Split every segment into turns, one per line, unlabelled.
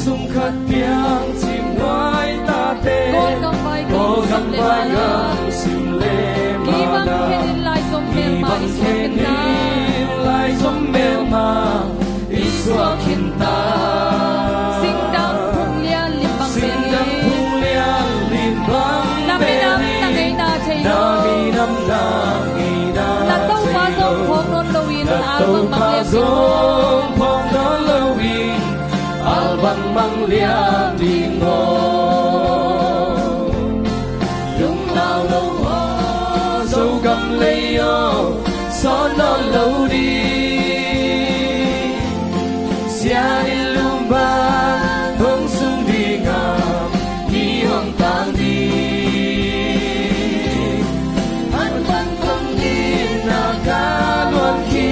sung khát tiếng chim nói ta tên cô gam vai gam sim lê ma đa kỳ bằng khen in lại giống mèo mà Isua kinta
sing dang phung lian lim bang beli
nami nam
la tau pa zong phong non lowin
al bang mang lia ding ngo lung lao lâu ho dâu gam lây yo so non lâu đi sia đi lung ba hong sung đi ngam đi hong tang đi an bang công đi na ca luan khi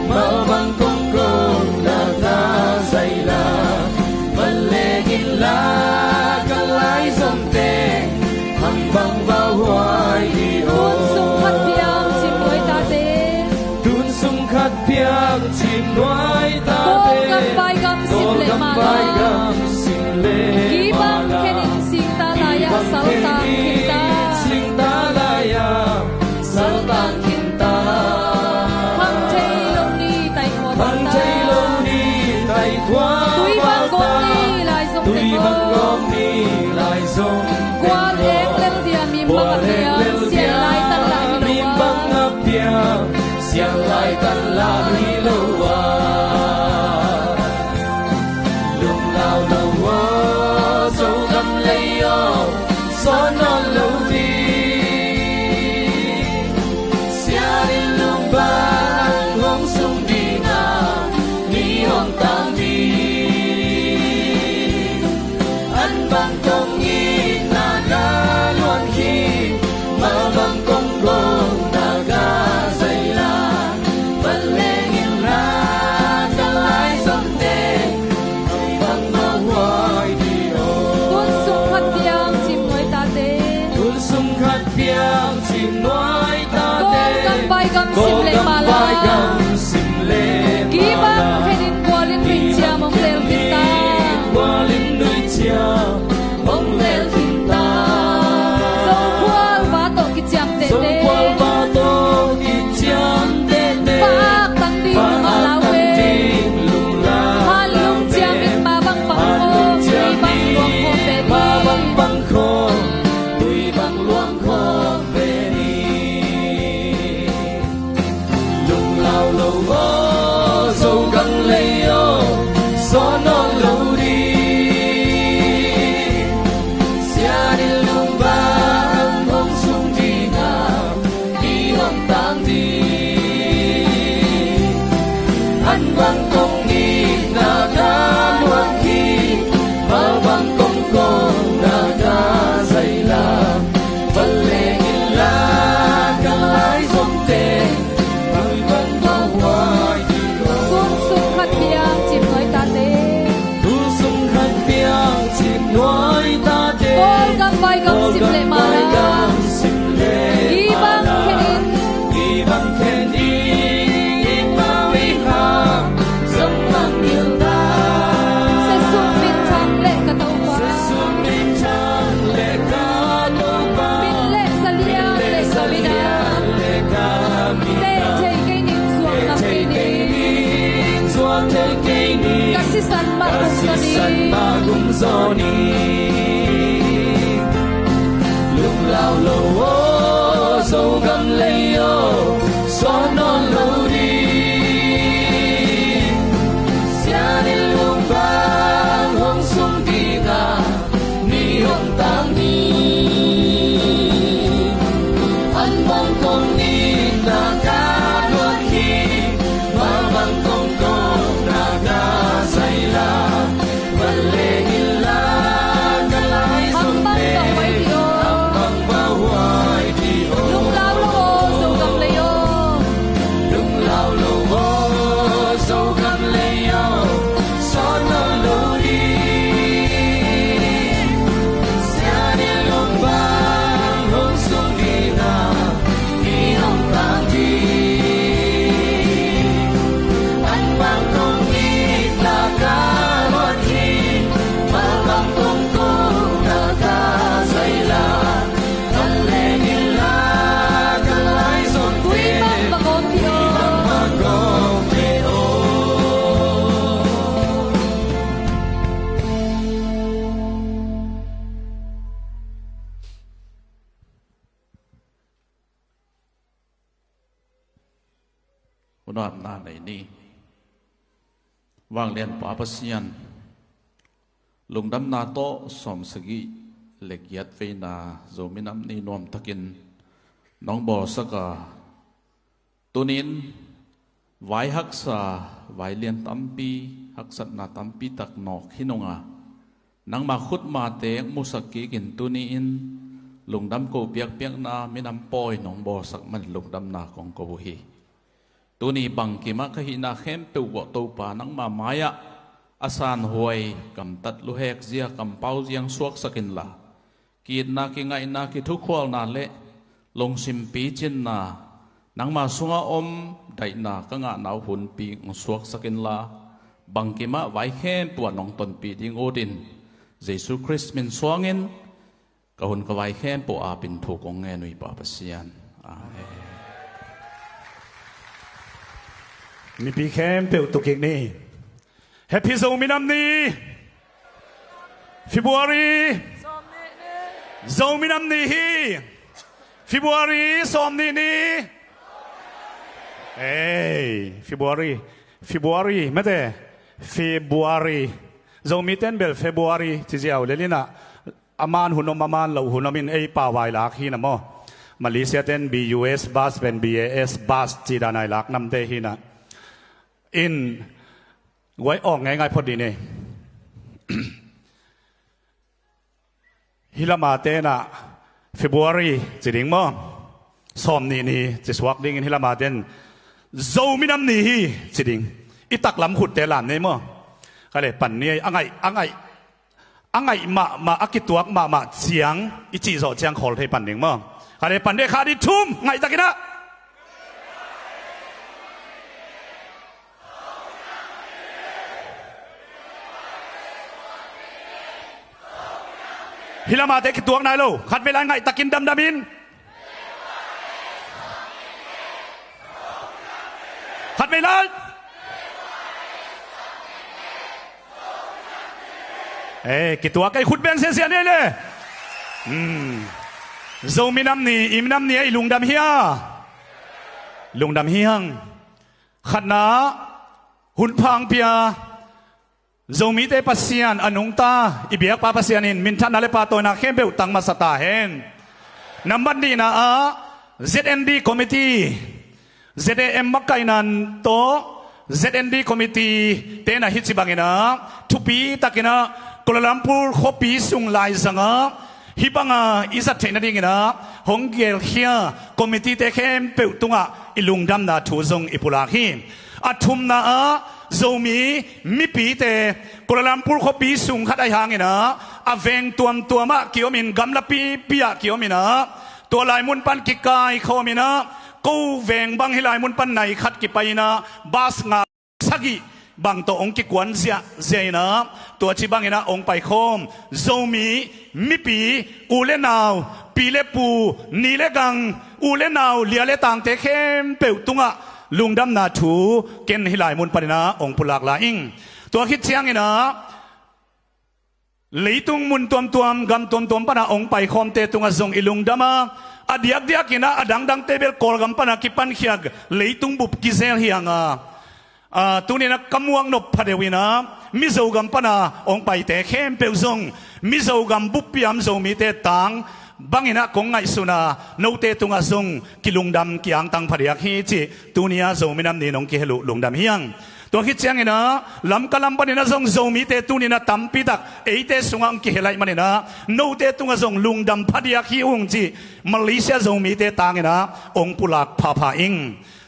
mau bang công công na ta dây la vấn lệ nghìn la ca lái dòng tê hằng bang vào hoài đi ô
sung khát piang chim nuôi ta te
tun sung khát piang chim nuôi ta te
gam vai gam sim le ma la ki bang khenin sing ta la ya sal ta kinta
sing ta la ya sal ta kinta
hang chei lo ni tai mo
hang chei lo ni tai thwa
tui bang gom ni lai zong te
tui bang gom ni lai zong
kwa lek lel dia mi bang dia sia lai tan la
mi bang apia sia lai tan la hi lo wa lung lao lo wa so gam lei yo so non lo đi sia đi lung ba hong sung đi na ni hong tang đi an bang công nghi na ga luan khi ma bang công công na ga dây la vấn lệ nghìn ra ta lái dòng tê bang ma hoài đi ô
tuôn sung khát piang chim nuôi ta te
tuôn sung khát piang chim nuôi ta
cô
te
gam vai gam sim le ma
vai
la
gam sim le
ki bang khenin kwa lin rin chia mong lel kinta
qua lim nuôi chia mong lel kinta
song kwal va to ki cham te
sông
te
qual ba to ki chiam te te
pak tang di ma la we
lung la
han lung chiam in ma bang bang ko mi bang luang ko te
ma
ni
bang bang kho tui bang luang kho về đi lung lao lâu ô dâu găng lây ô gió non lâu đi sia đi lung ba hong sung đi ngam đi hong tang đi an bang công nghi na ga luan khi ma bang công công na ga dây la vấn lệ nghìn la ca lái dòng tê tôi vẫn bao hoài đi
tuôn sung khát piang chim nuôi ta te
tu sung khát piang chim nuôi ta te
cô gam vai gam sim le ma
vai
la
gam sim le
ki
ma
bang
la.
khenin
Ki bang khen in ma vi ha dâm mang yêu ta
se sung min chang le ka tau pa
sum min chang le ka to ba
min le salia le sabida
le ka mi
te chei ke nin suang nam ke ni
zuan te ke ni
kasi san ma
san ma gum zo ni lung lao lo o dâu gam lây yo gió non lâu đi sia đi lung ba hong sung đi ga ni hong tang đi an bang công ni na ca luan khi ma bang công công na ga dây la vấn lệ nghìn la
อุณหนาในนี้วางเลียนป่าปัสยันลุงดำนาโตสมสกิเล็กยัดเวนาโจมินำนีนวมตะกินน้องบอสกาตุนินไว้ฮักษาไว้เลียนตั้มปีฮักษนาตั้มปีตักนอกหินงานังมาขุดมาเตงมุสกิกินตุนินลุงดำโกเปียกเปียกนามินำปอยน้องบอสักมันลุงดำนาของกบุฮีตัวนี้บังกิมาขหินาเข้มเปียวกตัวปานังมามายะอาสานหวยกำตัดลุเฮกเจียกำเป้าเจียงสวกสกินละกีดนากิไงนากิทุกขวลนาเละลงสิมปีจินนานังมาสุงอมได้นาก็งะหนาวหุ่นปีงสวกสกินละบังกิมาไว้เข้มตัวน้องตนปีดิงโอดินเยซูคริสต์มินสวงินก็หุ่นก็ไว้เข้มปวอาปินถูกองเงนุยปาปเสียนอาเมน
มีปีแคมเปิลตุกิกนี่แฮปปี้โซมินัมนี่ฟิบวารีโซมินัมนี่ฟิบวารีโซมนี่นี่เอ้ฟิบวารีไม่ได้ฟิบวารีโซมิเตนเบลฟิบวารีที่เจ้าเลลินะอามันหุ่นอามันเราหุ่นมินเอป่าวายลักฮีนะโมมาเลเซียเตน BUS บัสเป็น BAS บัสจีดานายลักนำเตฮีนะอินไว้ออกง่ายๆพอดีเนี่ยฮิลามาเตนะฟิบวารีจะดิ่งมั้งสอมนี่จะสวักดิ่งฮิลามาเตนโซมินัมนี่จะดิ่งอิตักลำขุดเตลันเนี่ยมั้งก็เลยปั่นเนี่ยอังไงมาอักิตัวมาเสียงอิจิโซเสียงขอลให้ปั่นดิ่งมั้งก็เลยปั่นเนี่ยขาดิทุ่มไงตะกี้นะฮิลามาเตกิตัวงนายโลขัดเวลาไงตะกินดำมินขัดเวลากิตัวไก่ขุดเบนเสียเนี่ยเลยโซมินัมนี่อิมนัมนี่ไอลุงดำเฮียงขัดนาหุ่นพังเปียโซมิเตปัสเซียนอนุงตาอิเบียกปาปัสเซียนินมินทันนาเลปาโตนาเข้มเบลตังมาสตาเฮนนัมบันดีนาZND committee ZM มักไกนันโต ZND committee เตนะฮิตสิบังเนะทุปีตักเนะกัลลัมพูร์ขปีสุงไลสังฮิบังอิสัตเทนดิ่งนะฮงเกลเฮียคอมมิตี้เตเข้มเปิลตุงอิลุงดำนาทูซงอิปุลาฮิอัทุมนาโซมีปีเตกัลลัมพูร์ขปีสุงขัดไอหางนะอเวงตัวมะเกี่ยวมินกัมลปีปีอะเกี่ยวมินะตัวลายมุนปันกิกายเขามินะกูเวงบังฮิลายมุนปันไหนขัดกิไปนะบาสงาสกิบางตัวองค์กิกวนเสียเจนะตัวที่บางนะองค์ไปโคมโซมีปีอูเลนาวปีเลปูนีเลกังอูเลนาวเลียเลต่างเตเข้มเปิลตุงะลุงดำนาถูเกณฑ์ฮิลายมุนปันนะองค์ปุลากลาอิงตัวคิดเชียงนะหลีตุงมุนตัวกำตัวปนะองค์ไปโคมเตตุงะทรงอิลุงดำมาอดียกินะอดังเตเบลกอลกำปนะกิปันเขียกหลีตุงบุบกิเซลเฮียงตัวนี้นะกำวงนบพเดวินะมิโซกัมปนาองไปเตะเข้มเปิลซงมิโซกัมบุปพิอัมโซมีเตตังบังอินะกงไงสุนาโนเตตุงอาซงกิลุงดำกิอังตังพเดียกฮีจิตัวนี้โซมินัมนี่น้องกิเฮลุงดำเฮียงตัวคิดเชียงนะลำกะลำปนินะซงโซมีเตตัวนี้นะตัมปิดักเอเตสุงังกิเฮไลมันนะโนเตตุงอาซงลุงดำพเดียกฮีองจิมาเลเซียโซมีเตตังนะองปุลักพาอิง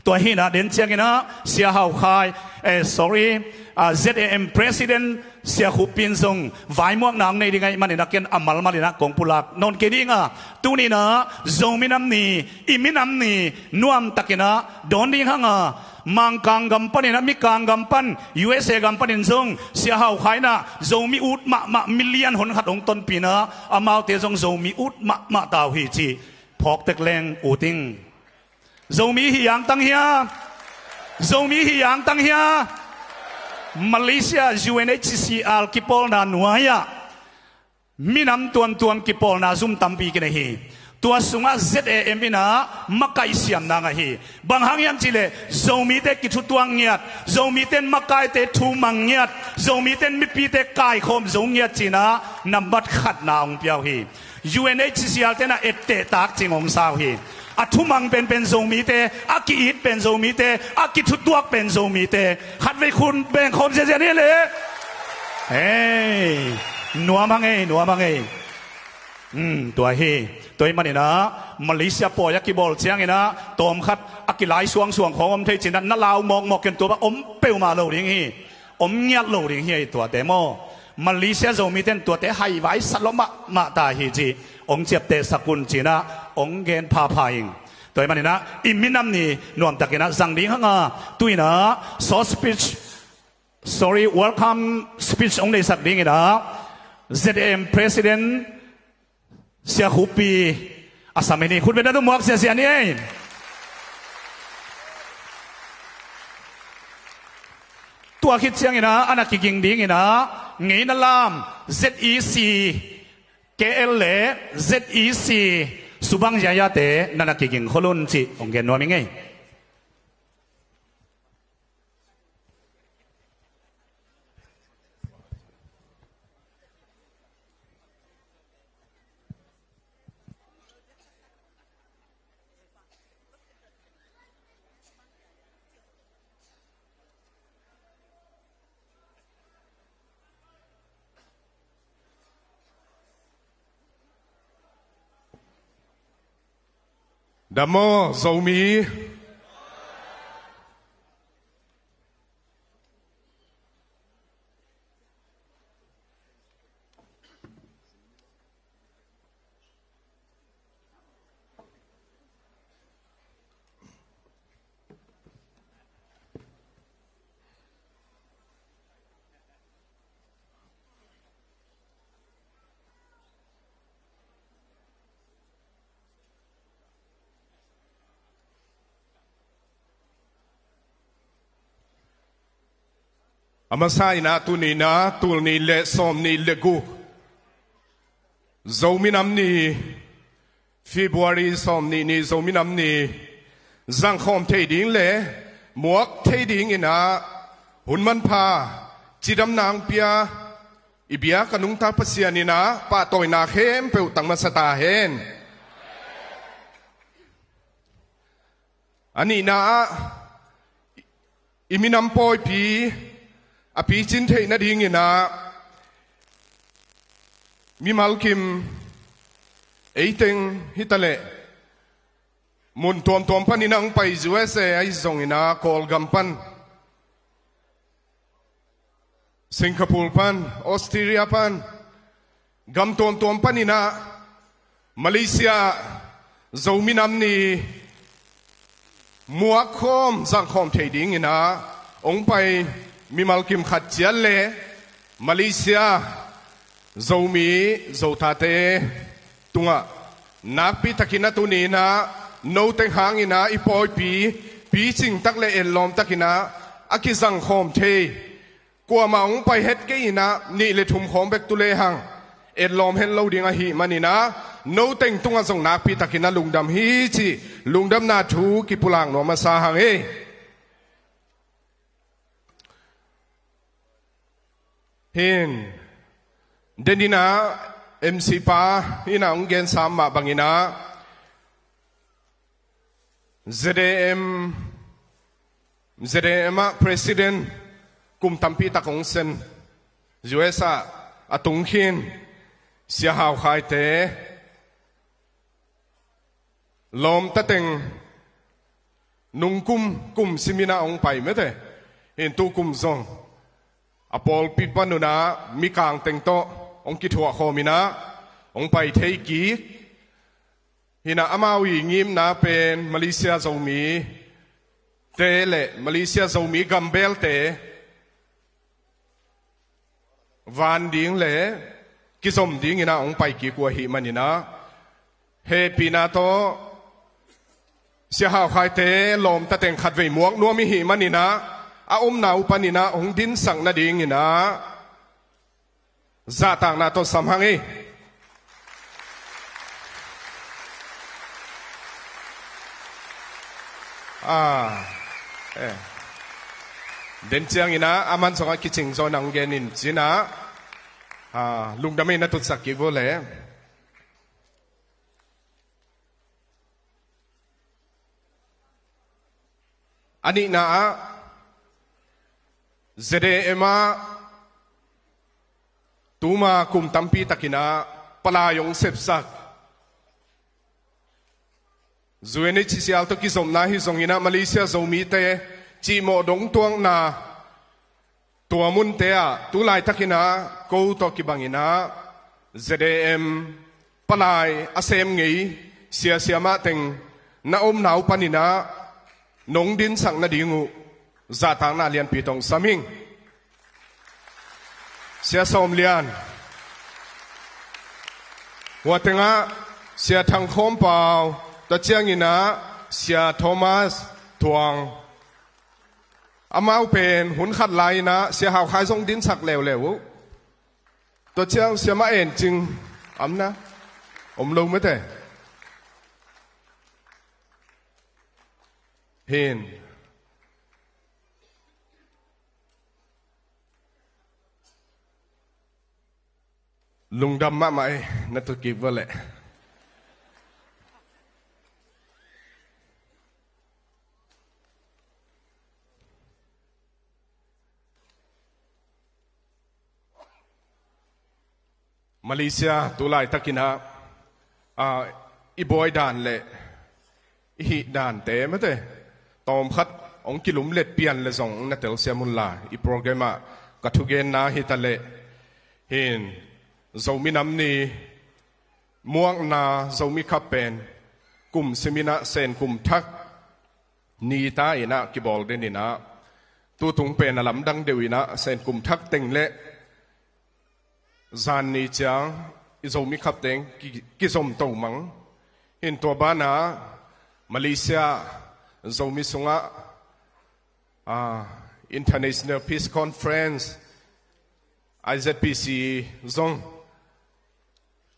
ตัวฮีนะเดินเชียงนะเสียหาวคายsorry ZAM President เสียขุปินทรงไว้ม่วงนางในดีไงมันเนี่ยนักเก็นอามัลมาเลยนะกองปุลักนนเกดิ้งตัวนี้นะโซมินัมนี่อิมินัมนี่นวมตะกินะโดนดิ้งหังมังกังกัมปันนะมิกังกัมปัน USA กัมปันทรงเสียหาวคายนะโซมิอุดมามิลเลียนหนขัดองต้นปีนะอามาเตทรงโซมิอุดมาตาวฮิจิพอกตะแรงอูติงโซมีฮิยังตั้งเฮียมาเลเซีย UNHCR กิปอลนาหนัวยมินำตัวกิปอลนาซุ่มตัมปีกันเฮ ตัวสุงา ZAM นี่นะมักไก่เสียมนางะฮีบางหางยังจิเลโจมีเตกิทุตวงเงียดโจมีเตนมักไก่เตทูมังเงียดโจมีเตนมิปีเตไก่คมโจเงียดจีนะนำบัดขัดนาองเปียวฮี UNHCR เตนะเอเตตากจิงองสาวฮีอัทุมังเป็นโจมีเตอากิอิดเป็นโจมีเตอากิทุตวกเป็นโจมีเตขัดไว้คุณเป็นคมเสียนี่เลยเฮ้ยนัวมังเอตัวเฮตัวมันนี่นะมาเลเซียปอยากิบอลเชียงนี่นะตอมคัดอากิไลสวงของอมเทจินันนั่นลาวมองกันตัวว่าอมเปิวมาโลดิงฮีอมเงียบโลดิงฮีตัวเดโมมาเลเซียจะมีเต็นตัวเตะไฮไว้สลบมาตาฮีจีองเจ็บเตสกุลจีนะองเกนพาพายิงตัวมันนี่นะอิมินัมนี่นวมตะกินะสังดิงฮังอ่ะตัวนะซอสปิช sorry welcome speech องในสักดิงนี่นะ ZM Presidentเสียขุปีอาสามินีคุณเป็นนักมวยเสียนี่ตัวคิดเชียงนี่นะอันนักกิ่งดิ้งนี่นะไงนั่นลาม ZEC KL เล่ ZEC สุบังยายาเตนั่นนักกิ่งขลุ่นจีองเกนนัวมิงไง
ดามอโจมีอามาไซนะตุนีนะตุนีเลสอมนีเลกูโจมินัมนีฟีบวารีสอมนีโจมินัมนีจังคอมเทดิงเลหมวกเทดิงอินะหุ่นมันพาจิดำนางเปียอิเบียกันุงตาพัสยานีนะป้าตอยนาเข้มเปิวตังมาสตาเฮนอันนี้นะอิมินัมปอยปีอภิจินเทนดิ่งนะมีมัลคิมเอติงฮิตาเลมุนทวมพันนังไปUSAไอซงนะโคลกัมปันสิงคโปร์ปันออสเตรเลียปันกัมทวมพันนะมาเลเซียโจมินัมนีมัวคอมสังคมเทดิ่งนะองไปมีมัลคิมขัดเจียนเล่มาเลเซียโจมีโจทาเตตุงะนักพิทักษ์นัตุนีนะโนเตงหางนะอีปอยปีจิงตักเลเอลลอมตักนะอากิสังคมเทกลัวมาองไปเฮ็ดกี้นะนี่เลยทุ่มของเบกตุเลหังเอลลอมเห็นเราดิ่งอหิมันนี่นะโนเตงตุงะส่งนักพิทักษ์นะลุงดำฮีจีลุงดำนาทูกิปุลังโนมาซาหังเอเห็นเดนินาMC ปาอินาองเกนสามมาบังอินา ZAM President กุมตัมพีตะกงเซน US อาตุงขินเสียหาวขายเตลมตะเต็งนุงกุมซิมินาองไปไม่เตเห็นตูกุมซองอปอลปิปันุนะมีกางเต็งโตองกิทัวโคมินะองไปเทกีฮินาอามาวีงิมนะเป็นมาเลเซียโจมีเตเลมาเลเซียโจมีกัมเบลเตวันดิ้งเลกิสมดิ้งนะองไปกีกัวหิมันนะเฮปีนาโตเสียหาวใครเตลมตะเต็งขัดไว้หมวกนัวมีหิมันนี่นะอาอมนาอุปนินะองดินสังนาดิ่งนี่นะซาต่างนาโตสัมหังเอ เดินเจียงอินะอามันสงคิดจริงโซนังเกนินจีนะลุงดำไม่นัตุสักกี่วันเลยอันนี้นะเจเดเอมาตูมาคุมตัมปีตะกินะปลายงเสพสักส่วนนี้ชิซิอัลตุกิสมนาฮิสงอินะมาเลเซียโซมีเตจีโมดงตวงนาตัวมุนเตะตุลายตะกินะกูตอกิบังอินะเจเดเอ็มปลายอาเซมงี้เสียมาเต็งนาอมหนาวปานินะนงดินสังนาดิงูจาทางนาเลียนปีตงสามิงเสียสมเลียนวัดงะเสียทางคมเปล่าตัวเจียงอินะเสียโทมัสทวงอามาเป็นหุ่นขัดไหลนะเสียหาวขายทรงดินสักเหลวตัวเจียงเสียมาเอ็นจริงอำนะอมลงไม่ได้เห็นลุงดำมาไหมนัตุกิบว่าแหละมาเลเซียตุลายตะกินะอีบอยด่านเลยอีด่านเต้ไม่ได้ตอมขัดองกิลุมเล็ดเปลี่ยนเลยส่งนัตเตลเซียมุลลาอีโปรแกรมกัทุเกนนาฮิตาเลเห็นโซมินัมนีม่วงนาโซมิขับเป็นกลุ่มเซมินาเซนกลุ่มทักนีตาอินะกิบอลเดนินะตัวตุงเป็นอลัมดังเดวินะเซนกลุ่มทักเต็งเละจานนี้จังอิโซมิขับเต็งกิสมโตมังเห็นตัวบ้านะมาเลเซียโซมิสุงะInternational Peace Conference IZPC ซง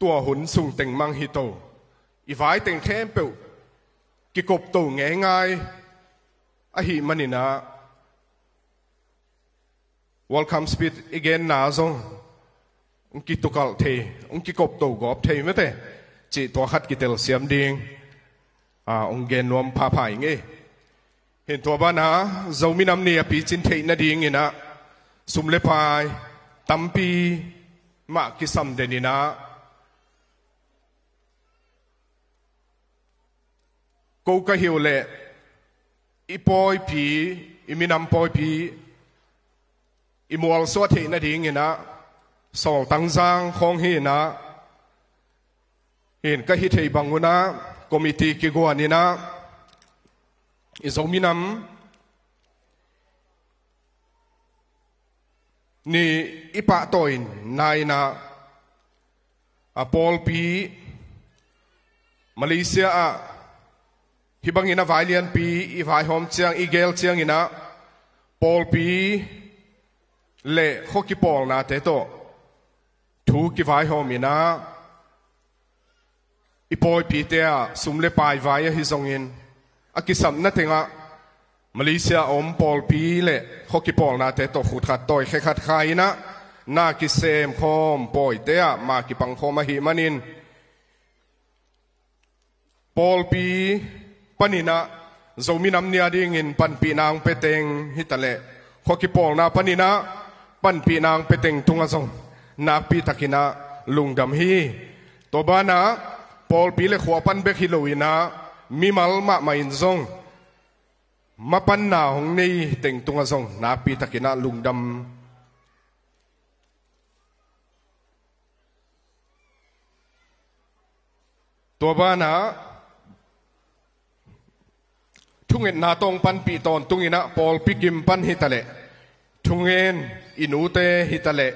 ตัวหุ่นสุงเต็งมังฮิโตอีฝ่ายเต็งแค่เปิวกิกบโตง่ายๆอหิมันินะ Welcome speed again นาซงองกิตุกัลเทองกิกบโตกอบเทไม่เตจีตัวขัดกิเตลเสียมดิงองเกนรวมพาพายงี้เห็นตัวบ้านนะเจ้ามีน้ำเนียปีจินเทนดิงงี้นะสุมเลพายตัมปีมากิสัมเดนินะกูก็หิวเละอีปอยปีอีมีน้ำปอยปีอีมัวสวดเทนดิงงี้นะสองตั้งจางของเฮนะเห็นก็ฮิตให้บังวนะคอมมิตี้กิกวานี่นะอิสมินัมนี่อิปะโตอินนายนะปอลปีมาเลเซียฮิบังอินะไวเลียนปีอีไวฮอมเชียงอีเกลเชียงอินะปอลปีเล่ฮอกกี้ปอลนะเตโตถูกกิไวฮอมอินะอีปอยปีเตะสุมเลปายไว้ฮิซงอินอากิสัมนั่นเองมาเลเซียอมปอลปีเล่ฮอกกี้ปอลนาเตะตัวขุดขัดต่อยแค่ขัดใครนะนากิเซมคอมปอยเตะมากิปังคอมาหิมันินปอลปีปนินะโซมินัมเนียดิ่งอินปันปีนางเปเตงฮิตาเล่ฮอกกี้ปอลนาปนินะปันปีนางเปเตงตุงอซงนาปีตะกินะลุงดำฮีตัวบ้านะปอลปีเล่ขวปันเบคิโลวินะมีมัลมาไม่ซงมาปันนาหงนี้เต็งตุงซงนาปีตะกินะลุงดำตัวบ้านะทุงเงินนาตงปันปีตอนตุงอินะปอลปีกิมปันฮิตาเล่ทุงเงินอินูเตฮิตาเล่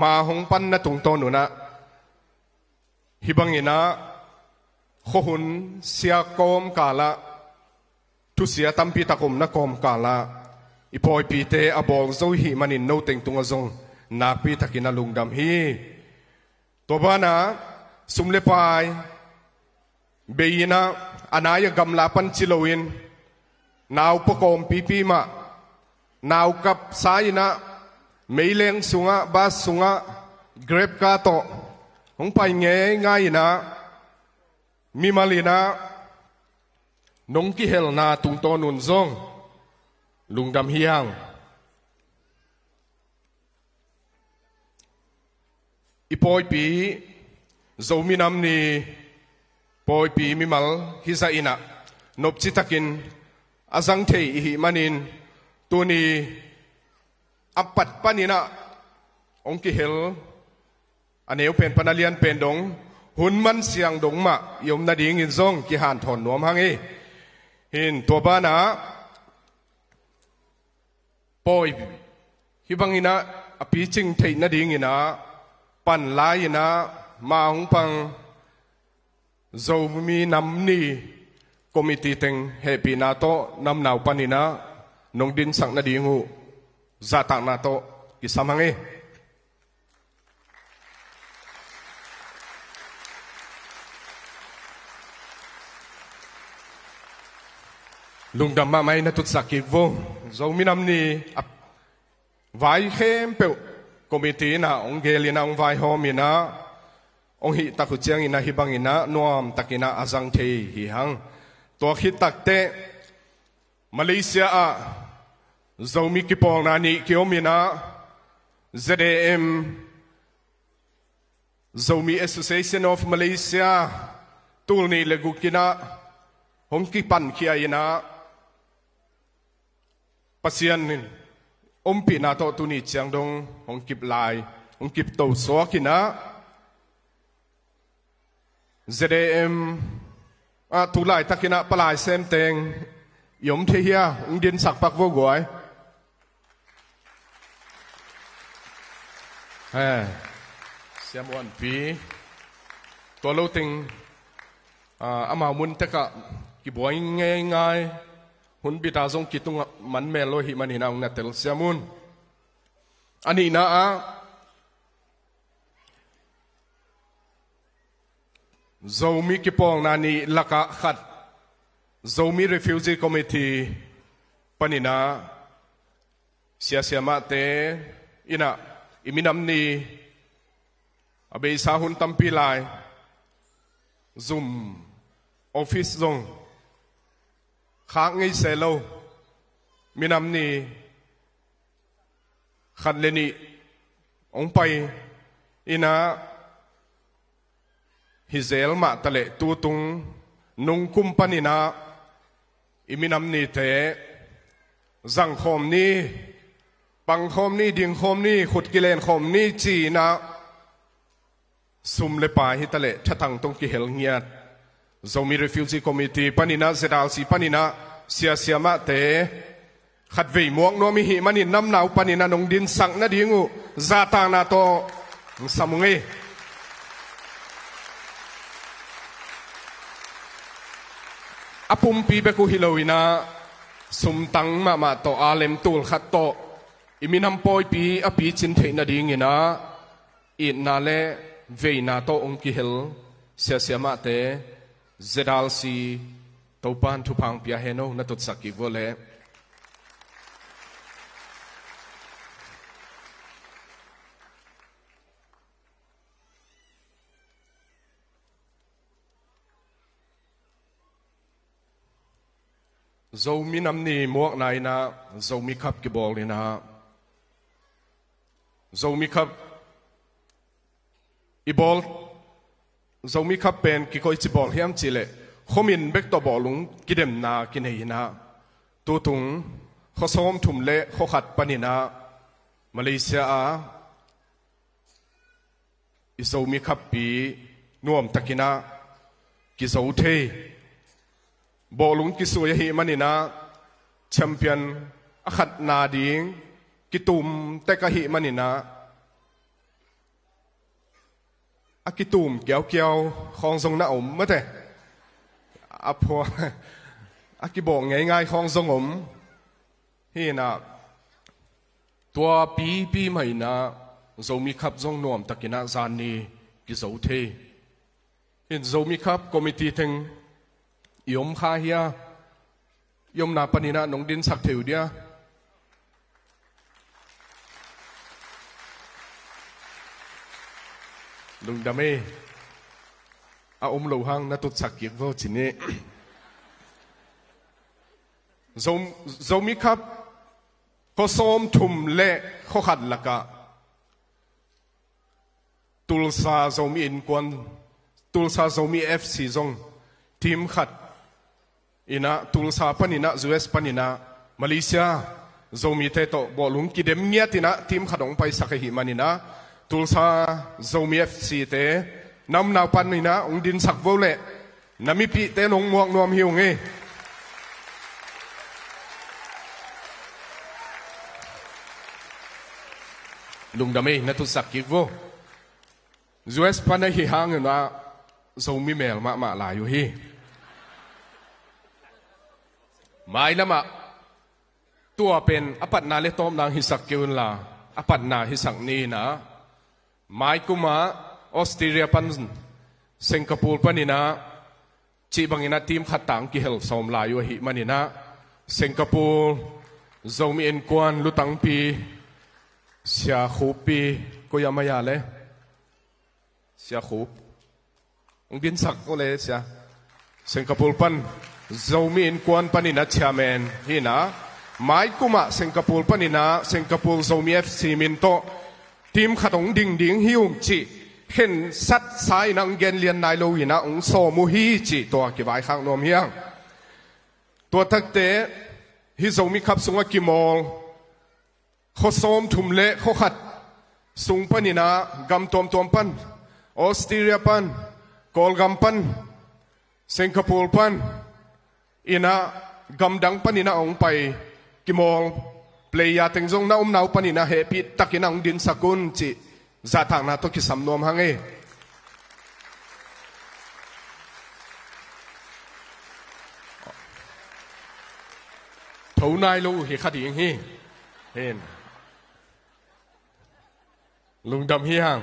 มาหงปันนะตุงตอนุนะฮิบังอินะข้อหุ่นเสียกอมกาละทุเสียตัมปีตะกมนักกอมกาละอีพอยปีเตอบอกโซฮีมันินโนเต็งตุงอซงนาปีตะกินาลุงดำฮีตัวบ้านะสุมเลปายเบียนะอนายกำลาปันจิโลวิน nào po kom pi ma nào kap sai na meileng sunga bas sunga grab ka to hong pai nge ngai na mi malina nong ki hel na tung to nun zong lungdam hiang ipoi pi zomi nam ni poi pi mi mal hi za ina nop chi takin azang thei hi manin tuni apat panina ong ki hel aneu pen panalian pen dong hun man siang dong ma yom na ding in zong ki han thon nuam hang e hin to ba na poi hi bangina api ching thei na ding ina pan lai ina ma hong pang zo mi nam ni committee teng happy na to nam naw panina nong din sang na ding hu za tak na to ki samang e lungdam ma mai na tut sakik vo zo mi nam ni vai khem pe committee na ong gelina ong vai ho mi na ong hi takhu chiang ina hi bang ina nuam takina azang thei hi hang to khi takte Malaysia a zomi ki pong na ni kiomina ZAM Zomi Association of Malaysia tul ni legukina hong ki pan kia ina pasian nin pi na to tu ni chiang dong hong kip lai hong kip to so kina ZAM tu lai takina palai sem teng yom the hia ung din sak pak vo goi siam wan pi to lo ting ama mun taka ki boy nge ngai hun bita zong ki tung man me lo hi man hina ung na tel siamun ani na a zomi ki pong na ni laka khat zomi refugee committee panina sia ma te ina iminam ni abe sa hun tampi lai zoom office zong khang ngai se lo minam ni khat le ni ong pai ina hizel ma tale tu tung nung kum panina iminam ni te zang khom ni pang khom ni ding khom ni khut kilen khom ni chi na sum le pa hi tale thatang tong ki hel ngiat zomi refugee committee panina ZLC panina sia ma te khat vei muang no mi hi manin nam nau panina nong din sang na dingu za ta na to samunge apum pi be ku hiloina sum tang ma to alem tul khat to iminam poi pi api chin theina ding ina I na le vei na to ong ki hel sia ma te ZLC topan thu phang pia heno na tot sakki vole zomi nam ni muak nai na zomi khap ki bol ni na zomi khap I bol zomi khap pen ki koi chi bol hiam chi le khomin bek to bolung kidem na kinai na tu tung khosom thum le kho khat panina Malaysia a I zomi khap pi nuam takina ki zo the bolung ki suya hi manina champion akhat na ding kitum te ka hi manina akitum kiao khong song na om mate apo akibong ngai khong song om hi na tua pi mai na zomi khap zong nom takina zan ni ki zo the in zomi khap committee theng yom kha hia ยมนาปนินะนงดินสักเถียวเดียลุงดำเออาอมโลหังนัตุสักเกี่ยวกับจินนี่โซมิครับเขาซ้อมทุ่มเละเขาขัดละกะตุลซาโซมีอินกวนตุลซาโซมีเอฟซีซงทีมขัดอินะตุลซาปันินะจูเอสปันินะมาเลเซียโซมีเตโตบอลุงกิเดมเงียตินะทีมขัดองไปสักหิมานินะตุลซาโซมีเอฟซีเตนำนาวปันินะองดินสักโวเล่นามิปีเตนงมวงนวมหิวเงลุงดำเองนัตุสักกิโวจูเอสปันให้ห่างนะโซมีเมลมาลายอยู่ฮีไม่ละมาตัวเป็นอปัตนาเลตอมนางฮิสักกิวนลาอปัตนาฮิสักนีนะไม่กุมาออสเตรเลียปันสิงคโปร์ปันนี่นะจีบังอินาทีมขัดต่างกิเฮลสอมลายอยู่ฮีมันนี่นะสิงคโปร์โซมีเอ็นกวนลุตังปีเสียคูปีก็ยังไม่ยาเลยเสียคูปองดินสักก็เลยเสียสิงคโปร์ปันโซมีอินกวนปันนี่นะเชียร์แมนฮีนะไม่กุมาสิงคโปร์ปันนี่นะสิงคโปร์โซมีเอฟซีมินโตทีมขัดองดิ่งฮิวจีเห็นสัตสายนังเกนเลียนนายโลวินะองโซมูฮีจีตัวกี่ใบข้างนมเฮียงตัวทักเตะฮิโซมีขับสุงกิโมลเขาซ้อมทุ่มเละเขาขัดสุงปันนี่นะกำตัวปันออสเตรเลียปันกอลกัมปันสิงคโปร์ปันอินะกำดังปันนี่นะองไปกิโมลเปลยาเต็งจงน้าน้าปันนี่นะเฮปิตตักินังดินสกุลจีจะทางนาตัวกิสำนวมหังเอทูนายลูเฮขัดยิงฮีเห็นลุงดำเฮียง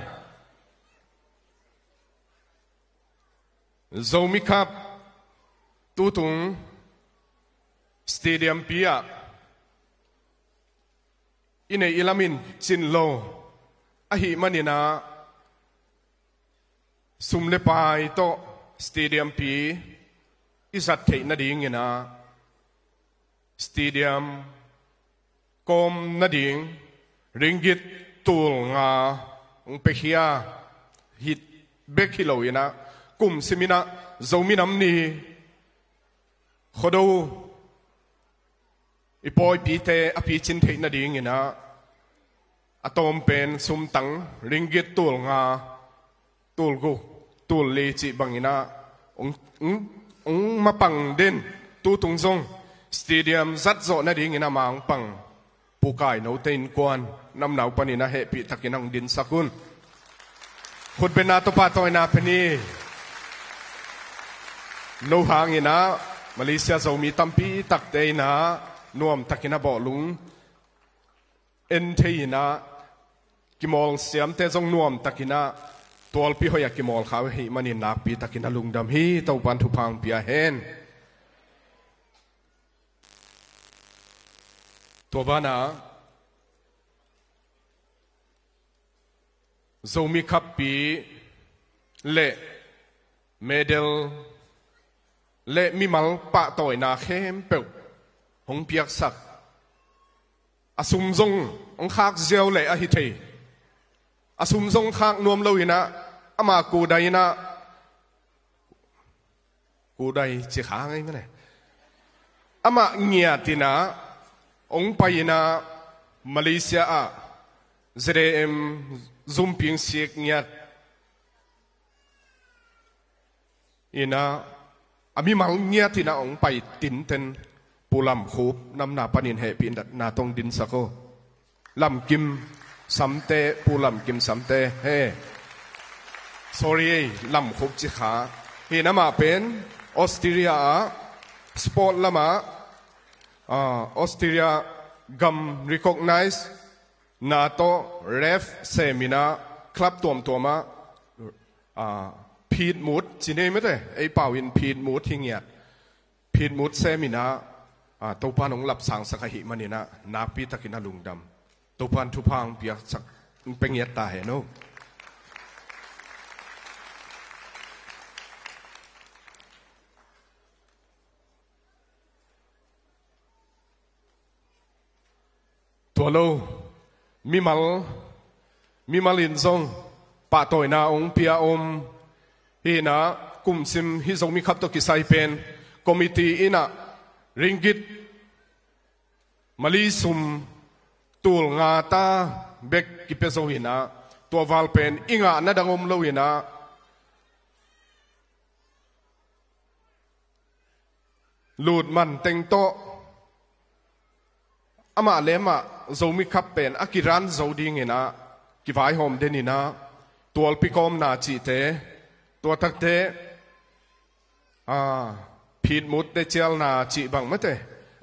โซมิครับตูตุงสเตเดียมปีอะอินเออิลามินจินโลอะฮิมันนี่นะสุมเลปายโตสเตเดียมปีอิสัตเทนดิ่งนะสเตเดียมกอมนดิ่งริงกิตตูลงาองเปขียฮิตเบคิโลยนะกุมสิมินะโซมินัมนีขดูอีปอยปีเตอภิจินเทนดิ่งนะอะตอมเป็นสุมตังริงกิตตูลงาตูลกุตูลเลจิบังนะองมาปังเด่นตูตุงซงสเตเดียมซัดโซนดิ่งนะมังปังปูกายโนเตนกวนนำหนาวปนินะเฮปิตักินังดินสกุลขุดเป็นนาตปาตอยนาเพนีโนหางอินะมาเลเซียจะมีตัมปีตักเตยนะนวมตักินะบ่อลุงเอ็นเทยนะกิมอลเสียมเตจงนวมตักินะตัวปีหอยกิมอลเขาให้มันนักปีตักินะลุงดำฮีเต้าปันทุพังปีอาเฮนตัวบ้านะโซมีขับปีเละเมเดลเละมีมัลปะต่อยนาเข้มเปิลหงเปียกสักอาสุมซงองคากเจียวเละอหิเทอาสุมซงคากนวมเลวินะอามากูไดนะกูไดจีขาไงมั้งเนี่ยอามาเงียตินะองไปนะมาเลเซียอะเจเรมซุมพิงเสียกเงียอินะอามีมังเงียตินะองไปตินเต็นปูลำคูบนำนาปนินเหปินดัดนาตรงดินสักโกลำกิมสัมเตปูลำกิมสัมเตเฮ sorry ลำคูบจิขาเฮนะมาเป็นออสเตรเลียสปอร์ตละมาออสเตรเลียกัม recognize นาโตเรฟเซมินาคลับตัวมาพีดมูดจีเน่ไม่ได้ไอ้เป่าอินพีดมูดทิ้งเงียดพีดมูดเซมินา ตัวพานองหลับสังสักหิมันนี่นะนักปีตะกินลุงดำตัวพานทุพังเปียกสักเป็นเงียตาเห็นโนตัวโลมีมัลอินซงปะต่อยนาองเปียอมฮีนะกุมซิมฮิซงมีขับตกิไซเป็นคอมมิตี้อินะริงกิตมาลีซุมตูลงาตาเบกกิเปโซหินะตัววาลเป็นอิงะนัดังอมโลหินะลูดมันเต็งโตอามาเลมาโซมิขับเป็นอากิรันโซดิงนะกิไฟหอมเดนินะตัวพิกอมนาจิเตตัวทักเตพีดมุดได้เจลนาจิบังมั้ยเต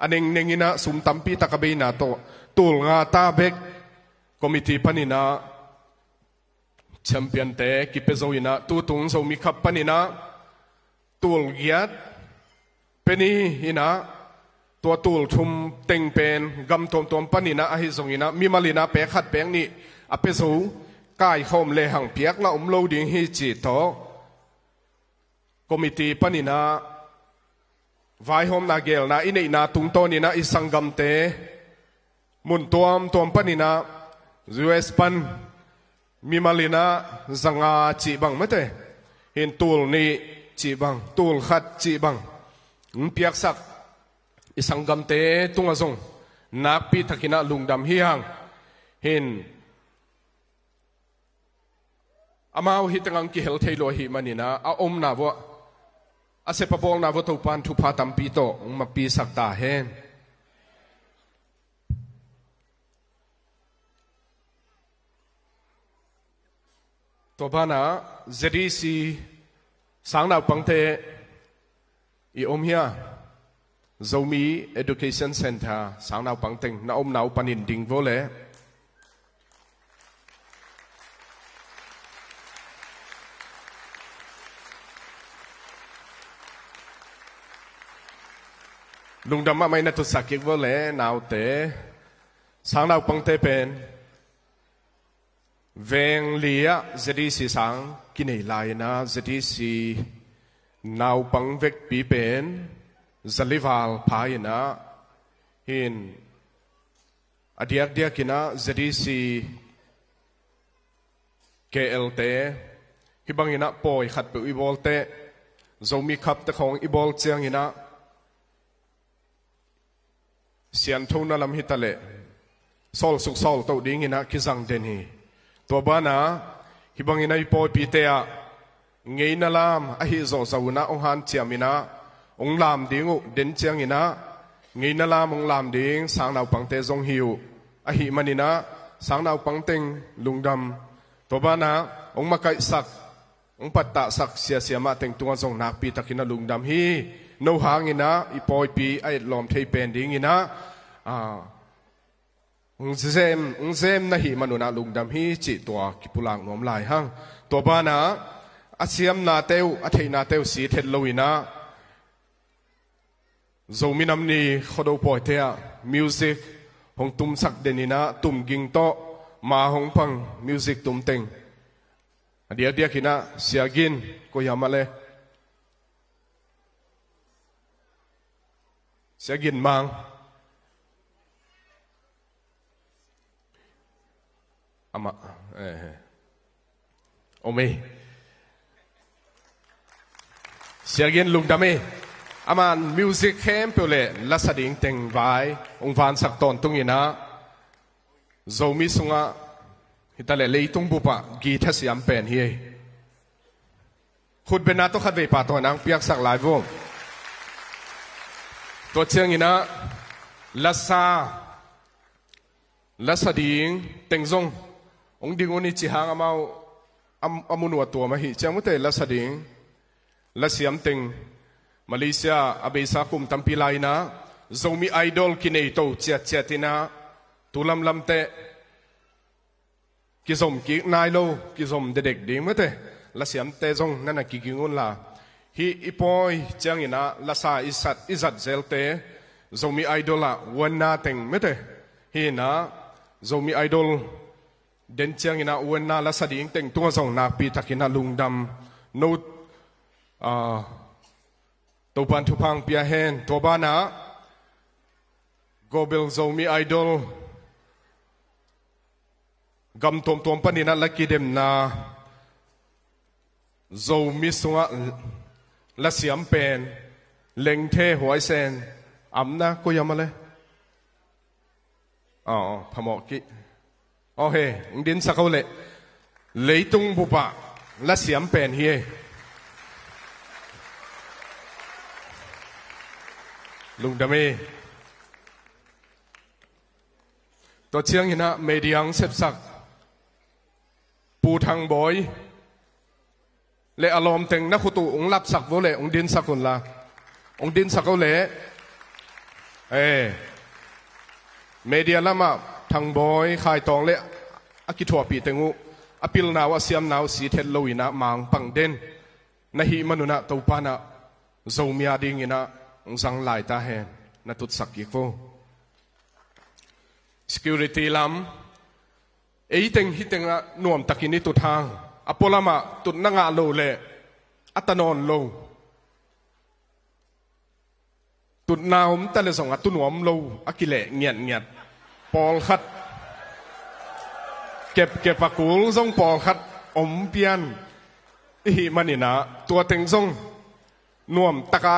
อันเองนะสุมตัมปีตะกะเบนาโตตูลงาตาเบกคอมมิตี้พันินะแชมเปี้ยนเตกิเปโซอินะตูตุงโซมิขับพันินะตูลเกียดเป็นนี่อินะตัวตูลชุมเต็งเป็นกำตัวปันนี่นะอหิสงินะมีมาลีนะเปขัดเปงนี่อเปสูกายคมเลหังเปียกละโลดิงฮิจิโตคอมมิตี้ปันนี่นะไวหอมนาเกลนะอินเนนาตุงโตนี่นะอิสังกัมเตมุนตัวปันนี่นะยูเอสปันมีมาลีนะสังอาจิบังไม่เตเห็นตูลนี่จิบังตูลขัดจิบังเปียกสักอิสังกัมเตตุงอซงนักปีทักินะลุงดำเฮียงเห็นอามาหิตังกิเฮลเทโลหิมันนี่นะอาอมนาวะอาเซปบอลนาวะตุปันทุพาตัมปีโตมาปีสักตาเฮนตัวบ้านะเจดีซีสังนาวปังเตอีอมเฮียZomi Education Center สางนาวปังเต็งนาอมนาวปันินดิงโวเลลุงดำมาไม่นัตุสักยิกโวเลนาวเตสางนาวปังเตเป็นเวงเลียเจดีสีสังกินไอลายนะเจดีสีนาวปังเวกปีเป็นZalivall payina hin adiak kina ZDC KLT hibangina poi khat pe ibolte zomi khap te khong ibol chiangina sian thona lam hitale sol suk sol to dingina kizang den hi to bana hibangina poi pitea ngeina lam a hi zo zauna ong han chiaminaองลามดิ้งเด่นเจียงอินะงี้นาลามองลามดิ้งสางนาวปังเตจงหิวอหิมันินะสางนาวปังเต็งลุงดำตัวบ้านะองมาไกสักองปัตตะสักเสียมาเต็งตัวจงนักปีตะกินะลุงดำฮีโนหางอินะอีปอยปีไอลอมเทเป็นดิ้งอินะองเซมนะหิมันุนะลุงดำฮีจิตัวกิปุลังนวมลายหังตัวบ้านะอาเซียมนาเตวอาเทนาเตวสีเทลวินะโซมินำนีขดปอยเทียมิวสิกหงตุมสักเดนินะตุมกิงโตมาหงพังมิวสิกตุมเต็งเดียกินะเสียกินก็ยามาเลยเสียกินมังอามาโอเมเสียกินลุงดามีอามันมิวสิกเข้มเปล่าลักษณะเต็งไว้องค์วานสักตอนตรงนี้นะโซมิสุงะฮิตาเลเลยตรงบุปะกีทัศยามเป็นเฮียขุดเป็นนาตัวขัดเวปาตัวนังเปียกสักหลายวงตัวเชียงนี้นะลักษณะเต็งซงองค์ดิ่งวันนี้จีหางอามุนวัวตัวมาหิเจ้ามุเตลักษณะลักษณะเต็งมาเลเซียอาเบซาคุมตัมพิไลนะโซมีไอดอลกินเอโตเจียตินะตุลำลำเตะกิสมกินายโลกิสมเด็กดีมั้ยเตะละเสียมเตะจงนั่นน่ะกิงุนละฮีอีปอยเจียงอินะละซาอิสัดเซลเต zomi idol a wana teng mete hi na zomi idol den chiang ina wana la sading teng tunga zong nak pi takina lungdam no to ban thu phang pia hen to bana gobel zomi idol gam tom tom panina laki dem na zomi sunga la siam pen leng the huai sen amna ko yamale phamo ki he din sakau le leitung bupa la siam pen hi lungdame to chiang hina mediang sepsak pu thang boy le alom teng na khutu ong lap sak vô le ong din sakun la ong din sakau le media lama thang boy khai tong le akithwa pi tengu apil naw asiam naw si thet loina mang pang den na hi manuna to pana zomia ding ina sang lai ta hen na tut sak ki ko security lam teng hi tenga nuam takini tu thang apolama tut nanga lo le atanon lo tut naum ta le song atu nuam lo akile nghiat pol khat kep pakul song pol khat om pian hi manina tua teng song nuam taka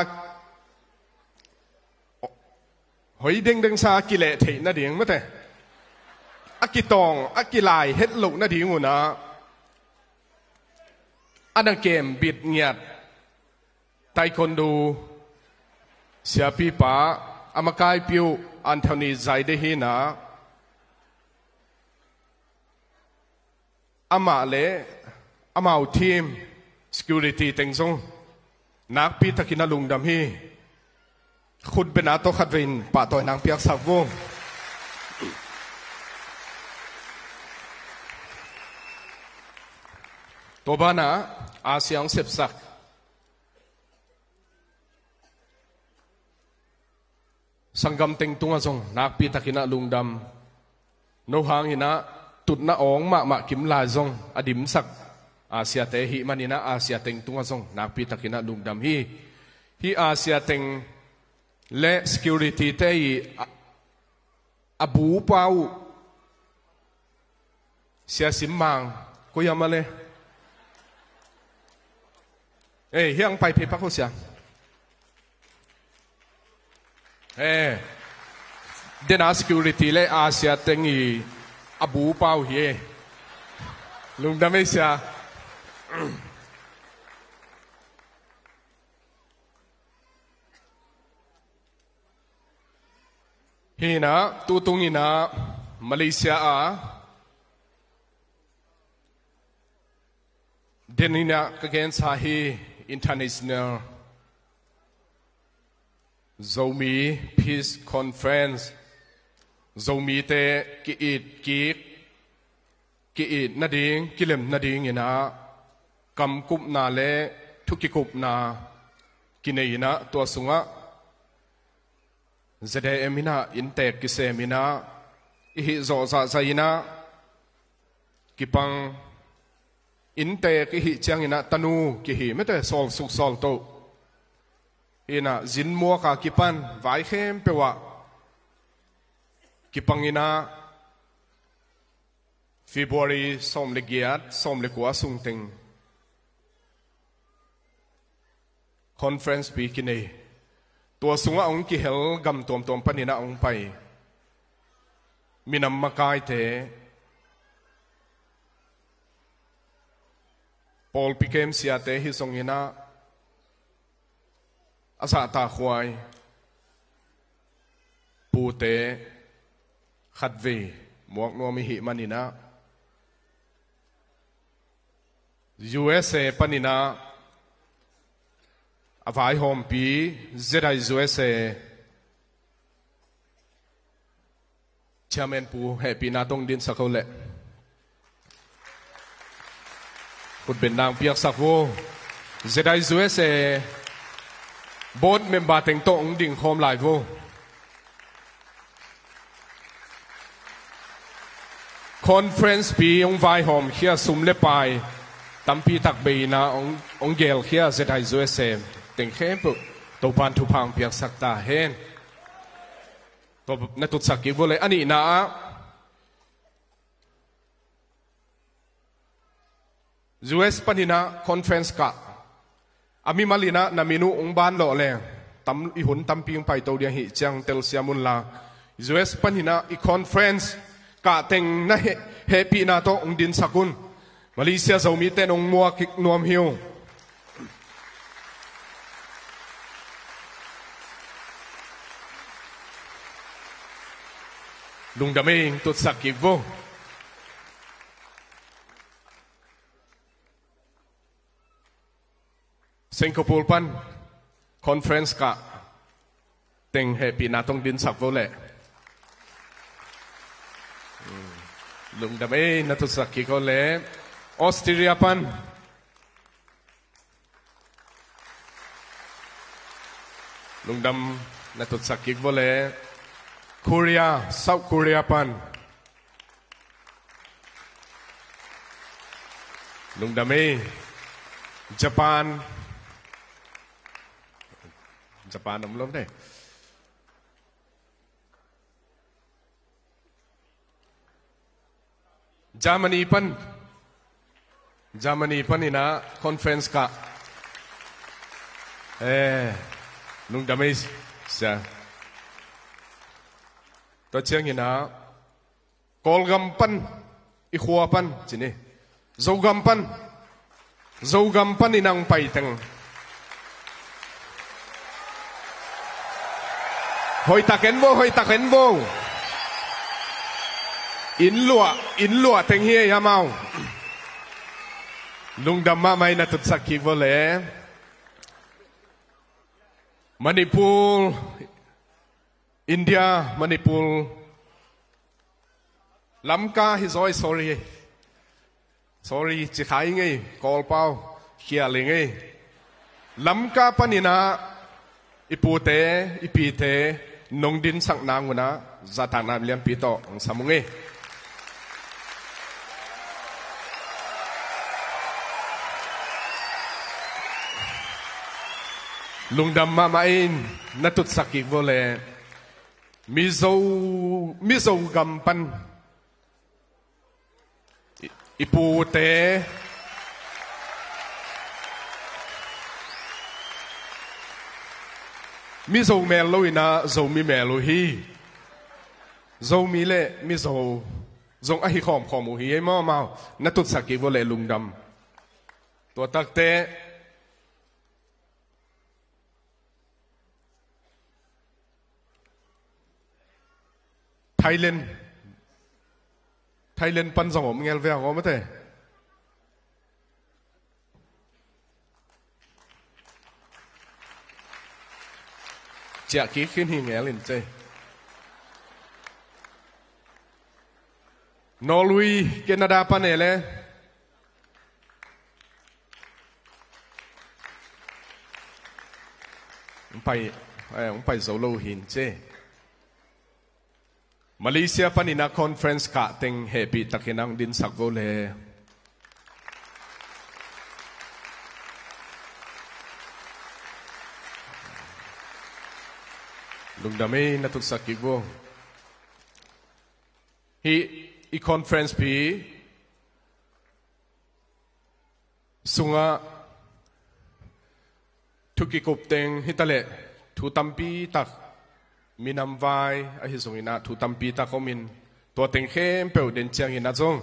hoi deng sa akile thei na ding mate akitong akilai het lo na ding unaอันเกมบิดเงียดไทคอนโดเสียปีป้าอามากายปิวอันเทนีใจได้หินะอามาเล่อามาเอาทีม security เต็งซงนักปีตะกินาลุงดำฮีคุณเป็นอาโตขัดวินป่าต่อยนางเปียกสักวงตัวบ้านะอาเซียงเสพสักสังกำเต็งตุงอซงนักปีตะกินะลุงดำโนหางหินะตุดนะอองมะกิมลายซงอดิมสักอาเซียเตหิมันหินะอาเซียเต็งตุงอซงนักปีตะกินะลุงดำฮีอาเซียเต็งและ security เตยอบูเปาเสียสิมมังก็ยังมาเลยเฮียงไปเพพักเขาเสียเดน่า security เลยอาเซียเต็งอีอบูเปาเฮลุงดำไม่เสียฮีนะตูตุงฮีนะมาเลเซียเดนินะก็เกณฑ์สาฮี international zomi peace conference zomi เตกิอิดนาดิงกิเลมนาดิงฮีนะกำกุบนาเลทุกิกุบนากินเอนะตัวสุงะจะได้เอมินะอินเตกิเซมินะอิฮิโซซาไซนะกิปังอินเตกิฮิเจียงอินะตนูกิฮิไม่แต่ซอลสุกซอลโตอินะจินมัวกากิปันไว้เข้มเปวะกิปังอินะFebruary ส่งเลกียดส่งเลกัวสุงติง conference ปีกินเอตัวสุงะองค์กิเฮลกำตัวปนินะองค์ไปมีนำมากายเตปอลพิเคมเสียเตฮิสงยินะอาสาตาควายปูเตขัดวีหมวกนัวมิหิมันินะ USA ปนินะอภัยโฮมปีเจได USA เชื่อเมนปูเฮปีนาตงดินสักเขาแหละคุณเป็นนางเปียกสักโวเจได USA บอสเมมบาร์เต็งโตองดิ่งโฮมไลฟ์โว conference ปีองไวหอมเขียสุมเลปายตั้มปีตักเบนะองเกลเขียเซตไอซูเอสเอ็มติงเข้มปุตัวพันทุพังเปียกสักตาเห็นตัวนัตุสักกิบเลยอันนี้นะยูเอสปนินะคอนเฟรนซ์กะอามิมาลีนะนามินุองบานโลเลตั้มอีหุ่นตั้มปีงไปตัวเดียหิจังเตลเซียมุนลายูเอสปนินะอีคอนเฟรนซ์กะเต็งนะเฮปีนาโตองดินสกุลมาเลเซียจะมีเต้นองมัวคิกนวมฮิวลุงดำเองตุดสักกิโวสิงคโปร์ปันคอนเฟรนซ์กะเต็งเฮปีนาตองดินสักโวเล่ลุงดำเองนัตุสักกิโกเล่ออสเตรเลียปันลุงดำนัตุสักกิโกเล่เกาหลีเซาท์เกาหลีปันลุงดำเองญี่ปุ่นน้ำล้มได้เยอรมนีปันนี่นะคอนเฟรนซ์กะลุงดำเองเสียตัวเชียงนี่นะกอลกัมปันอีขัวปันจีนี่โจกัมปันนี่นางไปตั้งหอยตะเข็นโบอินลัวเต็งเฮียยาเมาลุงดำมาไม่นัตุสักกิโวเล่มณิปูร์อินเดียมณิปูร์ลำกาฮิซอย sorry จิขายไงกอลเป้าเขียลิงไงลำกาปนินาอีปูเตอีปีเตนงดินสักนางวนะจัตานามเลี้ยงปีโตองสมุงไงลุงดำมาไม่นัตุสักกิโวเล่มิโซกัมปันอีปูเตมิโซเมลโลอินะโซมิเมลโลฮีโซมิเล่มิโซจงอหิขอมขอมูฮีไอ้ม่อมานัตุสักกิโวเล่ลุงดำตัวตักเตไทยแลนด์ปันสงบเงี้ยเวียงก็ไม่ได้เจ้ากี้ขึ้นหิ้งเงี้ยลินเจนอร์เวย์แคนาดาปันเอเล่ไปโซโลหินเจมาเลเซียปันอินาคอนเฟรนซ์กะเต็งเฮปีตะกินังดินสักโวเลลุงดำเองนัตุสักกิโวอีคอนเฟรนซ์ปีสุงะทุกิกบเต็งฮิตาเลทุตัมปีตักมินำไว้ไอ้ที่ส่งอินาทุตัมปีตาเขามินตัวเต็งเข้มเปล่าเด่นเชียงอินาจง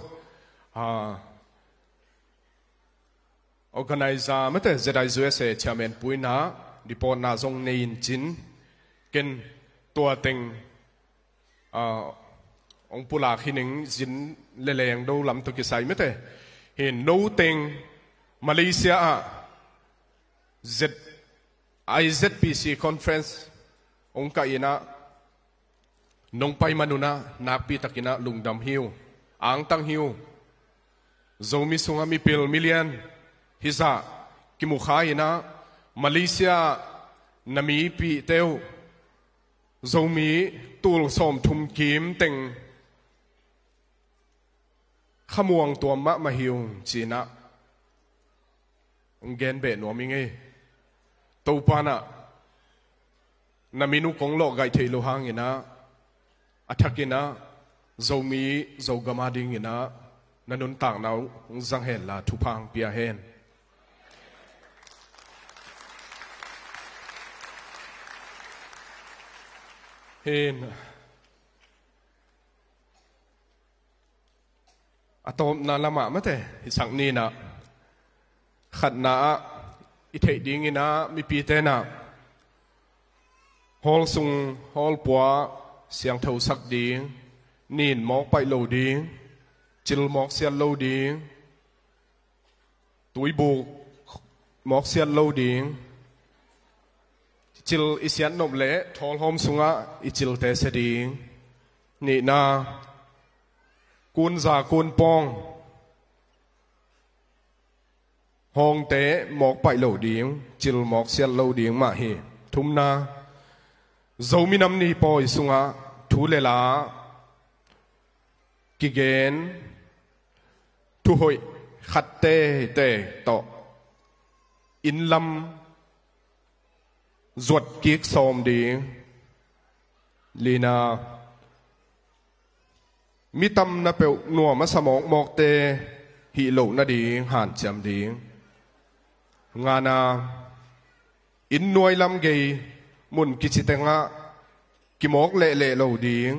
organizer ไม่แต่จะได้ช่วยเสียเชื่อมันปุยนะดิปอนาจงในอินจินเกินตัวเต็งองปุลาขินิงจินเล่ๆยังดูลำตุกิไซไม่แต่เห็นโนเต็งมาเลเซียIZPC conferenceองค์การนะนงไปมานุนะนักปีตะกินะลุงดำฮิวอ่างตังฮิวโจมิสุงามิพิลมิเลียนฮิซากิมุขายนะมาเลเซียนามีปีเตวโจมีตูลสมทุมกิมเต็ง ขมวงตัวมะมาหิวจีนะเกณฑ์เบนวมิงเอตัวปานะนามินุกงโลกไกเทโลหังอินะอัฐกินะzomi zogama ding ina nanun tang nau zang hen la thupang pia hen hen atom na lama mate hisang ni na khat na I thei ding ina mi pi te na hol sung hol pwa siang thau sak ding nhìn mọc bay lâu đi, chil mọc xiên lâu đi, túi buộc mọc xiên lâu đi, chil isian nộp lệ thol hôm sunga ichil te se đi, nị na, cun già cun pong, hong te mọc bay lâu đi, chil mọc xiên lâu đi mà hi, thum na, dâu mi nam ni poi sunga thu lệ la kỳ gen thu hội khát tê tê tọ in lâm ruột kiết xóm đi lina mi tâm na pẹo nua mà sa mong mọc tê hi lộ na đi hàn chấm đi ngana in nuôi lâm gầy mun kichitenga ki mok lệ lệ lâu đi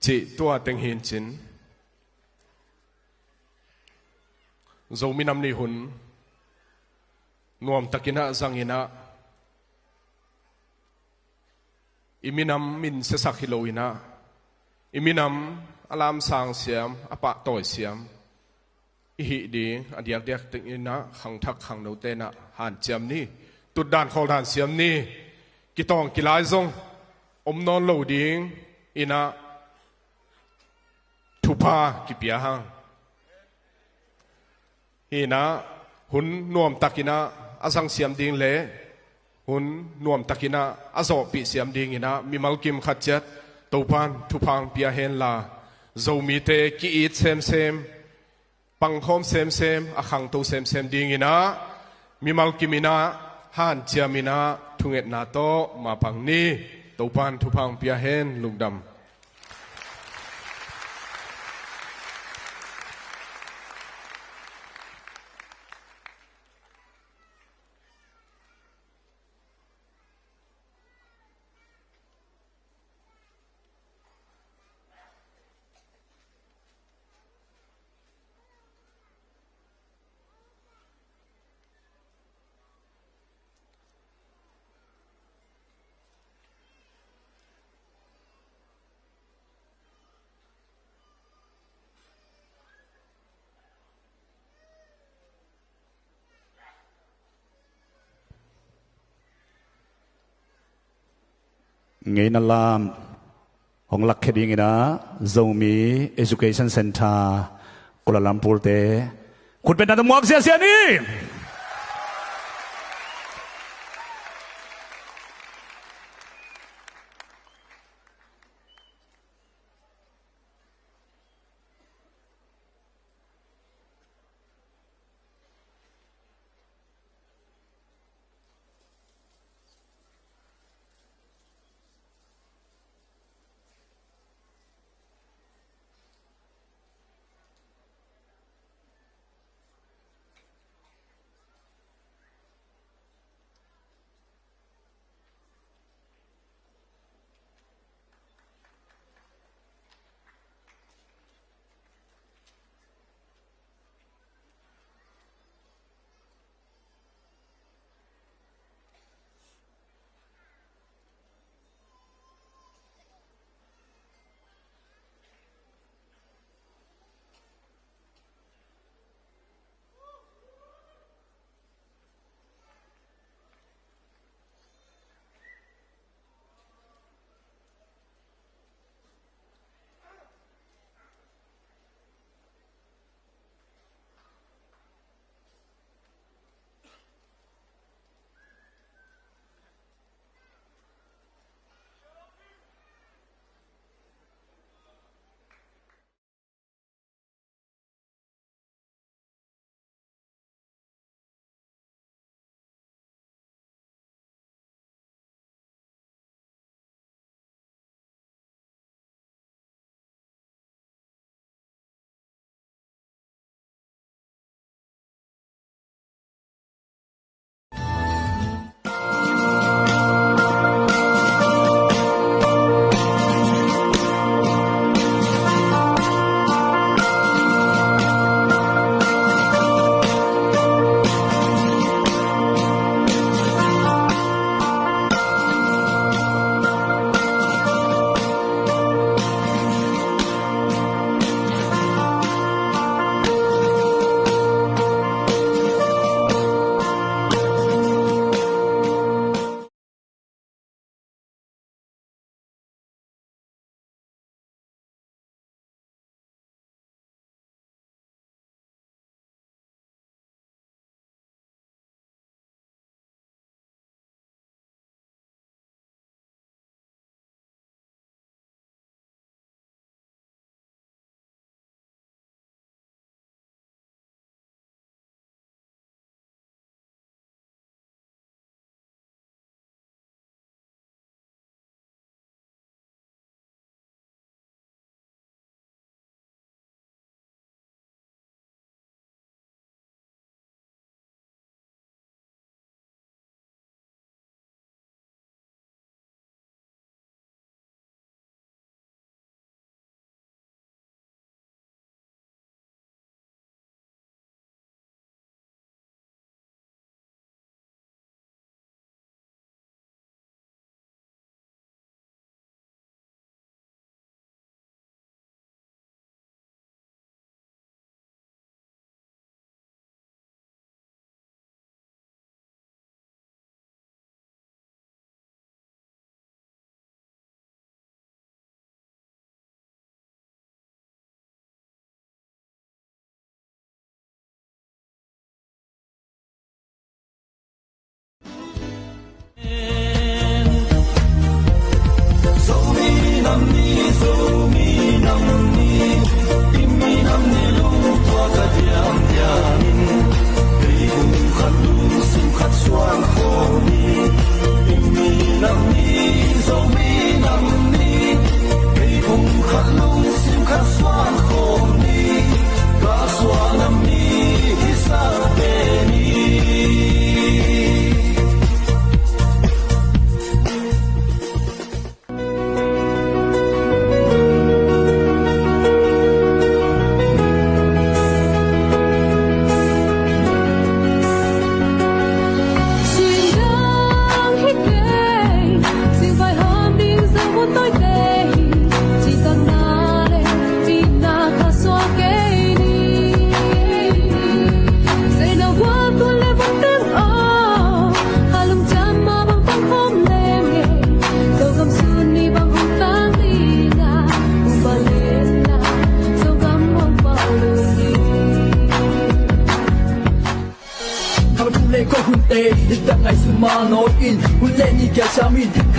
chị tua tiếng hiền chín dầu mi năm ni hun nuam takina zangina iminam min se sakhiloina iminam alam sang siam apa toy siam hi di adiak diak tingina khang thak khang no te na han cham ni tut dan khol dan siam ni kitong kilai zong om non lo ding ina thupa kipia hang hina hun nuam takina asang siam ding le hun nuam takina azo pi siam ding ina mimal kim khatchat topan thupang pia hen la zomi te ki it sem pang khom sem akhang to sem ding ina mimal kimina han chiamina thunget na to ma pang ni topan thupang pia hen lungdam
ngày nay làm hong lạc khế đi na Zomi Education Center Kuala Lumpur teคุณเป็นนักมวยเสียนี่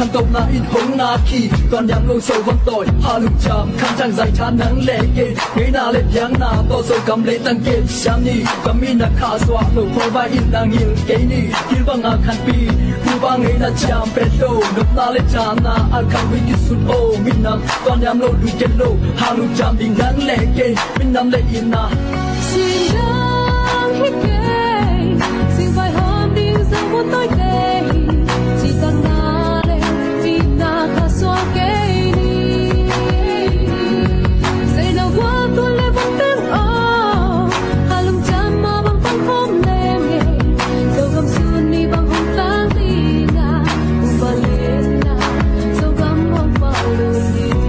khăn tông na in hống na khi toàn nhang lâu sâu vắng tội hà lục chạm khăn trang dài chán nắng lệ kê ngày na lên giang na to sâu cầm lấy tăng kê xám ni cầm in na khá xóa nụ phô vai in na nghiêng kê ni kil bang a khăn pi khu ba ngày na chạm bê lô nộp na lên chán na al khăn vi kí sụt ô min nam toàn nhang lâu đu kê lô hà lục chạm đình nắng lệ kê min nam lệ in na
xin đang hít kê xin vai hôm đi dẫu muốn tôi kê chỉ cần na lên vì na khá xóa kê ni dây nào qua tôi lê vẫn tiếng ô hà lung chạm mà bằng phong phong lên nghề dẫu gầm xuân đi bằng hồng tang đi na và lên na dẫu gầm hồng vào đường đi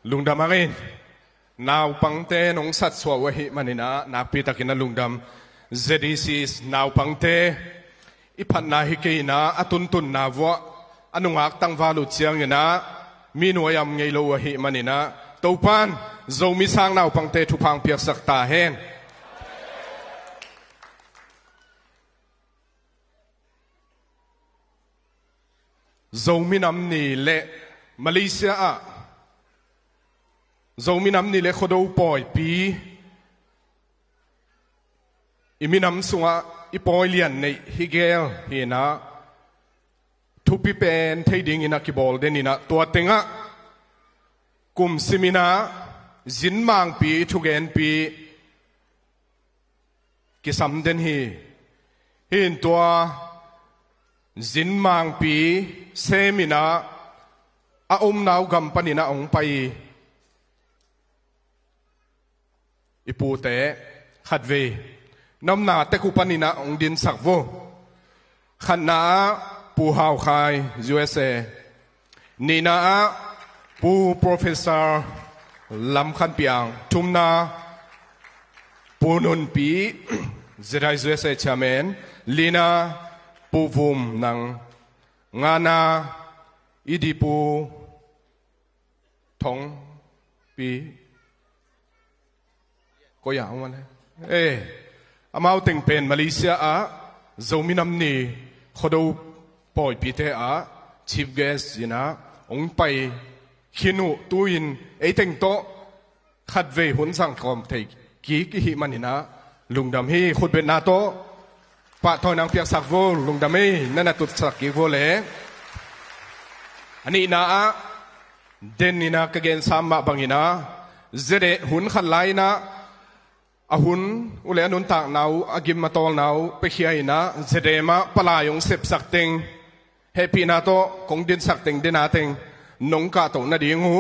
lung dam angin naw pangte nong sat swa wahi manina nakpita kina lung dam ZDC naw pangte ipat na hikeina atuntun na wa anungak tang valu chiang ina minuayam ngelo wahi manina topan zomi sang naw pangte thupang piak sakta hen zomi nam ni le Malaysia a zominam ni le khodo poi pi iminam sunga ipoi lian nei higel hina thupi pen thading ina kibol denina to tenga kum simina jinmang pi thugen pi kisam den hi hin to jinmang pi semina a naw gampanina ong pai ipute khadve namna te kupanina ong din sakvo khana pu hau khai USA nina pu professor lam khan piang tumna punun pi zrai USA chairman lina pu vum nang ngana idipu thong pi có dạng không anh? Amau tình pen Malaysia á, zominam ni khodo poi pite á, chief guest ina, ông pai khinu tuin ấy tình to khát về huấn sang com thầy ký cái hi manina lungdam hi khut bên nato, pa thôi nang piak sak vô lungdam hi nên là tụt sak ký vô lẽ, anh ina den ina kagen sama bangina, zede hun khăn lai na ahun ule anun tak nau agim matol nau pekhiaina zedema palayong sep sakting happy na to kong din sakting din ating nong ka to na ding hu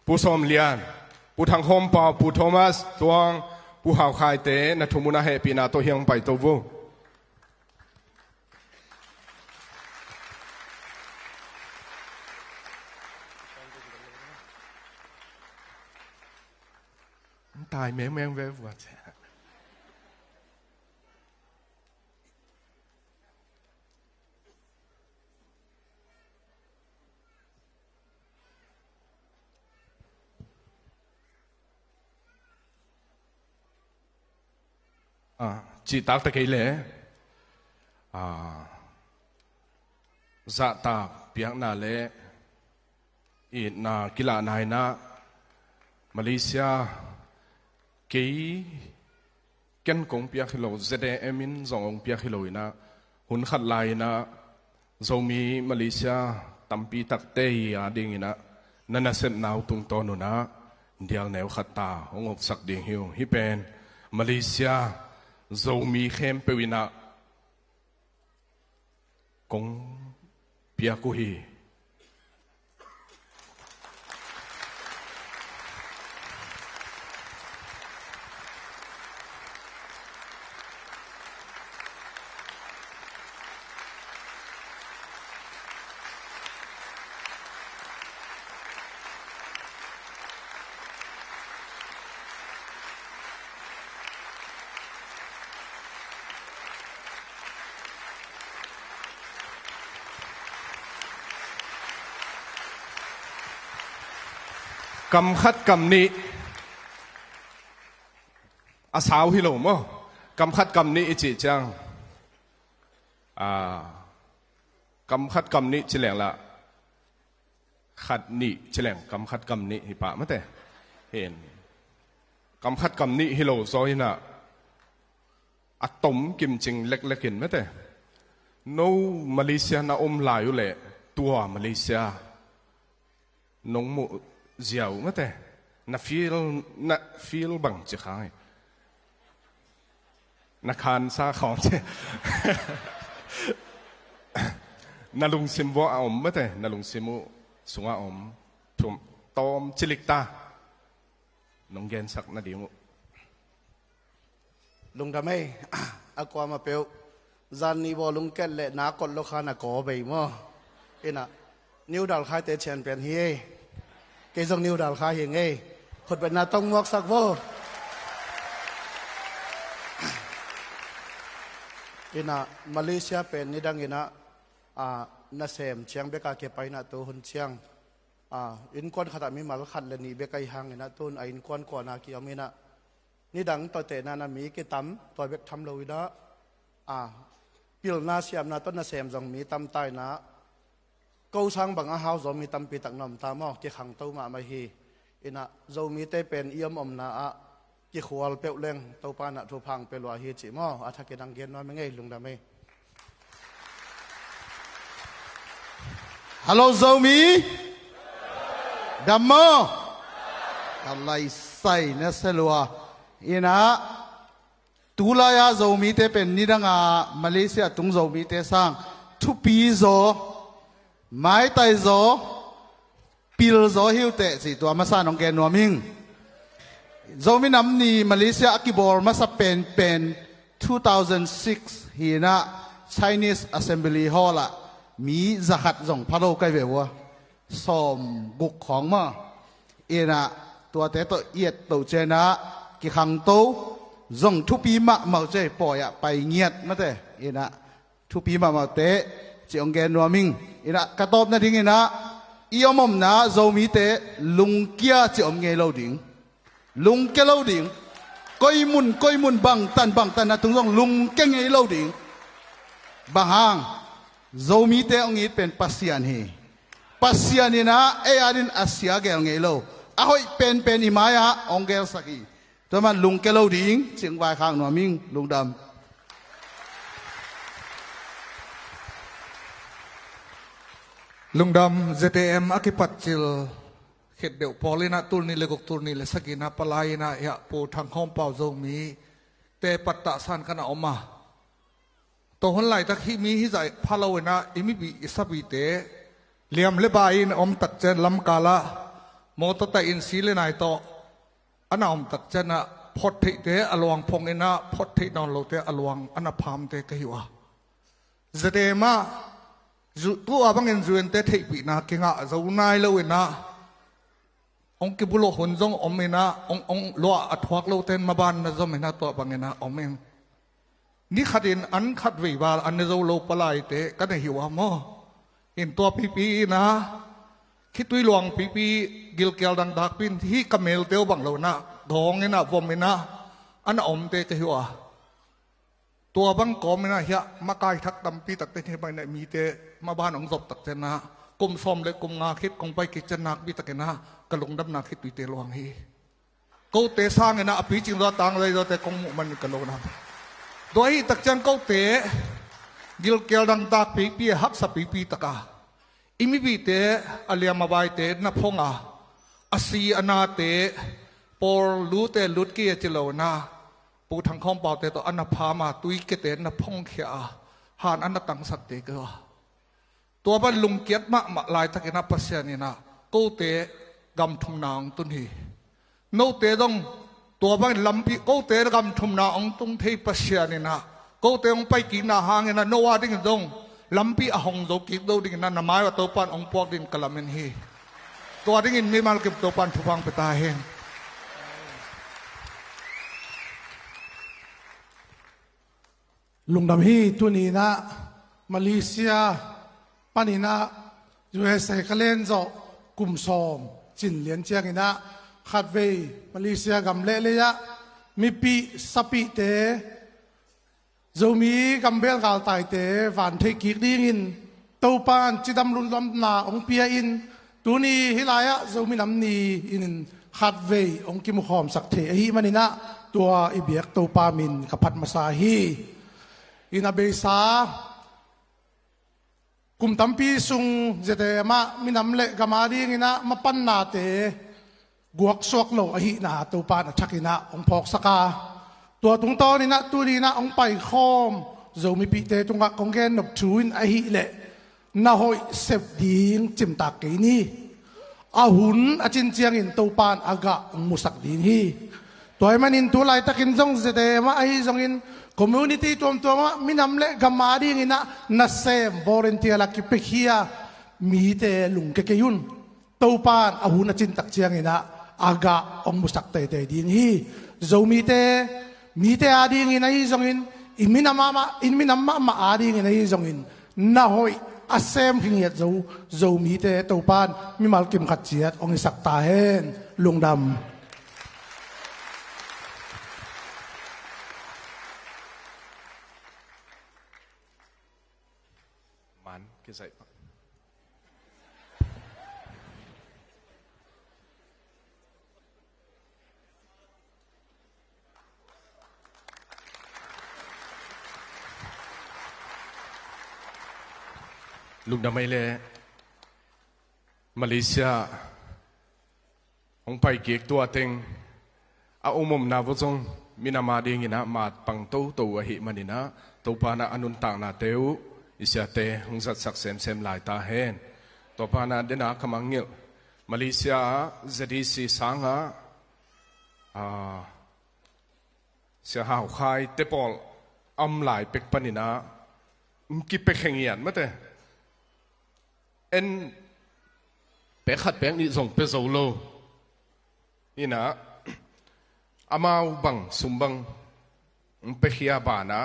pu som lian pu thang hom pa pu Thomas tuang pu hau khai te na thumuna happy na to hiang pai to vu tài mẹ men về vượt chỉ tác tới cái lẽ dạ ta biếng na lẽ ít na kila này na Malaysia cái ken công bia khilo ZDM in zong bia khilo ina hun khat lai na zomi Malaysia tampi takte ya ding ina nana sen naw tung to no na dial neu khata ongop sak ding hiu hi pen Malaysia zomi khem pewina kong bia ko hi cầm khát cầm nị sao hi lỗ mò cầm khát cầm nị chỉ chăng cầm khát cầm nị chỉ lẻng là khát nị chỉ lẻng cầm khát cầm nị hi pa mất thế hiện cầm khát cầm nị hi lỗ rồi nè tống kim chinh lek lek hiện mất thế no Malaysia na lại u lệ tua Malaysia nông mộ giàu mất thế na feel bằng chữ khai na khan sa khó chứ na lung sim võ ôm mất thế na lung simu sung ôm thum tom chilik ta nông gen sắc na điệu
lung đam ấy aqua mà bèo gian ni bo lung kết lệ ná còn lo khăn na có vậy mà ina new dal khai tế champion hi cái dòng new dal khai hiện ấy khut bên na tông ngọc sắc vô ina Malaysia pen ni dang ina na sem chiang beka ke paina to hun chiang in kon khata mi mal khat le ni bekai hang ina tun a in kon ko na ki amina ni dang to te na mi ke tam to bek tham lo ida pil na siam na to na sem jong mi tam tai na câu sang bằng hao zo mi tam pi tak nam ta mo ki khang to ma hi ina zo mi te pen iam om na ki khwal pe leng to pa na thu phang pe lo hi chi mo a tha ke dang gen no me ngei lung da me
hello zo mi dammo alai sai na selwa ina tula ya zo mi te pen ni danga Malaysia tung zo mi te sang thu pi zo mai tai zo pil zo hiu te si to ma sa nong gen no ming zo mi nam ni Malaysia akibor ma sa pen 2006 hi na Chinese Assembly Hall a mi zakhat zong phalo kai ve wa som guk khong ma ina tua te to yet to chena ki khang to zong thu pi ma mau che po ya pai nghiet ma te ina thu pi ma mau te chiong gen no ming ina ka top na ding ina iomom na zo mi te lung kia chiom nge lo ding lung ke lo ding koi mun bang tan na tung zong lung ke nge lo ding bang hang zo mi te ong it pen pasian hi pasian ina e adin asia gel nge lo ahoi pen imaya ong gel saki to man lung ke lo ding ching vai khang no ming lung dam
lung dam ZTM akipat chil
เขตเดียวพอเลยนะตุลนี่เลยกตุลนี่เลยสกินะปลายนะยะปูทางห้องเป่าโจมีเตปัตตะสันกันออกมาตัวคนไหลตะขี้มีที่ใจพาเราเนะอิมิบิอิสบิเตเลียมเลบาอินอมตัดเจนลำกาละโมตตะอินสีเลนายโตอันอมตัดเจนะพอดทิเตอลวงพงเอนะพอดทินอนโลเตอลวงอันพามเตกหิวะเจเดมาตัวบังเงินจวนเตทิปีนะเก่งอ่ะจะวนายเลวนะองค์กิบุโลหุ่นจงอมเอนะองลัวอัดวักโลเตนมาบานนะจอมเอนะตัวบังเงินนะอมเองนี่ขัดอินอันขัดวิบาลอันนี้จะโลปลายเตกันหิวะมั้งอินตัวปีนะคิดตุยหลวงปีกิลเกลดังดักปินที่กเมลเตียวบังเรานะดองเงินนะวมเงินนะอันอมเตกหิวะตัวบังกอมเงินนะเฮียมากายทักดำปีตักเตนไปในมีเตมาบ้านองศพตักเตนะกุมซ้อมเลยกุมงาคิดกุมไปกิจนักปีตักนะกระลงดำนาคิดตุยเตลวงฮีกูเตสร้างเงินนะอภิจิงเราตังเลยเราแต่กงมันกระลงนะโดยตักจังกูเตกิลเกลดังดักปีฮับสับปีตะกาอิมิบิเตอเลียมาบายเตนับพงอาอาศีอนาเตปอลลูเตลุดเกียจิโลนาปูทางข้อมเป่าเตตัวอันพามาตุยเกเตนับพงเขียหานอันตังสัตเตกะตัวบันลุงเกียรมาลายตะกินับปัสยานีนะกูเตกำทุมนางตุนฮีโนเตต้องตัวบันลำปีกูเตกำทุมนางตุงเทปัสยานีนะกูเตองไปกินอาหารนะโนวาดิ้งดงลำปีอาหงโจกิกดูดิ้งนั่นหมายว่าตัวปันองปวกดิ้งกะละเมนฮีตัวดิ้งไม่มาเก็บตัวปันทุบังไปตาเฮง
ลุงดำฮีตัวนี้นะมาเลเซียปานีนะ USA ก็เล่นจะกลุ่มซ้อมจินเลียนเจียงนะขัดเวมาเลเซียกำเละเลยะมีปีสปีเตจะมีกำเบลกาลไตเตวันเทกิกดิ้งอินตัวปานจิดำลุนลำนาองเปียอินตัวนี้ฮิลายะจะมีน้ำนีอินขัดเวองกิมุขอมสักเทฮีมันนี่นะตัวอิเบียกตัวปามินกับพัดมาซาฮีอินาเบซากุมตัมปีซุงเจเตมามินำเละกามาดีงินะมาปันนาเตกวกสวกโลอหินาตัวปานชักินะองพอกสกาตัวตุงโตนี่นะตัวนี้นะองไปคอมโจมีปีเตตุงกะองแกนนบชูนอหิเละน่าหอยเสพดิงจิมตากกีนี่อาหุนอาจินเจียงอินตัวปานอากะองมุสักดิงฮีตัวมันอินตัวไหลตะกินจงเจเตมาอหิจงอินcommunity ตัวมามินำเละกำมาดีงินะนัสเซม volunteer ลักกิเปคียมีเตลุงเกกยุนตัวปานอาหุนจินตักเชียงงินะอากาองมุสักเตเตดิงฮีโจมีเตอาดีงินะฮีจงอินอิมินามมาอาดีงินะฮีจงอินน่าหอยอาเซมพิงเยตโจมีเตตัวปานมิมัลกิมขัดเจียดองอิสักตาเฮนลุงดำ
ใส่ลุงดำไม่เลยมาเลเซียองไปเกียกตัวเต็งเอาอุโมมนาวุจงมินามาดีงินะมาปังโตตัวหิมันนี่นะตัวปานาอนุนต่างนาเตวอิสยาเตหงสัตสักเซมลายตาเฮนตัวพานาเดนาขมังเงลมาเลเซียจะดีสีสังหาเสียหาวคายเตปอลอำลายเป็กปนินากิเป็กแข่งเงียนมั้ยเตเอ็นเป็กขัดเป็กนี่ส่งเป็กโซโลนี่นะอามาบังสุมบังเป็กเฮียบานะ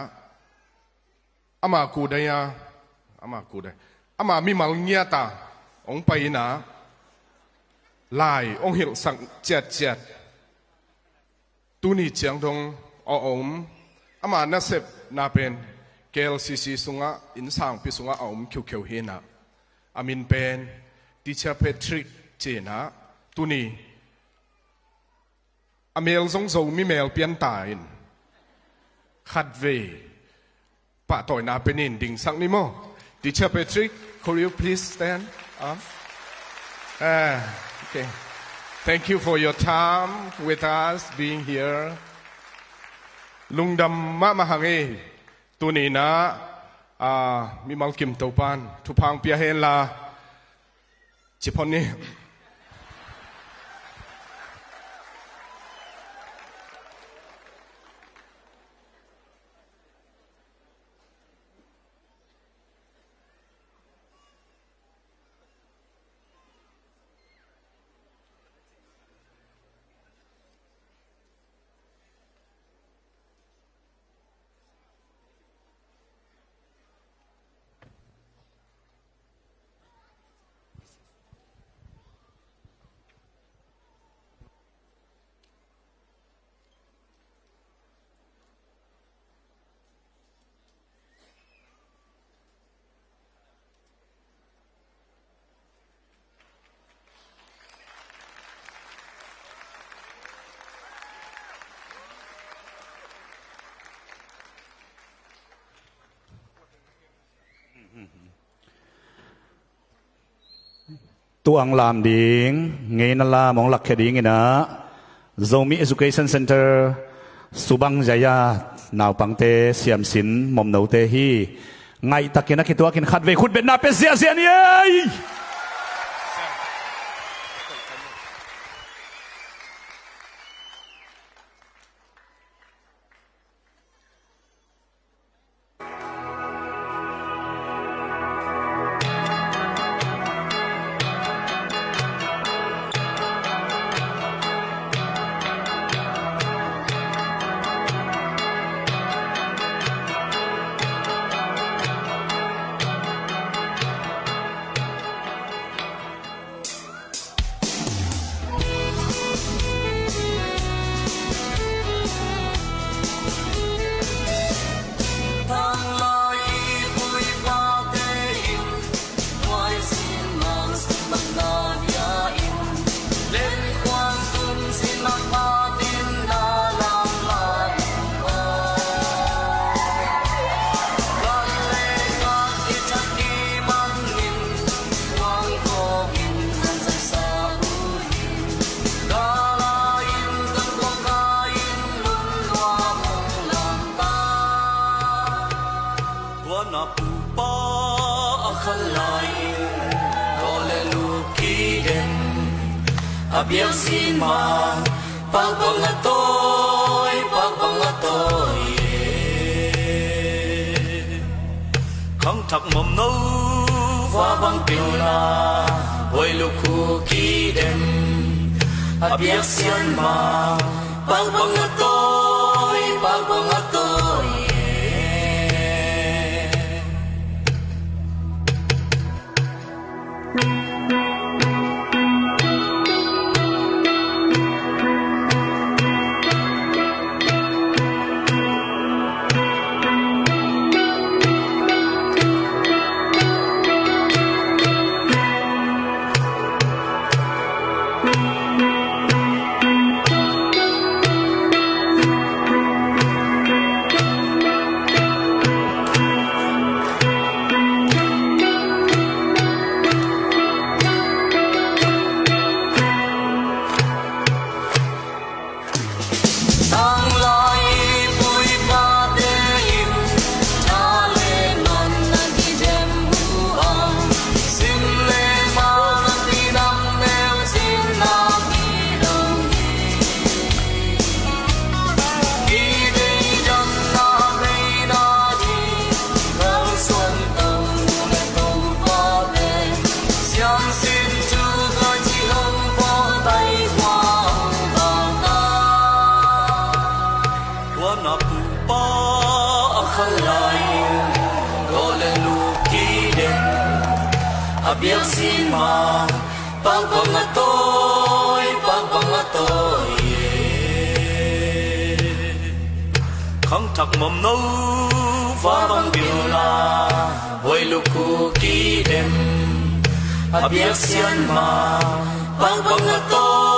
อามากูได้ยาอามามีมัลเงียตาองไปนะลายองหิลสังเจ็ดตูนี่เจียงตรงอมอามานาเซบนาเป็นเกลซีสุงะอินสังพิสุงะอมคิวเฮนะอามินเป็นดิเชเพทริกเจนะตูนี่อเมลซงมีเมลเปียนตายขัดเวปะต่อยนาเป็นอินดิ่งสักนิโม Teacher Patrick could you please stand up okay Thank you for your time with us being here. Lungdam ma mahangi tunina mi malkim topan thupang pia hen la chiponi
tuang lam ding ngay na la mong lak ding ina Zomi Education Center subang jaya naw pangte siam sin mom no te hi ngay takina kitua kin khat ve khut bet na pe sia sia ni ai
Biang sin ma pagbangatoy khang thak mom no va bang piu na hoi lu khu ki dem biang sin ma pagbangatoy biang sin ma pagbangatoy khang thak mom no va bang biu na hoi lu khu ki dem biang sin ma pagbangatoy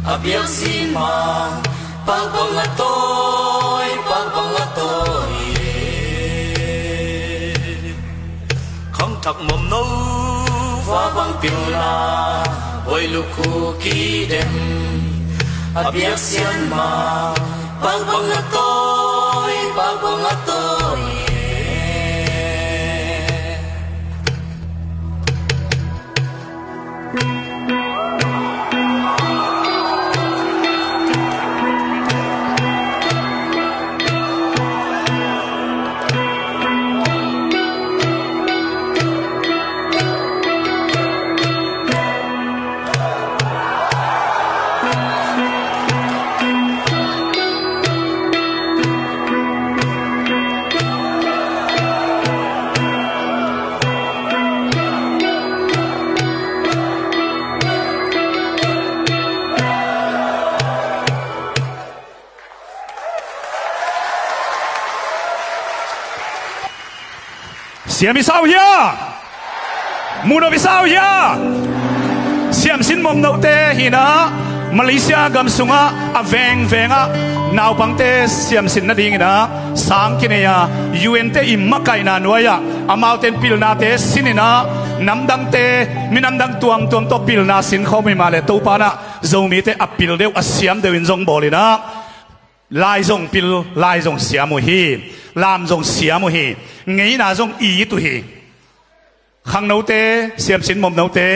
abiak sin ma pagpangatoy không thắc mầm nâu pha băng piu na oi luku ki dem abiak sin ma pagpangatoy
Siam isau ya, muno isau ya. Siam sin mom nau te hina Malaysia gam sunga aveng venga nau pangte siam sin na ding na sang kineya UN te imakai na nuaya amauten pil na te sinina namdang te minamdang tuam to pil na sin khomi male to pana zomi te apil deu asiam deu in zong bolina lai zong pil lai zong siamu hi lam zong siamu hi ngei na zong i tu hi khang nau te siam sin mom nau te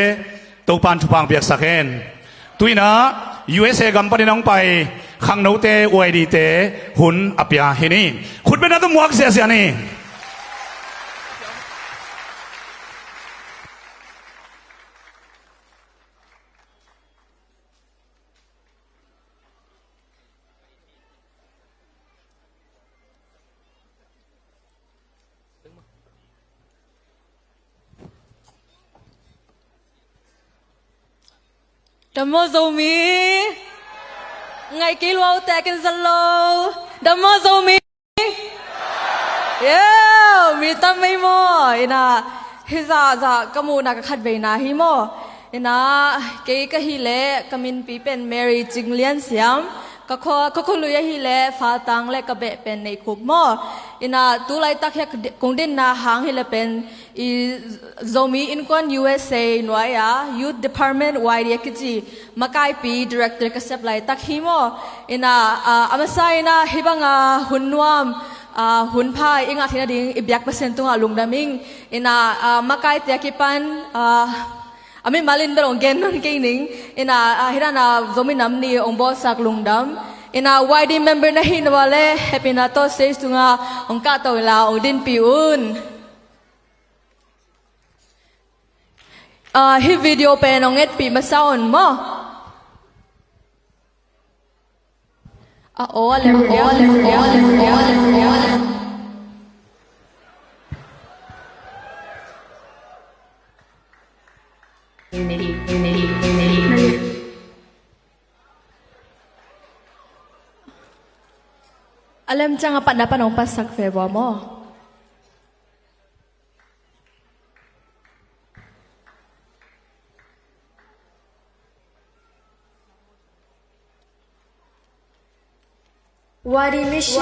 to pan thu pang biak sakhen tuina USA กำปั้นน้องไปขังโนเตอวยดีเตหุนอภิอาเฮนี่ขุดเป็นนักตัวหมวกเสียนี่
ดัมโมโซมีไงกิโลแต่กันสโลดัมโมโซมีเย้มีตั้มไม่หมออินะฮิซาซากมูนักขัดเวนาฮิโมอินะเกย์ก็ฮิเล่ก็มินปีเป็นเมรี่จิงเลียนเสียมก็คนลุยฮิเล่ฟ้าตังเล่ก็เบะเป็นในคุบหมออินะตุไลตักเฮกคงดินนาหางฮิเล่เป็นอีโซมีอินคอน USA หน่วยอะ Youth Department วายเดียกจีมาไกปี Director ก็เซปไลตักฮิโมอินะอามาไซนะฮิบังหุ่นนวมหุ่นพายอิงอาทิตย์ดิ่งอีก100%ตัวลุงดามิงอินะมาไกเตียกิปันอามิมาลินดองเกนนนเกนิงอินะฮิรานาโซมินัมนีองบอสักลุงดามอินะ YD member นะฮินวาเลเฮปินาโตเซสตุงาองกาโตลาองดินปิอุนฮิวิดีโอเป็นองเอ็ดปีมาซาอนมั้งโอ้เลมAlam jangan apa dapat nampak sak februar mo. Wadi mish.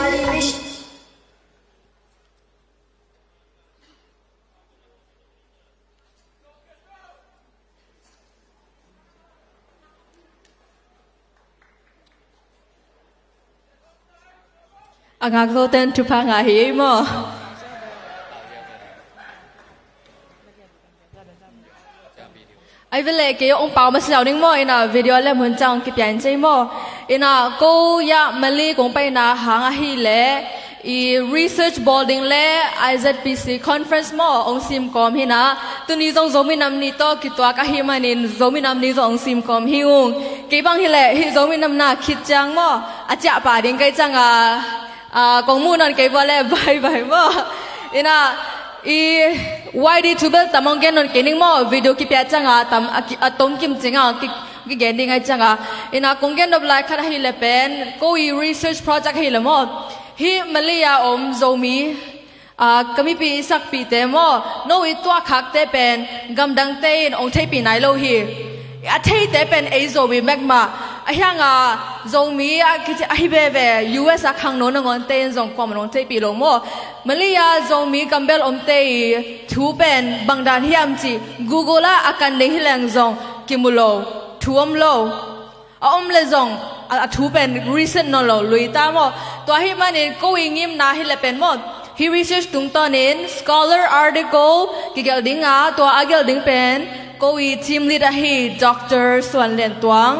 Angak zoten tu pangahi mo. Ai vele ke ông bảo mà sao ning mo ina video le mun chang ki pian chei mo ina ko ya mali kong pai na hang a hi le i research boarding le IZPC conference mo ong sim kom hina tuni jong zomi nam ni to ki twa ka hi manin zomi nam ni jong sim kom hi ung ke bang hi le hi zomi nam na khit chang mo a cha pa ding kai chang kong mu non ke ba le bye mo ina i YD tubel tamong gen non kening mo video ki pya changa tam atom kim chinga ki gending ai changa ina kong gen of like khara hi le pen ko i research project hi le mo hi malia om zomi kami pi sak pi te mo no i twa khak te pen gam dang te ong thei pi nai lo hi a thei te pen ei zomi magma
ai hang zomi ai be US khang no ngon ten zong kom nong te pi lo mo Malia zomi kambel omte thu pen bangdan hiam chi Google akan le hilang zong kimulo thuam lo le zong thu pen recent no lo luita mo to hi manin ko ingim na hi le pen mo he research tung tonin scholar article kigel dinga to agel ding pen ko I team leader hi Dr. Swan Len Tuang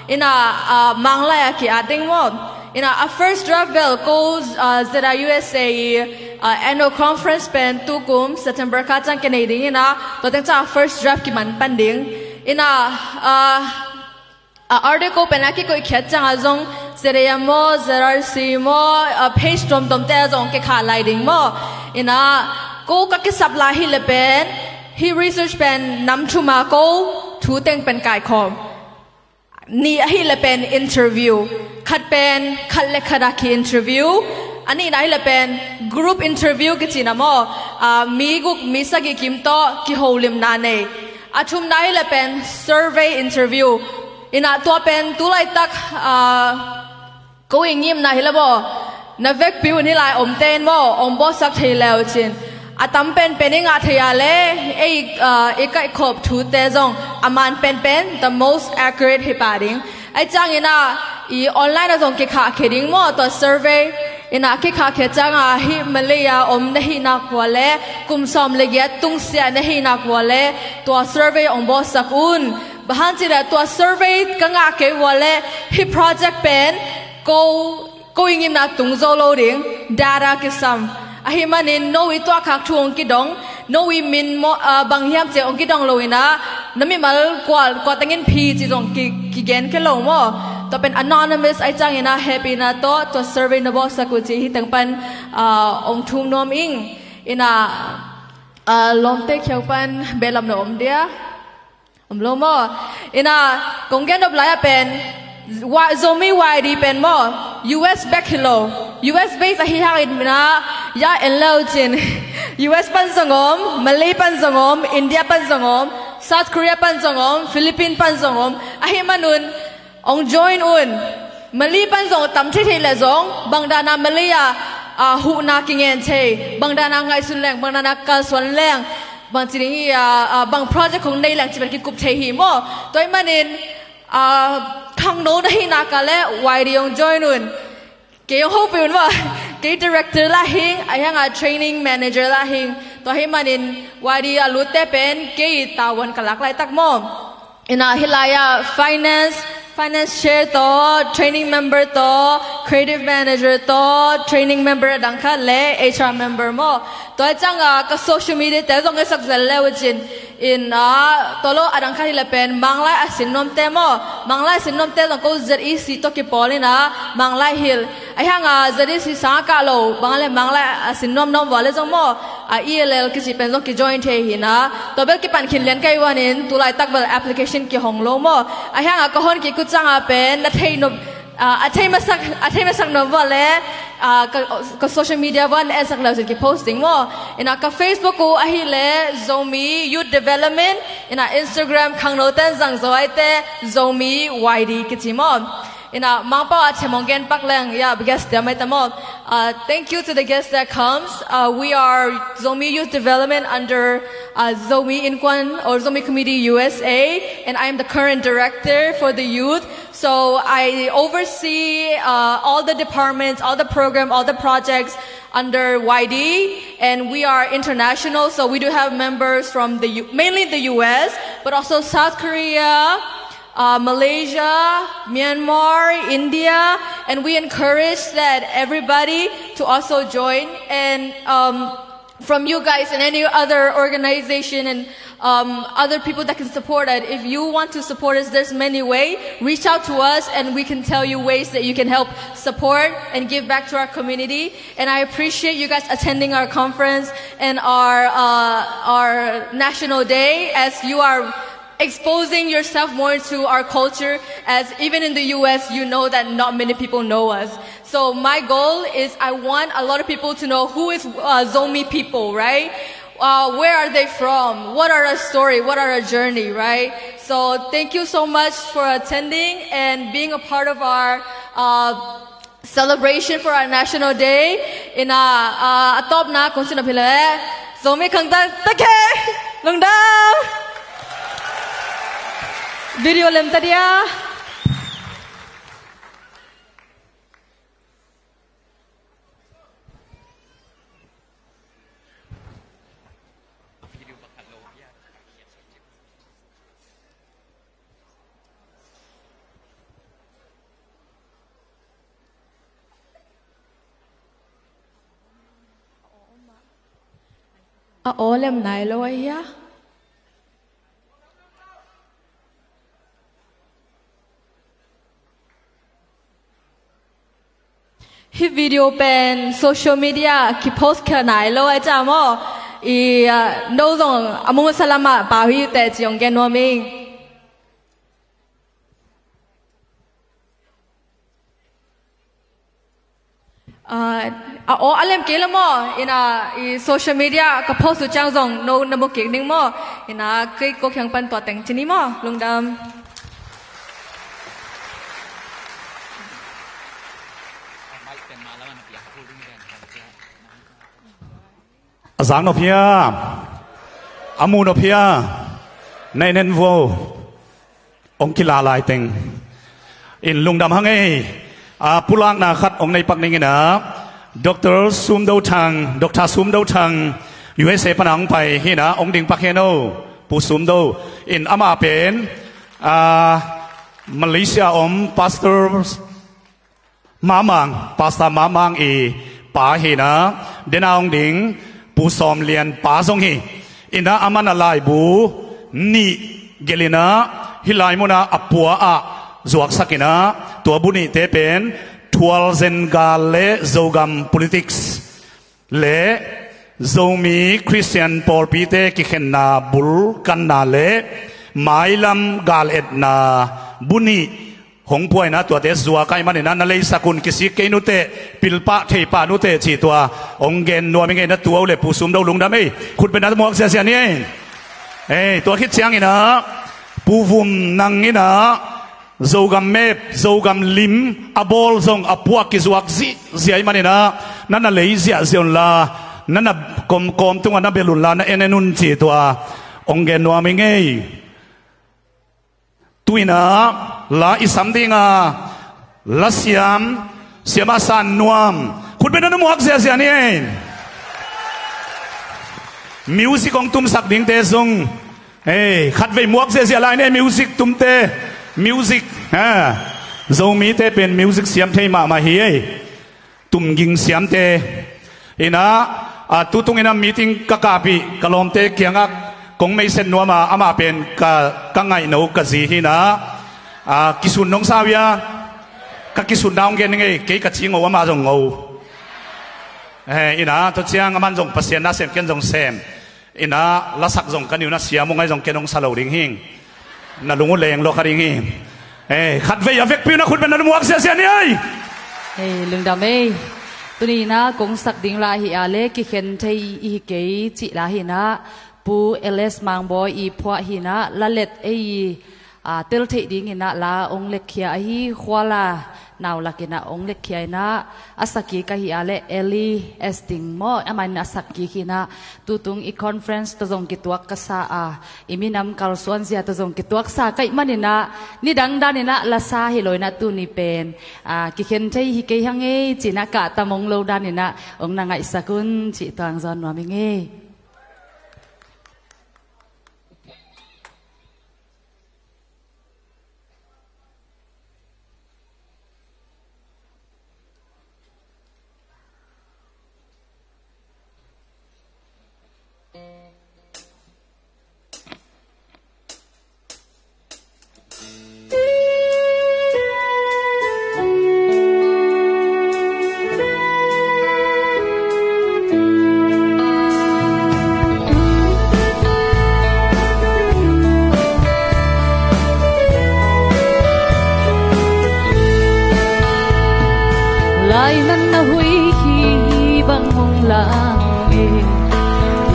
ina mangla ki ating mo in a first draft bill goes that USA annual conference pen tukum September katang Canadian to tengta first draft ki man panding in a article penaki ko ikhet chang azong sereyamo zerarsi mo page tom tom te azong ke khalai ding mo in a ko ka ke supply hi le pen he research pen nam thuma ko thu teng pen kai khom ni hi le pen interview khat pen khat le khadaki interview ani nai le pen group interview ke china mo mi guk mi sagi kim to ki holim na ne athum nai le pen survey interview ina to pen tu lai tak ko ingim na hilabo na vek piu ni lai om ten mo om bo sak thei leo chin atam pen pening a thaya le ekai khop thu te jong aman pen the most accurate hipading ai chang ina I online azong ke kha kheding mo to survey ina ke kha khe chang hi Malaya om nahi na kwale kum som le ya tung sia nahi na kwale to survey om bo sakun bahan chira to survey kanga ke wale hi project pen ko ingim na tung zo loading data ke sam ahi manin no I to khak thuong ki dong no I min mo bang hiam che ong ki dong loina nami mal kwa tangin phi chi jong ki gen ke lo mo to pen anonymous ai chang ina happy na to survey na bo sakuchi hi tang pan ong thum nom ing ina lom te kheu pan belam no om dia om lo mo ina kong gen of la pen zomi YD pen mo US back hello US base hi hang na ya enlo chin US pan sangom Malay pan sangom India pan sangom South Korea pan sangom Philippines pan sangom ahi manun ong join un Malay pan song tam thi le zong bangdana Malaya hu na kingen che bangdana ngai sun leng bangdana kal swan leng bang chini bang project khong nei lang chi ki kup the hi mo toy manin khang no dahi na ka le YD ong join un ke yo hope un wa ke director la hing ayang training manager la hing to hi manin YD alute pen ke tawan kalak lai tak mo ina hilaya finance chair to training member to creative manager to training member dangkha le HR member mo to chang ka social media te jong sak zel le wichin in tolo adangkha hila pen mangla asinom te mo mangla asinom te jong ko ZEC to ki polina mangla hil ayang ZEC sa ka lo mangla asinom nom wale jong mo ELL ki si pen jong ki join the hina to bel ki pan khin len kai wanin tulai tak bel application ki honglo mo ayang ka hon ki chang pen na thei no athei masak no wale ka social media one as sak la ki posting mo ina ka Facebook ko ahile zomi youth development ina Instagram khangno tan jang zoite zomi YD kichimo ina mangpa achemongen paklang ya guest mai tamo thank you to the guests that comes we are zomi youth development under zomi Inquan or zomi committee USA and I am the current director for the youth so I oversee all the departments all the program all the projects under YD and we are international so we do have members from mainly the US but also South Korea Malaysia, Myanmar, India, and we encourage that everybody to also join. And from you guys and any other organization and other people that can support it, if you want to support us, there's many ways. Reach out to us, and we can tell you ways that you can help support and give back to our community. And I appreciate you guys attending our conference and our National Day, as you are exposing yourself more to our culture, as even in the US you know that not many people know us. So my goal is I want a lot of people to know who is Zomi people, right? where are they from? What are our story? What are our journey, right? So thank you so much for attending and being a part of our celebration for our National Day. In atop na kung sino pila zombie kang take lungdam video lem tadia. Lem này lôi hia. Hi video pen social media ki post ka nai lôi cha mo I đâu rồi among salama ba hi te chiong gen no ming. Alem kela mo ina social media ka post su chang zong no na mo ke ning mo ina kai ko kyang pan to teng chini mo lungdam
Azang no pia amu no pia nei nen vo ong kila lai teng in lungdam hang ei pulang na khat ong nei pak ning ina Dr. Sum Dau Thang, Dr. Sum Dau Thang, USA panang pai hina ong ding pakheno pu Sum Dau in ama pen Malaysia Pastor Mamang I pa hina dena ong ding pu som lian pa song hi ina amana lai bu ni gelina hilai mona apua a zuak sakina tua buni te pen Tual Zengale Zogam Politics Le Zomi Christian Paul Pite Kikena Bul Kanale Mailam Gal Etna Buni Hong Poi na tua te zua kai manina na lei sakun kisi ke nute pilpa theipa nute chi tua ongen no mi nge na tua le pusum do lung dam ei khut ben na mo sia sia ni tua khit chiang ina puvum nang ina Zogam mep, zogam lim, abol zong apuak kizuak ziay manina, nana leizia zion la, nana kom tunga na belun la na enenun chi tua, ongen no amingay. Tuina la isamdinga, la siam, siamasan nuam, kutbena na muak zia ni music ong tumsak ding te zong, khatvei muak zia la ni music tumte. Music zomi te pen music siam thei ma hi tum ging siam te ina tutung ina meeting kakapi kalom te kyangak kong mai sen nuama ama pen ka ngai no ka zi hina kisun nong sawia ka kisun daung gen nge ke ka chingo ama jong ngo ina to chiang aman jong pasien na sem ken jong sem ina lasak jong kaniu na siam ngai jong kenong salo ring hing na lungu leng lo karing hi khat ve ya vek pi na khut ben na muak sia sia ni
lungdam tuni na kong sak ding la hi ale ki khen thei I ke chi la hi na pu ls mang boy I phwa hi na la let tel thei ding ina la ong lek khia hi khwala naw la kina ong lek khia na asaki ka hi ale eli esting mo aman asaki kina tutung I conference to zong kitwak ka sa iminam kalsuan sia to zong kitwak sa kai manina ni dang danina la sa hi loi na tu ni pen ki khen thei hi ke hange china ka tamong lo danina ong na ngai sakun chi tang zon wa mi nge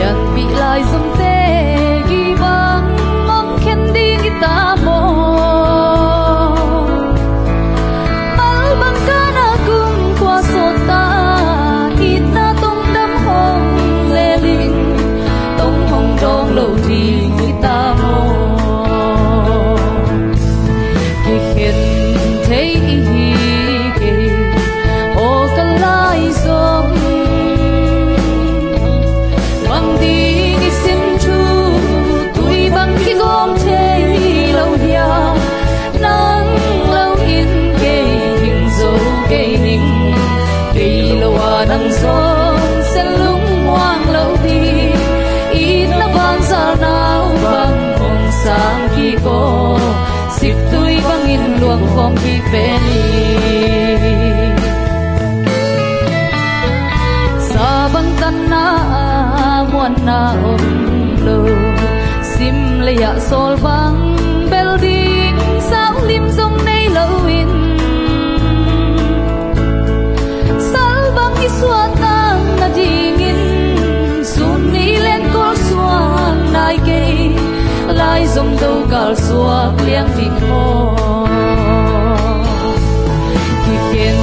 ยังปีลายสมเตกีบังมองเข็นดีกิตาโมมัลบังกานากุมกว่าโซตาอีตาตรงดำห้องเลลิงตรงห้องจองโลดีกิตาโมกิเข็นเทอีเกโอกันลายสมวังดีกิสินชูตุยบังกิกอมเทเราเฮียนังเราอินเกหิงโซเกหิงเกลวานังสมเซลุงวางเราดีอีนบานสานาวบังองสางกีโกสิบตุยบังอินหลวงของกีเปนีสาบังตันนามวนนาอมโลซิมเลยะโซลบังเบลดิงสาวลิมทรงในโลวินสัลบังอิสวาตังนาดิงินสุนีเลนกอลสวางนายเกลายทรงดูกาลสวกเลี้ยงดิงโมกิเข็น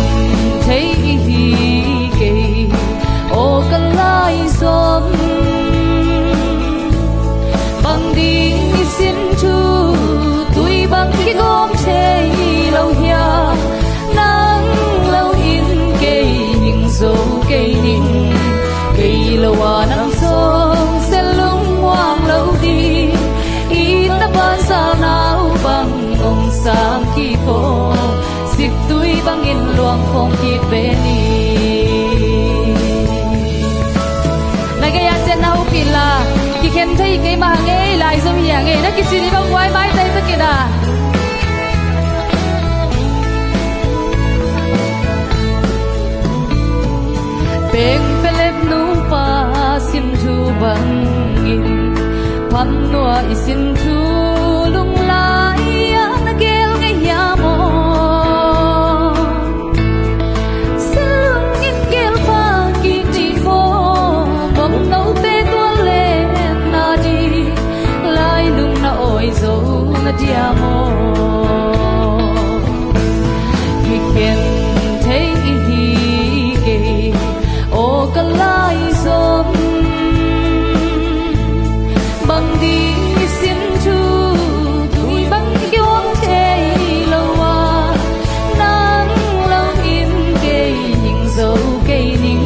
เทอีเกโอกันลายสมบังดีสินชูตุยบังกิกอมเชเราเฮียนังเราอินเกหิงโซเกหิงเกลวานังสงเซลุงวางเราดีอีตะบานสานาวบังองสามกีโพสิกตุยบังอินหลวงของกีเปนีนายยันเจนเอาปิลากิเข็นไทยเกมาเงยลายสมีอย่างเงยนักกิจสิริบังไว้ไม้ไตตะกิดาเป็นเปเล็บนูปาสินทูบังอินพันนัวอิสินทูลุงลายนักเกลไงยามอสิลุงอินเกลพากิติโฟบอมเนาเตตัวเล่นาดีลายลุงนาโอยโซนาดิยามอกิเข็นเทอีเกโอกันลายสมบังดีสินชูตุยบังกิวงเทลวานังเราอินเกหิงโซเกนิง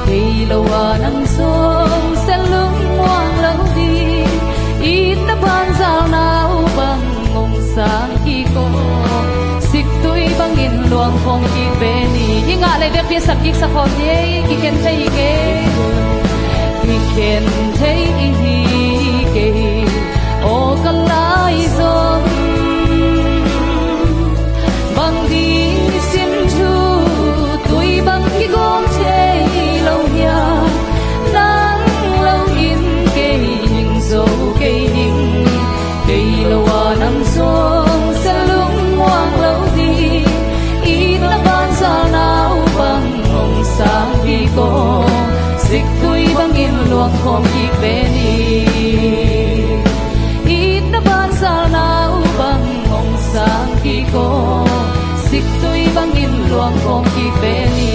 เกลวานังสงเซลุงวางเราดีอีตะบานสาวนาวบังองสางกีโกสิกตุยบังอินหลวงของกีเปนียิ่งอะไรเด็กเพียสักกิกสักคนเย่กิเข็นเทยเกกิเข็นเทยเกโอกันลายสมบังดีสินชูตุยบังกิกอมเทเราเฮียนังเราอินเกหิงโซเกหิงเกลวานังสงเซลุงวางเราดีอีตะบานสาวนาวบังองสางกีโกสิกตุยบังอินหลวงของกีเปนีอีตะบานสาวนาวบังองสางกีโกสิกตุยบังอินหลวงของกีเปนี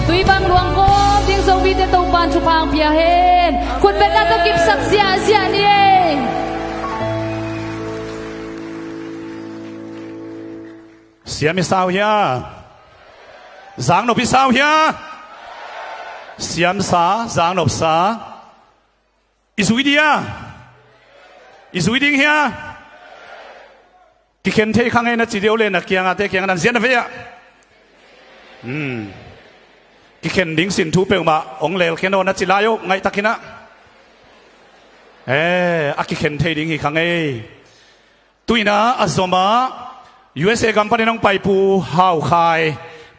ตุยบังหลวงของทิ้งทรงวิเตตงปานชุพางเพียเฮนคุณเป็นนักกิบสักเสียนี่เอง
เสียมิสาวเฮียจางนบพิสาวเฮียเสียมสาจางนบสาอิสุวิเดียอิสุวิดิงเฮียกิเข็นเทขังเงินจีเดียวเลยนักเกียงอาเตเกียงนันเสียนเฟียกิเข็นดิ้งสินทูเปลมาองเลลเคนโนนัจิลายกไงตักินะอากิเข็นเทดิ้งฮีขังเงตุยนะอัศมา USA กัมปนาน้องไปปูหาวคาย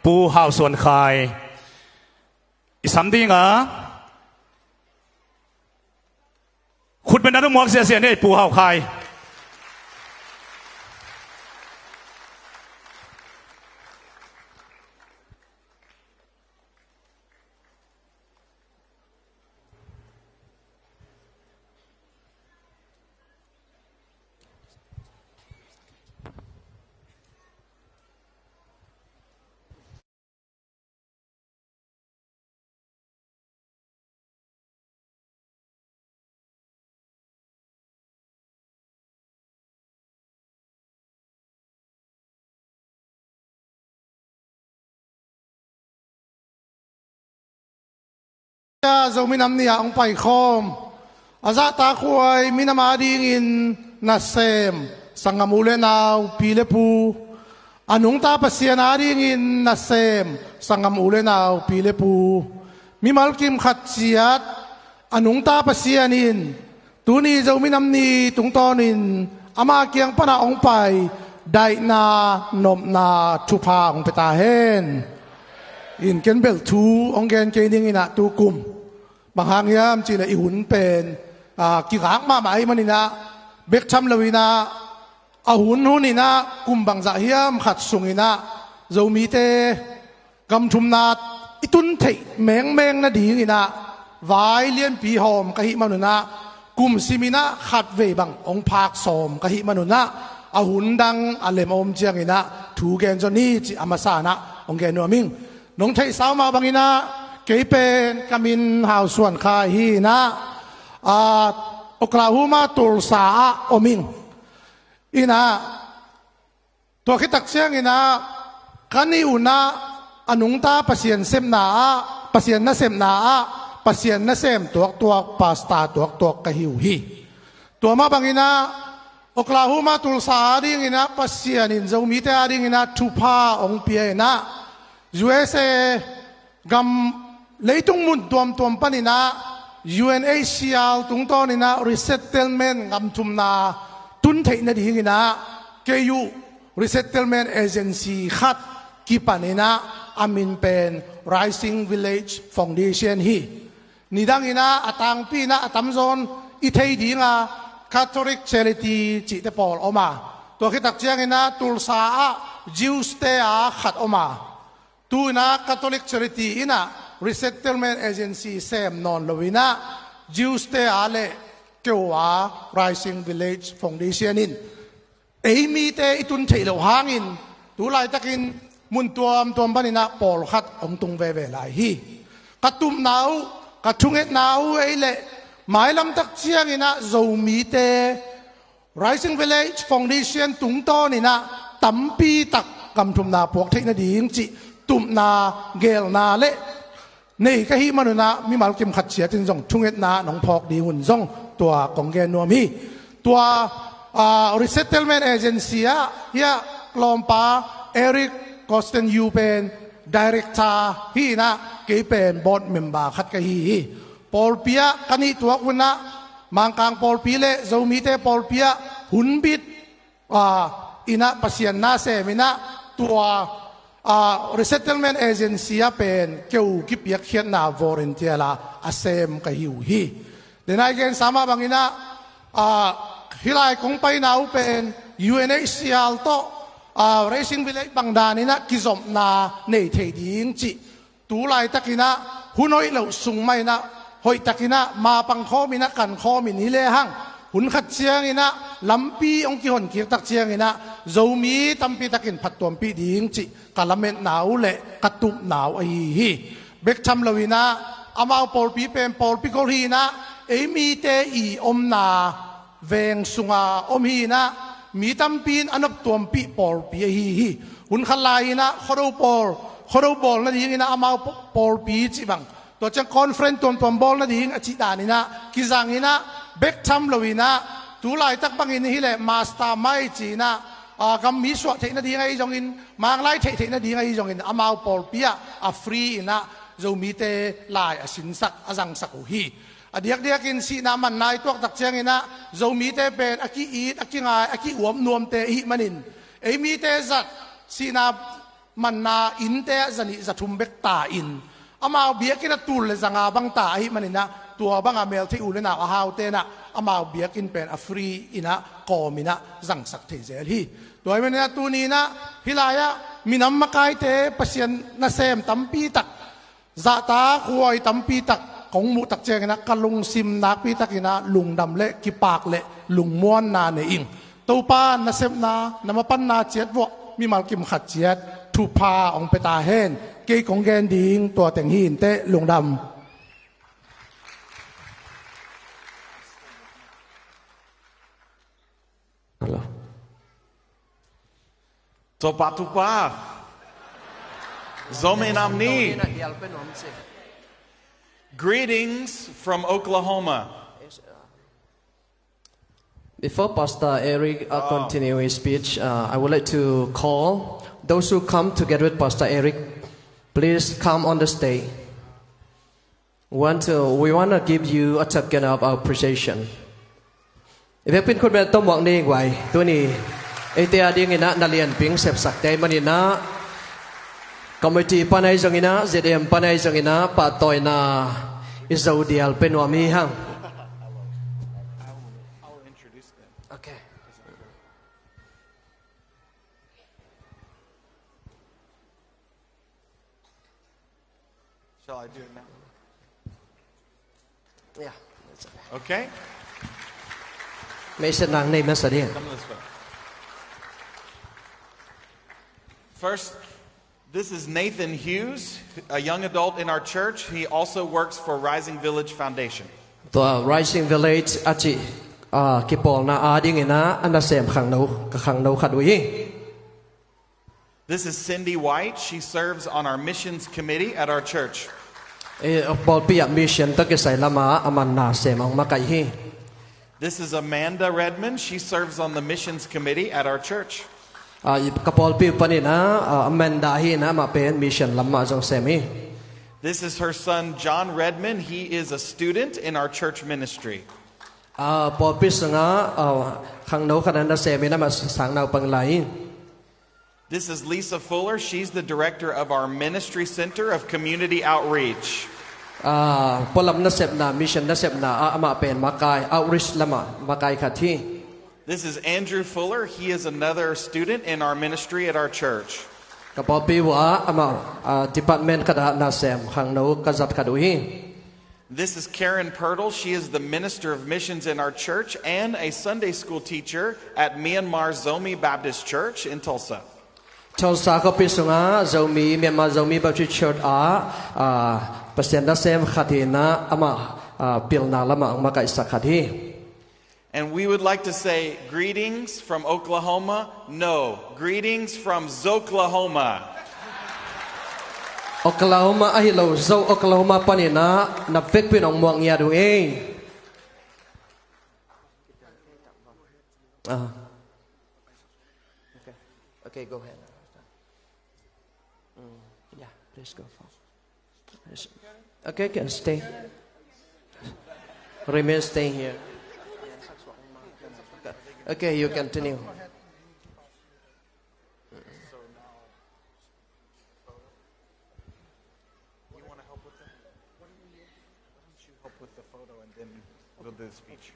ปูหาวส่วนคายอีสามดิ้งคุณเป็นนักมวยเสียเนี่ยปูหาวคาย
อ
zo minam nia ong pai khom aza ta khuai minama ding in na sem sangamule naw pile pu anung ta pasian ding in na sem sangamule naw pile pu mi malkim khatsiat anung ta pasian in tuni zo minam ni tung tonin ama kiang pana ong pai dai na nom na thupa ong peta hen in ken bel thu ong gen ke ding ina tu kum bang hang yam chi la i hun pen ki gang ma mai manina bek cham lawina a hun hunina kum bang za hiam khat sungina zo mi te gam thum na itun thei meng na ding ina vai lien pi hom ka hi manuna kum simina khat ve bang ong phak som ka hi manuna a hun dang a lem om chiang ina thu gen jo ni chi amasa na ong gen no ming nong thei saw ma bangina ke pen kamin hau suan kha hi na Oklahoma Tulsa oming ina to khitak chiang ina kani una anung ta pasien sem na pasien na sem na pasien na sem tuak pasta tuak ka hiu hi to ma bangina Oklahoma Tulsa ding ina pasien in zo mi te ding ina thupa ong pia na USA gam leitung mun tuam panina UNHCR tung tonina resettlement gam thumna tun theina ding ina KU resettlement agency khat ki panina amin pen Rising Village Foundation hi nidang ina atang pi na atamzon i thei dinga Catholic charity chi te pol oma to khitak chiang ina Tulsa Jews te a khat oma tu na Catholic charity ina resettlement agency sem non lovina Jews te ale kewa Rising Village Foundation in mi te itun theilo hangin tu lai takin mun tuam banina pol khat om tung ve lai hi katum nau kathunget nau eile mailam tak chiang ina zo mi te Rising Village Foundation tung ton ina tampi tak kam thum na pok theina ding chi tum na gel na le nei ka hi manuna mi mal kim khat chia tin jong thunget na nong phok di hun jong tua kong gen nuam hi tua resettlement agency ya lompa Eric Costen Yu pen director hi na ke pen board member khat ka hi Paul Pia kani tua kuna mangkang Paul Pile zo mi te Paul Pia hun bit ina pasien na se mina tua resettlement agency pen keu kipiak khian na volunteer la asem ka hiu hi denai gen sama bangina hilai kong pai nau pen UNHCR to Rising Village bangdanina kizom na nei thei ding chi tu lai takina hunoi lo sung mai na hoi takina ma pang kho mina kan kho min hi le hang hun khat chiang ina lampi ong ki hon ki tak chiang ina zomi tampi takin phattom pi ding chi kalamen nau le katup nau ai hi bek cham lawina amau pol pi pem pol pi kol hi na mi te i om na veng sunga om hi na mi tampin anop tom pi pol pi hi hun khalai na khodo bol na ding ina amau pol pi chi bang to chang conference tom bol na ding achi danina kizangina bek cham lawina tu lai tak bangin hi le master mai chi na gam mi so theina ding ai jong in mang lai theina ding ai jong in amau pol pia a free ina zo mi te lai a sin sak azang sak hi adiak in si na man nai tok tak chiang ina zo mi te pen aki eat aki ngai aki uam nuam te hi manin mi te zat si na man na in te zani zathum bek ta in amau biakin atul le zanga bang ta hi manina tua banga mel thi ulena a hau te na amau biakin pen a free ina komina zang sak the zel hi toy manina tu ni na hilaya minam makai te pasien na sem tampi tak za ta khuai tampi tak kong mu tak cheng na kalung sim na pi takina lung dam le ki pak le lung muan na ne ing to pa na sem na namapan na chet wo mi mal kim khat chet thu pa ong peta hen ke kong gen ding to teng hin te lung dam
hello to pa tu pa zo me nam ni
Greetings from Oklahoma.
Before Pastor Eric continue his speech, I would like to call those who come together with Pastor Eric. Please come on the stage. We want to give you a token of our appreciation. If you could be to mong ni wai, tu ni, ete adi ngina nalian ping sep sakte manina. Committee panay zongina, ZDM panay zongina, patoy na izaudial penwami hang. Okay.
Shall I do it now?
Yeah.
Okay.
May senang name sa din.
Come this way. First, this is Nathan Hughes, a young adult in our church. He also works for Rising Village Foundation.
The Rising Village achi kipol na ading ina anasem khang no khadui.
This is Cindy White. She serves on our missions committee at our church.
Bol pia mission ta ke sai lama aman na sem ang makai hi.
This is Amanda Redmond. She serves on the missions committee at our church.
Kapol pi panina Amanda hi na ma pen mission lama jong semi.
This is her son John Redmond. He is a student in our church ministry.
Pol pi sanga khang no khanan na semi na ma sang nau pang lai.
This is Lisa Fuller. She's the director of our Ministry Center of Community Outreach.
Polam na sep na mission na sep na ama pen makai outreach lama makai khathi.
This is Andrew Fuller. He is another student in our ministry at our church.
Kapol pi wa ama department kada na sem khang no kazat kadui.
This is Karen Pirtle. She is the minister of missions in our church and a Sunday school teacher at Myanmar Zomi Baptist Church in Tulsa.
Tulsa ko pisunga Zomi Myanmar Zomi Baptist Church pasien na sem khatina ama pilna lama ang makai sakhathi.
And we would like to say greetings from Oklahoma. No, greetings from Zoklahoma.
Oklahoma ahilo zo Oklahoma panina na fek pinong muang ya du eh. Okay, go ahead. Yeah, please go for. Okay, can stay. Remain staying here. Okay, you continue.
You want to help with that? Why don't you help with the photo and then we'll do the speech.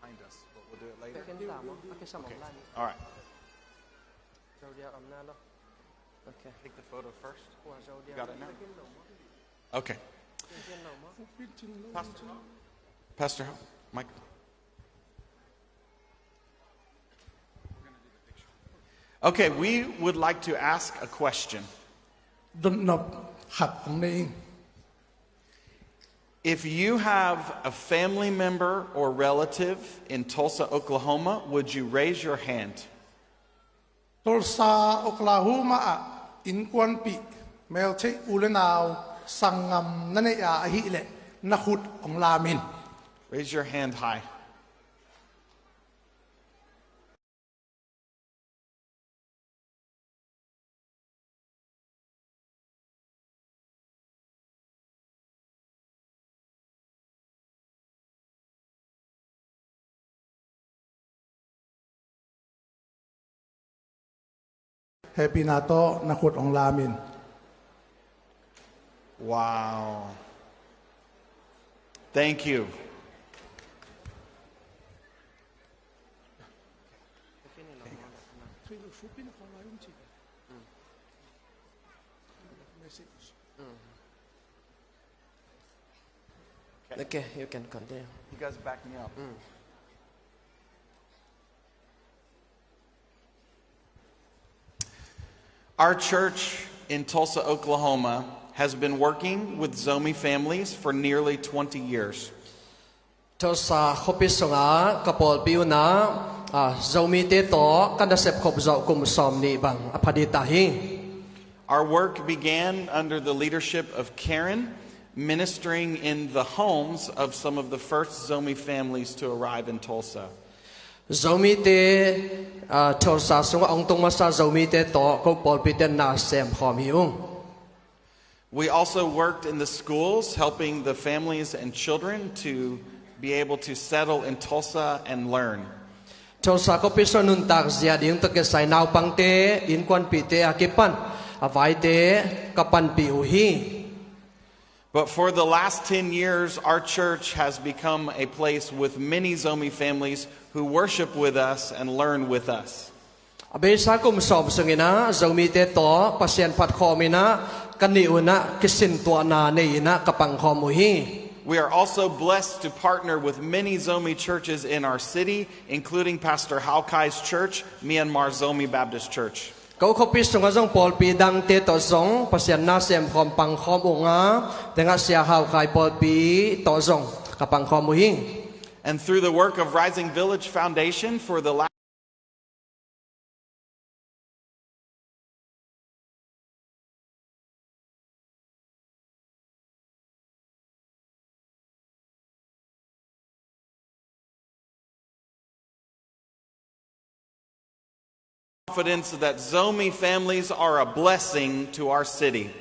Behind us, but we'll do it later. Okay. All right.
Okay.
Take the photo first. You got it now? Okay. Pastor, Mike. Okay, we would like to ask a question. If you have a family member or relative in Tulsa, Oklahoma, would you raise your hand?
Tulsa, Oklahoma, in kwan pi, melche ulenaw sangam nanaya ahile nakut ong lamin.
Raise your hand high.
Happy na to nakut ong lamin.
Wow. Thank you.
Okay, you can continue.
You guys back me up. Our church in Tulsa, Oklahoma has been working with Zomi families for nearly 20 years.
Tulsa khopisonga kapol piuna zomi te to kanasep khopzo kum somni bang aphaditahi.
Our work began under the leadership of Karen, ministering in the homes of some of the first Zomi families to arrive in Tulsa.
Zomi te Tulsa sunga ong tung masa zomi te to ko polpiten na sem khom hiung.
We also worked in the schools, helping the families and children to be able to settle in Tulsa and learn.
Tulsa ko piso nun tak zia ding to ke sai naw pang te in kwan pi te akipan avai te kapan pi uhi.
But for the last 10 years, our church has become a place with many Zomi families who worship with us and learn with us.
Abesa kum som sungina zomi te to pasien phat khomina kaniuna kisin to na neina kapang khomuhi.
We are also blessed to partner with many Zomi churches in our city, including Pastor Haukai's church, Myanmar Zomi Baptist Church.
Kau kopis sunga zong pol pi dang te to zong pasien na sem khom pang khom unga tenga sia Haukai pol pi to zong kapang khomuhi.
And through the work of Rising Village Foundation for the last confidence that Zomi families are a blessing to our city.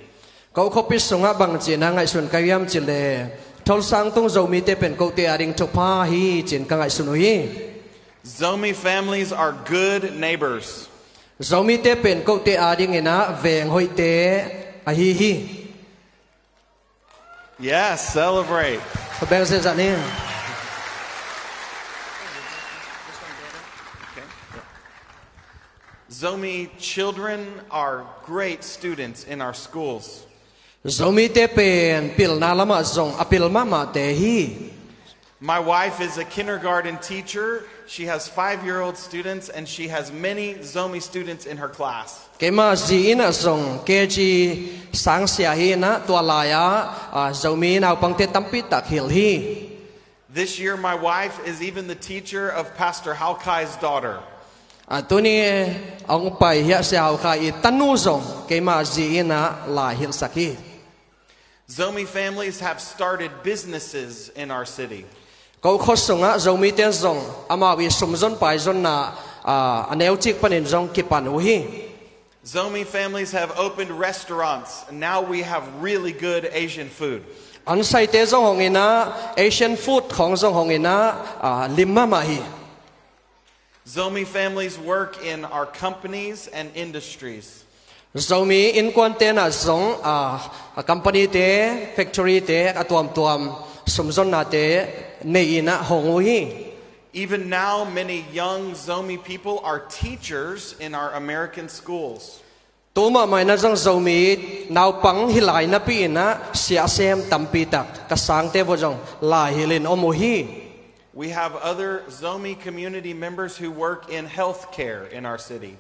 Kau kopis sunga bang jina ngai sun kayam chile thol sang tung zomi te pen ko te aring chokpa hi chin ka ngai sunuhi.
Zomi families are good neighbors.
Zomi te pen ko te aring ina veng hoi te a hi hi.
Yes, celebrate.
Bang se zani.
Zomi children are great students in our schools.
Zomi te pen pil na lama zong apil mama te hi.
My wife is a kindergarten teacher. She has 5-year-old students and she has many Zomi students in her class.
Kema zi ina zong keji sang sia hi na tua laya zomi na pang te tampi tak hil hi.
This year my wife is even the teacher of Pastor Haukai's daughter.
Tuni ang pai hiya sia Haukai tanu zong kema zi ina la hil sakhi.
Zomi families have started businesses in our city.
Kau khosonga zomi ten zong ama wi sumzon pai zon na aneu chik panin zong kipan uhi.
Zomi families have opened restaurants and now we have really good Asian food.
An sai te zong hongina Asian food khong zong hongina limma ma hi.
Zomi families work in our companies and industries.
Zomi in kwan te na zong a company te factory te atuam tuam sumzon na te neina honguhi.
Even now many young Zomi people are teachers in our American schools.
Tuma mai na zong zomi naw pang hilai na pi na sia sem tampi tak kasang te bo zong la hilin omuhi.
We have other Zomi community members who work in healthcare in our city.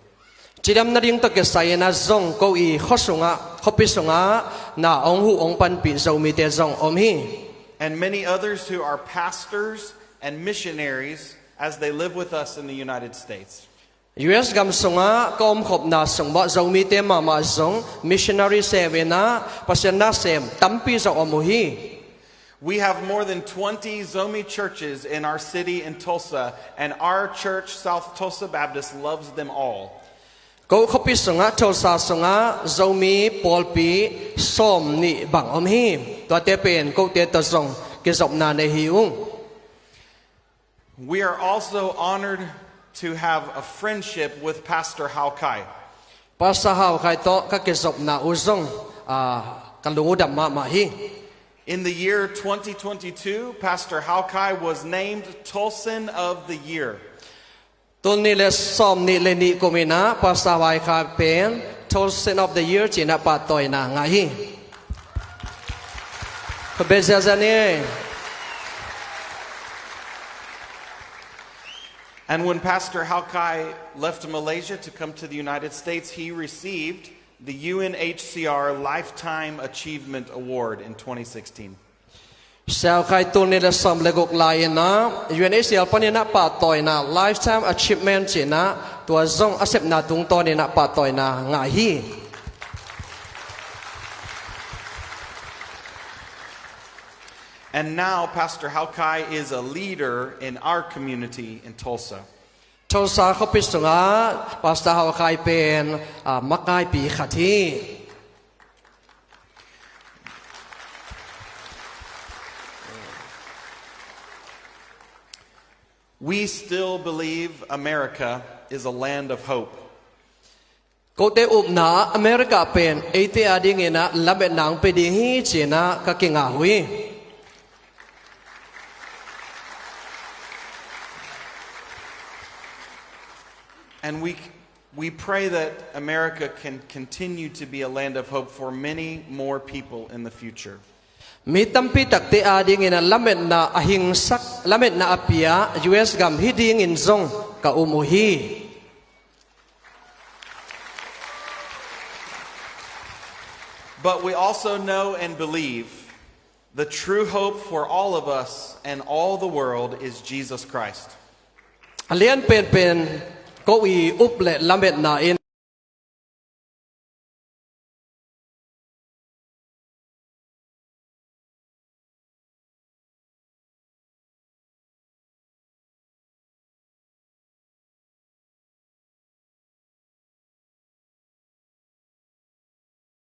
Chidam na ding to ke sai na zong ko I khosunga khopisunga na ong hu ong pan pi zomi te zong omhi.
And many others who are pastors and missionaries as they live with us in the United States.
US gam sunga kom khop na song ba zomi te mama zong missionary sevena pasien na sem tampi zo omuhi.
We have more than 20 Zomi churches in our city in Tulsa, and our church, South Tulsa Baptist, loves them all.
Ko khopi sunga Tulsa sunga zomi polpi som ni bang omhi to te pen ko te to zong ke zop na ne hiung.
We are also honored to have a friendship with Pastor Haukai.
Pastor Haukai to ka ke zop na uzong kalungu dam ma hi.
In the year 2022, Pastor Haukai was named Tulsan of the Year.
Tuni le som ni le ni komina Pastor Haukai pen Tulsan of the Year china pa toy na ngahi. Pabezazani.
And when Pastor Haukai left Malaysia to come to the United States, he received the UNHCR Lifetime Achievement Award in 2016.
เซลใครตัวนี้ละสมเลกกลายนะUNHCR ปนินะปาตอยนะ lifetime achievement จีนะตัวซงอาเซปนาตุงตัวนี้นะปาตอยนะง่ายฮี
And now Pastor Haukai is a leader in our community in Tulsa.
ทูลซาเขาพิสูจน์พาสต้าเขาใครเป็นมักง่ายปีขัดที่
We still believe America is a land of hope.
ก็เตอุบนาอเมริกาเป็นเอเตอดิ่งนะลับหนังไปดิ่งฮีเจนะก็เก่งหุย
And we pray that America can continue to be a land of hope for many more people in the future.
มีตั้มปีตักเตอดิ่งนะลับนาอหิงสักลับนาอภิยา US กัมฮิดิ่งอินซงกับอุมุฮี
But we also know and believe the true hope for all of us and all the world is Jesus Christ.
เลียนเป็นก็วีอุบเละลับนาอิน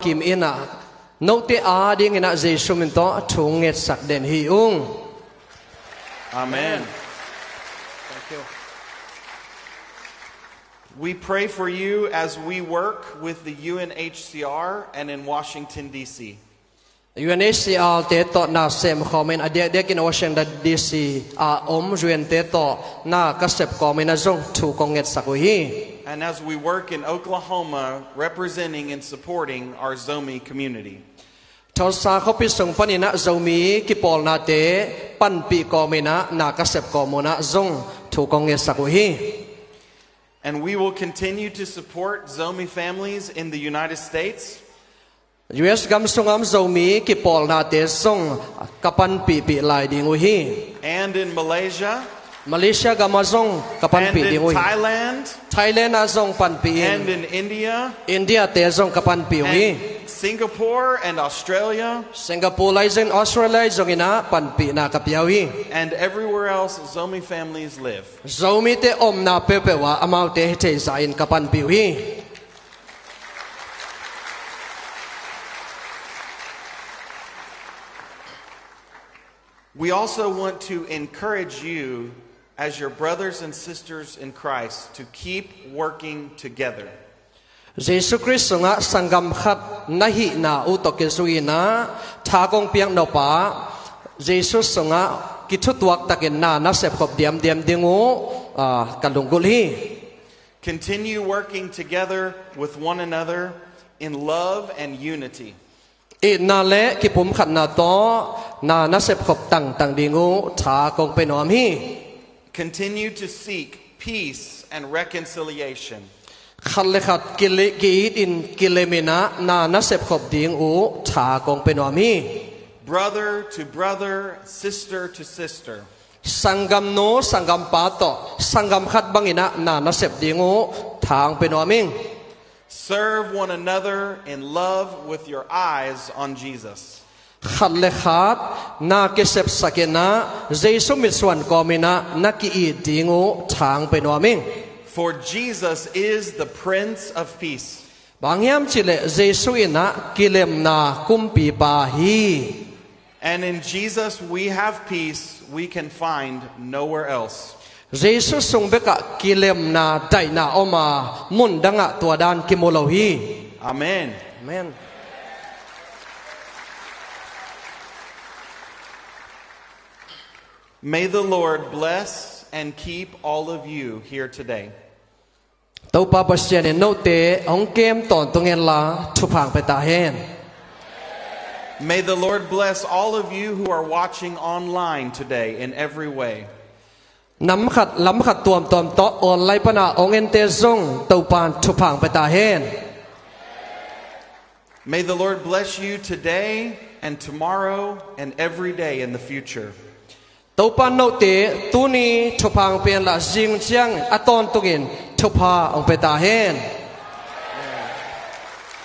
กิมอินะโนเตอาดิ่งนะเจสุมินโตทุงเงสักเดนฮิอุง
Amen.
Thank you.
We pray for you as we work with the UNHCR and in Washington, D.C.
UNHCR เตตอนาเซมคอมเมนอเดียเด็กin Washington D.C. จวนเตตอนากษตรคอมเมนจงถูกเงสักวิ
And as we work in Oklahoma representing and supporting our Zomi community.
ทศเขาพิสูจน์ปนินะเจ้ามีกิปอลนาเตปันปีกอเมนะนากษตรกอมนะจงถูกเงสักวิ
And we will continue to support Zomi families in the United States.
US กัมสุงอัมเจ้ามีกิปอลนาเตจงกับปันปีลายดิ่งวิ
And in Malaysia.
มาเลเซียกัมมาจงกับปันปีดิ่งวิ
Thailand.
Thailand จงปันปี
And in India.
India เตจงกับปันปีวิ
Singapore and Australia.
Singapore ไลซ์ Australia จงอินะปันปีนากับยาวิ
And everywhere else Zomi families live.
เจ้ามีเตอมนาเปเปว่าอมาเตเทใจอินกับปันปีวิ
We also want to encourage you as your brothers and sisters in Christ to keep working together.
เยซูคริสต์ทรงสังกัมขัดนาหินาอุตกิสุยนาทากงเปียงนปาเยซูทรงกิทุตวักตะกินนานักเสพขบเดียมดิงูกันลุงกุลี
Continue working together with one another in love and unity.
อีนาเละกิปุ่มขัดนาโตนานักเสพขบตังดิงูทากงเป็นอมฮี
Continue to seek peace and reconciliation.
ขัดเลขัดกิอินกิเลมินะนานักเสพขบดิงูทากงเป็นอมฮี
Brother to brother, sister to sister.
สังกัมโนสังกัมปาโตสังกัมขัดบังอินะนานักเสพดิงูทางเป็นอมิง
Serve one another in love with your eyes on Jesus.
ขัดเลขัดนาเกษบสกินะเจสุมิสวนกอมินะนักอีดิงูทางเป็นอมิง
For Jesus is the Prince of Peace.
บางยามจิเลเจสุอินะกิเลมนาคุมปีปาฮี
And in Jesus we have peace we can find nowhere else.
เจสุทรงเบกะกิเลมนาไดนาอมามุนดังะตัวดานกิโมโลฮี
Amen.
Amen.
May the Lord bless and keep all of you here today.
ตัวปาปัสเซียนโนเตองเกมตอนตรงเงินลาทุพังไปตาเฮน
May the Lord bless all of you who are watching online today in every way.
น้ำขัดล้ำขัดตัวมโตออนไลน์ปนาองเอ็นเตซงตัวปานทุพังไปตาเฮน
May the Lord bless you today and tomorrow and every day in the future.
Tàu pan nô tế tu ni chụp hàng biển là riêng chiang aton tungin chụp ha ông beta hen.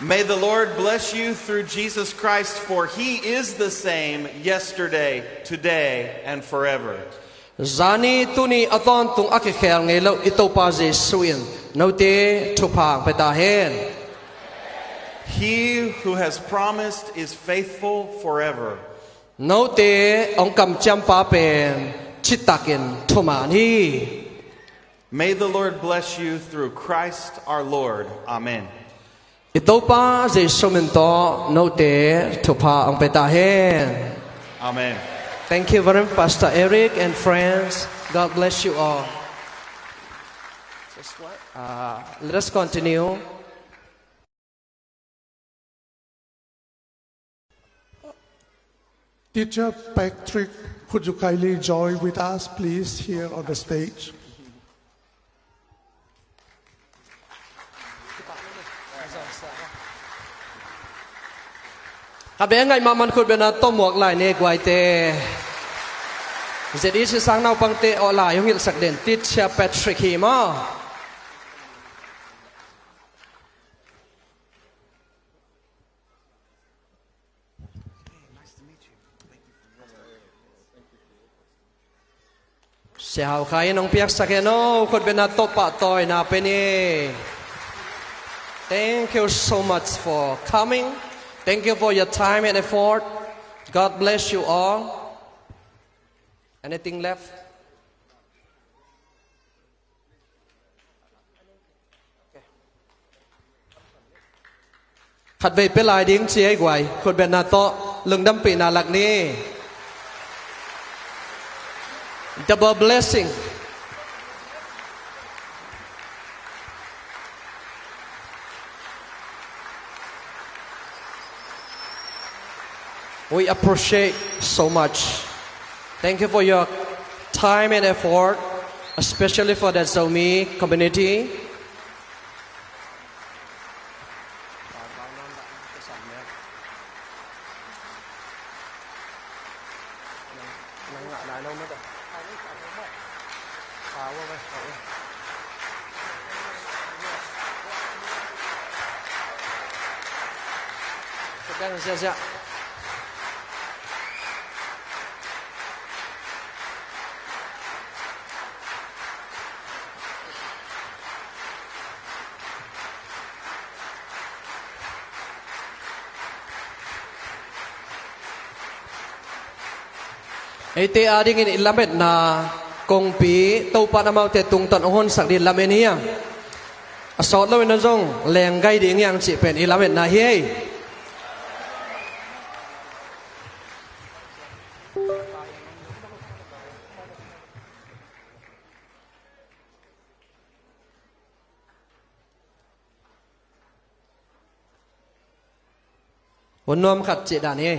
May the Lord bless you through Jesus Christ, for He is the same yesterday, today, and forever.
Zani tu ni aton tung akikhel ngay lo ito pa Jesuin nô tế chụp hàng beta hen.
He who has promised is faithful forever.
Nô tế ông cầm chăm pa pen chitakin thoman hi.
May the Lord bless you through Christ our Lord. Amen.
Ito pa Jesu minto nô tế chụp ha ông beta hen.
Amen.
Thank you very much, Pastor Eric and friends. God bless you all. Let us continue.
Teacher Patrick, could you kindly join with us, please, here on the stage?
Hãy bé ngày mà mình khuyên bên tô muộc lại nè quay tê. Giờ đi sẽ sang nào bằng tê ở lại không hiểu sắc đến Teacher Patrick hi mà. Sẽ hào khai nông piak sắc nó khuyên bên tô pa toi na penny. Thank you so much for coming. Thank you for your time and effort. God bless you all. Anything left? Khát về bên lại điếng chi ấy quay, khôn bên na to, lưng đâm bị na lạc ni. Double blessing. We appreciate so much. Thank you for your time and effort, especially for the Zomi community. Ete ading in ilamet na kong pi tau pa namau te tung ton ohon sak din lamen hiya asot lo na jong leng gai ding yang chi pen ilamet na hiวันนอมขัดจิดานี่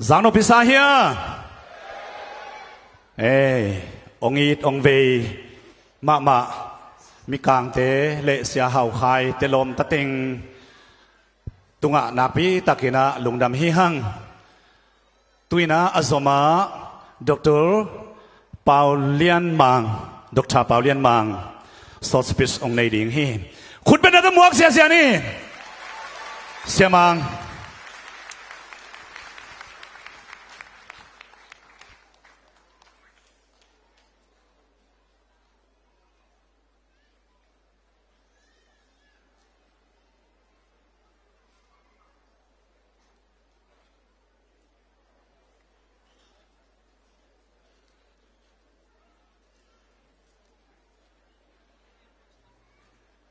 Giang nộp pisa here. Ê, ông ít ông về mà mi càng thế lệ xia hào khai te lom ta ting tunga napi takina lungdam hi hang tuina azoma Dr. Paulian Mang sort speech ông này ding hi khut bên đó muak xia ni xia mang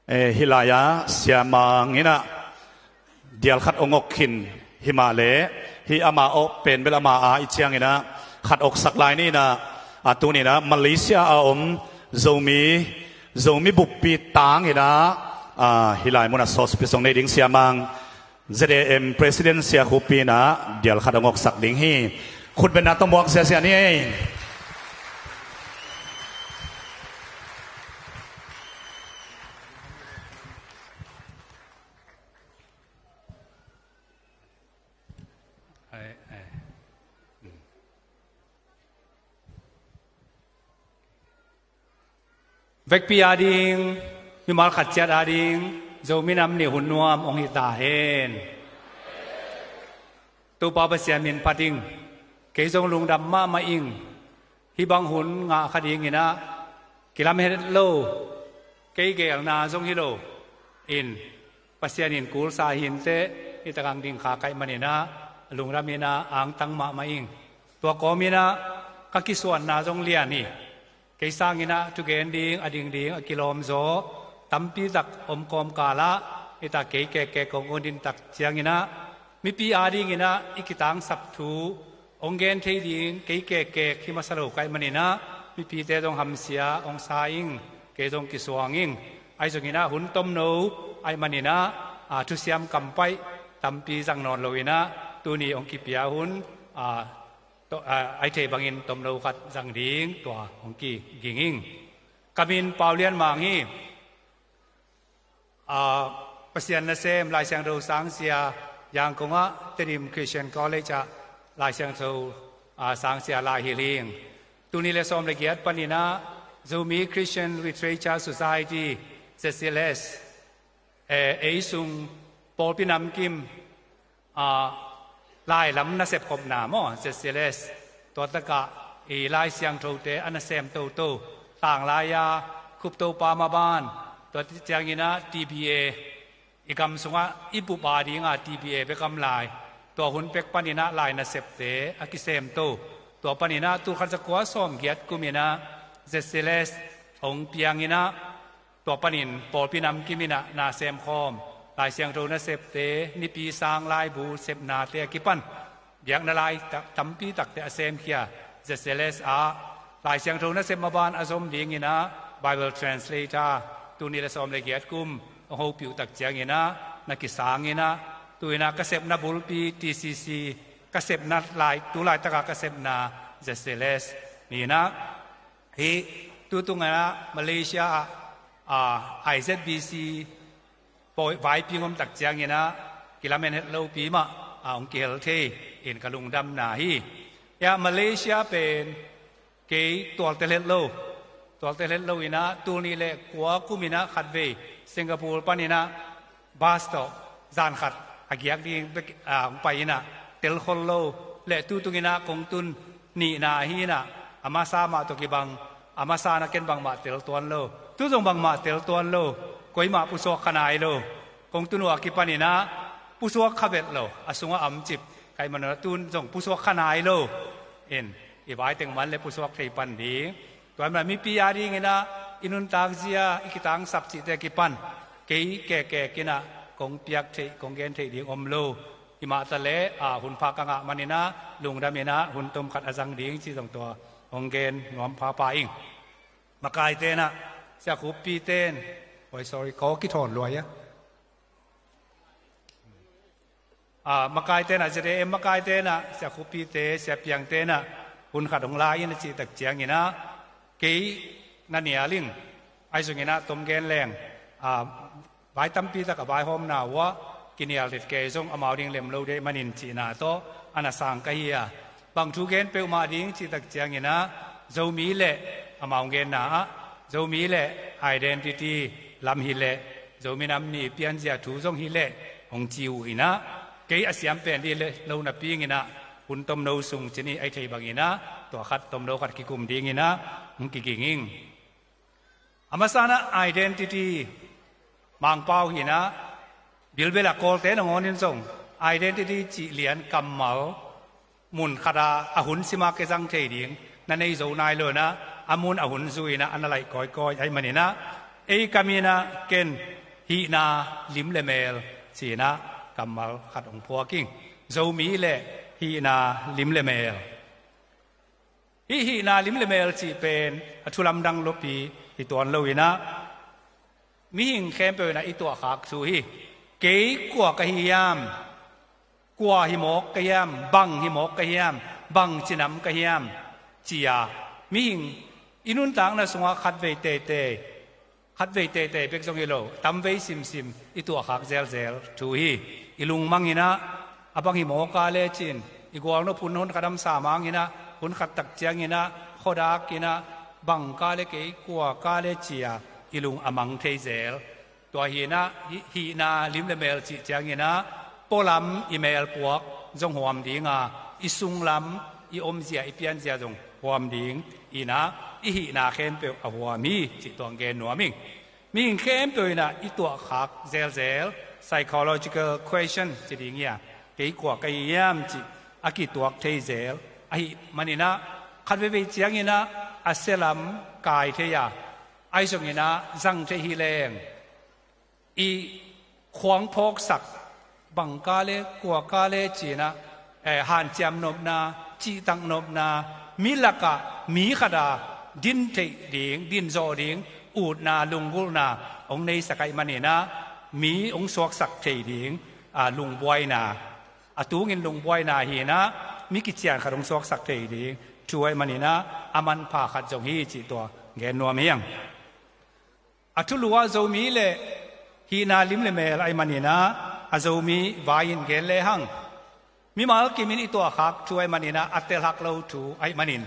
Hilaya siama ngina เดียลขัดองอกขินหิมาเลฮิอามาโอเป็นเวลามาอีเชียงนะขัดอกสักลายนี่นะตัวนี้นะมาเลเซียอาโซมีบุปปีตางนะฮิลายมุนัสโซสปิสงในดิ่งเสียมัง ZDM President เสียคูปีนะเดียลขัดองอกสักดิ่งฮีคุณเป็นนักต้องบอกเสียนี่
เวกปีอาดิงมีมาขัดเจ็ดอาดิงโจมินำนี่หุ่นนวมองหิตาเฮนตัวปาเปเสียมินพัดิงเกยจงลุงดำมาอิงฮิบังหุ่นงาคดีงินะกิลามเฮดโลเกยเกลนาจงฮิโลอินเปเสียนินกูลสาหินเตอิตะกังดิงขาไกมันนะลุงรามินะอ่างตังมาอิงตัวกอมินะกักิสวนนาจงเลียนี่เกยสร้างงินะทุเกนดิงอดิงดิงกิโลมโซตัมปีตักอมกอมกาละอิตาเกยเกกงดินตักเจียงงินะมีปีอาดิงินะอิกิตังสับทูองเกนเทดิงเกยเกที่มาสรุปไกมันนะมีปีเตจงหำเสียองซาอิงเกยจงกิสวงอิงไอจงินะหุ่นต้มโนไอมันนะทุเสียมกำไปตัมปีจังนอนโลวินะตัวนี้องกิเปียหุ่นไอเทบังอินต้มโนกัดจังดิงตัวองกีกิงอิงกามินเปาเลียนมังฮีเปเซียนนาเซมลายเสียงเราสังเสียยังคงว่าเตรียมคริสเตียนก็เลยจะลายเสียงเราสังเสียลายฮิลิงตัวนี้เลยสมละเอียดปนินะจูมีคริสเตียนลิเทเรเจอร์สุสานที่เซซิเลสเอซุงปอลปินำกิมลายลำนัเสพขบหนามเซซิเลสตัวตะกะลายเสียงเราเตอันนัเซมโตโตต่างลายาคุบโตปามาบานตัวที่เจ้างินะ TBA อีกคำสงะอิบุบาดีงา TBA เป็นคำลายตัวหุ่นเป็กปนินะลายนัเสพเตอกิเซมโตตัวปนินะตัวขัดจักวาส้มเกียรติกุมินะเซเซเลสองเปียงินะตัวปนินปอลปินำกิมินะนาเซมคอมลายเสียงโรนัเสพเตนิปีสางลายบูเสพนาเตกิปันเบียงนาลายตัมปีตักเตเซมเคียเซเซเลสลายเสียงโรนัเสพมาบานอารมณ์ดีงินะ Bible Translator ตัวนี้ละสมละเอียดกุมโอ้โหผิวตักเจียงนะนักกิสางนะตัวนี้กระเสพนาบุลปี TCC กระเสพนาลายตัวลายตะกกระเสพนาเจสเซเลสนี่นะฮีตัวตรงนั้นมาเลเซียIZBC ปล่อยไว้พิงมตักเจียงนะกิลาเมนเฮลโลปีมาองเกลเทอินกะลุงดำนาฮียามาเลเซียเป็นเกยตัวเตเลโลตัวเตเลโลอินะตัวนี้เลยกัวกุมินะขัดเวสิงคโปร์ปานินะบาสโตจานขัดอากิยักดีไปนะเตลคนโลและตัวตุกินะคงตุนนี่นาฮีนะอามาซามาตุกิบังอามาซานักเก็นบังมาเตลตัวโลตัวจงบังมาเตลตัวโลกอยมาปุโสขนายโลคงตุนวากิปานินะปุโสขเวทโลอสุงอัมจิบใครมันตุนจงปุโสขนายโลเอ็นอีบายเต็งมันเลยปุโสใครปันดีตัวมันมีปีอารีเงินะอินุนตากเสียอิกิตังสับจิตเตกิปันเกยแก่กินะกงเปียกเทกงเกนเทดีอมโลอิมาตะเลหุ่นพากงะมันนี่นะลุงดามินะหุ่นต้มขัดอจังดีที่ตรงตัวองเกนงอมพาปาอิงมากายเตนะเสียขุบปีเตนโอ้ย sorry ขอกิทอนรวยอะมากายเตนะจะได้มากายเตนะเสียขุบปีเตเสียเปียงเตนะหุ่นขัดองลายนี่จิตตักเจียงนี่นะเกยนันเนี่ยลิงไอ้ส่วนนี้นะต้มแกนแรงใบตั้มปีตะกับใบหอมนาวะกินยาเล็ดเกยส่งอมาดิ้งเล็มโลเดมันินจีนาโตอันนั้นสังกัยบางทุกแกนเปลมาดิ้งจิตตักเจียงนะเจ้ามีเล่อมาองแกนนะเจ้ามีเล่identity ลำฮิเล่เจ้ามีน้ำนี่เปลี่ยนจากทุกส่งฮิเล่องจิวอินะเกยอาเซียมเป็นดีเลยเราหน้าปีงินะหุ่นต้มโนสุงจีนี่ไอเทบางอินะตัวขัดต้มโนขัดกิกุมดิ้งอินะมุงกิกิงิงอามาสานะ identity มังเป้าหินะบิลเบลากอลเตนงอนินส่ง identity จีเหลียนกำมามุนขดาอาหุนสิมาเกจังเทดิงนั่นในโซนายเลยนะอามุนอาหุนซุยนะอันอะไรก้อยไอ้มันนี่นะเอกามีนะเกนฮีนาลิมเลเมลสีนะ กำมัลขัดองพัวกิ้งโจมีเล่ฮีนาลิมเลเมลฮีนาลิมเลเมลจีเป็นทุลัมดังลปีอีตัวเลวินะมีหิงเข้มเป็นอีตัวขักสุฮีเก๋กว่ากะฮิยามกว่าหิมอกกะยามบังหิมอกกะยามบังจินำกะยามจียามีหิงอินุนต่างนะสงขัดเวเตเตขัดเวเตเตเป็กจงกิโลตั้มเวซิมซิมอีตัวขักเซลเซลทูฮีอิลุงมังอินะอบังหิมอกกาเลจินอีกวางนพุนหุนขัดดำสามังอินะหุนขัดตักเจียงอินะขดากินะบังกาเลเก๋กว่ากาเลจียาอิลุงอมังเทเซลตัวฮีนาลิมเลเมลจีเจียงอินะปอลัมอีเมลพวกจงหวมดิ้งอีสุงลัมอีอมเสียอีเปียนเสียจงหวมดิ้งอีนะอีฮีนาเข้มเปลอหัวมีจิตตัวเกนหนัวมิงมิงเข้มเปลนะอีตัวขักเซลpsychological question จิตดิ้งเนี่ยเกี่ยวกับการยามจิอากิตัวเทเซลไอมันนี่นะขัดเวเจียงนี่นะอาเซลัมกายเทียไอจงนี่นะจังเทฮิเลงอีขวางพกสักบังกาเลกว่ากาเลจีนะหันจำนบนาจีตังนบนามิลกะมีขดาดินเทดิงดินโจดิงอูดนาลุงกุลนาองในสกายมันนี่นะมีองสวกสักเทดิงลุงบวยนาตูเงินลุงบวยนาเฮนะมีกิจการขัดองสวกสักเทดิงช่วยมันนี่นะอามันพาขัดจงฮีจีตัวเงนนัวเมียงทุลัวโจมีเลฮีนาลิมเลเมลไอมันนี่นะอาโจมีวายินเกลเลหังมีมาลกิมินอีตัวหักช่วยมันนี่นะอัตเตลหักเราถูไอมันนิน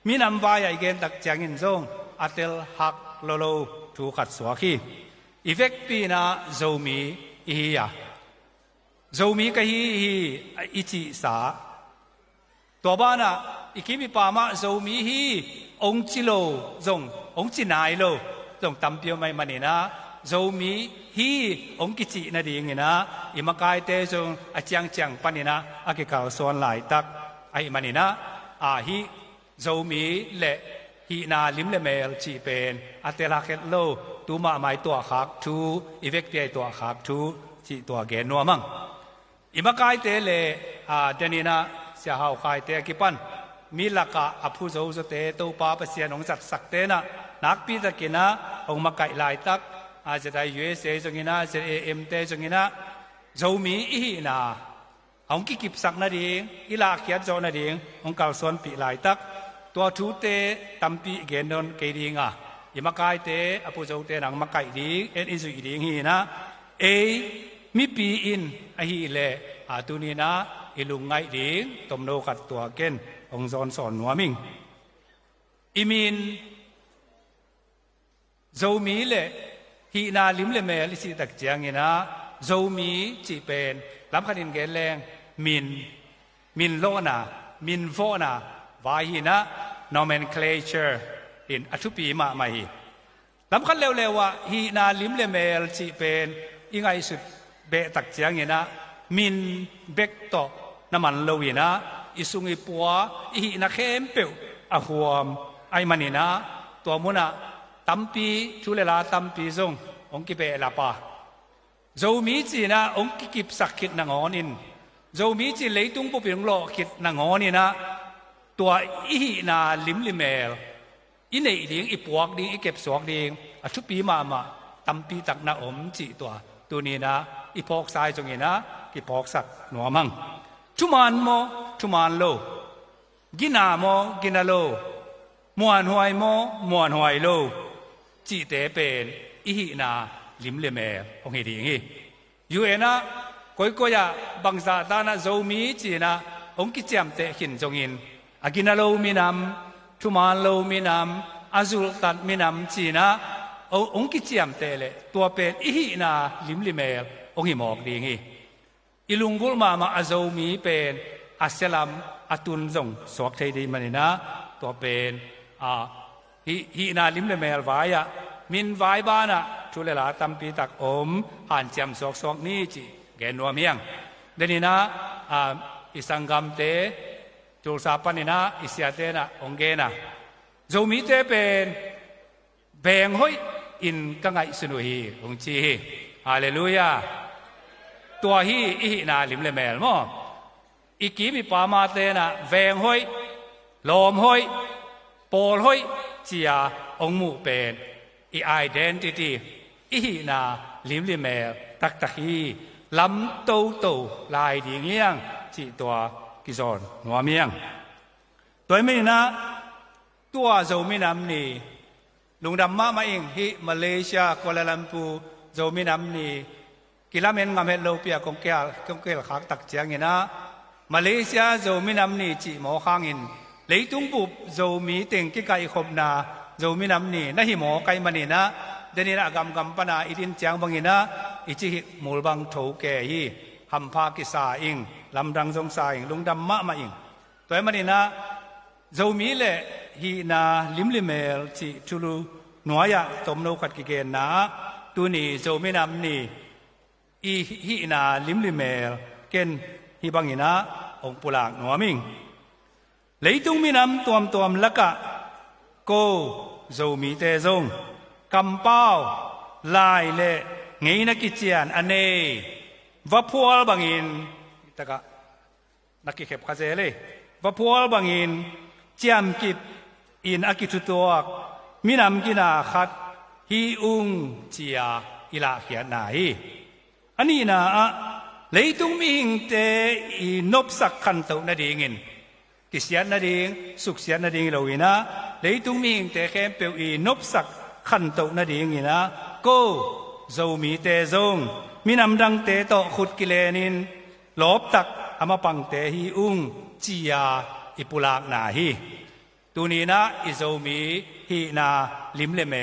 มีนำวายไอเกนตักจางอินซงอัตเตลหักเราถูขัดสวาคีอีเฟกปีนะโจมีอีฮียาโจมีก็ฮีอิจิสาตัวบ้านะอีกิมิปามาโจมีฮีองจิโลจงองจินายโลจงตั้มเปียวไม่มันนี่นะโจมีฮีองกิจินาดีงี้นะอิมากายเตจงอาจังจังปันนี่นะอากิกาส่วนหลายตักไอมันนี่นะฮีโจมีเละฮีนาลิมเลเมลจีเป็นอัตเตลักเฮโลตูมาไม่ตัวขักทูอีเวกเตตัวขักทูจีตัวเกนนัวมั่งอิมากายเตเละเดนี่นะเสียหาวกายเตกิปันมีลักกะอภูโจเตตัวป้าเปเสียนองจัดสักเตนะนักปีตะกินะองมาไก่หลายตักอาจจะได้ USA จงอินะจะ AM เตจงอินะโจมีอีนาองกิกิบสักนาดีอีลาเขียนโจนาดีองเก่าส่วนปีหลายตักตัวทูเตตัมปีเกนดอนเกดีงอิมากายเตอภูโจเตนังมาไก่ดีอิสุอีดีงีนะมีปีอินอหีเลตุนีนะอิลุงไงดีตมโนขัดตัวเกนองซอนสอนหัวมิงอิมินโจมีเลฮีนาลิมเลเมลิสิตักเจียงงี้นะโจมีจีเป็นลำคันินเกลแรงมินโลนามินโฟนาวาฮีนะ nomenclature อินอทุปีมาไม่ลำคันเร็วๆว่าฮีนาลิมเลเมลจีเป็นยังไงสุดเบตักเจียงงี้นะมินเบกโตน้ำมันโลวีนะอิสุงอิปัวฮีนาเข้มเปียวอาหัวไอมันนี่นะตัวมุนะตัมปีชุเลลาตัมปีซงองกิเปลาปาโจมีจีนะองกิกิบสักขิดนางอนินโจมีจีเลยตุงปุปิงโลขิดนางอนี่นะตัวอีนาลิมลิเมลอินเนดิงอีปวกดิงอีเก็บสวกดิงอชุปีมาตัมปีตักนาอมจีตัวนี้นะอีพอกสายจงนี้นะกิพอกสักหนัวมังทุมันโมทุมันโลกินาโมกินาโลมวนหวยโมมวนหวยโลจีเตเป็นอีหีนาลิมเลเมองเฮดีงี้อยู่เอนะก้อยก็อย่าบังซาตานะโจมีจีนะองกิจามเตหินจงอินอากินาโลมินามทุมานโลมินามอาซุลตัดมินามจีนะองกิจามเตเลตัวเป็นอีหีนาลิมเลเมองหิมอกดีงี้อิลุงกุลมาอาโจมีเป็นอัสลัมอาตุนจงสวกเทดีมันนี่นะตัวเป็นฮีนาลิมเลเมลวายมินวายบ้านะทุเลลาตัมปีตักอมหันจำสอกนี้จีแกนัวเมียงเดนี่นะอิสังกัมเตจูสาปันนี่นะอิเสียเตนะองเกนะโจมีเตเป็นแบ่งห้อยอินกังไงสนุยองจีฮาเลลูยา ตัวฮีอีนาลิมเลเมลมั้งอีกีมีปามาเตนะแวงห้อยลมห้อยโปลห้อยเจียองมูเป็นอีไอเดนติตี้อีนาลิมเลเมลตักตะฮีลำโตโตลายดีเงี้ยงจีตัวกิจอนหัวเมียงตัวไม่นะตัวโจมินำนี่ลุงดำมาเองที่มาเลเซียกัวลาลัมพูโจมินำนี่กิลาเมนงามเฮลโลเปียกงเกลขักตักเจียงเงินะมาเลเซียโจมินำนี่จีหมอข้างอินเลยตุ้งปุบโจมีเต็งกิไกขบนาโจมินำนี่นั่นหิหมอไกมันนี่นะเดนี่นะกำปนาอิดินเจียงบังอินะอิจิมูลบังโถแก่ฮีฮัมพากิสาอิงลำดังสงสายลุงดำมาอิงตัวมันนี่นะโจมีเล่ฮีนาลิมลิเมลจีทูลูหน่วยตมโนกัดกิเกนนะตัวนี้โจมินำนี่อีฮีนาลิมลิเมลเกนฮีบังอินะองปุลากหนัวมิงเลยตุงมินำตัวมละกะโกโจมีเตซงกำเป้าลายเล่ไงนักกิจยานอันเนวัพวลบังอินตะกะนักกิเข็บคาเซเลยวัพวลบังอินเจียมกิบอินอากิตุตัวมินำกินาขัดฮีอุงเจียอิลาเขียนาฮีอันนี้นะเลยตุงมีหิงเตอีนบสักขันโตนาดีงินกิเสียนาดีสุขเสียนาดีเราอินะเลยตุงมีหิงเตเข้มเปียวอีนบสักขันโตนาดีงินะก็โจมีเตซงมินำดังเตโตขุดกิเลนินลบตักอามาปังเตฮีอุงเจียอิปุลากนาฮีตัวนี้นะอิโจมีฮีนาลิมเลเม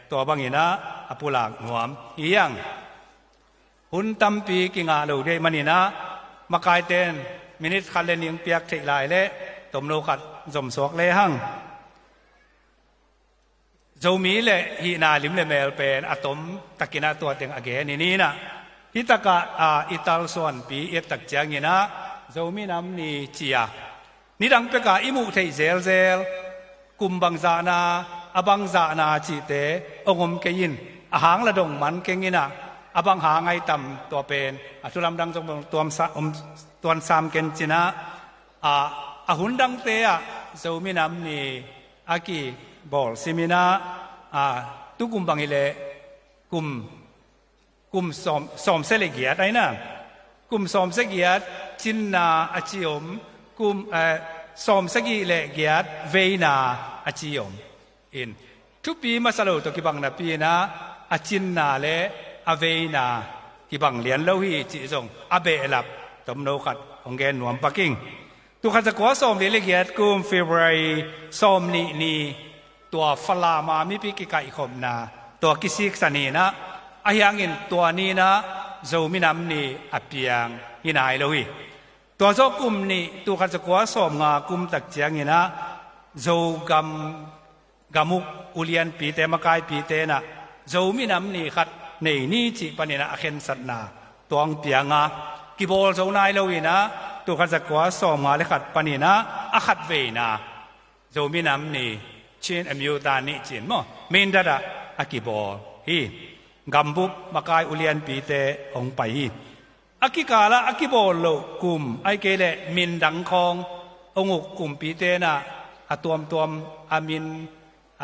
ตัวบางอีนะอปุลากหนวมอียังหุ่นตั้มปีกิงาลูเดมันนี่นะมาไกเตนมินิทคันเลนิงเปียกเทลายเละตมโนขัดจมสวกเลหังโจมีเละฮีนาลิมเลเมลเป็นอะตอมตะกินาตัวเต็งอเกนี่นะฮิตกะอิตาลส่วนปีเอตักเจียงนี่นะโจมีน้ำนี่เจียนี่ดังเปกาอิมุเทเซลกุมบังจานาอบังจานาจีเตองมเกยินอาหางละดงมันเกงินะอบังหาไงต่ำตัวเป็นทุลำดังจงตัวสามเกนจินะหุ่นดังเตะโจมีน้ำนี่อากีบอลซิมินะตุกุมบังอิเลกุมสอมเสลเกียดไอ้นะกุมสอมเสกียดจินนาอจิยมกุมสอมสกีเลเกียดเวนาอจิยมอินทุกปีมาสรุปตัวกิบังนาปีนะอจินนาเลอเวนากิบังเลียนเลวีจิจงอเบลับตมโนขัดองเกนหนวมปักกิ่งตัวขัดจะกว่าสอมเลเกียดกุมเฟบรุยสอมนีตัวฟลามามิปิกิกาอิคมนาตัวกิซิกสันีนะอายังอินตัวนี้นะโจมินำนี่อเปียงฮินายเลวีตัวโจกุมนี่ตัวขัดจะกว่าสอมงากุมตักเจียงอินะโจกามุกอุเลียนปีเตมกายปีเตนะโจมินำนี่ขัดในนี่จีปนินะอเคนสัตนาตัวงเปียงากิบอลโจนายเลวีนะตัวขัดจะกว่าสอมงาเลขัดปนินะอาขัดเวนะโจมินำนี่เช่นอเมริกานี่จีนมั้งเมนดาอากิบอลฮีกัมบุบมากายอุเลียนปีเตองไปอากิกาละอากิบอลโลกุมไอเกเลมินดังคององค์กุมปีเตนะตัวอามิน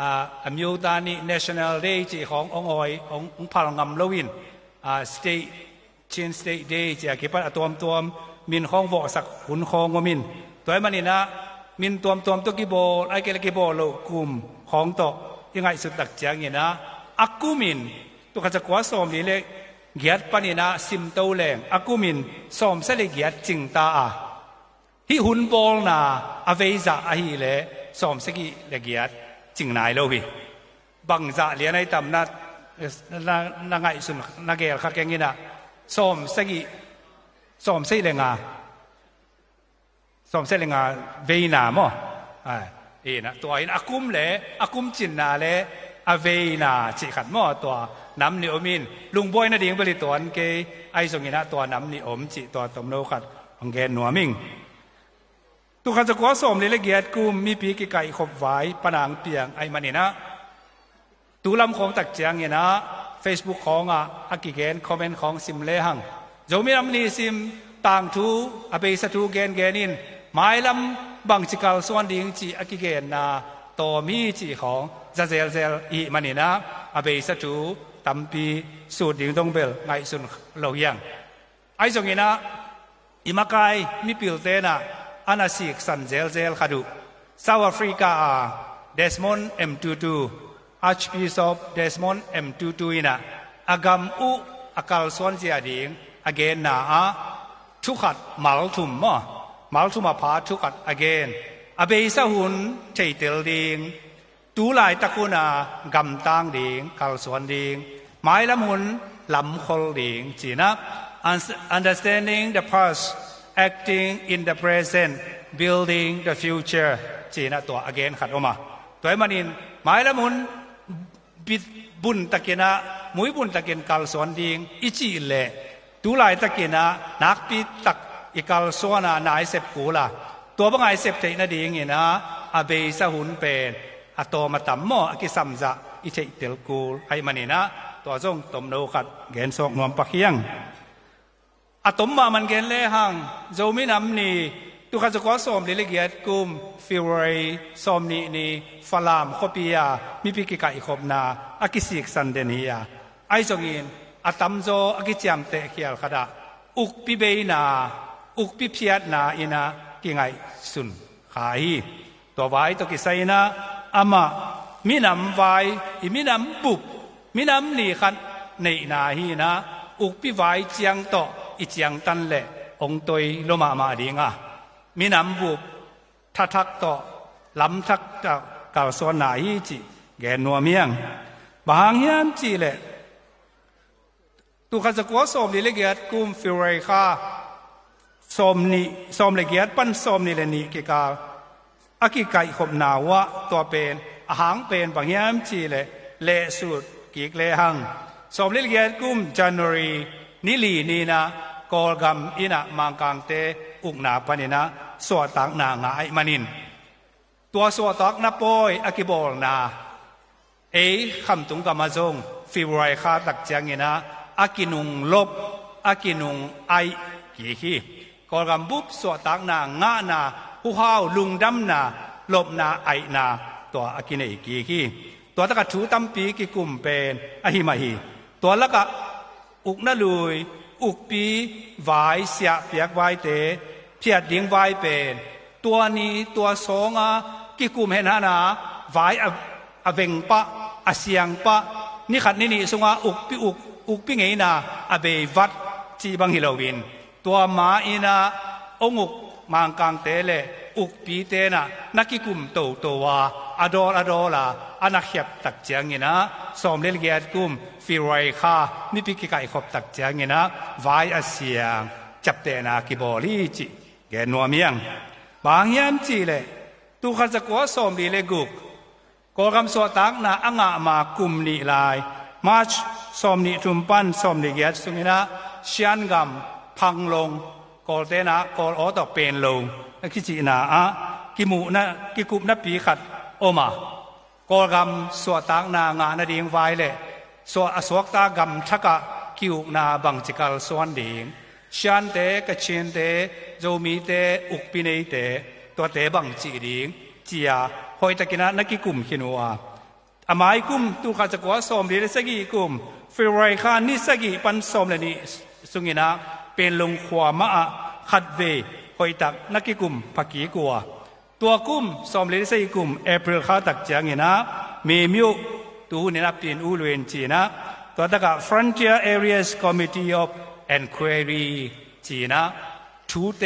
อเมริกานี่ national day จีขององออยองพลังงามโลวินstate เช่น state day จีอากิปันตัวมินของวอสักหุนของวมินตัวมันนี่นะมินตัวกิบอลไอเกเลกิบอลโลกุมของโตยังไงสุดตักเจียงเนี่ยนะอากุมินตัวข้าจะกว่าสอมนี่เลยเกียรติปนินะซิมโตแรงอากุมินสอมเสลเกียรติจิงตาฮิหุนบอลนาอเวซาอหิเลสอมสกิเลเกียรติจิงนายโลวิบังซาเลียนในตำนัดนางไงสุนนางเกลขัดแกงินะสอมสกิสอมเสเลงาสอมเสเลงาเวนาโมนะตัวอินอากุมเลอากุมจินนาเลอเวนาจิขัดหม้อตัวน้ำนิอมินลุงบอยนาดิ่งบริตัวเกไอสงินะตัวน้ำนิอมจิตัวตมโนขัดของแกนหนัวมิงตุขัดจะกว่าสมเลยละเกียดกุมมีปีกิไก่ขบไว้ปนางเปียงไอมันนี่นะตุลำของตักเจียงเนี่ยนะ Facebook ของอากิเกนคอมเมนต์ของซิมเลหัง zomi nam ni sim tang thu abe sa thu gen genin mai lam bang chikal swan ding chi akigen na to mi chi khong za zel zel i manina abe sa thu tampi su ding dong bel ngai sun lo yang ai zongina imakai mi pilte na anasik san zel zel khadu South Africa Desmond M22 Archbishop Desmond M22 ina agam u akal swan sia ding again na thu khat mal thum ma pha thu khat again abe sa hun thei tel ding tu lai takuna gam tang ding kal swan ding mai lam hun lam khol ding china understanding the past acting in the present building the future china to again khat oma toy manin mai lam hun bit bun takena mui bun taken kal swan ding ichi le tu lai takena nak pi tak ikal swana nai sep kulaตัวบังไอเสพติดนั่นเองนะอาเบสหุนเป็นอะตัวมาตั้มหม้อกิสัมจะอิเทเตลกูไอมันนี่นะตัวจงตมโนขัดเกณฑ์สอกนวมปักเฮียงอะตมมามันเกณฑ์เล่หังโจมินำนี่ตุขัดจะก้อสมลิเกียรกุมฟิวเรย์สมนี่ฟลามขบียามีพิกิกาอีขบนาอากิสิกสันเดนียไอจงอินอะตัมโจอากิจามเตะเขียลขดาอุกปิเบนาอุกปิเพียดนาอินากิไงสุนขายตัวไว้ตัวกิไซนะอามามีน้ำไว้มีน้ำบุบมีน้ำนี่ขันในนาฮีนะอุกปิไว้เจียงโตอีเจียงตันเละองตัวโลมาดีงะมีน้ำบุบทักโตลำทักเก่าส่วนนาฮีจีแกนัวเมียงบางเฮียนจีเละตัวข้าจะกัวสมดีเลยเกียรติกุมฟิวเรย์ค่ะสมละเกียดปั้นสมนี่เลยนี่กิกาอากิไก่ขบนาวะตัวเป็นอาหารเป็นบางยามจีเลยเละสุดกิกเละหังสมละเกียดกุม January นี่ลีนี่นะกอลกัมอินะมังกังเตอุกนาปนินะสวดตักนางไอมันินตัวสวดตักนับปอยอากิบอลนาคำตุงกามาจงฟิวไรคาตักเจียงนะอากินุงลบอากินุงไอกี่ขี้กอลกัมบุบสวดตักนางะนาผู้ข้าวลุงดำนาลบนาไอนาตัวอากินอีกี่ขี้ตัวตะกัดถูตั้มปีกิกุมเป็นอหิมาหีตัวละกะอุกนาลุยอุกปีวายเสียเปียกวายเตเพียดดิ้งวายเป็นตัวนี้ตัวสองกิกุมเห็นหนาวายอเวงปะอาเสียงปะนี่ขัดนี่สงอุกปีไงนาอเบวัดจีบังฮิโลวินตัวมาอินาองอุกมังกังเตเลอุกปีเตนะนักกิกุมโตตัวอดอลาอนักเขียบตักเจียงนะสมเด็จเกียรติกุมฟิวไรคานี่พิกิไก่ขบตักเจียงนะวายอาเซียงจับเตนากิบอลีจิแกนัวเมียงบางยามจีเลตุขัดจะกัวสมดีเลกุกกอคำสวดตักนะอ่างมากุมนิลายมาชสมนิทุมปันสมดีเกียรติสุมินะเชียนกำพังลงกอลเตนะกอลอตอกเป็นลงนักขิจินากิมุนะกิกุบนับปีขัดโอมากอลกำสวดตักนางานาดิงไว้เลยสวดตากำทักกะกิวนาบังจิกาลสวนดิงชันเตกเชนเตโจมีเตอุกปินเตตัวเตบังจีดิงจียหอยตะกินะนักกิกุมขินัวอามายกุมตุขัดจะกัวสมดีเลสกีกุมฟิวไรคานิสกีปันสมเลนิสุงินะเป็นลงขวามาขัดเวหอยตักนักกิกุมพักีกัวตัวกุมสมเลสกีกุมเอพริลข้าตักเจียงนะเมมิวตูนี่นะเป็นอุลเวนจีนะตัวตะกะ Frontier Areas Committee of Enquiry จีนะทูเต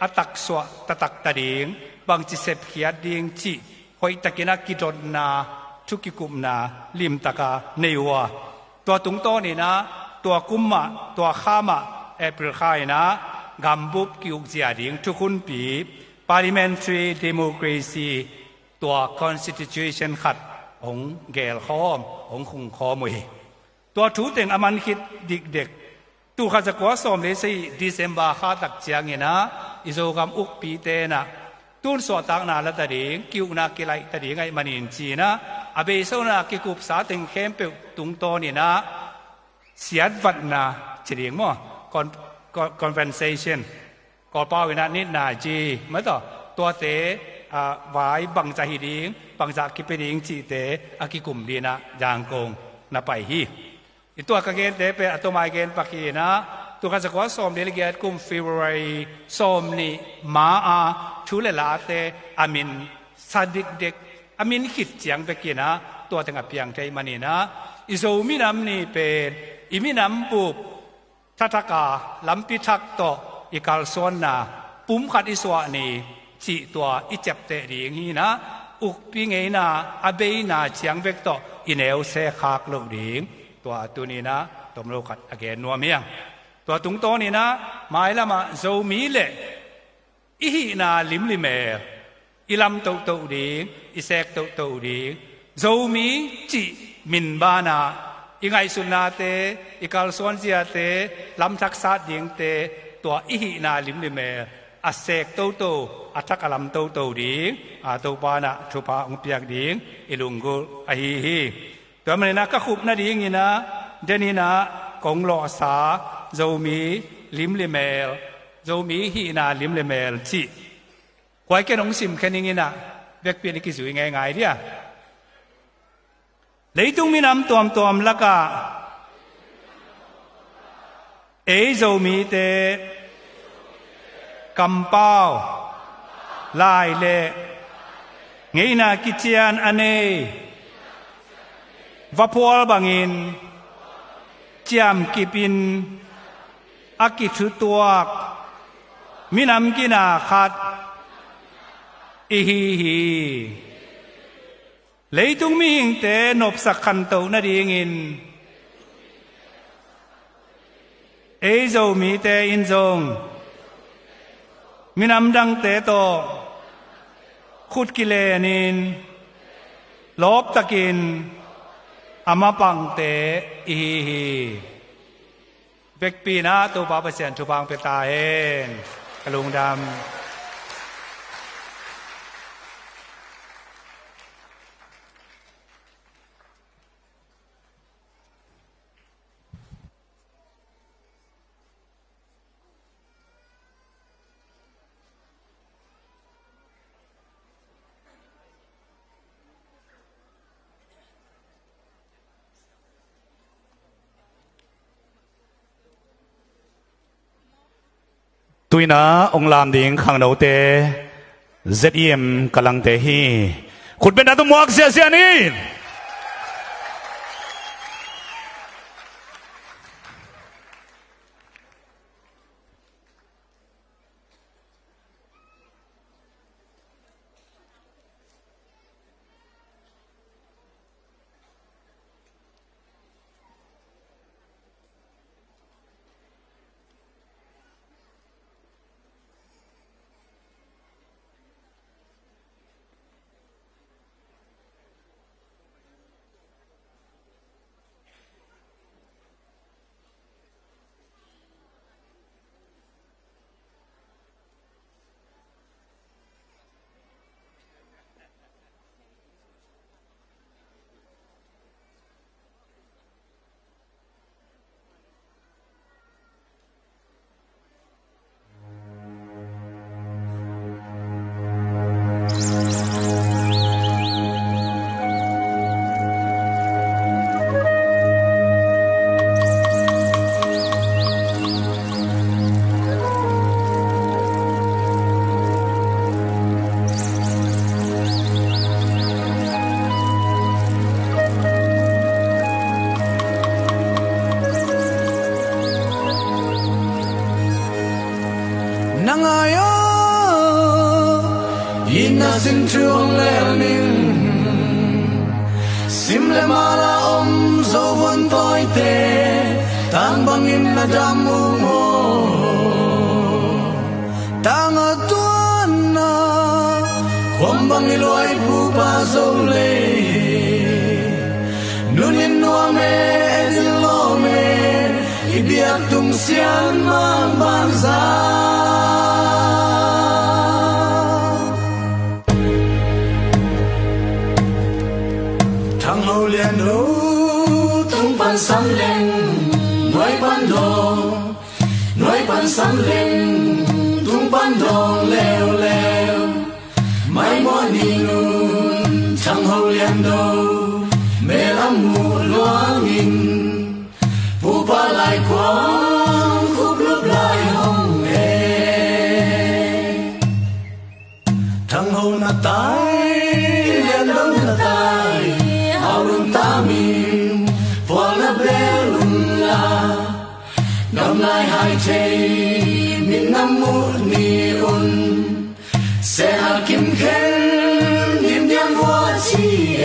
อตักสวะตักตะดิงบางจิเสพเขียดดิงจีหอยตะกินะกิจดนาทุกิกุมนาลิมตะกะเนวะตัวตุงโตนี่นะตัวกุมมะตัวข้ามะเอพริลข้านะกำบุบกิวเจียดิงทุกคนปี Parliamentary Democracy ตัว Constitution ขัดองเกลข้อมองคงข้อมวยตัวถูเต็งอมันคิดเด็กตูข้าจะกัวสมเลยสิDecemberข้าตักเจียงนะอิโซกำอุกปีเตนะตูนสวดตักนาละตะดิงกิวนากิไลตะดิงไงมันอินจีนะอเบโซนากิกุบสาเต็งเข้มเปตุงโตนี่นะเสียดวัดนาเฉียงมั้งก่อน conversation ก็ป้าวินานิดนาจีไม่ต่อตัวเตไว้บังใจหิดิงบังจากกิปดิงจีเตอากิกุมดีนะยางกงนับไปฮีตัวกเกณฑ์เตเป็นตัวมาเกณฑ์ปักกีนะตัวกันจะว่าสมเดลิเกตกุมฟิวรีสมนี่มาชูเลลาเตอามินซาดิกเด็กอามินขิดเจียงไปกินะตัวตั้งเพียงใจมันนี่นะอิโซมินัมนี่เป็นอิมินัมปุบทัตกาลัมปิทักโตอิกาลโซนนาปุ่มขัดอิสวานี่จีตัวอิเจ็บเตะดีงี้นะอุกปิงเอนาอเบยนาเจียงเวกโตอินเอลเซคากลูกดีตัวตัวนี้นะตัวมโลกัดอเกนนัวเมียงตัวตุงโตนี่นะหมายละมาโซมีเละอิหินาลิมลิเมอิลัมโตโตดีอิเซกโตโตดีโซมีจีมินบานาอิไงสุนาเตอิกาลสวนเจียเตลัมทักษะดิงเตตัวอิหินาลิมลิเมอาเซกโตโตอาทักอลัมโตโตดีอาโตปานะทุพาองเปียกดีอิลุงกุอหิฮิตัวมันนะก็ขุบนาดีงี้นะเดนี่นะกงหล่อสาโจมีลิมลิเมลโจมีหินาลิมลิเมลจีควายแกน้องซิมแค่นี้นะเด็กเปียนกิสุยง่ายๆเดียเลยตุงมีน้ำตัวมแล้วก็โจมีเตกำเป้าลายเละไงนากิจยานอันเนวัพวลบังอินจามกิปินอากิชุตัวมินำกินาขัดอิฮิฮิเลยตุงมีหิงเตนบสักขันโตนาดีงินโจมีเตอินจงมินำดังเตโตขุดกิเลนินลบตะกินอามาปังเตอีฮีเบกปีนะตัวปาปเสียนทุบังเปตาเฮนกระลุงดำ
ตุยนะองลามดิ่งขังเราเตเจ็ดเยี่ยมกำลังเตฮีขุดเป็นตัวหมวกเสียนี่
Sin chuông leo ninh sim le mala om zo von toi te tang bangin na damu mo tang atuan na khom bang iloi pu pa zo le nunin no me edil lo me ibiak tung sian mang bang za liền đâu tung pan sam lên nói pan đồ nói pan pan sam leng tung pan dong leo leo mai mo ni nun chẳng hậu lian đâu mẹ lam mu loang in pu pa lai quang khúc lúc lại hồng e thằng hậu na tai lian đông na tai hậu lung ta min po na be lung la năm nay hai chây min năm mu ni un sẽ là kim khen niềm đen hoa chi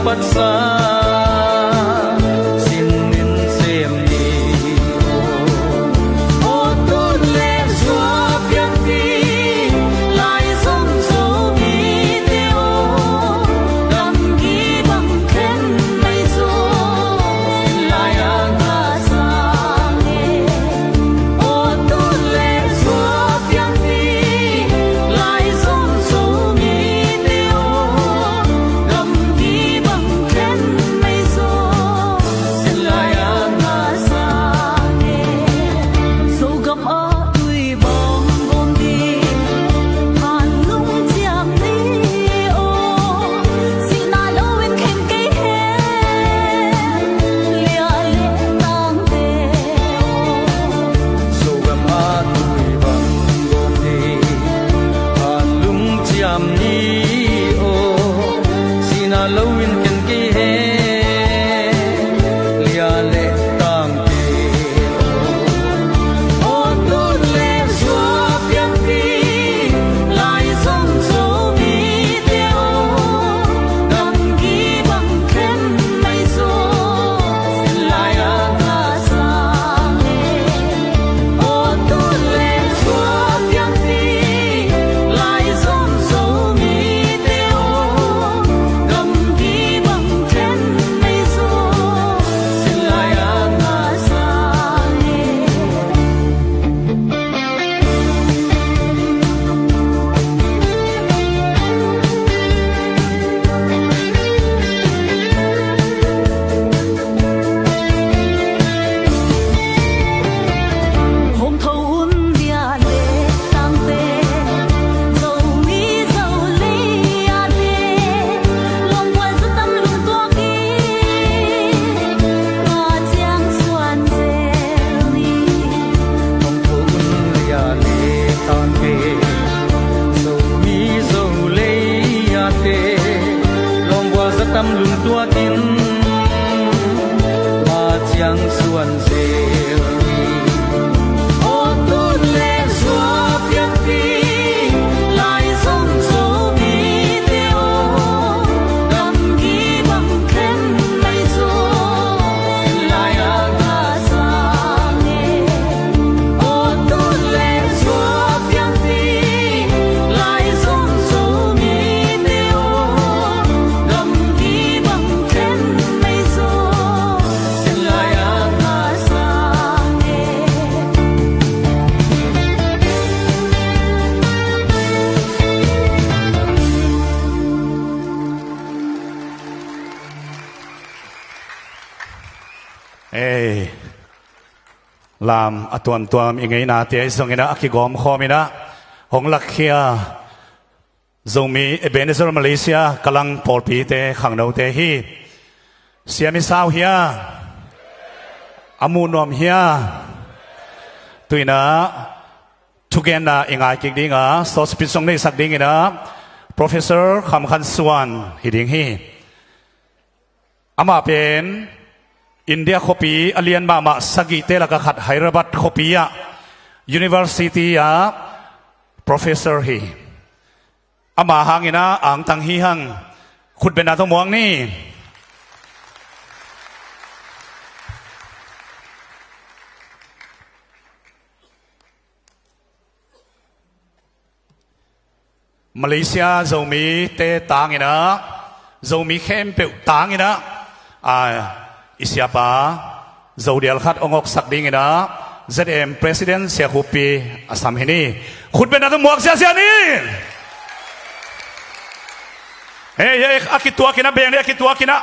Hãy subscribe ตำลุงตัวกินมาเจียงส่วนเสียโอ้ตุนเล่ชัวเพียงปีลายสมโซมีเดียวดำกีบังเข้มไม่โซลายอากาศเนโอ้ตุนเล่ชัวเพียงปีลายสมโซมีเดียวดำกีบังเข้มไม่โซลายอากาศเน
ลามอตวนตัวมีไงนาเตียส่งนะอักขิกอมขอมินะหงลักเขียจงมีเบเนซุเอลามาเลเซียกำลังปอลปีเตขังเราเตฮีเสียมิสาวเฮียอามูนอมเฮียตุยนะทุกเย็นนะอิงไอกิกดิ้งอ่ะสอสปิดส่งในสักดิ้งนะ professor คำคันสวนฮิดิ้งฮีอามาเป็นอินเดียคปีอเลียนมาสกิเตลกขัดไฮราบัดคปีอะ University อะ Professor ฮีอามาหางินะอ่างตังฮีหังขุดเป็นนาตมวงนี่มาเลเซียจะมีเตต่างนะจะมีเข้มเปิดต่างนะอิสยาปาจะเดียลขัดองค์สักดิ่งนะ ZM President เสียคุปีอาสัมเฮนีขุดเป็นนาตมวงเสียนี่เฮ้ยอากิตัวกินะเบียงเนี่ยอากิตัวกินะ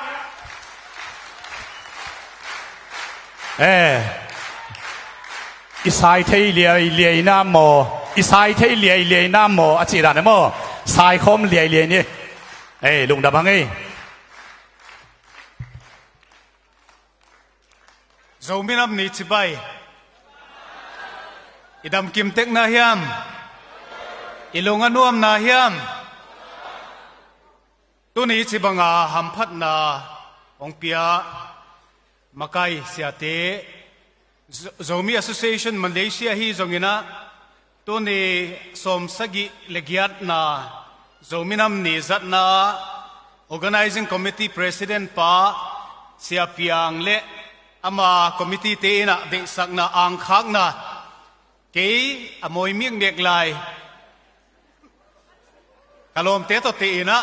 อิสายเทเลียน้ำโมอิสายเทเลียน้ำโมอาจีรานะโมสายคมเลียนี่ลุงดับบัง
โจมินับนิจิไปอิดำกิมเต็กนาฮิมอิลงอนุมนาฮิมตัวนี้จิบังอาหัมพัดนาองเปียมาไกเสียเตโจมี Association Malaysia ฮีจงอินะตัวนี้สมสกิเลกิยัตนาโจมินัมนิจัดนา Organizing Committee President ป้าเสียเปียงเละอามา Committee เตนะเด็กสักนาอังคักนาเก๋อมวยเมียงเด็กลายกะลมเตตเตนะ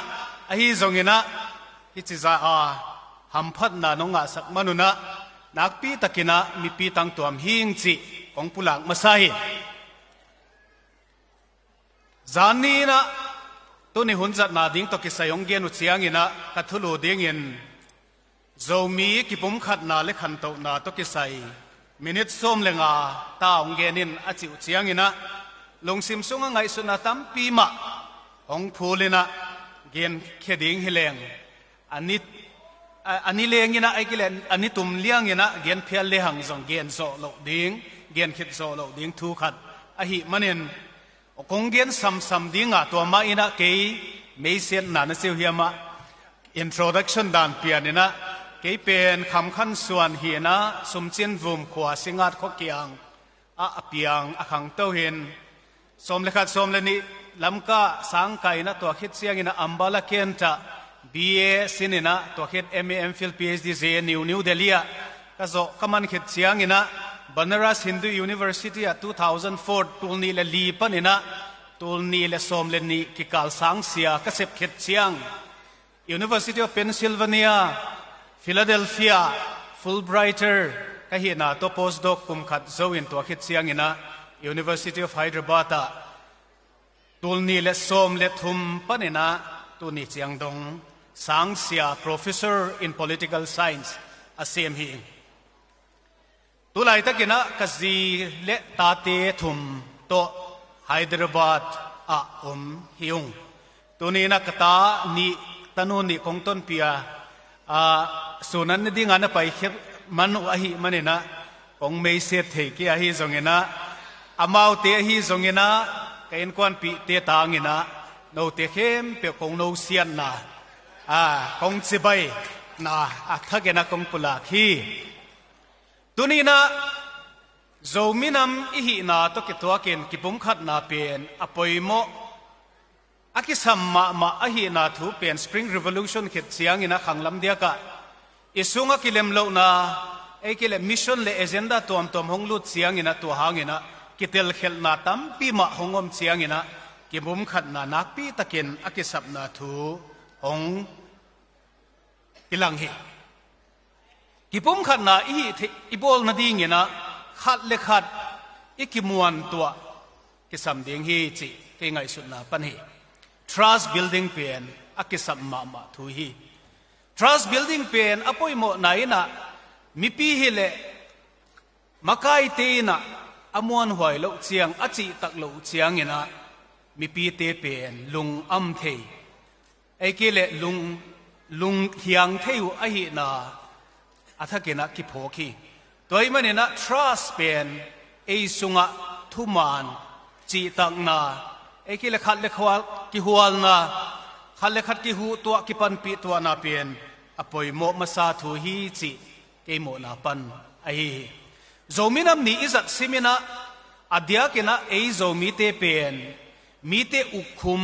อฮีจงอินะฮิจิซาหัมพัดนานงะสักมนุนะนักปีตะกินะมีปีตังตัวมหิงจิของปุลังมาใส่จานีนะตัวนี้หุ่นจัดนาดิ้งตกิสยองเกียนอุเชียงินะกัทุลูดิ้งอินโจมีกิปุมขัดนาเล็กขันโตนาตกิสัยมินิตส้มเลงาตาองเกียนินอาจิอุเชียงินะลงซิมซุงไงสุนาตัมปีมะองพูลินะเกียนเขดิ้งฮิเลงอันนี้เลี้ยงยินะไอ้กิเลนอันนี้ตุ่มเลี้ยงยินะเกียนเพียรเลี้ยงส่งเกียนโซโลดิ้งเกียนคิดโซโลดิ้งทุกขัดอหิมันเองคงเกียนซ้ำดิ้งอ่ะตัวมาอินะเกย์ไม่เสียนนานะเสียวเฮียมา introduction ด่านเปียนี่นะเกย์เป็นคำขั้นส่วนเฮียนะสมเจียนวุมขวาสิงัดข้อเกียงเปียงขังเต้าเห็นสมเลขัดสมเลนี่ลำกาสังไก่นะตัวคิดเสียงยินะอัมบาลเกียนจะ BA สินนะตัวคิด MA MPhil PhD เซนิวเดลีอะก็จะขมันคิดเสียงยินะ Banaras Hindu University 2004ตูนี่เลลีปนินะตูนี่เลสมเลนี่กิกาลสังเสียก็เสพคิดเสียง University of Pennsylvania Philadelphia Fulbrighter ก็เห็นนะตัว postdoc คุมขัดโซอินตัวคิดเสียงยินะ University of Hyderabad ตูนี่เลสมเลทุมปนินะตูนี่เสียงดงสังเสีย Professor in Political Science อาเซียมฮีตุลายตะกินะกษีเลตาเตทุมโตไฮเดรบาดฮิวงตัวนี้นักตานี่ตนุนี่คงต้นปีส่วนนั้นดิ้งานไปเข็บมันอหิมันนะคงไม่เสียเทกีอหิจงเงินะอามาวเตอหิจงเงินะเกินกวนปีเตตางเงินะโนเตเข้มเปียกคงโนเซียนนะอ คงสิบใบนะถ้าเกิดนักคงปุลาคีตัวนี้นะโจมินำอีหีนาตัวกิตัวเกินกิบุมขัดนาเป็นอปอยโมอากิสัมมาอหีนาทูเป็น Spring Revolution ขิดเสียงอินะขังลำเดียกะอิสุงกิเลมโลนาไอ้กิเลมิชชั่นเลเอเจนดาตัวมหงลุดเสียงอินะตัวหางอินะกิเตลเขลนาตัมปีมาหงอมเสียงอินะกิบุมขัดนานักปีตะเกินอากิสับนาทูหงกิลังเหกิบุมขัดนาอีบอลนาดีงินะขัดเลขัดอีกิมวนตัวกิสัมเดียงฮีจิเกงไงสุดนาปันฮี trust building เป็นอากิสัมมาทุฮี trust building เป็นอภัยโมนายนะมิปีฮิเลมาไกเตนะอมวนหวยโลเชียงอจิตักโลเชียงนะมิปีเตเป็นลุงอัมเทไอเกเลลุงเฮียงเทวอหินาอาทักเกนะกิโพคีตัวมันเนี่ยนะ trust เป็นไอสุงะทุมานจิตักนาไอเกเลขัดเลขวากิหัวนาขัดเลขัดกิหูตัวกิปันปีตัวนาเป็นอภัยโมมาซาทูฮีจิเกโมนาปันไอโจมินำนี้อิจัดซิมินะอดียกินะไอโจมิเตเป็นมีเตอุคุม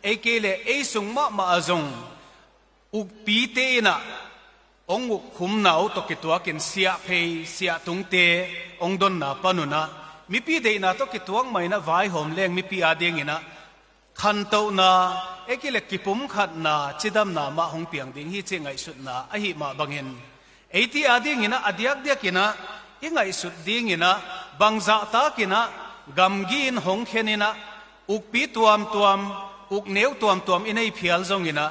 ไอเกเลไอสุงมาจงอุปีเตนะองอุคุมนาตกิตัวกินเสียเพยเสียตุงเตองดนนาปนุนะมีปีเตนะตกิตัวไม่นะไว้หอมแรงมีปีอาเดียงนะขันโตนาเอกิเลกิปุมขัดนาจิดำนามาหงเปียงดิ่งฮีเจงไอสุดนาอหิมาบังเงินไอที่อาเดียงนะอดียกเดียกินะยังไงสุดดิ่งนะบางจากตากินะกำกินหงเขนินะอุกปีตัวมอุกเนียวตัวมอินไอเพียลจงกินะ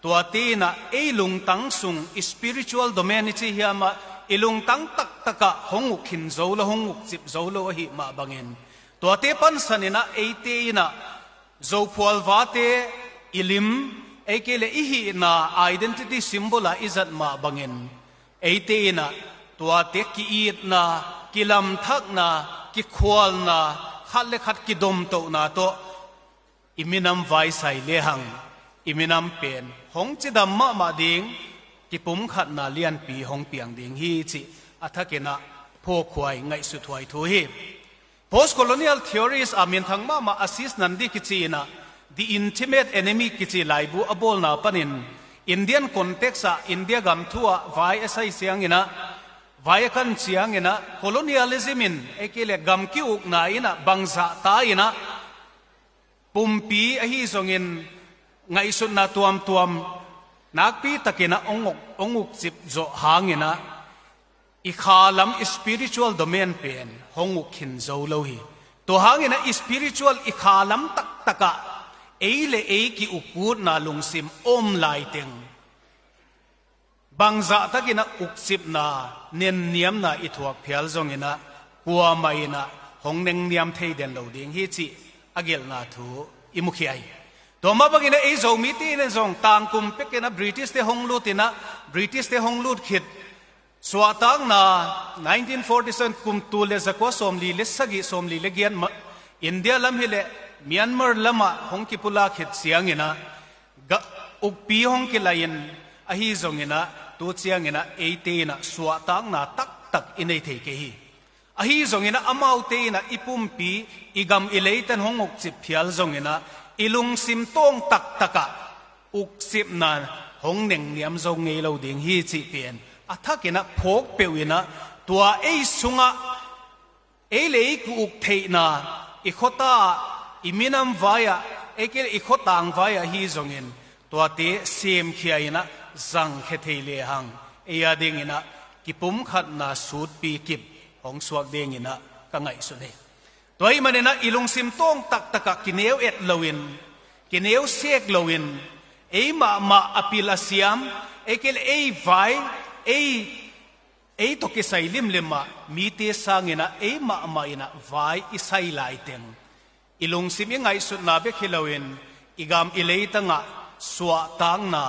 ตัวตีนะไอลุงตังสุง spiritual domain นี่ที่เฮียมาไอลุงตังตักะหงอุกหินโจลหงอุกจิบโจลอหิมาบังเงินตัวเตปันสันนะไอเตนะโจพวลวาเตอิลิมไอเกเลอิหินะ identity symbol อิจัดมาบังเงินไอเตนะตัวเตกิอีดนะกิลำทักนะกิควอลนะขัดเลขัดกิดมโตนะโตอิมินัมไวไซเลหังอิมินัมเป็นหงจิดำมาดิงกิปุ่มขัดนาเลียนปีหงเปียงดิงฮีจิอัฐกินะพวกควายไงสุดถวยทุฮี post colonial theories อามินทั้งมาassist นันดีกิจีนะ the intimate enemy กิจีไลบูอบอลนาปนิน Indian context อินเดียกัมทัวไวเอสไอเสียงนะไว้กันเสียงนะ colonialismin ไอ้เกล็ดกำกิ้วไหนนะบางจะตายนะปุ่มปีไอ้ที่ส่งเงินไงสุดนะตัวมนักปีตะเกนะองค์จิบโจหางนะอีขาลัม spiritual domain เป็นหงุกินโจโลหีตัวหางนะ spiritual อีขาลัมตักะไอ้เล่ไอ้กิอุปูดนาลุงซิมอมไลเต็งบางจะตะกินะอุกสิบนาเนียนเนียมนาอิทวกเพียลจงอินะกัวไม่นะหงเนงเนียมเทเดนเหลาดิ่งฮิจิอเกลนาทูอิมุขีไอตัวมาบังอินะไอโจมิตีนะจงต่างกุมเป็กนะบริติสเตหงลูดอินะบริติสเตหงลูดขิดสวาตังนา1947กุมตูเลสกัวสมลีเลสกิสมลีเลเกียนอินเดียลำฮิเลเมียนมาร์ลำหงกิปุลาขิดเสียงอินะอุกปีหงกิลายินอหิจงอินะตัวเชียงนะเอเตนะสวาตังนาตักอินเอเทเกฮีอหิจงนะอมาวเตนะอิปุมปีอิกำอิเลตันหงอุกจิบเพียลจงนะอิลุงซิมตงตักะอุกซิบนาหงเน่งเนียมจงเงลดิ่งฮีจิเปียนอัฐกินะพกเปียนะตัวเอสุงะเอเลกุอุกเทนะอิขตาอิมินัมวายะเอเกลอิขตังวายะฮีจงอินตัวเตเซมขียนะจังเคเทเลหังเอียดิงินะกิปุ่มขัดนาสูดปีกิบของสวกเดงินะกังไงสุดเดตัวอีมันนะอิลุงซิมตงตักกินเอวเอ็ดลวินกินเอวเสกลวินเอมาอภิลาเซียมเอเกลเอไวเอตกิไซลิมมามีเตสังนะเอมาอินะไวอิไซไลเตงอิลุงซิมยังไงสุดนาเบคิลวินอิกามอิเลตังะสวะตังนา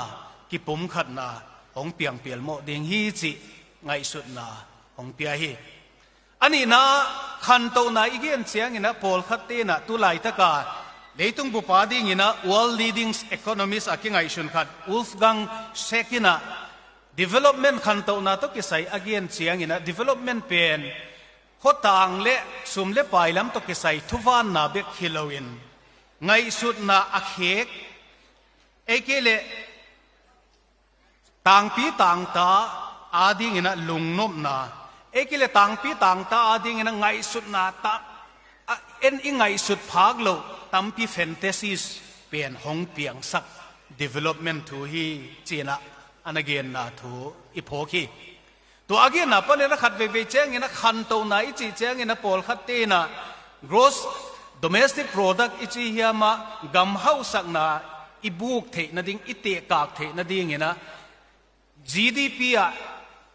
กิปุ่มขัดนาของเปียงเปียลโมดิ่งฮีจิไงสุดนาของเปียฮีอันนี้นะขันโตนาอีกเงี้ยเสียงนะโพลขัดเตนะตุไลตะกา
leitung bupa ding ina world leading economist akingai shun khat Wolfgang Schäckina development khanto na to kisai again chiang ina development pen hotang le sum le pailam to kisai thuwan na bek hiloin ngai sut na akhek ekele tangpi tangta ading ina lungnop na ekele tangpi tangta ading ina ngai sut na ta en ingai sut phaglo tampi fantasies pen hong piang sak development thu hi china and again na thu iphoki to again na panena khat ve cheng ina khan to na ichi cheng ina pol khat te na gross domestic product ichi hiama gam house na ibuk the na ding ite kak the na ding ina GDP a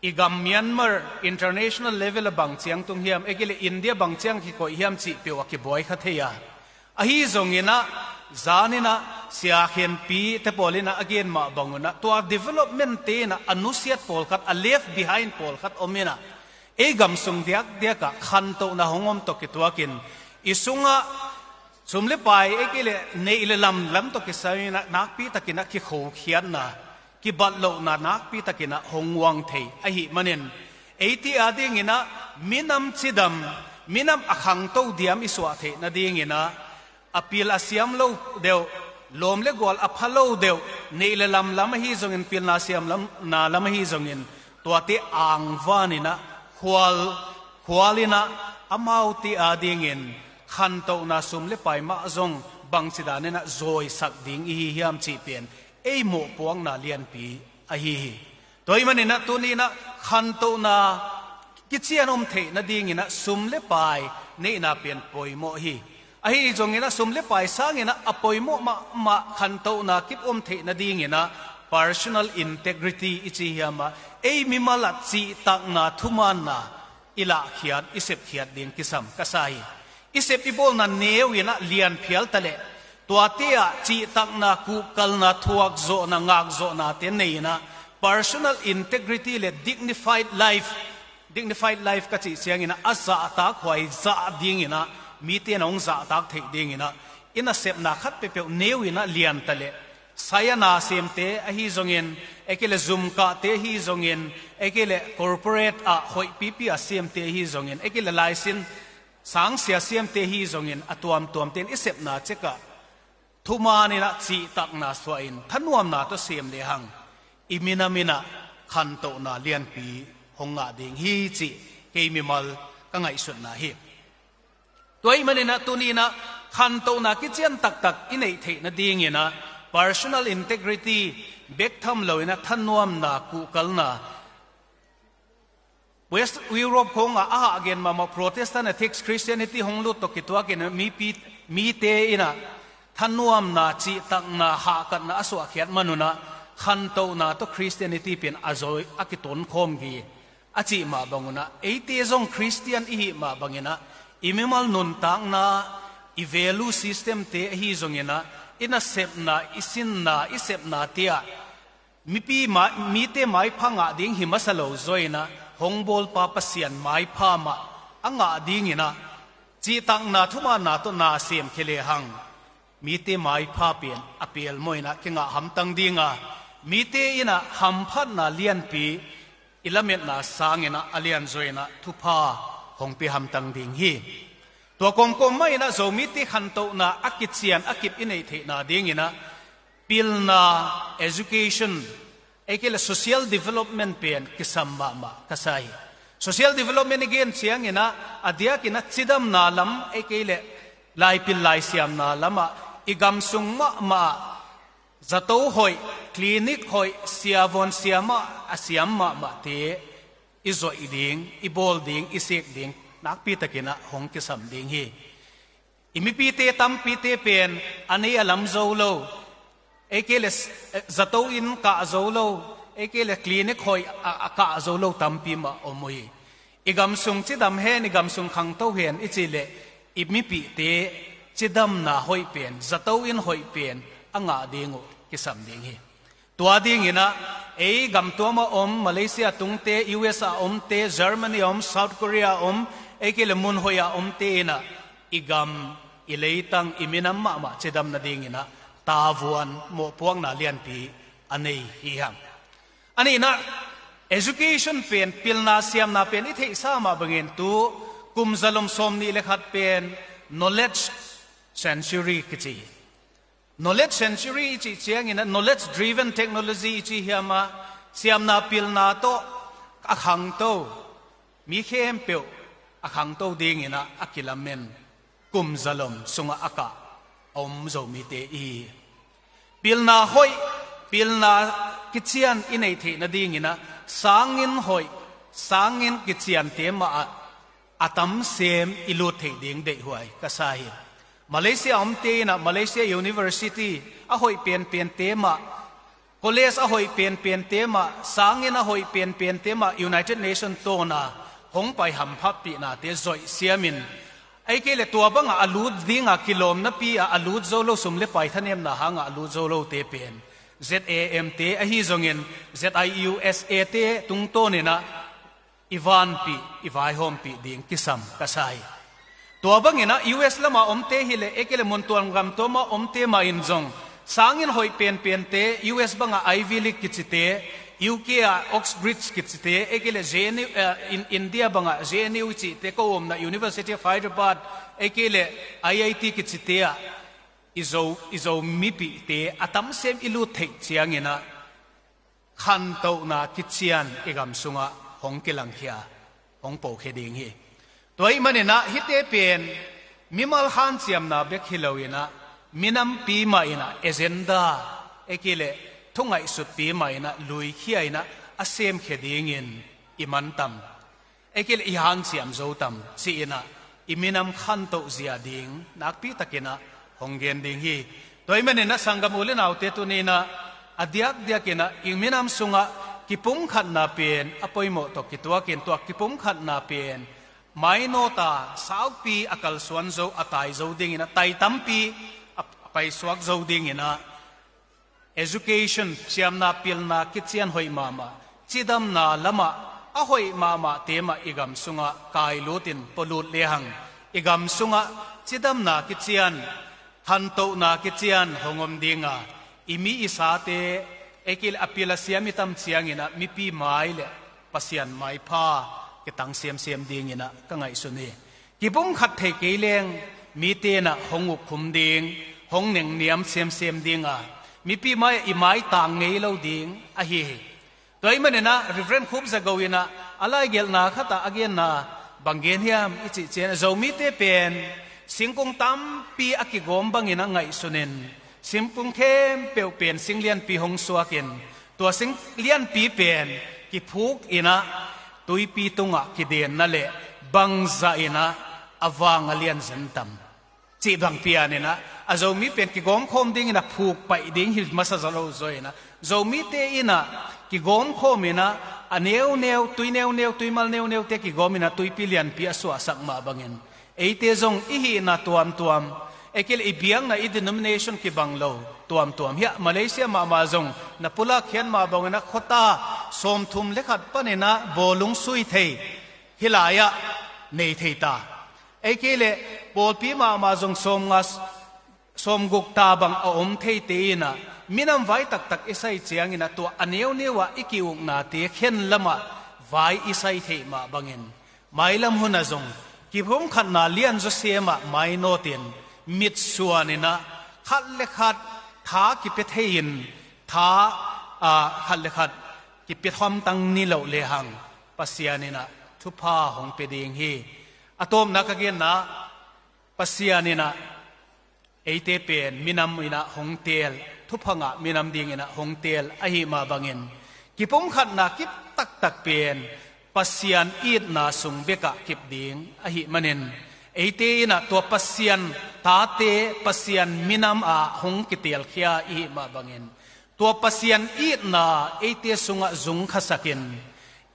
igam Myanmar international level bang chiang tung hiam egele India bang chiang ki ko hiam chi pe wa ki boy kha theya ahi zongina zanina siakhen pi te polina again ma banguna to development te na anusiat polkat a left behind polkat omina e gam sung diak diaka khan to na hongom to ki tuakin isunga sumle pai egele neile lam to ki saina nak pi takina ki kho khian na ki batlo na nak pi takina hongwang thei ahi manen eiti ading ina minam chidam minam akhang to diam iswa the na ding ina apil asiam lo deu lom le gol aphalo deu neile lam hi zongin pil na siam lam na lam hi zongin tuate angwanina khwalina amauti adingin khanto na sumle pai ma zong bangchidane na zoi sak ding hi hiam chi pen ei mo puang na lian pi a hi toy manina tunina khanto na kichianom the na dingina sumle pai nei na pen poimo hi ahi jongina sumle pai sangina apoimo ma khanto na kip the na dingina personal integrity ichi hiama ei mimala chi tak na thuman na ila khiat isep khiat ding kisam kasai isep ibol na newina lian phial tale tuatia chi tak na ku kal na thuak zo na ngak zo na te neina personal integrity le dignified life ka chi siangina asa ta khwai za dingina mi te nong za tak thei dingina ina sep na khat pe newina lian tale sayana semte a hi zongin ekele zoom ka te hi zongin ekele corporate a hoi pp a semte hi zongin ekele license sang sia semte hi zongin atuam ten isep na cheka thumani na chi tak na swain thanuam na to sem le hang imina khanto na lian pi honga ding hi chi keimimal ka ngai sun na hi toy manina tunina khanto na kichian tak inei the na ding ina personal integrity bektham loina thanuam na ku kalna West Europe khonga again mama Protestant ethics Christianity honglu to kitwa ken mi te ina thanuam na chi tak na ha kan na aswa khiat manuna khanto na to Christianity pen azoi akiton khom gi achi ma banguna eite zong Christian I ma bangina imimal nun tang na I value system te hi zongena ina sep na isin na isep na tia mi te mai phanga ding himasalo zoina hongbol pa pasian mai pha ma anga ding ina chi tang na thuma na to na sem khele hang mi te mai pha pen apel moina kinga ham tang dinga mi te ina ham phat na lian pi ilamet na sangena alian zoina thupa hongpi ham tang ding hi to kom mai na zo mi te khanto na akichian akip inei the na ding ina pil na education ekele social development pen kisamba ma kasai social development again chiang ina adia kina chidam na lam ekele lai pil lai siam na lama igam sung ma zato hoi clinic hoi siavon siama asiam ma te izo iding ibol ding isek ding nak pi takina hong kisam ding hi imi pi te tam pi te pen ani alam zolo ekele zato in ka zolo ekele clinic hoi ka zolo tam pi ma omoi igam sung chidam he ni gam sung khang to hen ichile imi pi te chidam na hoi pen zato in hoi pen anga dingo kisam ding hi tua ding ina gam tuama Malaysia tungte USA te Germany South Korea ekele mun hoya te na igam i lei tang i minam ma ma chedam na ding ina tavuan mo puang na lian pi anei hi ham ani na education pen pilna siam na pen i thei sa ma bangin tu kum zalom som ni lekhat pen knowledge century kichi knowledge century chi chiang ina knowledge driven technology chi hiama siam na pilna to akhang to mi khem pe akhang to ding ina akilamen kum zalom sunga aka om zo mi te i pilna hoi pilna kichian inei the na ding ina sangin hoi sangin kichian te ma atam sem ilu the ding de huai ka sai Malaysia omte na Malaysia University a hoi pen te ma college a hoi pen te ma sangin a hoi pen te ma United Nations to na hong pai ham phap pi na te zoi siamin ai ke le tua banga alud dinga kilom na pi alud zolo sum le pai thanem na hanga alud zolo te pen ZAMT a hi zongin ZIUSA te tung to ne na Ivan pi Ivai hom pi ding kisam kasai tua bangina US lama omte hile ekele montuan gam to ma omte ma injong sangin hoi pen te US banga Ivy League kichite UK Oxbridge kichite ekele JNU in India banga JNU chi te ko om na University of Hyderabad ekele IIT kichite izo mipi te atam sem ilu thek chiangina khan to na kichian egam sunga hong kilang khia hong po kheding hi toy manena hite pen mimal khan chiam na bek hilowina minam pi ma ina agenda ekile thungai su pi ma ina lui khiaina asem kheding in imantam ekile ihan chiam zo tam si ina iminam khan to zia ding nakpi takina honggen ding hi toy manena sangam ulen autte tunina adyak diakina iminam sunga kipum khat na pen apoimo to kitwa ken to kipum khat na pen mainota saupi akal suan zo atai zo ding ina tai tampi pai swak zo ding ina education siamna pilna kichian hoi mama chidam na lama a hoi mama tema igam sunga kai lutin polut lehang igam sunga chidam na kichian hanto na kichian hongom dinga imi isate ekil apila siamitam chiangina mipi maile pasian mai pha kitang siam ding ina kangai suni kibum khat the keleng mi te na honguk khum ding hong neng niam siam dinga mi pi mai imai tang ngei lo ding a hi toy manena reverend khub zagawina alai gel na khata again na bangen hiam ichi chen zomi te pen singkung tam pi akigom bangina ngai sunen simpung khem peu pen singlian pi hong suakin to sing lian pi pen ki phuk ina tui pi tunga ki den na le bangza ina awang alian zantam chi bang pianina azomi pen ki gom khom ding ina phuk pai ding hil masazalo zoina zomi te ina ki gom khom ina aneu tui mal neu te ki gom ina tui pilian pi aswa sak ma bangin eite zong ihi na tuam ekil ibiang na denomination ki banglo tuam hia Malaysia ma zong na pula khian ma bangena khota som thum lekhat panena bolung sui thei hilaya nei theita ekile polpi ma zong som guk ta bang om thei te na minam vai tak isai chiang ina to aneu newa ikiung na te khen lama vai isai thei ma bangin mailam huna zong kibhom khat na lian zo sema mai no tin mit suanina khat le khat tha ki pe thein tha khat le khat ki pe thom tang ni lo le hang pasianina thupa hong pe ding hi atom na ka gen na pasianina eite pen minam ina hong tel thupanga minam ding ina hong tel ahi ma bangin kipom khat na kip tak pen pasian it na sung beka kip ding ahi manen eite ina to pasian tate pasian minam a hong kitel khia i ma bangin to pasian it na eite sunga zung khasakin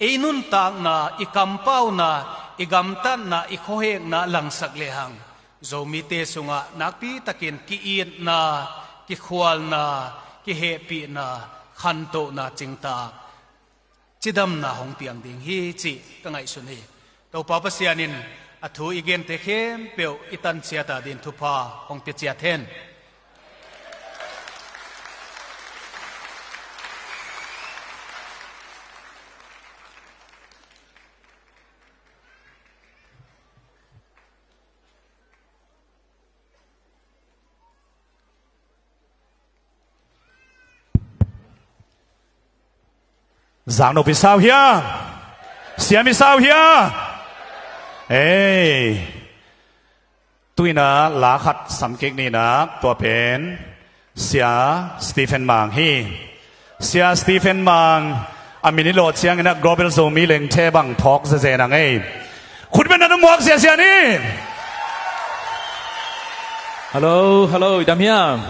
einun tang na ikampau na igamtan na ikhohek na langsak lehang zomi te sunga nakpi takin ki it na ki khwal na ki hepi na khanto na chingta chidam na hong piang ding hi chi kangai suni to papasianin อถูอีเกนเตเข้มเปียวอิตันเสียตาดินทุพาองติเจียเทน
giảng đồ phía sau here xem phía sau here ê tôi na lá khát sắm kek ni na tua pen sia Stephen Mang hi sia Stephen Mang amini lo chiang na global zomi leng the bang thok ze na ngai khut ben na muak sia ni
hello dam hiam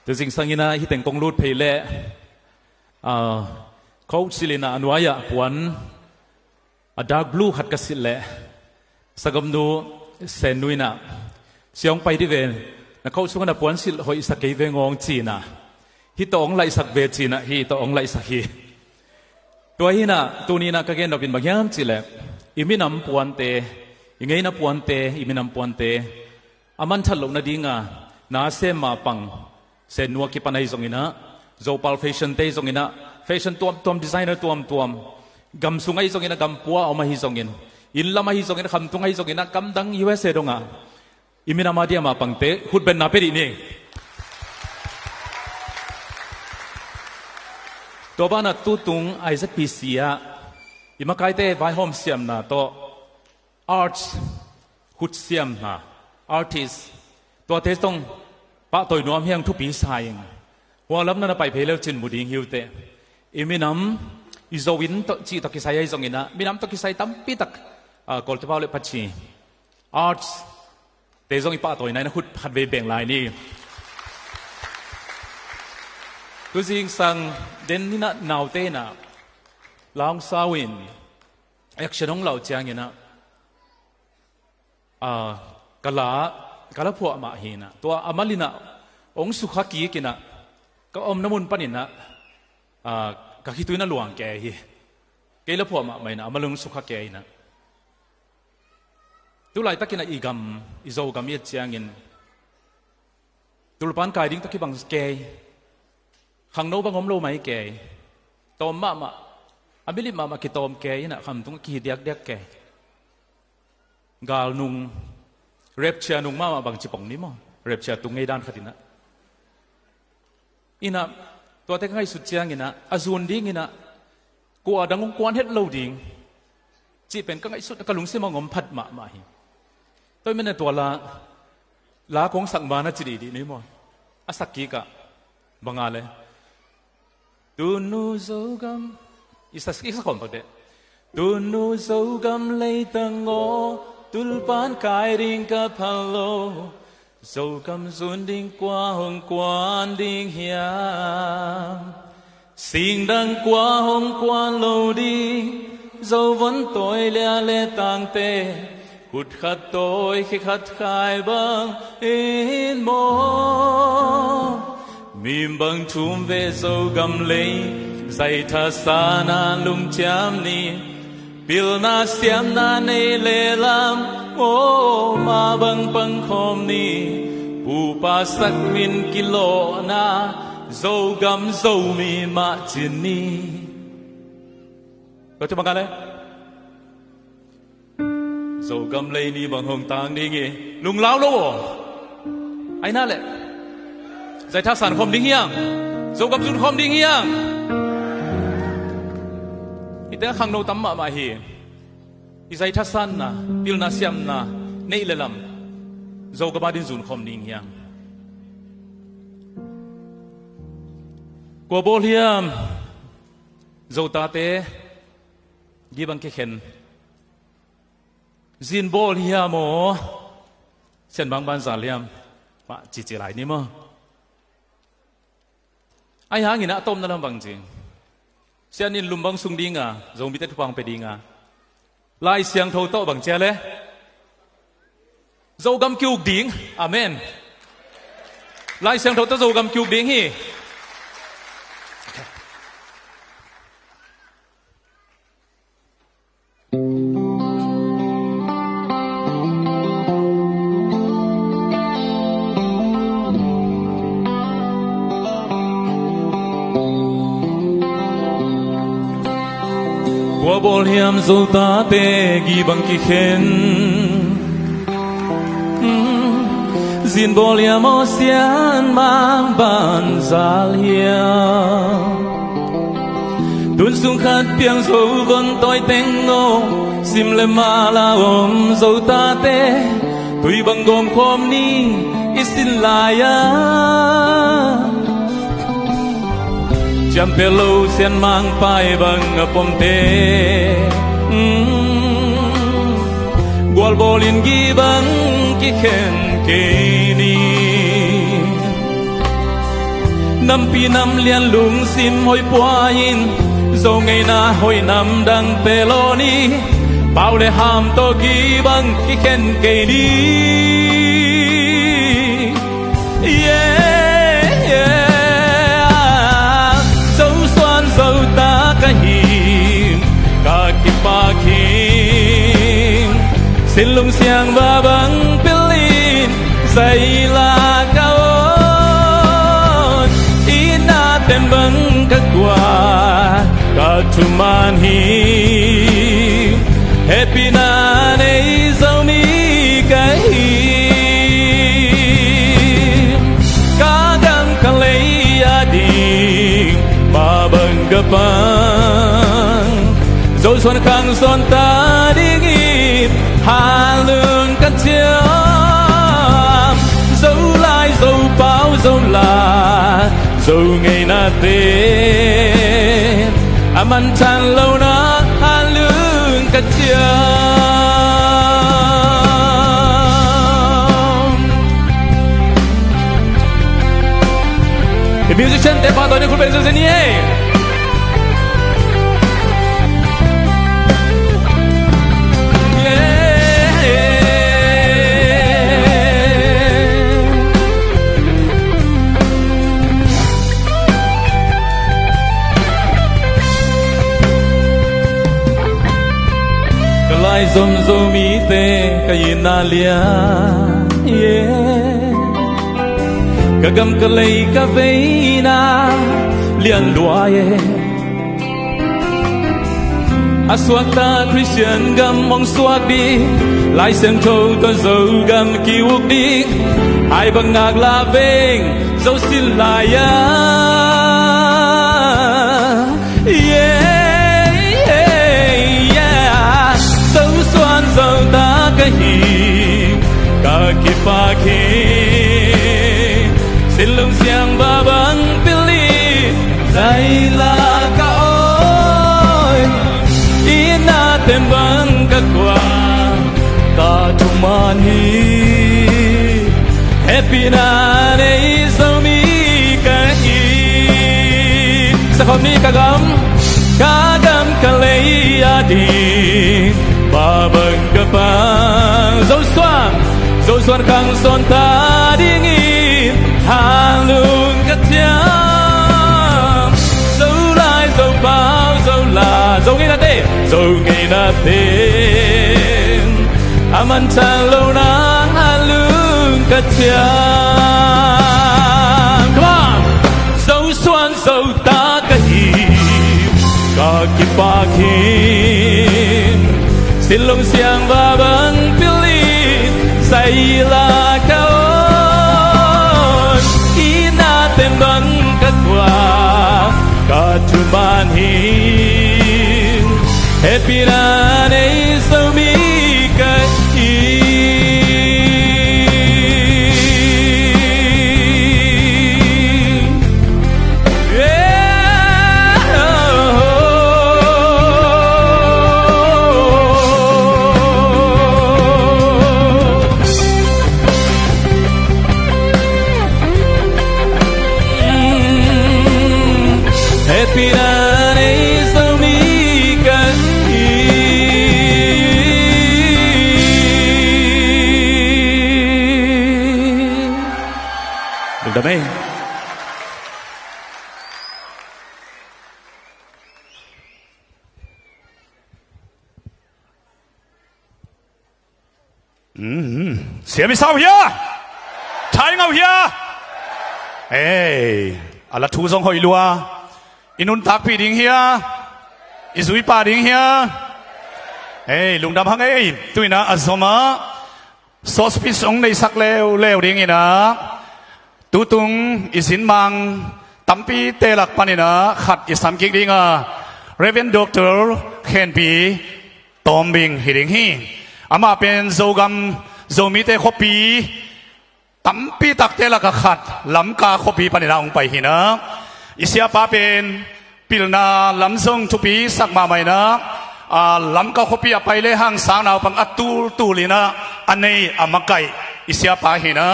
tu jing sangina hi teng kong lut pheleเขาสิเลนะอนุญาปวนดาร์กบลูหัดกสิเลสกมนูเซนุยนะเสียงไปที่เวนนะเขาสุขนะปวนสิลหอยสักเกเวงองจีนะฮิตองไลสักเวจีนะฮิตองไลสักฮีตัวฮีนะตัวนี้นะก็เกณฑ์เราเป็นบางอย่างจีเลอิมินำปวนเตยังไงนะปวนเตอิมินำปวนเตอามันทัดลงนะดีงานาเซมาปังเซนัวกิปันไอซงอินะZopal fashion day zongina fashion tuam designer tuam gam sungai zongina gam pua oma hi zongin in lama hi zongina kham tungai zongina kam dang USA donga imina madia ma pangte hut ben na peri ni to bana tu tung Isaac Pisia imakai te vai home siam na to arts hut siam na artist to te tong pa toy nuam hiang thu pi sayingว่าล้ำนั่นไปเพลจินบุดีหิวเตอิมินัมอิโซวินตจีตกิสัยซงอินะมินัมตกิสัยตั้มปีตักกอลที่พาวเลปัจจีอาร์ตเตซงอิปะตัวไหนนะขุดพัดเวเบ่งลายนี่ตัวจริงสังเดนนี่นะนาวเตนะลองซาวินแอคชั่นของเราเจียงอินะกะลาพวกมาหินะตัวอามาลินะองสุขกีกินะก็อมน้ำมันปนินนะก็คิดตัวนั่นหลวงแกฮีเกล้าพวกมาไม่นะมาลงสุขแกนะตัวไหลตะกินอีกำอีโจกำยัดเจียงินตัวปานกายดิ้งตะกี้บังแกขังโนบังอมโลไม่แกตอมมาอเมริมาคิดตอมแกนะคำตรงขี้เดียกแกกาลนุงเร็บเชียนุงมาบังจิปองนี้มั้งเร็บเชียตุงไงด้านขัดนะอินะตัวเต็งให้สุดเจียงอินะอาซูนดิ้งอินะกูอาดังงกวนเฮ็ดโลดิ้งจีเป็นก็ไงสุดกระลุงเสียมงมพัดมาหิตัวมันในตัวลาของสังวานะจีดีนี่มั้งอาสักกีกะบังอาเลยตูนูโซกัมอีสักคนประเดตูนูโซกัมเลยตังโอตุลปานกายริงกับพาโลdầu cầm xuân đinh qua hồng quan đinh hiang xin đăng qua hồng quan lâu đi dầu vẫn tôi lẻ tàng tê hụt khát tôi khi khát khai bằng in mô mìm bằng chum về dầu cầm lấy dày tha xa na lung chám ni bil na xiêm na nay lệ lam ô ma bằng bằng khom ni upa sắc min kilo na dâu gam dâu mi ma chín ni có cho bằng cái dâu gam lấy ni bằng hồng tang đi nghe lung lao đâu ai na lệ giải thác sản khom đi hiang dâu gam run khom đi hiang ite khang no tam ma hi izai thasan na pil na siam na nei lelam zo ga badin zun khom ning hiang ko bol hiam zo ta te gi bang ke khen zin bol hiam mo chen bang ban za liam ma chi lai ni mo ai hang ina tom na lam bang jing xian in lumbang sung dinga zo mi te thupang pe dinga lai siang tho to bang che le zo gam kyu ding amen lai siang tho to zo gam kyu ding hi qua bol hiam zo ta te gi bang ki khen zin bol hiam o sian mang ban zal hiam tuôn xuống khát piang zo vân tôi teng ngô sim le ma la om zo ta te tui bang gom khom ni isin la ya chăm pe lâu sen mang pai bang pom te gwal bolin gi bang ki khen ke ni năm pi năm liên lung sim hoi pua in dâu ngày na hoi năm đăng te lo ni bao le ham to gi bang ki khen ke ni dâu ta cả hiền cả kịp ba kim xin lung xiang và băng pilin dày là cao ina tem băng các qua cả tuman hi happy na nei dâu mi cái cả gam cả lấy đi ba bang gapang dâu xuân khang xuân ta đi nghỉ hà lương cắt chiam dâu lai dâu báo dâu là dâu ngày na tết aman chan lâu na hà lương cắt chiam. The musician te pa Tony Kulben sa niye. Kalai zom zomi te kayinalia. Kagam kalay ka veina lian luaye aswak ta Christian gam mong swak đi lai xem thâu to dâu gam kiwuk đi hai bang nag la veng dâu xin la ya dâu xoan dâu ta ka hi ka ki pa ki xin lung xiang ba bang pili dai la ka oi ina tem bang ka kwa ta tuman hi happy na nei so mi ka hi sa khom ni ka gam ka lei a di ba bang ka pa dâu xoan khang son ta đi nghỉ hàng lương cắt chiam dâu lai dâu bao dâu là dâu ngày na tê aman chan lâu na hàng lương cắt chiam. Come on, dâu xoan dâu ta cả hiệp cả kịp ba kim xin lung xiang và băng pilin say là cao tem bang ka kwa ka tuman hin happy na nei so mi ka hi
Damay. Xem sao here? Thái ngầu here? Ê, ala thu song hoi lua. Inun tak pi ding here. อิสุยปาดิงเฮียเฮ้ลุงดำฮังเอ้ตุยนะอัศมาสอสพิสองในสักเลวดิงนะตุตุงอิสินมังตัมปีเตลักปานินะขัดอิสามกิกดิงอ่ะเรเวนด็อกเตอร์เคนปีตอมบิงฮิดิงฮีอามาเป็นโซกัมโซมิเตคปีตัมปีตักเตลักขัดลำกาคปีปานินะองไปหินะอิเสียป้าเป็นปิลนาลำทรงทุปีสักมาไม่นะลำกาคปีไปเลยห้างสางนาวปังอัตูลีนะอันนี้อามาไกอิเสียป้าหินะ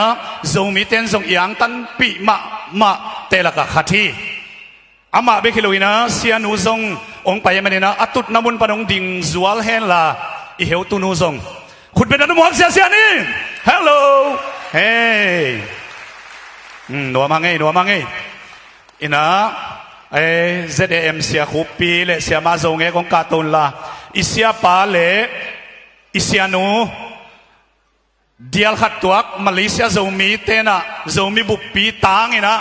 โซมิเตนทรงยังตันปีมาเตลักขัดที่อามาเบคิโลวินะเสียนูทรงองไปยังไม่นะอัตุตน้ำมันปนองดิ่งจวลเฮนลาอิเหวตุนูทรงคุณเป็นนักมวยเสียนี่ฮัลโหลเฮ้หนัวมังไงอินะZDM เสียขุปีเลเสียมาทรงเอของกาตุนลาอิเสียปาเลอิเสียนูเดียลขัดตัวมาเลเซียโซมีเตนะโซมีบุปปีตางอินะ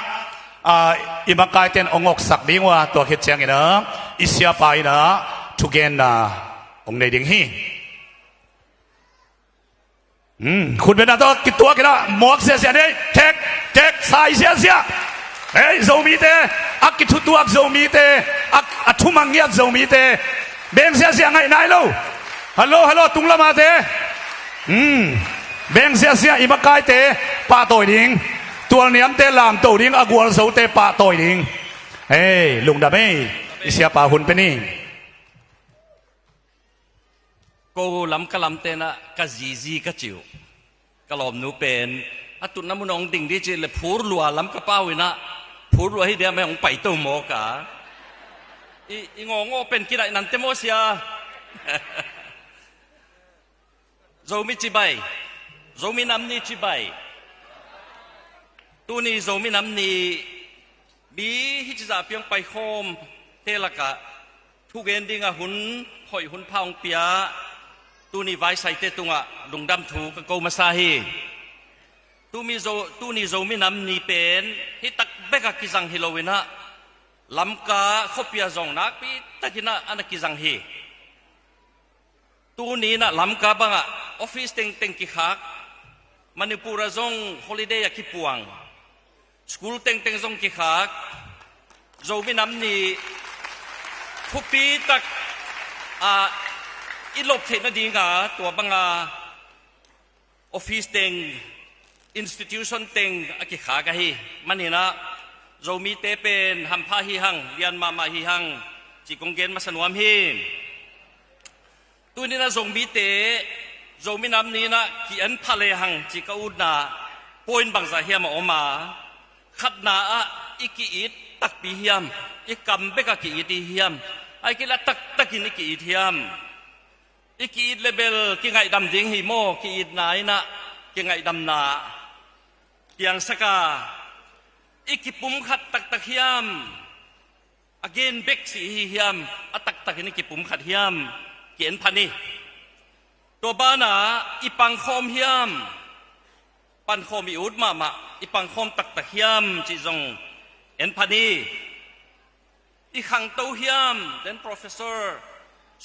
อิมากายเตนองอกสักดิ้งว่าตัวเขียนเชียงอินะอิเสียปาอินะทุกเกนนะองในดิ้งฮีคุณเป็นนักตัวกินะหมวกเสียนี่เช็คสายเสียเฮ้ยโซมีเตอักกิทุตัวโซมีเตอักทุมังเงียโซมีเตเบงเสียไงนายลูฮัลโหลตุงละมาเตเบงเสียอิมากายเตปาโตยดิงตัวเนียมเตลามโตดิงอากวลโซเตปาโตยดิงเฮ้ยลุงดาเม่เสียปาหุ่นเป็นนี่
กูลำกะลำเตนะกะจีกะจิวกะลอมนูเป็นอตุน้ำมันองดิ่งดิจิเลพูดลัวลำกะเป้าวินะพูดลัวให้เดียวไม่องไปตัวโมกะอีงงเป็นกี่ไรนั่นเตโมเสียโจมิจิใบโจมิน้ำนี่จิใบตัวนี้โจมิน้ำนี่บีฮิจิจ่าเพียงไปโคมเทละกะทุกเอนดิ้งหุ่นหอยหุ่นพองเปียตัวนี้ไว้ใส่เตตุงะดุงดำถูกโกมาซาฮีตัวนี้โจมิน้ำนี่เป็นฮิตักเบกกิจังฮิโลวินะลำกาขบเปียจงนักปีตะกินะอันกิจังฮีตัวนี้นะลำกาบังอะออฟฟิศเต็งกิคักมันนิปูระจงฮอลิเดย์กิปวงสกูลเต็งจงกิคักโจมิน้ำนี่ขบปีตักอีลบเทนดีงาตัวบังอาออฟฟิศเต็งอินสติทิวชันเต็งอากิขากะฮีมันนี่นะโจมีเตเป็นฮัมพาฮีฮังเรียนมาฮีฮังจีกงเกนมาสนวมฮีตัวนี้นะโจมีเตโจมีน้ำนี้นะกีอันพาเลฮังจีกอุดนาปอยน์บังซาเฮียมาออกมาขัดนาอีกีอิดตักปีเฮียมอีกำเบกกีอิดเฮียมไอ้กิละตักกินอีกีอิดเฮียมอีกีอิดเลเบลกิไงดำดิ้งฮีโมกีอิดนายนะกิไงดำนาเกียงสกาอีกิปุ่มขัดตักเฮียม again เบกสีเฮียมตักนี่กิปุ่มขัดเฮียมเกียนพันนี่ตัวบ้านาอีปังคอมเฮียมปันคอมอีอุดมาอีปังคอมตักเฮียมจีจงเอ็นพันนี่อีขังโตเฮียมเดน professor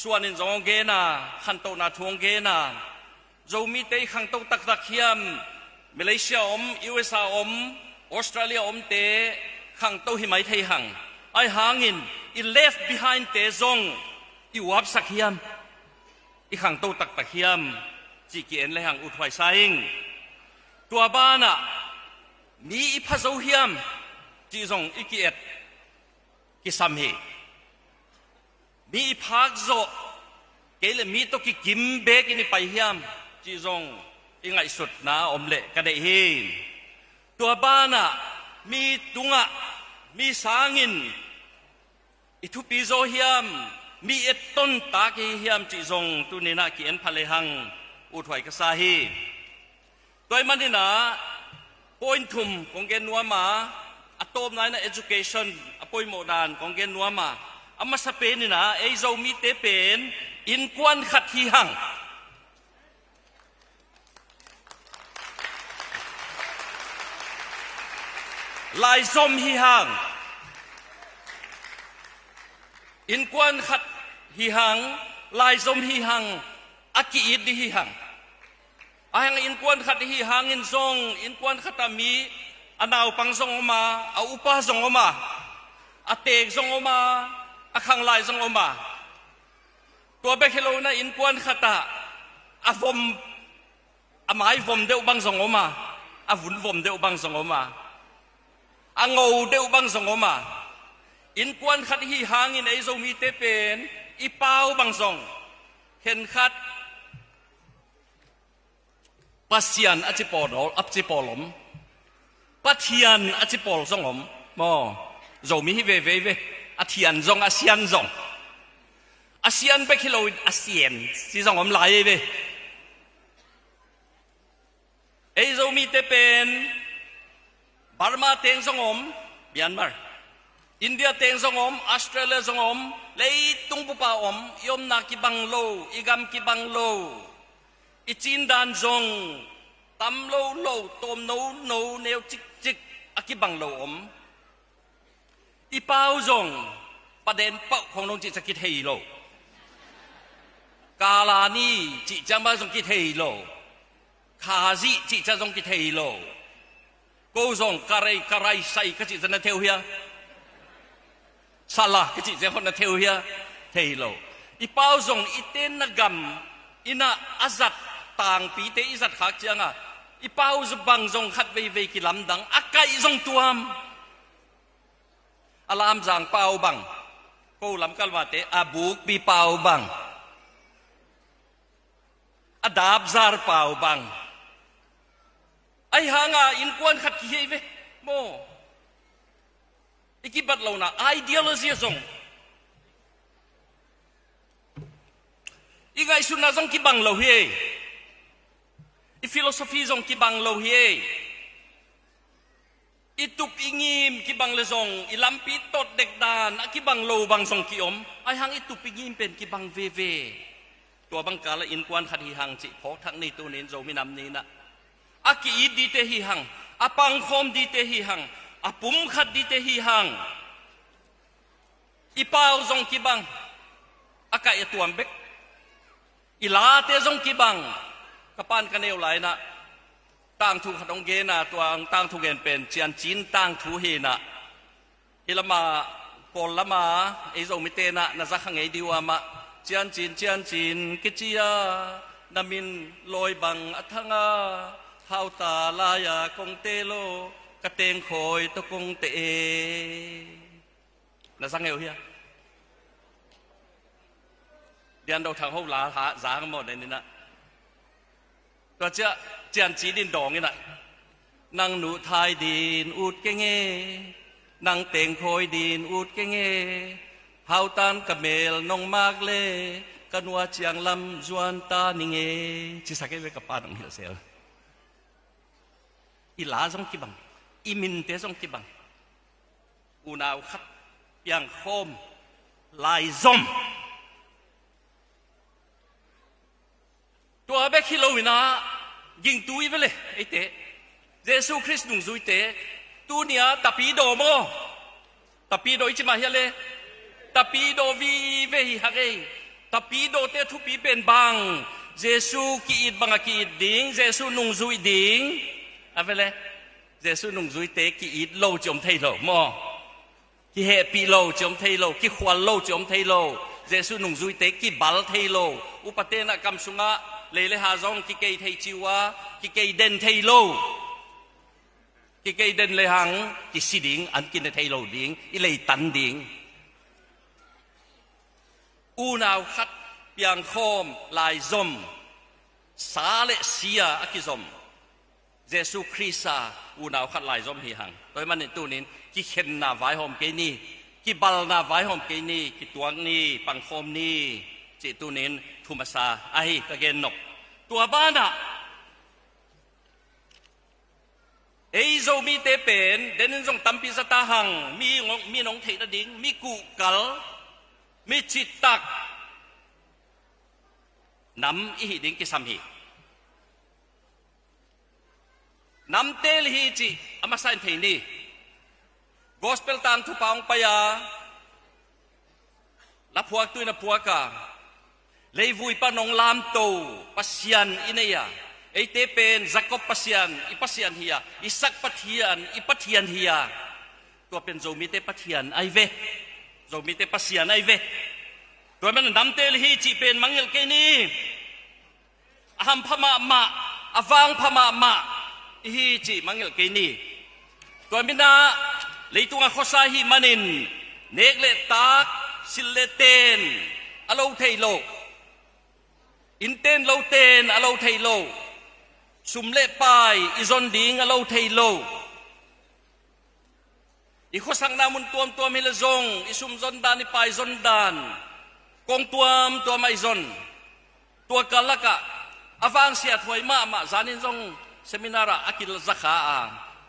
ส่วนอินจงเกน่าขันโตนาทวงเกน่าโจมีเตขังโตตักเฮียมมาเลเซียUSA ออสเตรเลียเตขังโตหิมัยไทยหังไอหางอินอี left behind เตจงอีวับสักเฮียมอีขังโตตักเฮียมจีเกียนเลยหังอุทไวไซงตัวบ้านะมีอีพะโซเฮียมจีจงอีเกียดกิสัมเฮมีอีพักโซเกลมีตกิกิมเบกินี่ไปเฮียมจีจงอีไงสุดนะอมเละกันได้เฮตัวบ้านะมีตุงะมีสางินอิทุปิโซเฮียมมีเอต้นตากีเฮียมจีจงตุนีนากีเอ็นพะเลหังอุทวยกษาฮีโดยมันนี่นะปอยน์ทุมของเกณฑ์นัวมาอัตโตมนายนะ education อปอยโมดานของเกณฑ์นัวมาอามาสเปนนี่นะไอโซมีเตเป็นอินกวนขัดฮีหังลายส้มฮีฮังอินกวนขัด hi hang lai zom hi hang aki it di hi hang ahang in kwan khat hi hang in zong in kwan khatami anaw pang zong oma a upa zong oma atek zong oma akhang lai zong oma tua be khelo na in kwan khata avom amai vom deu bang zong oma avun vom deu bang zong oma angou deu bang zong oma in kwan khat hi hang in ei zo mi te pen i pau bang zong khen khat pasian achi podol apchi polom pathian achi pol zong om mo zo mi hi ve athian zong asian zong asian be khilo asian si zong om lai ve ei zo mi te pen Burma teng zong om Myanmar India teng zong om Australia zong om lei tung pu pa om yom na ki bang lo igam ki bang lo i chin dan zong tam lo lo tom no neo chik aki bang lo om i pau zong paden pau khong long chi sakit hei lo kala ni chi chang ba zong ki hei lo kha zi chi cha zong ki hei lo cô zong karai sai cái chị dân nó theo hia sala cái chị dân nó theo hia thầy lo i bao zong i tên na gam ina azat tang pi te izat khak chiang à i bao bang zong khat ve ki lam dang akai zong tuam alam jang pau bang cô lam kalwa te abuk bi pau bang adab zar pau bang ai hanga in kwan khat ki ve mo ikibat lo na ideology zong igai sunna zong ki bang lo he i philosophy zong ki bang lo he itup ingim ki bang le zong ilampi tot dek dan ki bang lo bang zong ki om ai hang itup ingim pen ki bang ve tua bang kala in kwan khat hi hang chi phok thak ni tu nin zo mi nam ni na aki it di te hi hang apang khom di te hi hang apum khat di te hi hang ipao zong ki bang aka e tuam bek ila te zong ki bang kapan kaneu lai na tang thu khatong ge na tuang tang thu gen pen chian chin tang thu he na ilama kol lama e zo mi te na za khang ei diwa ma chian chin ki chia namin loi bang athanga hao ta la ya kong te lo ka teng khoi to kong te là sang nghèo hia đian đầu thằng hậu lá hạ giá cái món này nè rồi chứ chèn chỉ điên đỏ như này năng nụ thai điên út cái nghe năng teng khoi điên út cái nghe hao tan cả mèl nong mạc lê cái nua chiang lâm duan ta ni nghe chỉ sao cái về cái pa đồng hiểu sao i lá giống cái bằng i min té giống cái bằng u nào khát yang khom lai zom tua bé khi lâu na ding tui về lệ ấy thế Jesus Christ nung zui thế tu nia tapi đồ mo tapi đồ ichi mà hiền lệ tapi đồ vi về hi hage tapi đồ te thu pi ben bang Jesus ki it bang ki it ding Jesus nung zui ding à về lệ Jesus nung zui thế ki it lâu chom thay lâu mo ki hệ pi lâu chom thay lâu ki khoan lâu chom thay lâu Jesus nung zui thế ki bal thay lâu upate na kam sunga lấy hà dòng ki cây thay chiwa ki cây đen thay lâu ki cây đen lấy hàng ki si điển anh ki thay lâu điển i lấy tấn điển u nào khát piang khom lai zom xá lệ xia aki zom Jesus Christa u nào khát lai zom hi hàng tôi mình tu nín ki khen na vai hom ke ni ki bal na vai hom ke ni ki tuang ni pang khom ni chỉ tu nín thu ma sa ai ka gen nok tua ba na ei zo mi te pen den zong tampi sa ta hang mi nong thei da ding mi ku kal mi chit tak nam i hi ding ki sam hi nam tel hi chi ama sain thei ni gospel tang thu paung pa ya la puak tu na puaka leivui pa nong lam to pasian ineya ei te pen Jacob pasian ipasian hiya Isak ipathian hiya to pen zomi te pathian ai ve zomi te pasian ai ve to man dam te hi chi pen mangil ke ni aham phama ma awang phama ma hi chi mangil ke ni to mina leitunga khosa hi manin nek le tak sil le ten alo thei lo inten lo ten alo thei lo sum le pai izon ding alo thei lo i khosang namun tuam hila zong isum zon dan i pai zon dan kong tuam ai zon tua kalaka avang sia thoi ma zanin zong seminara akil zakha a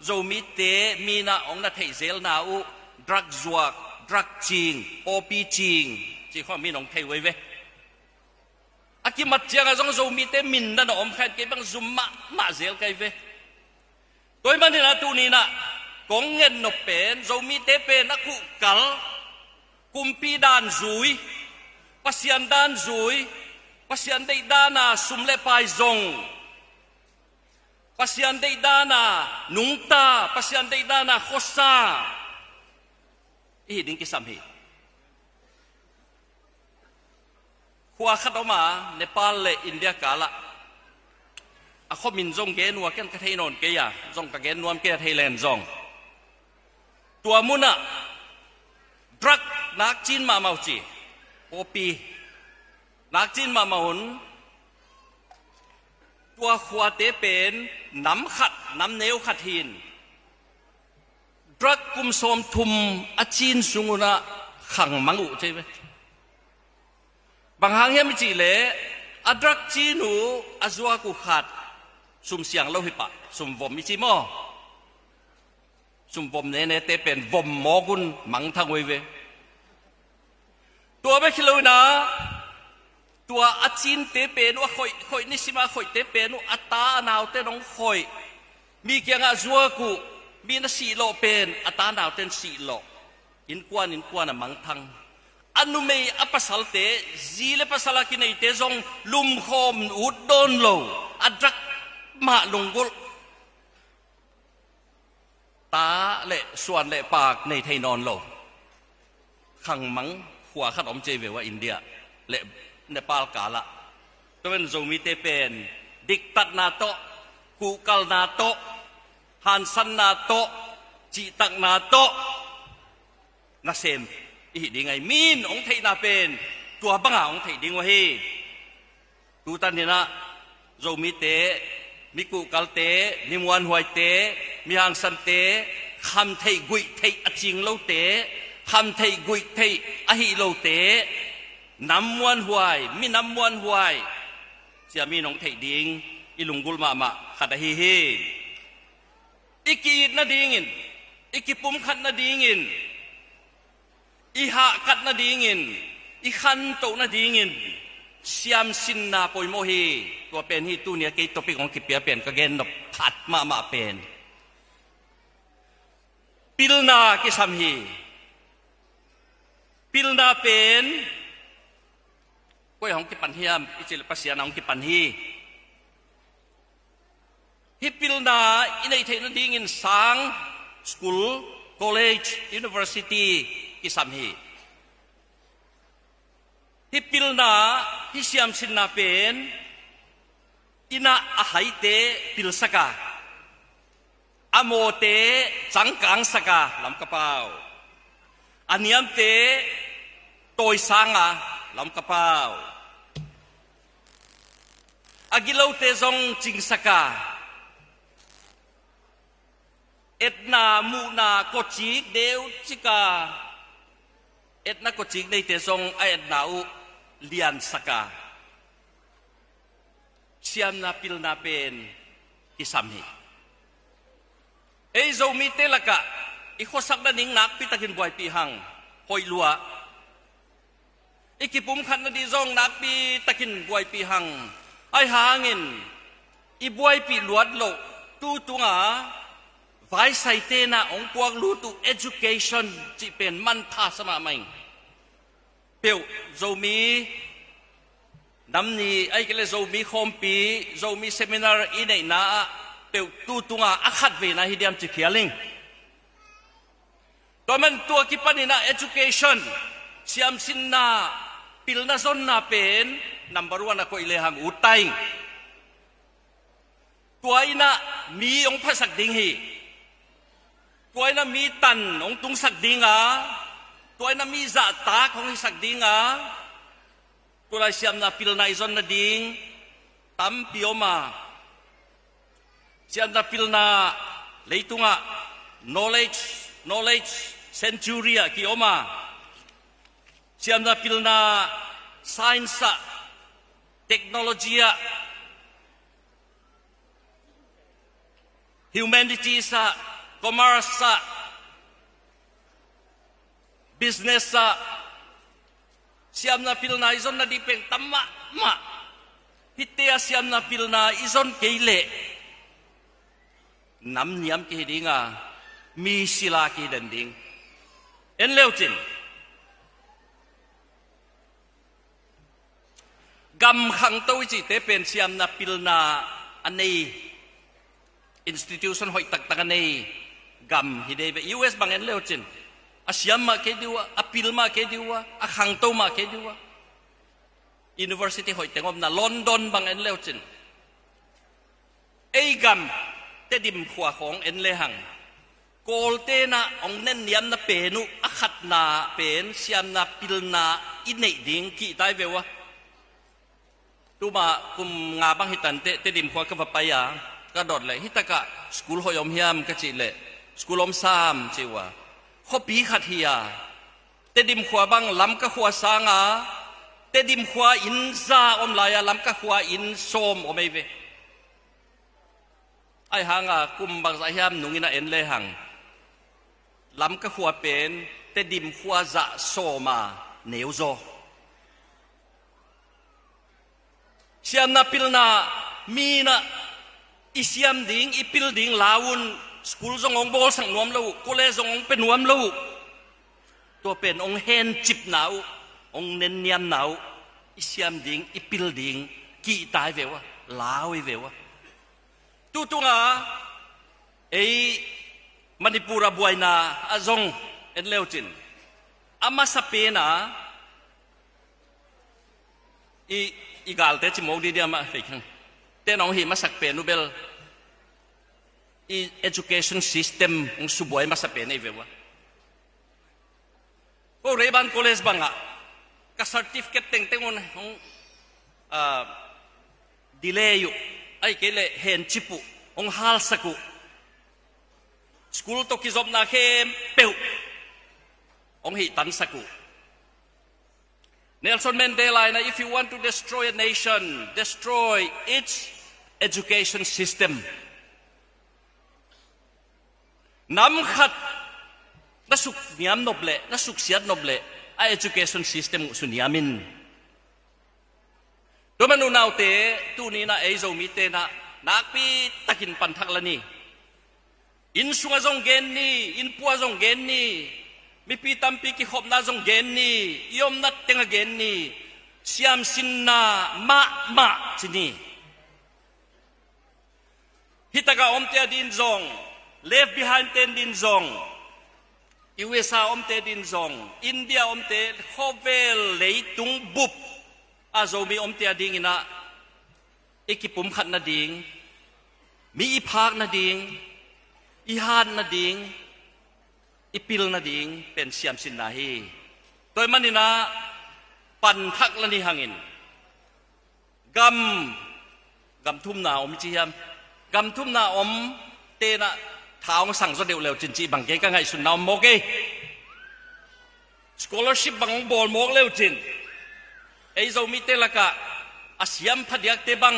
zomi te mina ong na thei zel na u drug zuak drug ching opi ching chi kho mi nong thei wei ve akimat chiang azong zomi te min na om khat ke bang zumma ma zel kai ve toy man na tu ni na kong ngen no pen zomi te pen aku kal kumpi dan zui pasian dan zui pasian dei dana sumle pai zong pasian dei dana nungta pasian dei dana khosa i ding ki sam hi khwa khat ma Nepal le India kala a kho min zong ge nuwa ken ka thei non ke ya zong ka gen nuam ke Thailand zong tua muna drug nak chin ma mau chi opi nak chin ma maun tua khwa te pen nam khat nam neu khat hin drug kum som thum a chin sunguna khang mangu che ve bang hang yam chi le a drug chinu azwa ku khat sum siang lo hi pa sum vom mi chi mo sum vom ne te pen vom mo gun mang thang we ve tua be khilo na tua achin te pen wa khoi ni sima khoi te pen u ata naw te nong khoi mi kyang a zua ku mi na si lo pen ata naw ten si lo in kwan a mang thang anu mei apasal te zile pasala ki nei te zong lum khom ud don lo adrak ma lungul ta le suan le pak nei thei non lo khang mang khwa khat om che ve wa India le Nepal kala to ben zomi te pen diktat na to kukal na to hansan na to chi tak na to na sem i ding ai min ong thei na pen tua banga ong thei ding wa hi tu tan ni na zomi te mi kukal te mi muan huai te mi hang san te kham thei gui thei aching lo te kham thei gui thei a hi lo te nam muan huai mi nam muan huai sia mi nong thei ding ilungul ma khada hi iki na dingin iki pum khat na dingin i ha kat na dingin i khan to na dingin siam sin na poi mo hi to pen hi tu nia ke topic ong ki pia pen ka gen no phat ma pen pilna ki sam hi pilna pen koi hong ki pan hiam ichil pasian hong ki pan hi hipilna inai thein ding in sang school college university ki sam hi hipilna hisiam sinna pen ina ahai te pilsaka amote changkang saka lam kapau aniam te toy sanga lam kapau agilo te zong chingsaka etna muna kochik deu chika etna kochik nei te zong a etna u lian saka siam na pil na pen kisamhi ei zo mi te laka i khosak na ning nak pitakin boy pi hang hoi lua ikipum khan na di zong nak pi takin boy pi hang ai hangin i boy pi luat lo tu tunga vai sai te na ong puak lu tu education chi pen man tha sama main เปียวโจมีน้ำนี้ไอ้ก็เลยโจมีคอมปีโจมีเซมินาร์อีเนี่ยนะเปียวตู้ตุงอาขัดเวนะฮิเดียมจิเขียลิงตัวมันตัวกิปันนี่นะ education เสียมสินนะพิลนาซอนนะเป็น number one นะก็อิเลหังอุตัยตัวอินะมีองค์พระสักดิ่งฮีตัวอินะมีตันองค์ตุงสักดิ่งตัวอินะมีจ่าตาของสักดิ่งตัวเราเสียมนะพิลนาอิซอนนะดิ่งตั้มพิโอมาเสียมนะพิลนาเลยตุงknowledge century ki oma siam na pilna science technology humanities commerce business siam na pilna izon na dipeng tamma ma hitia siam na pilna izon keile nam niam ke dingaมีศิลากีดันดิงเอ็นเลวจินกำขังตัวจิเตเป็นเสียมนาปิลนาอันนี้ institution หอยตักอันนี้กำฮิเดเว US บางเอ็นเลวจินอาเสียมมาเกดิวะอาปิลมาเกดิวะอาขังตัวมาเกดิวะ University หอยแต่งอมนาลอนดอนบางเอ็นเลวจินไอ้กำเตดิมขวาของเอ็นเลหังโกลเตนะองเน้นยำนะเป็นนุอขัดนาเป็นเสียมนาปิลนาอินเนดิงกี่ได้เววะตัวมาคุมงาบังฮิตันเตดิมขวากับไปยากระโดดเลยฮิตากะสกูลหอยอมเฮียมกะจิเลยสกูลอมซามจิวะข้อปีขัดเฮียเตดิมขวาบังลำกะขวาสางาเตดิมขวาอินซาอมลายลำกะขวาอินโซมอมเวไอหังกุมบังสายเฮียมนุงินะเอ็นเลยหังลำก็ขัวเป็นแต่ดิมขัวจะโซมาเหนียวโซเสียมนาพิลนามีนะอิเสียมดิ่งอิพิลดิ่งลาวุนสกุลจงองโบสังนวมลูกกุเลจงองเป็นนวมลูกตัวเป็นองเฮนจิบหนาวองเน้นเนียมหนาวอิเสียมดิ่งอิพิลดิ่งกี่ตายเววะลาวเววะตุงไอมณิปุระบวยนาอาจงเอ็นเลวจินอามาสเปน่าอีกาลเตจิโมดีเดียมาฟิกฮังเตน้องหิมาสักเป็นนูเบลอี education system ของสุบวยมาสเปนไอเววะก็เรบัน college บังอะกับ certificate เต็งของdelay อยู่ไอ้เกลเห็นจิปุองฮัลสกุสกูลตกิจอบนาเข้มเปียวองหิตันสกุเนลสันแมนเดลานะ if you want to destroy a nation destroy its education system น้ำขัดนักสุขเนียมนบเละนักสุขเสียดนบเละไอ education system สุนียมินตัวมันนูนาวเตตู้นี้นะไอโซมิเตนะนักปีตะกินปันทักละนี่อินสุงจงเกนนี่อินปัวจงเกนนี่มีปีตัมปีกิขบนาจงเกนนี่ยอมนัดเตงเกนนี่เสียมสินนามาจินี่ฮิตากาอมเตดินจง left behind เตดินจงUSA อมเตดินจงอินเดียอมเตโคเวลเลยตุงบุบอาโซมีอมเตดิงนะเอกิปุ่มขัดนาดิงมีอีพากนาดิงอีฮานนาดิงอีปิลนาดิงเป็นเสียมสินนาฮีโดยมันนี่นะปันทักละนี่หังอินกำทุ่มนาอมจียมกำทุ่มนาอมเตนะท้าวสั่งสเดียวเร็วจินจีบังเกงก็ไงสุนนาวโมเก scholarship บังบอลโมกเร็วจินไอโซมิเตละกะอาเสียมพัดยักเตบัง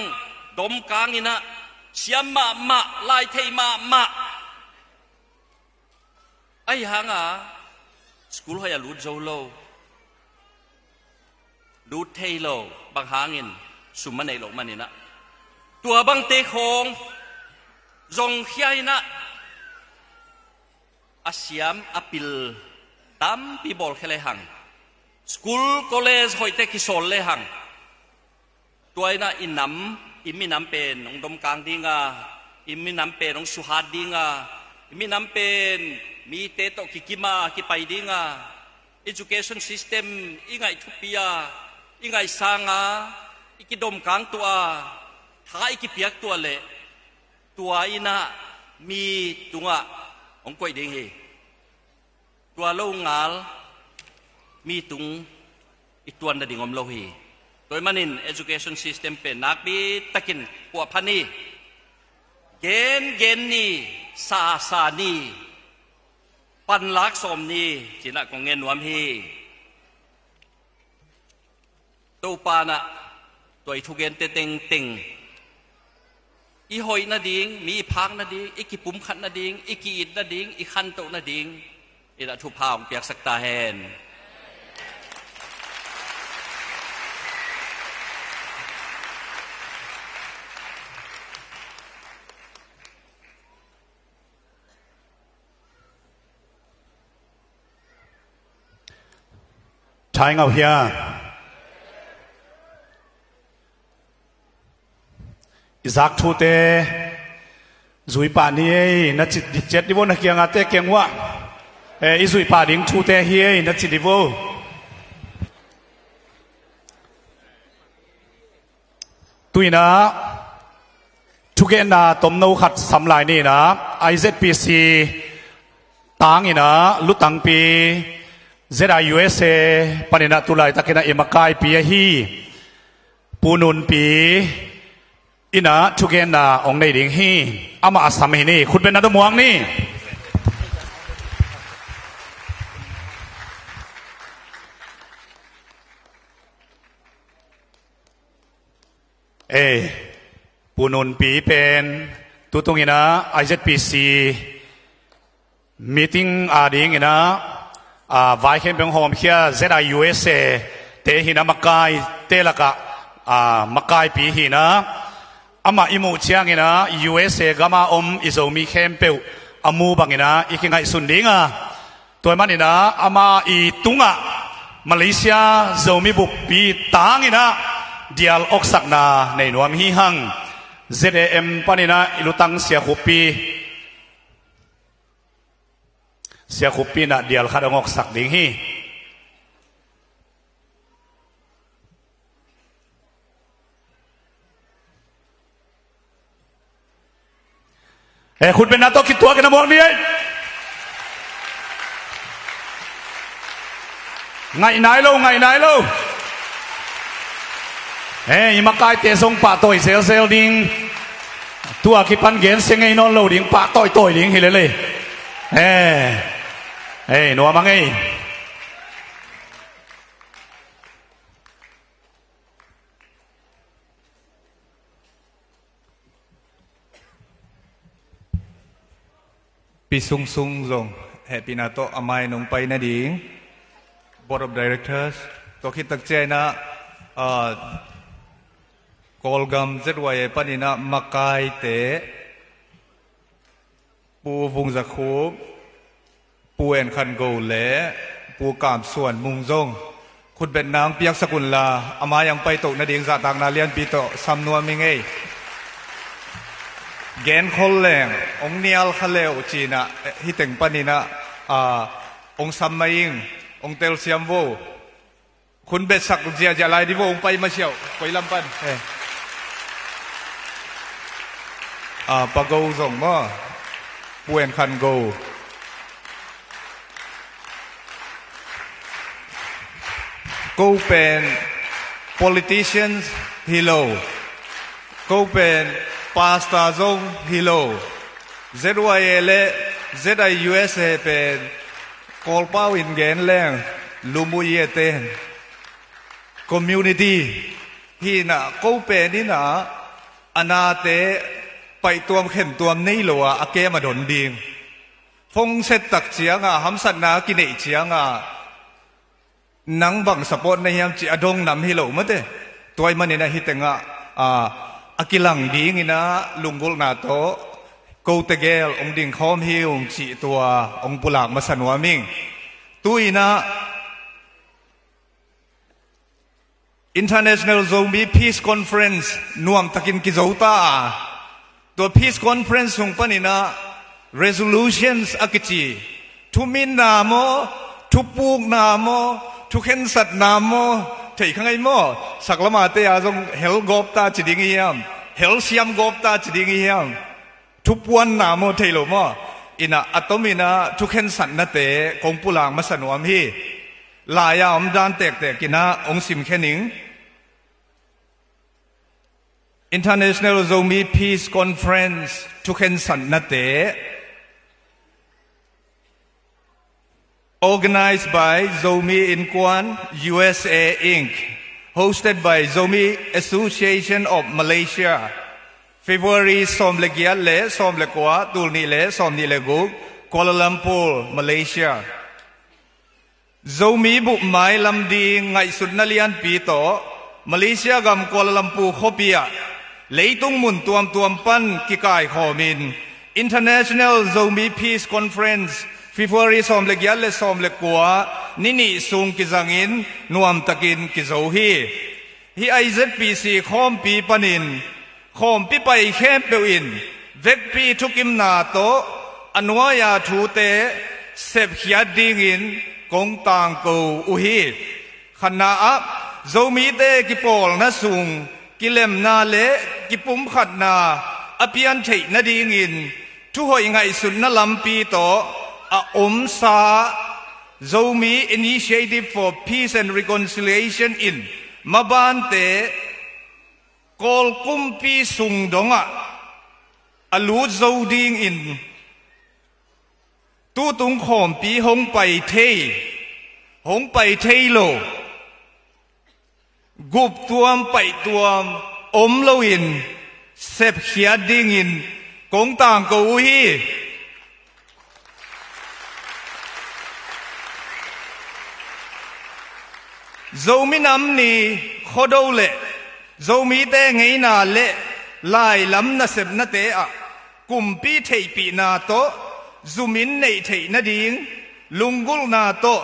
ดมกางอินะเสียมมาลายเทมาไอ้หางสกุลหอยลูดโจโลลูดเทโลบางหางินสุมันในโลกมันนี่นะตัวบางเตคงจงเขียนะอาเสียมอปิลตามปีบอลแค่ไรหัง school college หอยเตกิโซลเลยหังตัวน่ะอินน้ำอิมิน้ำเป็นองดมกลางดิ้งอ่ะอิมิน้ำเป็นองสุหัดดิ้งอ่ะอิมิน้ำเป็นมีเตโตกิกิมากิไปดิ้งอ่ะ education system อีไงทุปีอ่ะอีไงสร้างอ่ะอีกิดมกลางตัวท้าอีกิเปียกตัวเละตัวอิน่ะมีตัวองกวยดิ้งเฮตัวโลงาลมีตุงอีตัวนั่นดิ่งอมโลหีโดยมันอิน education system เป็นนักบีตะกินปัวพันนี่เกณฑ์นี่ซานี่ปันลักสมนี่จีน่ะของเงินวมฮีตัวปานะตัวทุกเกณฑ์เต็งอีหอยนาดิ่งมีพังนาดิ่งอีกิปุ่มขันนาดิ่งอีกีอิดนาดิ่งอีขันโตนาดิ่งอีละทุพาวเปียกสักตาแหน
ใช้เงาเฮียอิซักทูเตจุยป่านี้นัดจิตเจ็ดดิวนักเกียงอาเตเกียงวะอิจุยป่าดิ่งทูเตเฮียนัดจิตดิวตุยนะทุกเกณฑ์นะตมโนขัดสำลายนี่นะ IZPC ต่างอีนะลุตังปีZIUSA ปนินาตุลายตะกินะเอมากายปีฮีปูนุนปีอินะทุกเกณฑ์นะองในดิ่งฮีอามาอัสสามีนี่คุณเป็นนักมวงนี่ปูนุนปีเป็นตัวตรงนี้นะ IZPC meeting ดิ่งนะวายเข้มเป็นโฮมเคีย ZIUSA เตหินะมักกายเตละกะมักกายปีหินะอามาอิมูเชียงนะ USA ก็มาอิโซมีเข้มเปิวอามูบังนะอีกไงสุนดิงตัวมันนะอามาอีตุงมาเลเซียโซมีบุปปีต่างนะเดียลอกสักนาในนวมฮิฮัง ZM ปนินะอิลุตังเสียขุปีเสียขุปีน่ะเดียลขัดงอกสักดิ่งฮีคุณเป็นนักต้องคิดตัวกันนะมองนี่ไงไหนลูยังมากายเตะทรงป่าต่อยเซลดิ่งตัวคิดพันเกณฑ์เสียงไงนอนลูดิ่งป่าต่อยดิ่งเห็นเลยหนัวมั้งไง
ปีซุงซงปีนาโตอามายนงไปนาดิ่ง Board of Directors ตัวคิดตักเจนะกอลกัมเจ็ดวัยปนินะมักกายเตะปูวงจักคูปูเอ็นคันโกเล่ปูกามส่วนมุงจงคุณเป็นนางเปียกสกุลลาอามายังไปตกนาดิ่งสะตังนาเลียนปีโตสำนวนมิงเอเกณฑ์คนแรงองเนียลขเลวจีนะฮิตึงปนินะองซัมมายิงองเตลเซียมโวคุณเบ็ดสักเจียจะไล่ดิโวองไปมาเชียวไปลำปันปะโกส่งมาปูเอ็นคันโกก็เป็น politicians ฮิโลก็เป็น pastor ซงฮิโล ZYL ZIUSA เป็นกอลป้าวินเกนแรงลูมุยเตน community ที่น่ะก็เป็นนี่น่ะอนาเตไปตัวเข็นตัวนี่หลัวอาเกมาดนดิงฟงเสตตักเจียงหำสันนากินเอเจียงนังบังสปอตในยามจีอดงนำฮิโลมั้งเตตัวมันนี่นะฮิตเงอากิลังดีงี้นะลุงกุลนาโตกูเตเกลองดิ่งคอมฮิวองจีตัวองปุลากมาสนวมิงตุยนะ
International Zombie Peace Conference นวมตะกินกิโจตาตัว Peace Conference ส่งปนินะ resolutions อกิจีทุมินนาโมทุปูกนาโมทุเข็นสัตนาโมเที่ยข้างไงโมสักละมาเตียจงเฮลกอบตาจิดิงเฮียมเฮลซียมกอบตาจิดิงเฮียมทุปวนนาโมเที่ยโลโมอินะอัตมินะทุเข็นสัตนาเตกงปุลางมาสนวมฮีลายาอมดานแตกกินะองสิมแค่นิง International Zombie Peace Conference ทุเข็นสัตนาเตorganized by Zomi in Kwan USA Inc. hosted by Zomi Association of Malaysia February som le gia le som le kwa tul ni le som ni le gu Kuala Lumpur Malaysia Zomi bu mai lam di ngai sut na lian pi to Malaysia gam Kuala Lumpur khopia leitung mun tuam pan ki kai khomin International Zomi Peace Conference February som le gia le som le kwa nini sung ki zangin nuam takin ki zo hi IZPC khom pi panin khom pi pai khem pewin vek pi thukim na to anwaya thu te sep khia dingin kong tang ko u hi khana a zomi te ki pol na sung ki lem na le ki pum khat na apian thei na dingin thu hoi ngai sun na lam pi to a sa Zomi Initiative for Peace and Reconciliation in Mabante Kol Kumpi Sungdonga Alu Zoding in Tu Tung Khom Pi Hong Pai Thei Lo Gup Tuam Pai Tuam Lo in Sep Khia Ding in Kong Tang Ko Hi Zomi nam ni khodo le Zomi te ngei na le lai lam na sep na te a kumpi thei pi na to zumin nei thei na ding lungul na to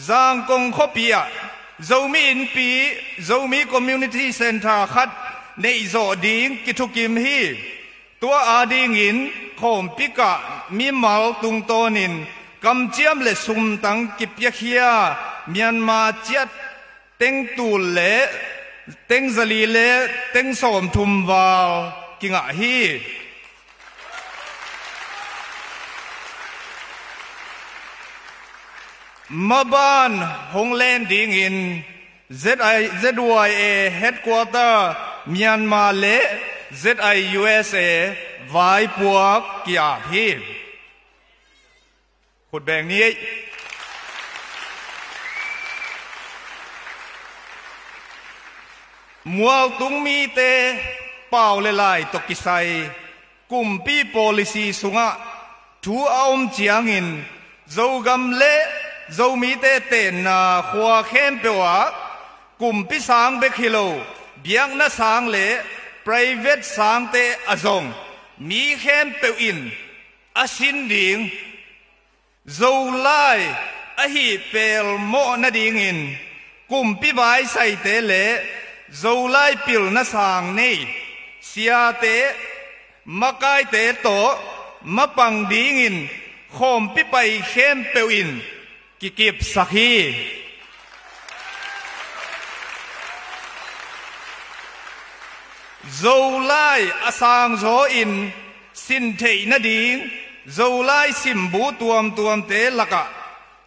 zang kong khopia Zomi in pi Zomi Community Center khat nei zo ding kitukim hi tua a ding in khom pika mi mal tung tonin kam chiam le sum tang kipya khia Myanmar chiat Teng tu le, teng zali le, teng som thum vào kinga hi. Maban Hong Landing in ZYA headquarter Myanmar le ZIUSA vai puak kia hi. Khut beng ni Mual tung mi te pau le lai to kisai kumpi policy sunga thu aom chiangin zogam le zomi te ten na khwa khem pewa kumpi sang be khilo biang na sang le private sang te azong mi khem pe in asin ding zo lai a hi pel mo na ding in kumpi bai sai te le Zolai pil na sang nei sia te makai te to mapang dingin khom pi pai khem pewin kikip sakhi Zolai asang zo in sin thei na ding Zolai simbu tuam te laka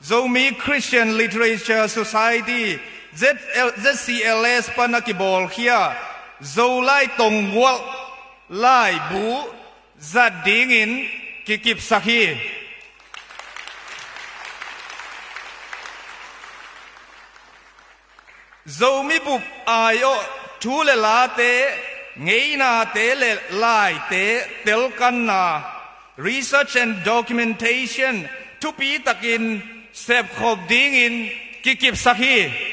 Zomi Christian Literature Society ZCLS panakibol kia Zolai tongwal lai bu zadingin kikip sakhi Zomi bup ayo thule la te ngei na te le lai te telkan na research and documentation tupi takin sep khop dingin kikip sakhi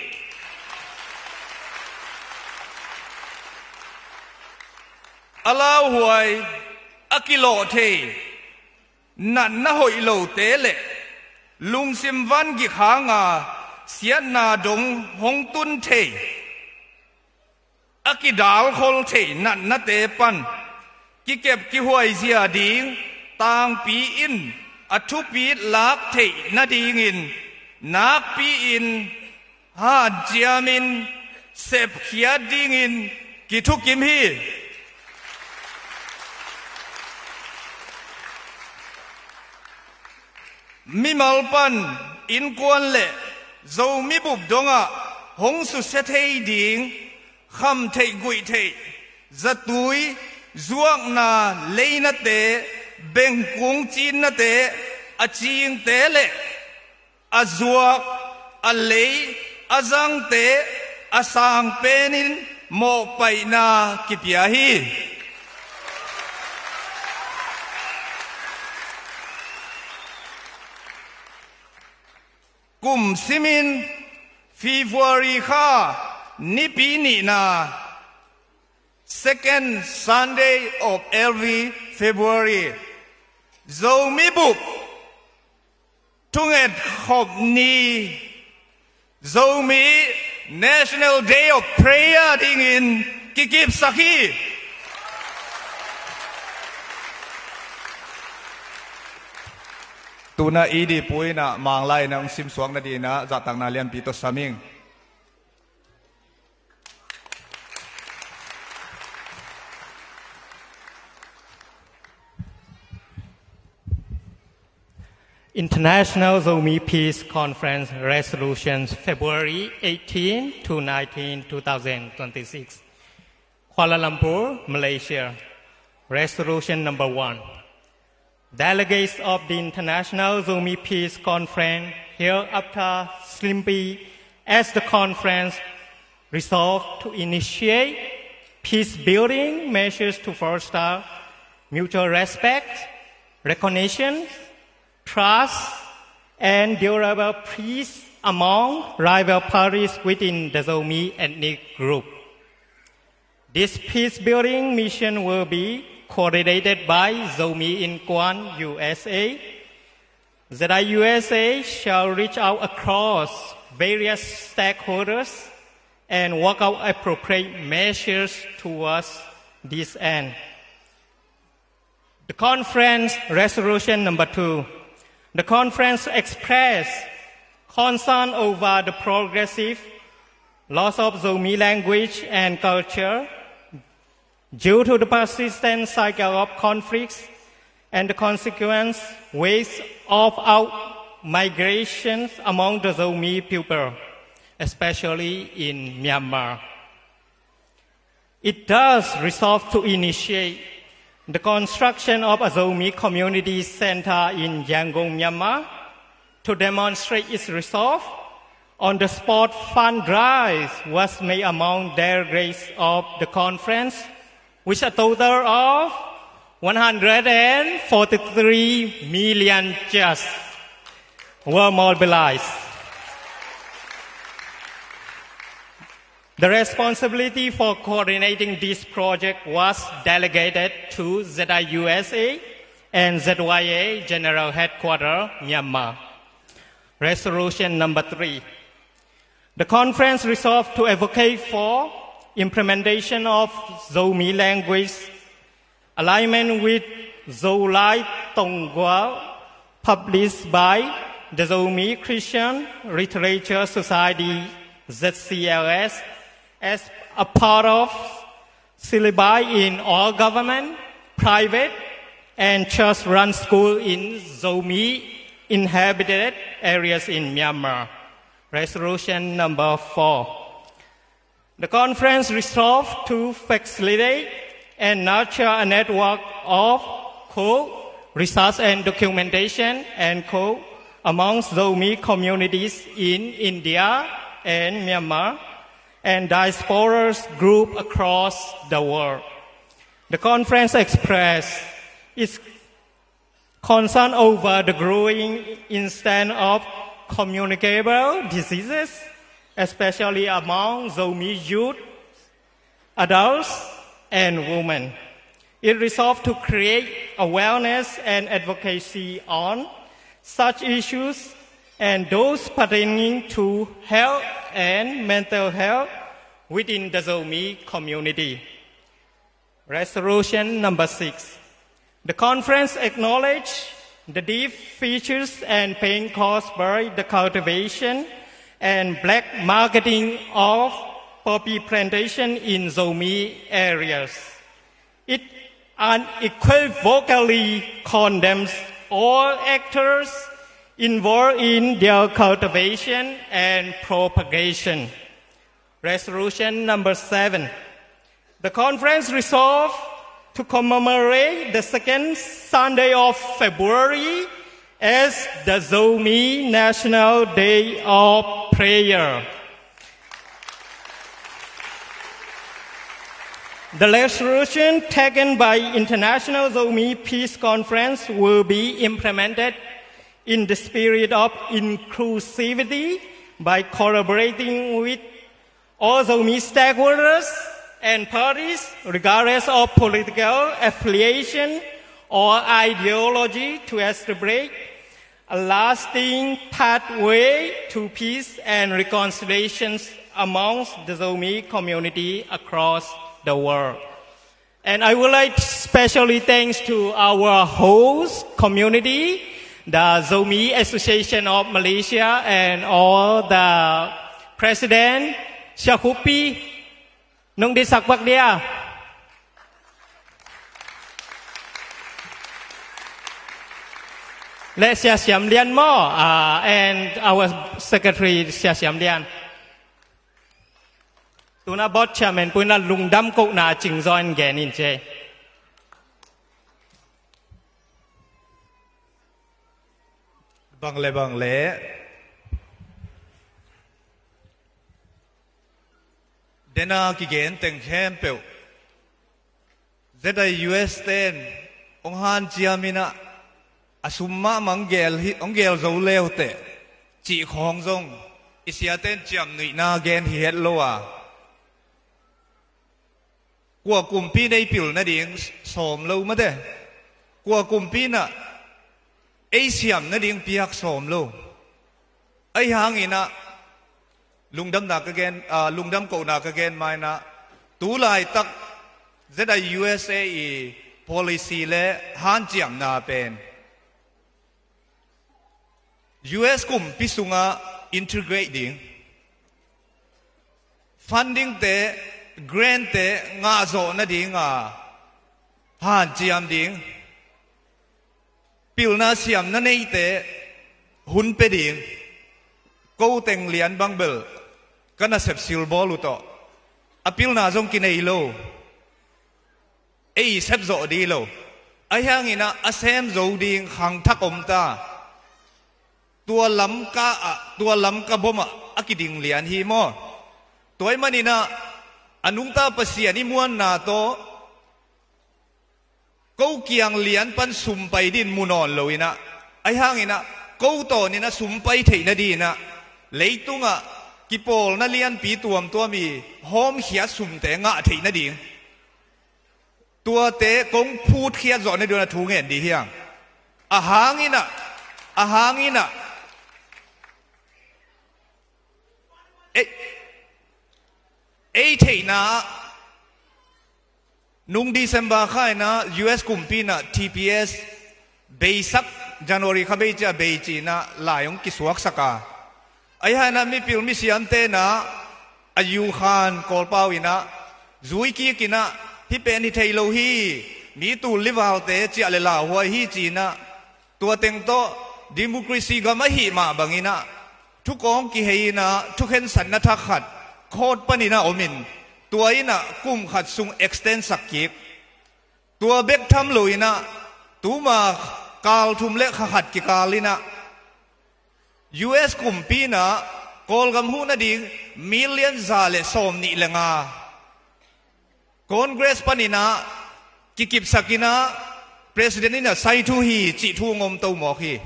Allow huai akilo the nan na hoi lo te le lung sim van gi khanga sian na dong hong tun the ki dal khol thei na te pan ki kep ki huai zia ding tang pi in athu pi lak thei na ding in nak pi in ha jiamin sep khia ding in ki thu kim hi mi malpan in kwan le zo mi bup donga hong su se thei ding kham thei gui thei zatui zuak na leina te beng kung chin na te a ching te le a zuak a lei a zang te a sang penin mo pai na ki pia hi kum simin February kha nipi ni na second Sunday of every February zo mi bup tunget khop ni zo mi National Day of Prayer ding in kikip sakhi tuna idi puina manglai na sim suang na di na zatang na lian pito saming
International Zomi Peace Conference Resolutions February 18 to 19, 2026. Kuala Lumpur, Malaysia. Resolution number 1. Delegates of the International Zomi Peace Conference hereafter simply as the conference resolved to initiate peace-building measures to foster mutual respect, recognition, trust, and durable peace among rival parties within the Zomi ethnic group. This peace-building mission will be coordinated by Zomi in Kwan, USA. ZIUSA shall reach out across various stakeholders and work out appropriate measures towards this end. The conference resolution number 2. The conference expressed concern over the progressive loss of Zomi language and culture due to the persistent cycle of conflicts and the consequent waves of out migrations among the Zomi people, especially in Myanmar. It does resolve to initiate the construction of a Zomi community center in Yangon, Myanmar, to demonstrate its resolve. On the spot fund drive was made among delegates of the conference, which a total of 143 million just were mobilized. The responsibility for coordinating this project was delegated to ZIUSA and ZYA General Headquarters, Myanmar. Resolution number 3. The conference resolved to advocate for implementation of Zomi language alignment with Zolai Tongwa, published by the Zomi Christian Literature Society, ZCLS, as a part of syllabi in all government, private, and church-run schools in Zomi inhabited areas in Myanmar. Resolution number 4. The conference resolved to facilitate and nurture a network of co-research and documentation and amongst Zomi communities in India and Myanmar and diasporas group across the world. The conference expressed its concern over the growing incidence of communicable diseases, especially among Zomi youth, adults, and women. It resolved to create awareness and advocacy on such issues and those pertaining to health and mental health within the Zomi community. Resolution number 6. The conference acknowledged the deep features and pain caused by the cultivation and black marketing of poppy plantation in Zomi areas. It unequivocally condemns all actors involved in their cultivation and propagation. Resolution number 7. The conference resolved to commemorate the second Sunday of February as the Zomi National Day of Prayer. The resolution taken by International Zomi Peace Conference will be implemented in the spirit of inclusivity by collaborating with all Zomi stakeholders and parties, regardless of political affiliation or ideology, to establish a lasting pathway to peace and reconciliation amongst the Zomi community across the world. And I would like especially thanks to our host community, the Zomi Association of Malaysia, and all the President Syakupi Nung Di Sakbak dia. Let Sia Siam Lian Mo and our Secretary Sia Siam Lian. Tuna Board Chairman Puna Lungdam Kok Na Ching Zoin Ganin Je.
Bang le. Dena kigen teng hem peu. Zeta US ten ong han chiamina asumma manggel hi onggel zo leo te. Chi khong zong isia ten chiam nui na gen hi het loa. Kwa kumpi nei pil na ding som lo ma de. Kwa kumpi na Asiam na ding piak som lo. Ai hangina lungdam na kagen lungdam ko na kagen mai na tulai tak zeda USA policy le han chiam na pen US kum pisunga integrating funding te grant te nga zo na ding han chiam ding pil na siam na nei te hun pe ding câu teng lian bang bel kana sep sil bolu to apil na jong kinai lo ei sep zo di lo ai hangina asem zo ding khang thak om ta tua lam ka boma akiding lian hi mo toy manina anung ta pasian ni muan na to câu kiang lian pan sum pai din munon loina ai hangina câu to ni na sum pai thei na di na leitunga kipol na lian pi tuam tua mi hom khia sum te nga thei na ding tua te kong phut khia zo na do na thu ngen di hiang a hangina ei thei na nung December khai na US kumpi na TPS beisak January khabe cha beiji na layong kisuak saka ai hana mi pil mi siam te na ayu khan kolpawina zuiki kina hi pen hi thailo hi mi tu liwal te cha le la hoi hi china tua teng to democracy ga ma hi ma bangina thukong ki heina thukhen san na thak khat khot panina omin tua ina kum khat sung extend sakik tua bek tham loina tuma kal thum le khat ki kalina US kumpi na kolgam hu na ding million zale som ni lenga Congress panina kikip sakina president ina sai thu hi chi thu ngom to mo hi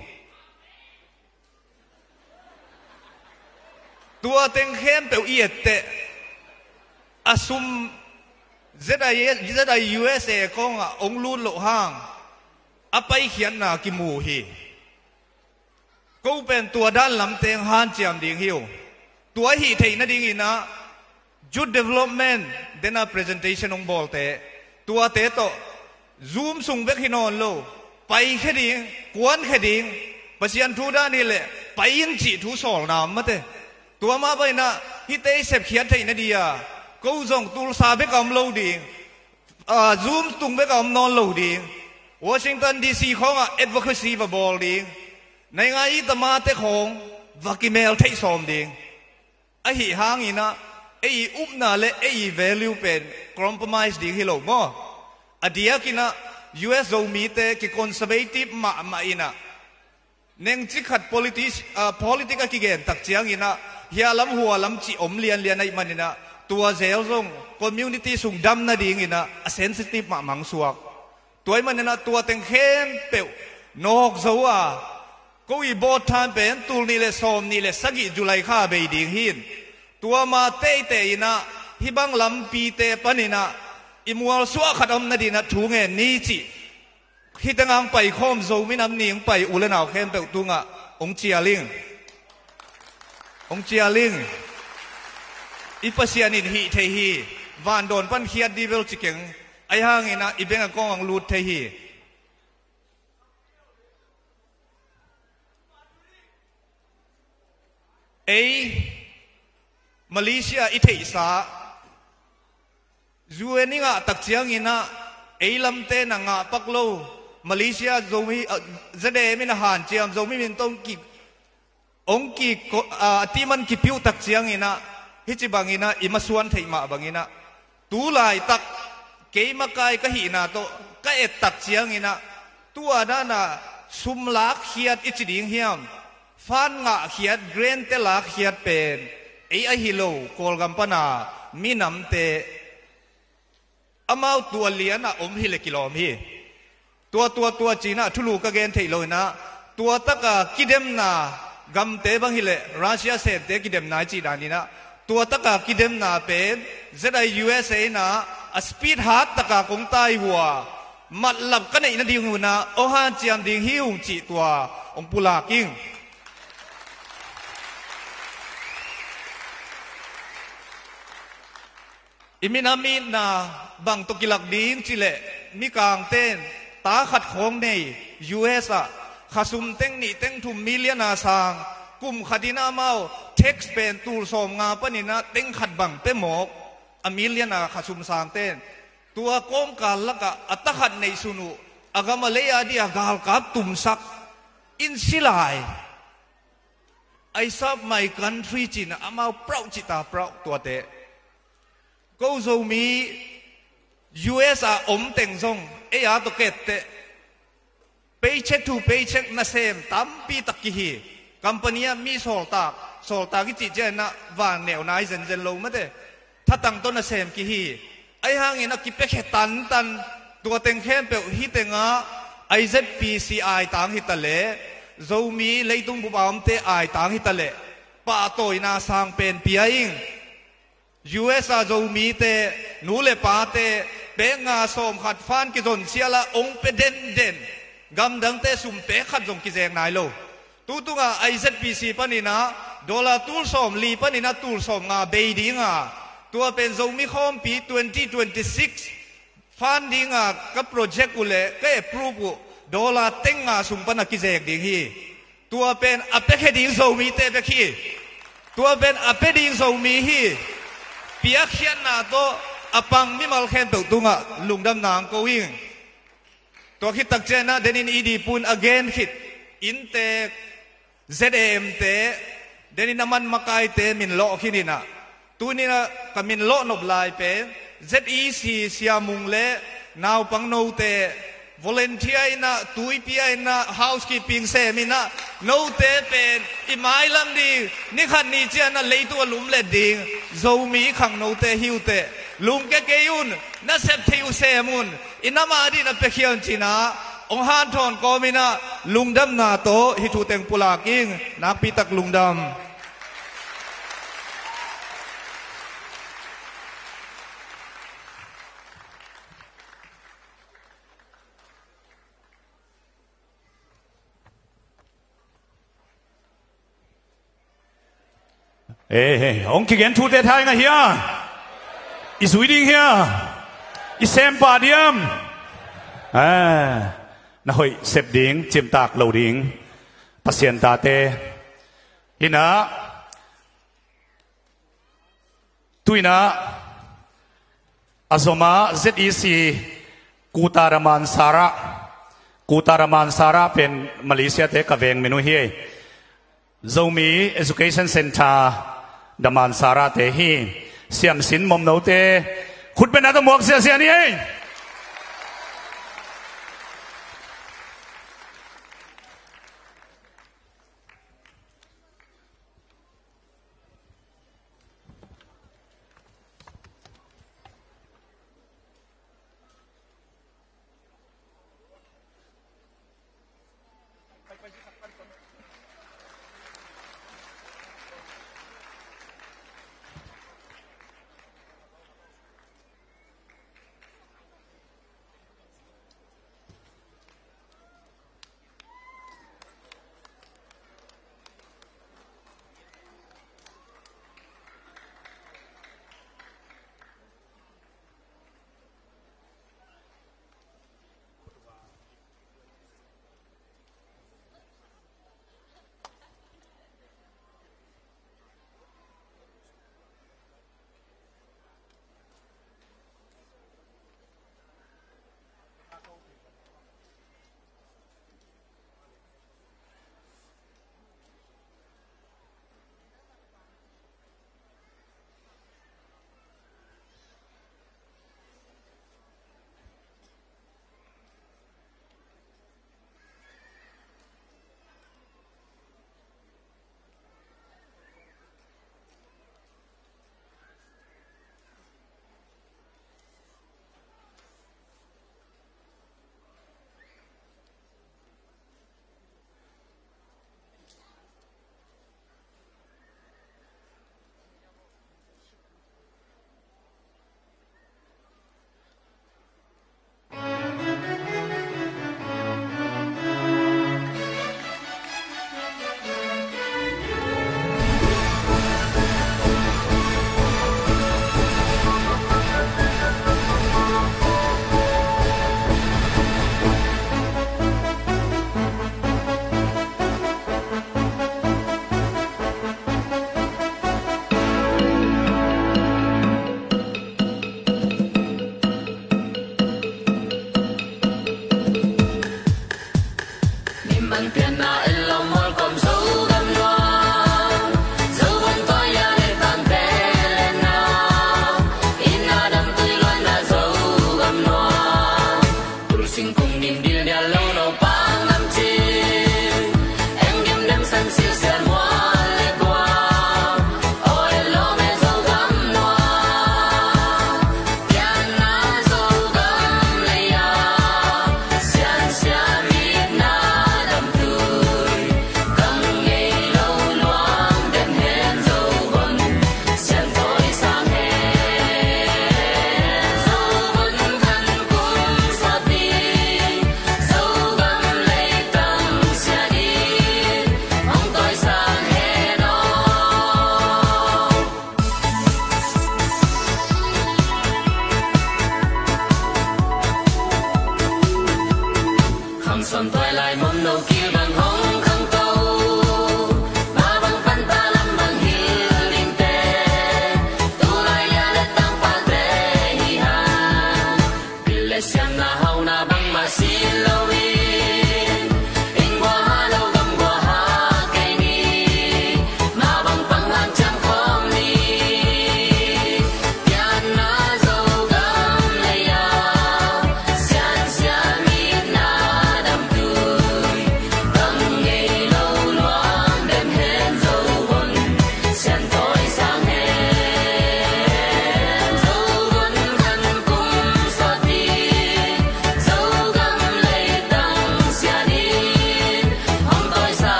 tua teng khem pe iete asum zeda USA konga onglun lo hang apai khian na ki mu hi câu pen tua dan lam teng han chiam ding hiu tua hi thei na ding ina youth development เดน่า presentation องบอลเตตัวเตโต zoom ส่งเวกินอนโลไปแค่ดิ้งกวนแค่ดิ้งปัจจัยทูด้านนี้แหละไปยินจีทูสอลนามมาเตตัวมาไปนะฮิตเตเสพเขียนไทยนาดียากูส่งตูลซาเบกอมโลดิ้งzoom ตุงเบกอมนอนโลดิ้งวอชิงตันดีซีของadvocacy บอลดิ้งในงานอีตมาเตของวักิเมลไทยสอมดิ้งไอหิหางอีนะไออุปนาเลไอ value เป็น compromise ดิ้งฮิโลโมอดียกินะ US โจมีเตกิ conservative มาอินะเน่งจิขัด politics กิเกนตักเจียงอินะเฮียลำหัวลำจีอมเลียนไอมันอินะตัวเซลซง community สุงดำนาดิ้งอินะ sensitive มังสวกตัวมันอินะตัวเต็งเข้มเปียวนกโซ่ก็อีบอทานเป็นตูนี่เลสอมนี่เลสกิจุไลข้าเบยดิ้งหินตัวมาเตยเตยนะฮิบังลำปีเตปนินะอิมัวสวะขัดอมนาดีนะถูงเงินนี่จีฮิตังอังไปคอมโซมินำนิ่งไปอุเลนาวเข้มเปตุงะองเจียลิงอีปัสยานิฮิเทฮีวันโดนปันเขียดดีเวลจิเก่งไอห่างอินะอีเบงกองลูดเทฮีมาเลเซียอิเทอิสาจูเอนิงะตักเจียงอินะลำเตนังะปักโลมาเลเซียโจมีจะเดมินะฮันเจียมโจมีมินตงกิองกิที่มันกิพิวตักเจียงอินะฮิจิบังอินะอิมาส่วนเทมาบังอินะตูไลตักเกยมากายก็หินะโตก็ตักเจียงอินะตัวนั้นน่ะสุมลักเขียดอิจิดิงเฮียมฟันงะเขียดเกรนเตลักเขียดเป็นไอฮิโลโกลกัมปนามีน้ำเตอามาตัวเลียนะอมฮิเลกิโลมีตัวจีน่าทุลูกเกนเทโลนะตัวตะกะกิเดมนากัมเตบังฮิเลรัสเซียเซเตกิเดมนาจีดานีนะตัวตะกะกิเดมนาเป็นเซดายยูเอสเอนะสปีดฮาร์ตตะกะคงตายหัวมัดหลับกันในนาดีงูนะโอฮานเจียมดิงฮิวจีตัวองปุลากิงอิมินามินาบังตุกิลักดิ้งจิเลมีกางเต้นตาขัดของใน US ขาสุมเต็งนี่เต็งทุมมิเลียนาสางกุมขัดินาเมาเท็กซ์เป็นตูสมงาปนินะเต็งขัดบังเปหมกอมิเลียนาขาสุมสางเต้นตัวก้มกาลละกะอัตขัดในสุนุอากามาเลยอาดีอากาลกับตุมสักอินสิไลไอซับไม่กันทรีจินอามาเปล่าจิตาเปล่าตัวเตก็จะมี US อมเต็งซงอาตุเกตเต paycheck to paycheck นั่นเองตั้มปีตักกี่ฮีคอมพานีมีโซลตากิจิเจนะวันเนวนายเจนโลมาเดถ้าตั้งต้นนั่นเองกี่ฮีไอห่างเงินกิเปกตันตัวเต็งเข้มเปหิเต็งIZPCI ต่างฮิตเลจะมีเลยตุ้งบุบามเตไอต่างฮิตเลป้าโตยนาสังเป็นปีอิงUS จะมีเตนูเลปาเตเบงาสมขัดฟันกิจนเสียละองเปเด่นกำดังเตสุมเปขัดจงกิเจงนายโลตุงIZPC ปนินะดอลลาร์ตูลสมลีปนินะตูลสมงาเบดิงาตัวเป็นจะมีข้อมปี2026ฟันดิงากับโปรเจกต์กุเลก็เอพรูฟดอลลาร์เต็งงาสุมปนักกิเจกดิงฮีตัวเป็นอเปกดิงจะมีเตเปกีตัวเป็นอเปดิงจะมีฮีเปียกเขียนนาโตอปังมิมัลเคนตุตุงะลุงดำนางโกวิงตัวคิดตักเจนะเดนินอีดีปุน again คิดอินเต ZM เตเดนินน้ำมันมากายเตมินโลคินินะตัวนี้นะก็มินโลนบลายเป็น ZEC เสียมุงเล่นาวปังโนเต volunteer นะตุยปีนะ housekeeping เซมินะโนเตเป็นอิมายลัมดีนี่ขันนี่เจนะเลยตัวลุมเล็ดดิงโจมีขังโนเตฮิวเตลุงแกเกยุนน่าเสพทิวเซมุนอินามาดีน่าเปเขียนจีน่าองฮันทอนก็มีน่าลุงดำนาโตฮิทูเต็งปุลากิงนักปีตักลุงดำ
ongkigen tu det här inga här is waiting here. Is same padium. Na hoi sep ding chim tak lo ding. Pasien tate. Hina. Tuina. Azoma ZEC Kutaraman Sara pen Malaysia te kaveng menu hi. Zomi Education Center Daman Sara te hi. Siam sin mom no te. Khut ben ato muak sia ni hey.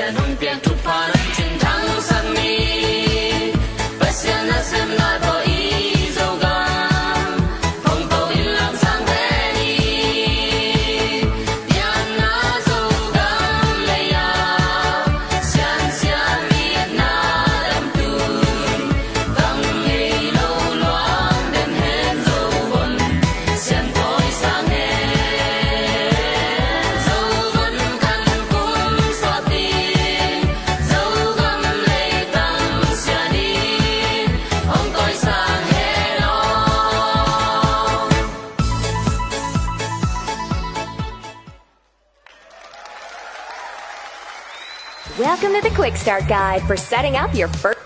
Basia nung piang tu pa nan chin thang sang mi Basia na sem na bo i zo gam Phong to in lam sang ve ni Yan na zo gam le ya Sian sian mi na lam tu Tang e lo loang den hen zo bon Sian boy sang he Zo bon kan kum so ti Zo gam le tang sia ni Ong toy sang he lo
Welcome to the Quick Start Guide for setting up your first.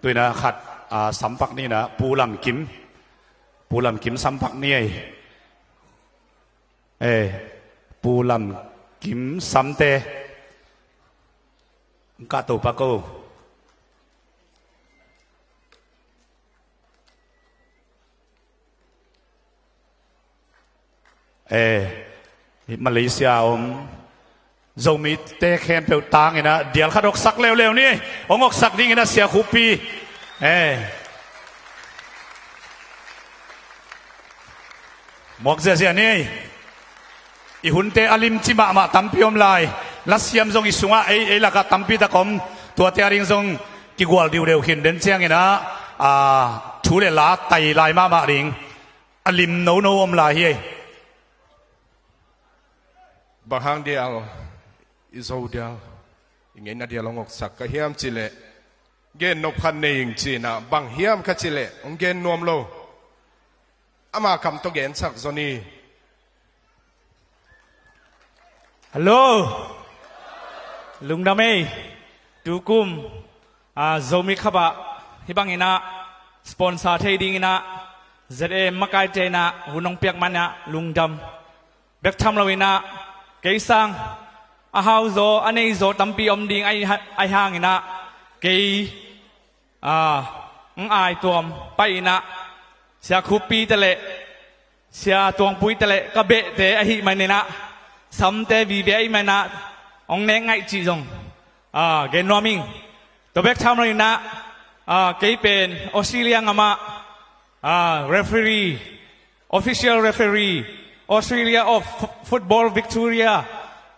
Tôi na khát sắm bạc ni na pu làm kim sắm bạc ni ấy pu làm kim sắm te cả tổ bạc cô Malaysia dầu mi tê khen bèo tang na dial khát ốc sắc leo ni ông ốc sắc đi na xia khupi mok zia ni ihun te alim chima ma tampiom lai lasiam zong isunga ei laka tampi ta kom tua te aring zong ki gwal diu deu hin den chiang ina thu le la tai lai ma ring alim no om lai hi
bang hang dial izo dial ingay na dial ongok sak ka hiam chile gen nop khan neing china bang hiam ka chile ong gen nuam lo ama kam to gen sak zoni
Hello Lung Dame Tukum Zomi Khaba Hibangina Sponsor Trading ina ZE Makai Tena Hunong Piak Mana Lung Dam Bek Tham Lawina Kaisang Ahau zo anei zo tampi om ding ai hang ina kei ai tuam pai ina sia khupi tele sia tuang pui tele ka be te a hi manina sam te vi be ai mana ong ne ngai chi jong gen noming to bek tham ro ina kei pen Australia ngama referee official referee Australia of Football Victoria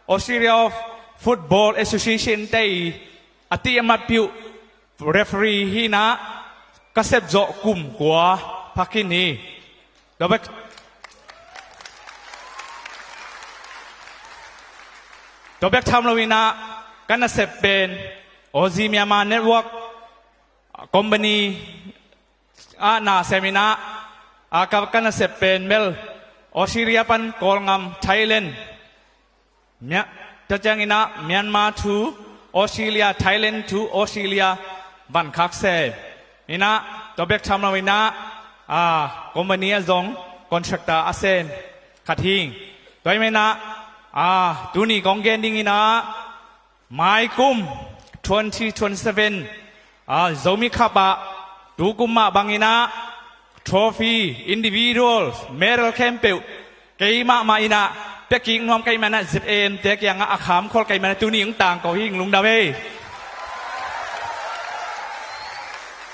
Australia of Football Association tay ati amat piu referee hina kasep zo kum kwa pakini dobek thamlawina kana sep ben Ozi Myanmar Network company na semina kana sep ben mel Australia pan kolngam Thailand Tajangina Myanmar to Australia, Thailand to Australia, Van Kakse. Ina Tobek Tamlawina, company zong contractor Asen, Kating. Toimena, Tuni Gongending ina, Maikum 2027, Zomi Kapa, Duguma Bangina, Trophy, Individuals, Medal Campbell, Keima Maina. Peking nom kai mana ZM tek yang akham khol kai mana tu ni tang ko hing lung da be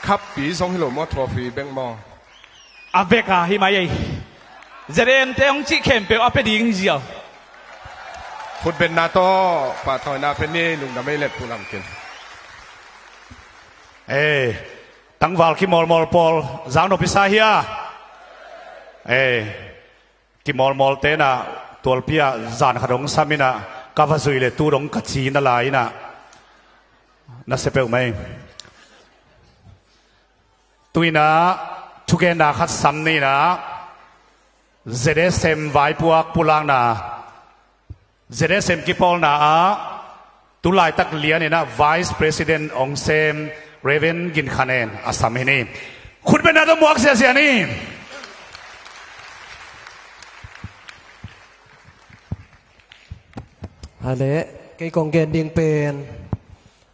ครับปีสองฮิโลมอทรอฟีแบงมอ
avec à hi mai ZM te ong chi kem pe ape ding jiao
ฟุตเป็นนาโตปาทอยนาเพนนี่ลุงดำไม่เล็ดผู้นำกิน
ตั้งวาลคิมอลมอลปอลจางโนพิซาเฮียคิมอลมอลเตนะตัวเปียจานขดงสามินะกาฟาซุยเลตูรงกัจจีนลายนะน่าเสพเอาไหม ตุยนะทุกเกนาขัดซ้ำนี่นะเจเดเซมไว้พวกปุลังนะเจเดเซมกิปอลนะตุลายตักเลียนี่นะ Vice President องเซมเรเวนกินคะแนนอาสามินีคุณเป็นนาตมวกเสียนี่
ฮัลโหลไอ้กองเกนดิงเป็น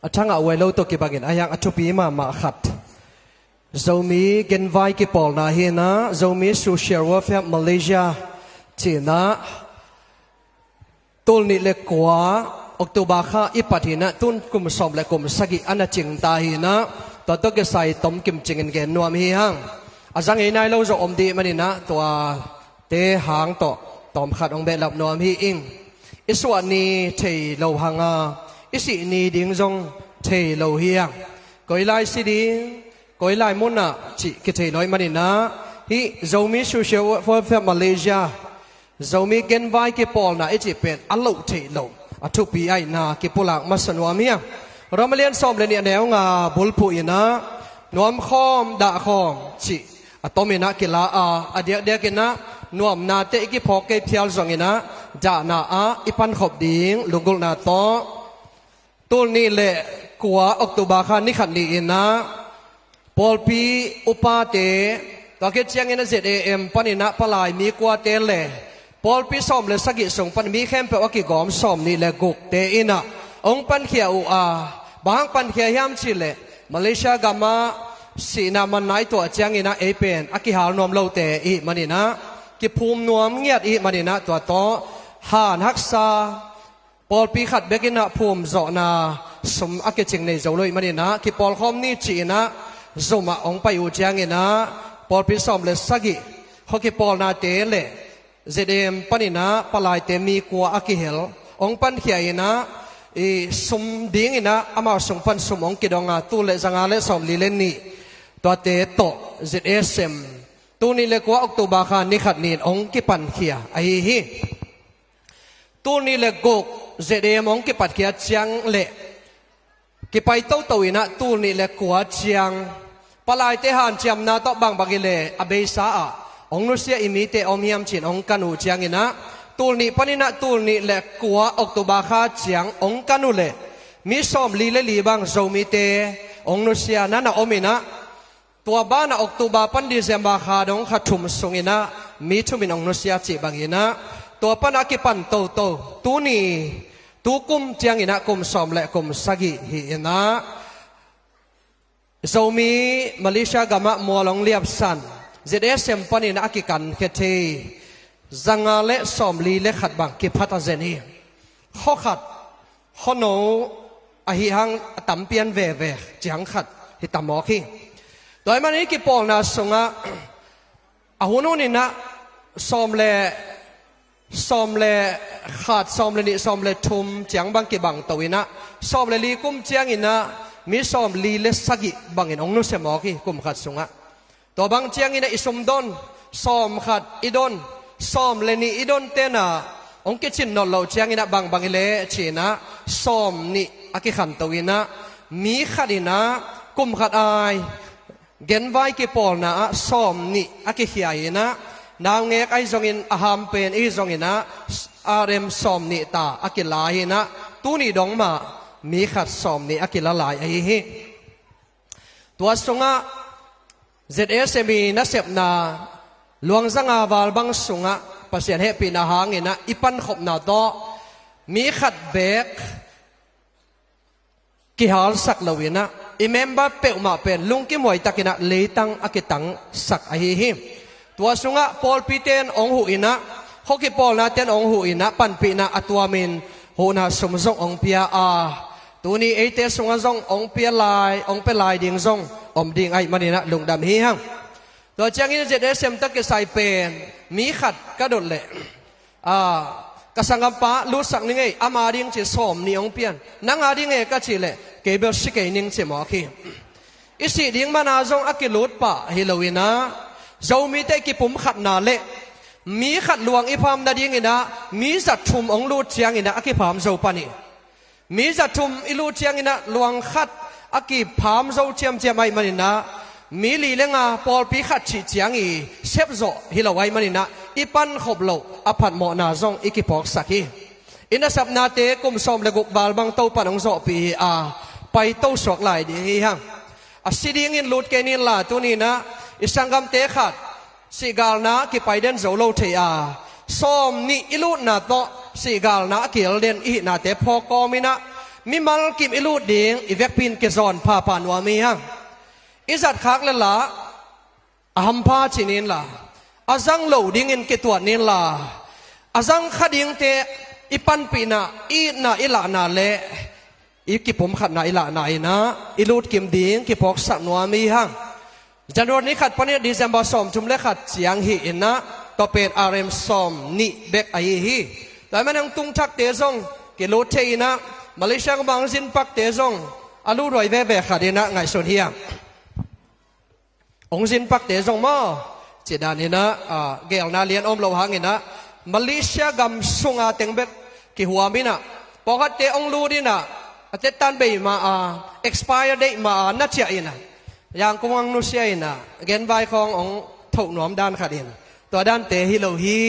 อาช่างเอาไว้เล่าตัวกี่บางอย่างอายังอาชุปีมาขัดเรามีเกนไว้กี่ปอลนาเฮนะเรามี Social Welfare Malaysia จีน่าตุลนิเลกว่าออกตัวบาค่าอิปัตินะตุนกุมสอบและกุมสกิอันจิงตาหินะตัวตัวก็ใส่ต้มกิมจิงเงินนวมฮีฮังอาจังไอ้นายเราจะอมดีมันนี่นะตัวเตะหางต่อต้มขัดองเบลับนวมฮีอิงอิสวานีเทเราหังอิสินีดิ้งจงเทเราเฮียงก้อยไล่สิดิ้งก้อยไล่มุนนะจิกิเทน้อยมันนี่นะฮีเรามีชูเชียวฟอร์เฟมาเลเซียเรามีเกณฑ์ไว้กี่ปอลนะไอจิเป็นอัลลุเทเราอัทุปีไอนากี่ปุลังมาสนวมีเรามาเรียนสอบเรียนแนวงาบุลปุยนะนวมข้อมด่าข้อมจิอัตโมินะกิลาอเดียเดียกินะนวมนาเตกิพอเกพิลจงินะจ่านาอิปันขบดิ้งลุงกุลนาโตตุลนี่เละกัวออกตุบาคานิขันนีอินะปอลปีอุปาเตตัวเกจียงอินะเจเอ็มปนินะปลายมีกัวเตเล่ปอลปีสอมเลสกิส่งปันมีเข้มเปว่ากิกอมสอมนี่เละกุกเตอินะองปันเขียวบางปันเขียวยามชิเลมาเลเซียกามาสีนามันไหนตัวเจียงอินะเอเป็นอากิฮาลนวมเลาเตอีมันนี่นะกิภูมินวมเงียดอีมันนี่นะตัวโตหานฮักษาปอลปีขัดเบกินะภูมิโจนาสมอากิจิงในโจลอยมันนี่นะกิปอลคอมนี่จีนะโจมาองไปอุเจียงอินะปอลปีสอมเลสกิฮกิปอลนาเตเลเจเดมปนินะปลายเตมีกัวอากิเฮลองปันเขียอินะสมดิ้งอินะอามาสมปันสมองกิดองตูเลจังอาเลสอมลีเลนนี่ตัวเตโตเจเอสเอ็มตูนี่เลกัวออกตัวบาคานิขัดนีนองกิปันเขียไอฮีตูนี่เลกกเจเดมองกิปันเขียจังเลกิไปโตโตอินะตูนี่เลกัวจังปลายเตหันจำนาโตบางบากิเลอเบซ่าองนุเซียอิมิเตอมยามจินองกันูจังอินะตูนี่ปนินะตูนี่เลกัวออกตัวบาคาจังองกันูเลมิสอมลีเลลีบางโจมิเตองนุเซียนั่นอมินะตัวบ้านออกตัวบาปันดิเซมบาคาดงขัดถุมสงอินะมีทุมินองนุเซียจีบางอินะตัวปันอากิปันโตโตตูนี่ตูกุมจังอินะกุมสอมและกุมสกิหิอินะโจมีมาเลเซียกามะมัวลงเลียบสันเจเดเซมปันอินะอากิกันเคเทจังอาเลสอมลีเลขัดบางกิพัตเจนีข้อขัดข้อโนอหิหังตัมเปียนเวเวจังขัดฮิตามอคีโดยมันนี้กิปองนะสงะอาหุนุนี่นะสอมเลขาดสอมเลนี่สอมเลทุมจังบางกิบังตัวอินะสอมเลลีกุมจังอินะมีสอมลีเลสกิบางอินองนุเสมอคีกุมขัดสงะตัวบางจังอินะอิสมดอนสอมขัดอิดอนสอมเลนี่อิดอนเตนะองกิจินนอลเราจังอินะบางอิเลจีนะสอมนี่อากิขันตัวอินะมีขัดอินะกุมขัดอายเกณฑ์ไว้กี่ปอลนะสอมนี่อากิเขียนะนางเงกไอจงอินอาหามเป็นไอจงอินะอาเรมสอมนี่ตาอากิลายนะตูนี่ดงมามีขัดสอมนี่อากิละลายไอฮีตัวสงะเจเอสมีนัสเซบนาหลวงสังอาวาลบังสงะปัสยานเฮปีนาหางอินะอิปันขบนาโตมีขัดเบกกิฮาลสักลวินะอิเมมบาเปอมาเป็นลุงกิมวยตะกินะเลตังอากิตังสักไอฮิตัวสุงะปอลปีเตนองหูอินะฮกิปอลนาเตนองหูอินะปันปีนะอัตวามินหูนาสมซงองเปียตัวนี้ไอเตสุงะซงองเปียลายองเปียลายดิงซงอมดิงไอมันนี่นะลุงดำฮีฮังตัวเจ้าอินเจเดเซมตะกิใส่เป็นมีขัดกระโดดเละกษังกัมปะรู้สักนึงไงอามาดิงจะสอมนี่องเปียนนังอาดิงไงก็จีเละเก็บเอาสิเกนิงจะหมอคีอิสิดิงมานาจงอากิลุดปะฮิโลวินะเจ้ามีแต่กิปุ่มขัดนาเละมีขัดหลวงอิพามนาดิงอินะมีจัดทุมองลูดเชียงอินะอากิพามเจ้าปานีมีจัดทุมอิลูดเชียงอินะหลวงขัดอากิพามเจ้าเจียมไอมันอินะ มีลีเลงาปอลปีขัดฉีเจียงอีเซฟโซฮิลาไวมันนะอีปันขบโลอภันหมอนาซงอีกิปอกสักีอินสับนาเตกุมสมเลกุกบาลบังเต้าปันองโซปีไปเต้าสวกไหลดีฮังสิดิงินลุดเกนินลาตัวนี้นะอิสังกัมเตขัดสิกาลนะกิไปเดินโซโลเทียส้มนี่อิลุนาโตสิกาลนะกิลเดนอีนาเตพอกอมินะมิมัลกิมอิลุดิงอีเวกปินเกซอนพาปานวามีฮังอิสัดคักเลละอัมพาชินินละอาจังโลดิงินเกตัวนินละอาจังขดิงเตอีปันปีนะอีนาอิลานาเลอีกิผมขัดนาอิลานาอินะอิลุดกิมดิงกิพอกสักนัวมีฮังจันทร์นี้ขัดปนิดิเซมบาสอมจุมเลขัดเสียงฮีอินะก็เป็นอารมสอมนี่เบกไอฮีแต่มันยังตุงชักเตซงกิโลเทอินะมาเลเซียก็บางสินปักเตซงอาลูรอยเวเบขัดอินะไงส่วนเฮียองสินปักเตซงมอจีดานินะเกลนาเลียนอมโลหังอินะมาเลเซียกำสุงอาเต็งเบกกิหัวมินะพอขัดเตองลูดินะเตตันเบย์มาexpire date มานัดเชียอินะอย่างกวางนุเซียนะเกณฑ์ใบขององถูกหนอมด้านขัดอินตัวด้านเตฮิโลฮี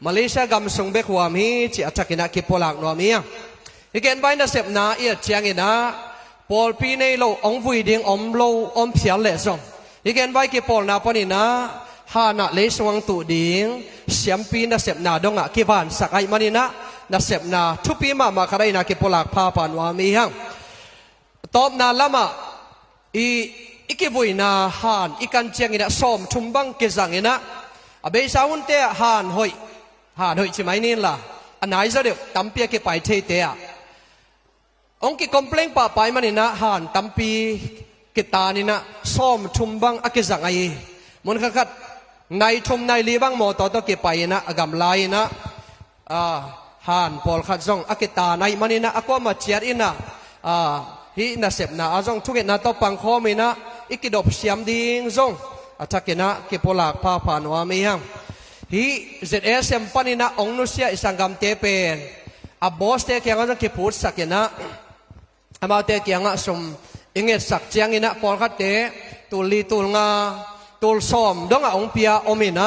มาเลเซียกำส่งเบกหัวมีจีอัจฉริยะกิปลักหนอมีเกณฑ์ใบน่ะเสพนาเอียดเชียงอินะปอลปีในโลองวุยดิงอมโลอมเพียลเลซงเกณฑ์ใบกิปอลนาปนินะฮานะเลสวังตุดิงเสียมปีน่ะเสพนาดงะกิบานสักไอมานินะน่ะเสพนาทุปีมาคาไรนะกิปลักพาปานวามีฮังตอบนาละมาอีกิบุยนาฮานอีกันเชียงอินะสอมชุมบังกิจังอินะอเบสาวุนเตะฮานหอยใช่ไหมนี่ล่ะอันไหนจะเดี๋ยวตั้มเปียกิไปเทเตะองกิคอมเพลงป่าไปมันนี่นะฮานตั้มปีกิตานี่นะสอมชุมบังอักจังไอมันขัดในชุมในลีบังโมต่อกิไปนะกำไลนะฮานพอลขัดซงอักตาในมันนี่นะอักว่ามาเชียร์อินะฮีน่ะเสพนาอาจงทุกเห็นน่ะต้องปังคอมีนะอีกดบเสียมดิ้งซงอาจจะกินนะกิปลักพาผ่านว่ามีฮังฮีเจเอสเอ็มปันนะองนุเซียอิสังกัมเตเป็นอับบอสเตเกียงก็จะกิพูดสักกินนะอามาเตเกียงอ่ะสมอิงเกตสักเจียงอินะพอลขัดเตตุลีตุลงาตุลซ้อมดงอ่ะองเปียอมินะ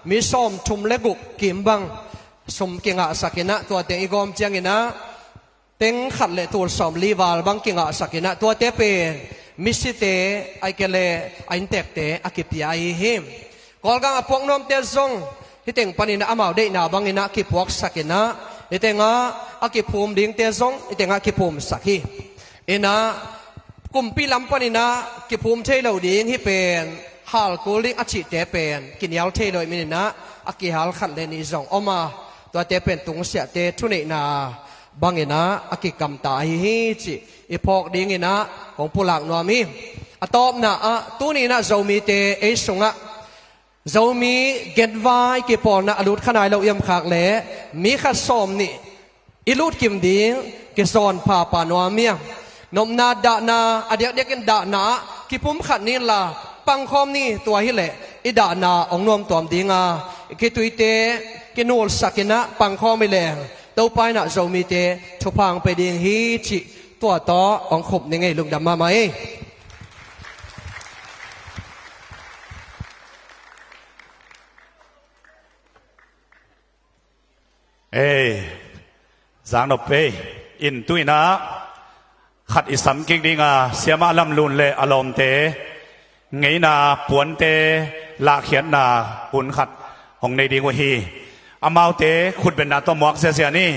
มีซ้อมชุมเล็กุกกิมบังสมเกียงอ่ะสักกินนะตัวเตอีกอมเจียงอินะเต็งขัดเลยตัวสอมลีวาลบังกิงอาสักินะตัวเตเปมิสิเตไอเกเลไอเตกเตอากิปยาอิหิมกอลกังอพวกน้อมเตซงที่เต็งปนินะอามาเดนาบังอินะกิพวกสักินะที่เต็งอากิภูมิดิ่งเตซงที่เต็งอากิภูมิสักิอินะกุมปีลำปนินะกิภูมิเทเลวดิ่งที่เป็นฮัลกูลิงอจิเตเป็นกินยาเทเลวมินะอากิฮัลขัดเลนิซงออกมาตัวเตเป็นตุงเสียเตทุเนนาบางเงินะอากิกรรมตาฮิจิอีพอกดิ้งเงินะของผู้หลักนัวมีอตอบนะตัวนี้นะเรามีเตเอสุงะเรามีเกตไว้กิปอนนะอลุดขนาดเราเอี่ยมขากเล่มีขัดสอมนี่อิลุดกิมดิ้งกิซอนพาปานัวมีนมนาดานาอเดียกเดียกันดานากิปุ่มขัดนี่ละปังคอมนี่ตัวฮิเลอิดานาองนวมตัวดิ้งกิตุยเตกินูลสักินะปังคอมไม่แรงตัวไปน่ะเรามีเตทุพังไปดิ่งฮีจิตัวต่อองขบยังไงลุงดำมาไหม
จางนบไปอินตุยนะขัดอิสัมกิงดิงาเสียมาลำลุนเลอารมณ์เตไงนาปวนเตลาเขียนนาหุ่นขัดของในดีกว่าฮีอามาเตขุดเป็นนาตัวหมอกเสียนี่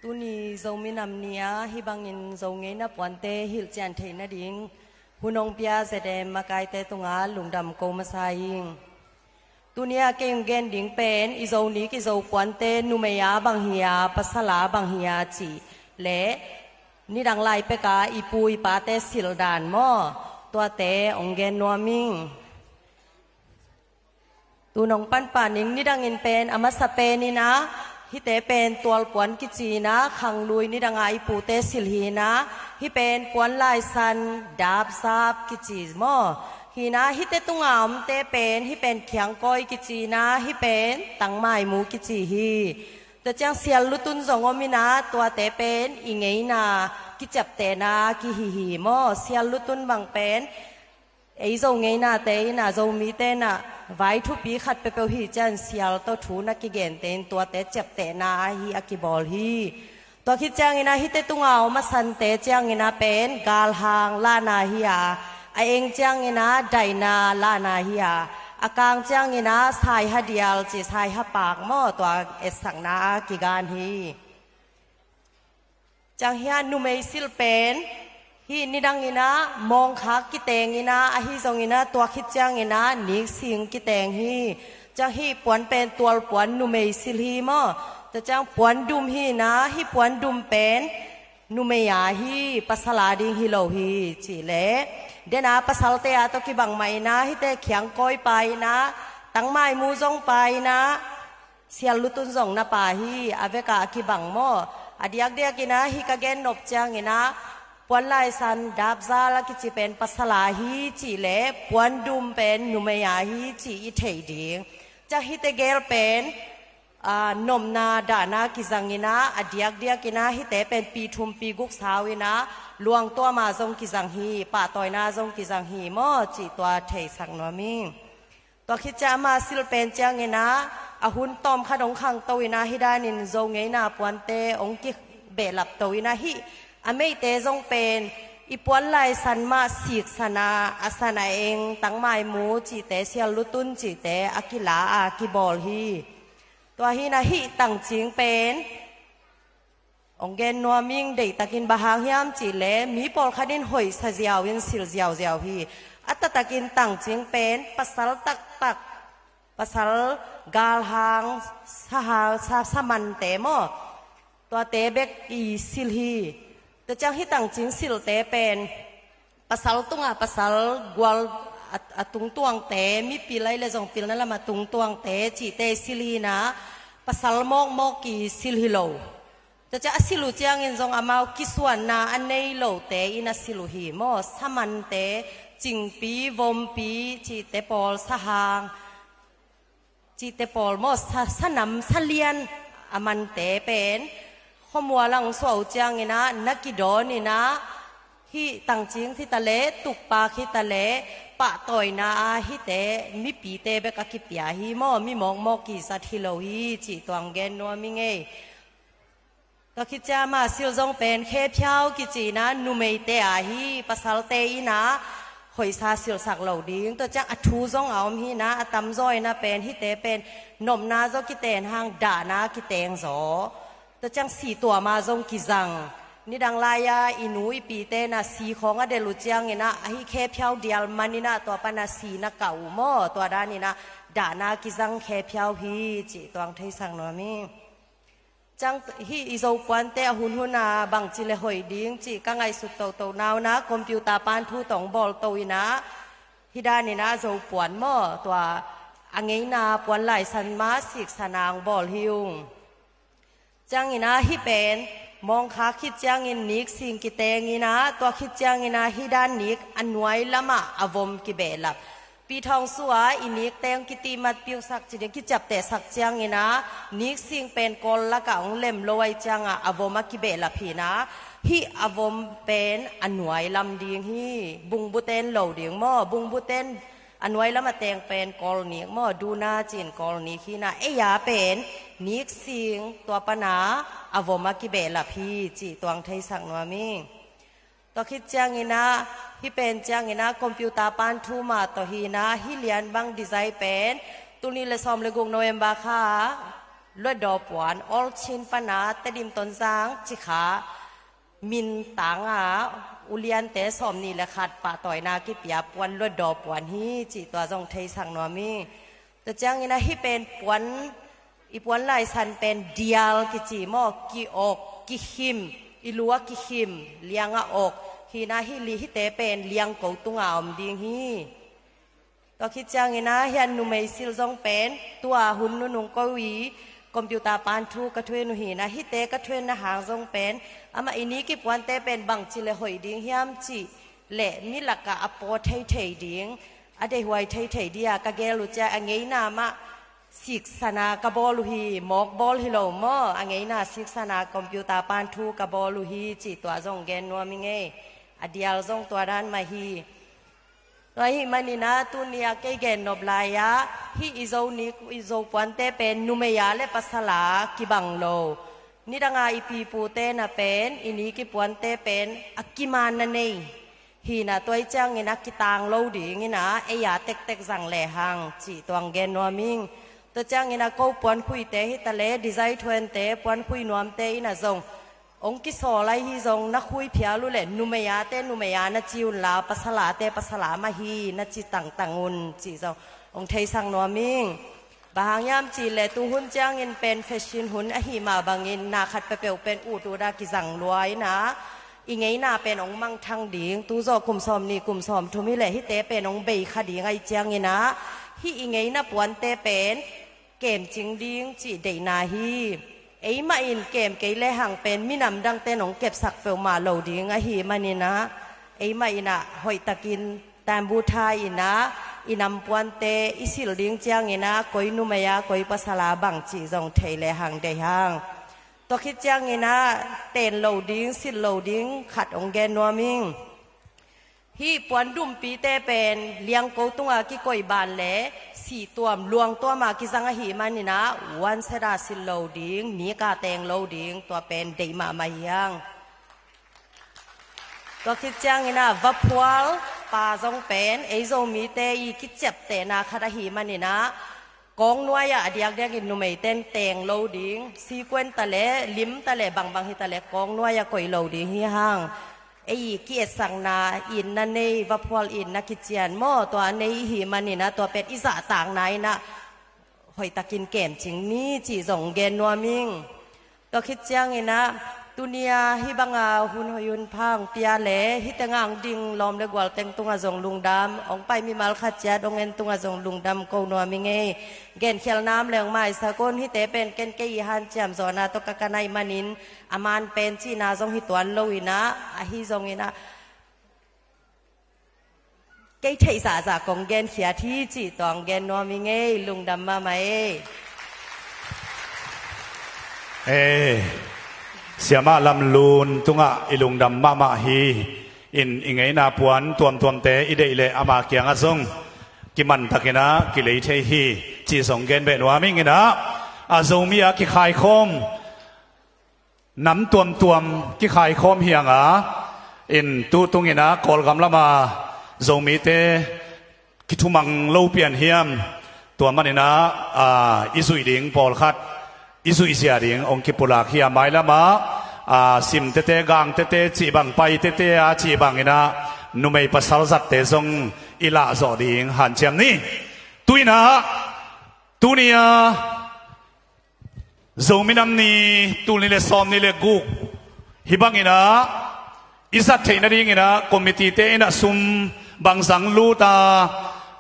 ตุนีโจมินำเนียฮิบังอินโจงเงนับวันเตฮิลจันเทนดิ่งหุนองเปียเสดมมากายเตตุงาลุงดำโกมาไซตุนียเก่งเกนดิ่งเป็นอิโจนี้กิโจกวนเตนุเมียบังเฮียปัสลาบังเฮียจีและนี่ดังไลเปกาอีปุยปาเตสิลดานหม้อตัวเตองเกนนัวมิงตูนองปันป่านิงนี่ดังอินเป็นอมัสเปนี่นะฮิเตเป็นตัวปวนกิจีนะขังลุยนี่ดังไอปูเตสิลฮีนะฮิเป็นปวนลายซันดาบซาบกิจีหม้อ ฮีนะฮิเตตุงามเตเป็นฮิเป็นเขียงก้อยกิจีนะฮิเป็นตังไม้หมูกิจีฮีแต่จังเสียลุตุนสงอมินะตัวเตเป็นอิงไงนากิจับเตนากิฮีฮีมอเสียลุตุนบังเป็นไอ้ทรงไงนาเตน่ะทรงมีเตน่ะไว้ทุปีขัดไปเปลฮีจันเสียลตัวถูนักกิเกนเตนตัวเตจับเตนาฮีอากิบอลฮีตัวคิดจังไงนะฮิเตตุงเอามาสันเตจังไงนะเป็นกาลหางลานาฮีอาไอเองจังไงนะไดนาลานาฮีอาอากางจังไงนะสายฮัดยาลจีสายฮับปากหม้อตัวเอสังนากิกานฮีจังเฮียนุเมซิลเป็นฮีนิดังไงนะมองขากิเตงไงนะอหิจงไงนะตัวคิดจังไงนะนิกสิงกิเตงฮีจังฮีปวนเป็นตัวปวนนุเมซิลฮีหม้อแต่จังปวนดุมฮีนะฮีปวนดุมเป็นนุเมียฮีปัสลาดิงฮิโลฮีจีเล่เดนะปัสลเตอะตกิบังไม่นะฮิเตเขียงก้อยไปนะตั้งไม้มูจงไปนะเสียลุตุนจงนะป่าฮีอเวกากิบังโมอดียกเดียกินะฮิกะเกนนบจังเงนะปวนลายสันดับซาลกิจิเป็นปัสลาฮีจีเล่ปวนดุมเป็นนุเมียฮีจีอิเทดิงจะฮิเตเกลเป็นนมนาดานากิจังกินะอดียกเดียกินะฮิเตเป็นปีทุมปีกุกสาวินะลวงตัวมาจงกิจังฮีป่าต่อยนาจงกิจังฮีมอจีตัวเทสังนวมิงตัวคิดจะมาสิลเป็นจังกินะอาหุนตอมขนมขังตัววินะฮิดานินจงไงนาปวนเตองกิเบลับตัววินะฮิอเมเตจงเป็นอีปวนลายสันมาสีกสนาอาสนาเองตั้งไม้หมูจีเตเสียลุตุนจีเตอากิลาอากิบอลฮีตัวฮีนะฮีตั้งจิงเป็นองเกนนัวมิงเด็กตะกินบะหางยามจีเลมีปอลคดินหอยสะเจียววินสิลเจียวเจียวฮีอัตตะกินตั้งจิงเป็นปัสสาวตักตักปัสสาวกาลหางสมันเตมอตัวเตเบกอีสิลฮีแต่จังฮีตั้งจิงสิลเตเป็นปัสสาวตุงอ่ะปัสสาวกวลตุงตวงเตมีปีไรเลยจงปีนั่นละมาตุงตวงเตจีเตสิลีนะปัสสาวมอกกีสิลฮิโลแต่จะสิลุจียงอินจงอามากิสวนนาอันในโลเตอินัสิลุฮีมอสมันเตจิงปีวมปีจีเตปอลสหางจีเตปอลมอสนำสเลียนอามันเตเป็นข้อมัวลังสวจียงอินะนักกิโดนี่นะที่ตั้งจริงที่ตะเลตุกปาคิตะเลปะต่อยนาฮิเตมีปีเตเบกกิปยาฮิมอมีมองมอกีสัตฮิโลฮีจีตวงเกนนัวมิงเอก็คิดจะมาซิลจงเป็นแค่เพียวกิจีนะนูเมเตอาฮีปัสสาวเตอีนะหอยซาซิลสักเหล่าดิ้งตัวจังอัทูจงเอาฮีนะอัตมจ้อยนะเป็นฮิเตเป็นนมนาจกิเตนหางด่านากิเตงจอตัวจังสี่ตัวมาจงกิจังนี่ดังลายาอินุยปีเตนะสีของอเดลุจียงเงนะฮิแค่เพียวเดียลมันนี่นะตัวปนาสีนะเก่าหม้อตัวด้านนี่นะด่านากิจังแค่เพียวฮีจีตัวอังไทยสังนอมีจังฮีอิโซปวนเตอหุนหุนาบังจิเลหอยดิ้งจีกังไงสุดโตนาวนะคอมพิวเตอร์ปานทูตองบอลโตยนะฮิดานี่นะโซปวนหม้อตัวอังไงนาปวนไหลสันมาสิกสนางบอลฮิวจังนี่นะฮิเป็นมองขาคิดจังอินนิกสิงกิเตงินะตัวคิดจังอินะฮิดานิกอันไว้ละมาอวมกิเบลับปีทองสัวอินิกเตงกิติมัดปิวสักจิเดกิจับแต่สักจังอินะนิกสิงเป็นกอลละกะองเล่มลอยจังอะอวมกิเบลับพีนะฮิอวมเป็นอันไว้ลำดิงฮิบุงบุเตนเหลาดิงหม้อบุงบุเตนอันไว้ละมาแตงเป็นกอลนิกหม้อดูนาจินกอลนิกฮินะเอยาเป็นนิกสิงตัวปนาอวมากิเบลับพีจีตวงไทยสักนวมิงตัวคิดจังอินะฮิเป็นจังอินะคอมพิวเตอร์ปานทูมาตัวฮีนะฮิเลียนบังดีไซน์เป็นตุนี้เลยซ้อมเลยกงโนเอมบาค่ะลวดดอปวนออลชินปนาเตดิมตนจางจิขามินต่างอาอุเลียนแต่ซ้อมนี่แหละขัดป่าต่อยนากิปยาปวนลวดดอปวนฮีจีตัวจงไทยสักนวมิงตัวจังอินะฮิเป็นปวนอีปวนลายสันเป็นเดียลกิจีมอกิอกกิหิมอีลัวกิหิมเลียงอกฮีนาฮิลีฮิเตเป็นเลียงกตุงอามดิงฮีตัวคิดจังไงนะเฮียนนุเมซิลจงเป็นตัวหุ่นนุงกวีคอมพิวเตอร์ปานทูกระทเวนุฮีนะฮิเตกระทเวนะหางจงเป็นอามาอินี้กิปวันเตเป็นบังจิเลหอยดิงเฮียมจิเละมิลักกะอโปไทยดิง อเดหวยไทยไทยเดียกะเกลุจะอังเงยนามะศิกษนากะบอลุฮีมอกบอลฮิโลมออังเงยนาศิกษนาคอมพิวเตอร์ปานทูกะบอลุฮีจีตัวจงเกนนัวมิเงอเดียลจงตัวด้านมาฮีตัวฮิมันนี่นะตุนียเกเกนนบลายะฮิอิโซนิอิโซปวนเตเป็นนุเมยาเลปัสลากิบังโลนี่ดังอาอีปีปูเตนะเป็นอินี้กิปวนเตเป็นอักกิมานนันเองฮีนะตัวจังเงินักกิตางโลดีงินะเอยาเต็กเต็กสังเลหังจีตวงเกนนัวมิงตัวจังเงินักกูปวนคุยเตฮิตะเลดีไซน์ทเวนเตปวนคุยนวมเตอินะจงองกิโซไลฮิจงนักคุยเพียลุเลนุเมียเตนุเมียนะจิวลาปัสลาเตปัสลามาฮีนะจิตังตังอุนจีจงองเทสังนัวมิงบางยามจีเลตูหุ่นจ้างเงินเป็นแฟชั่นหุ่นอหิมาบางเงินนาขัดเปเปวเป็นอูดูดากิจังรวยนะอีไงนาเป็นองมังทังดิงตูโจกลุ่มซอมนี่กลุ่มซอมทุมิเลฮิเตเป็นองเบยขดีไงจ้างเงินนะฮิอีไงนาปวนเตเป็นเกมจิงดิงจีเดนาฮีไอมาอินเกมเกยเลหังเป็นมินำดังเตนองเก็บสักเปลมาโลดิงอหิมานี่นะไอมาอินะหอยตะกินตามบูทายนะอินำปวนเตอิสิลดิงจ้างเงินนะกอยนุมยากอยปัสลาบังจีจงเทเลหังเดหังตัวคิดจ้างเงินนะเต้นโลดิงสิลโลดิงขัดองเกนนัวมิงฮีปวนดุมปีเตเป็นเลี้ยงโกตุงอากิกอยบานเล่สี่ตัวลวงตัวมากิสังหีมันนี่นะวันเสดาสิลโลดิงนีกาเตงโลดิงตัวเป็นเดมามายังตัวคิดจ้างเงินนะวับพวลปาจงเป็นไอโซมีเตอีคิดเจ็บเตนาคาดหีมันนี่นะกองนัวยอะเดียกเดียกินนุไม่เต้นเตงโลดิงซีควนตะเลลิมตะเลบางฮิตะเลกองนัวยอะก่อยโลดิงฮีห้างไอ้เกียรสังนาอินนั่นเองวับพวลอินนักกิจเจียนหม้อตัวนี้หีมันนี่นะตัวเป็ดอิสระต่างไหนนะหอยตะกินแก่มจริงนี่จีส่งเกนนัวมิงตัวคิดเจียงไงนะตุเนียฮิบังอาหุนหยุนพังเปียเล่ฮิตงางดิงลอมเดกวลเต็งตุงอาจงลุงดำองไปมีมัลขัดเจดองเงินตุงอาจงลุงดำโกนัวมิงเงเกนเขียลน้ำเหลืองไม้สะก้นฮิเตเป็นเกนเกยฮันจำสอนาตกกะนายมันินอามานเป็นจีนาจงฮิตวันโลวินะอาฮิจงอินะเกยเทสาจากองเกนเขียที่จีตองเกนนัวมิงเงลุงดำมาไหม
เสียมาลำลูนตุงะอิลุงดำมาฮีอินอิงไงนาปวนตวมเตอิเดอิเลอามาเกียงอาซงกิมันทักนะกิเลเทฮีจีสงเกนเบนวามิงนะอาซงมีอากิขายคมน้ำตวมกิขายคมเฮียงอ่ะอินตูตุงนะกอลกำละมาซงมีเตกิทุมังโลเปียนเฮียมตัวมันนะอิสุยดิงปอลคัดอิสุอิเสียดิงองคิปุลาขียไม้ละมาสิมเตเตกังเตเตจีบังไปเตเตอาจีบังอินะนุไม่ปัสสาวะเตซงอิลาโซดิงหันเชียมนี่ตุยนะตุนียโซมินัมนี่ตุนี่เลซอมนี่เลกุฮิบังอินะอิสัตเทนดิงอินะคอมมิตี้เตอินะซุมบังสังลูตา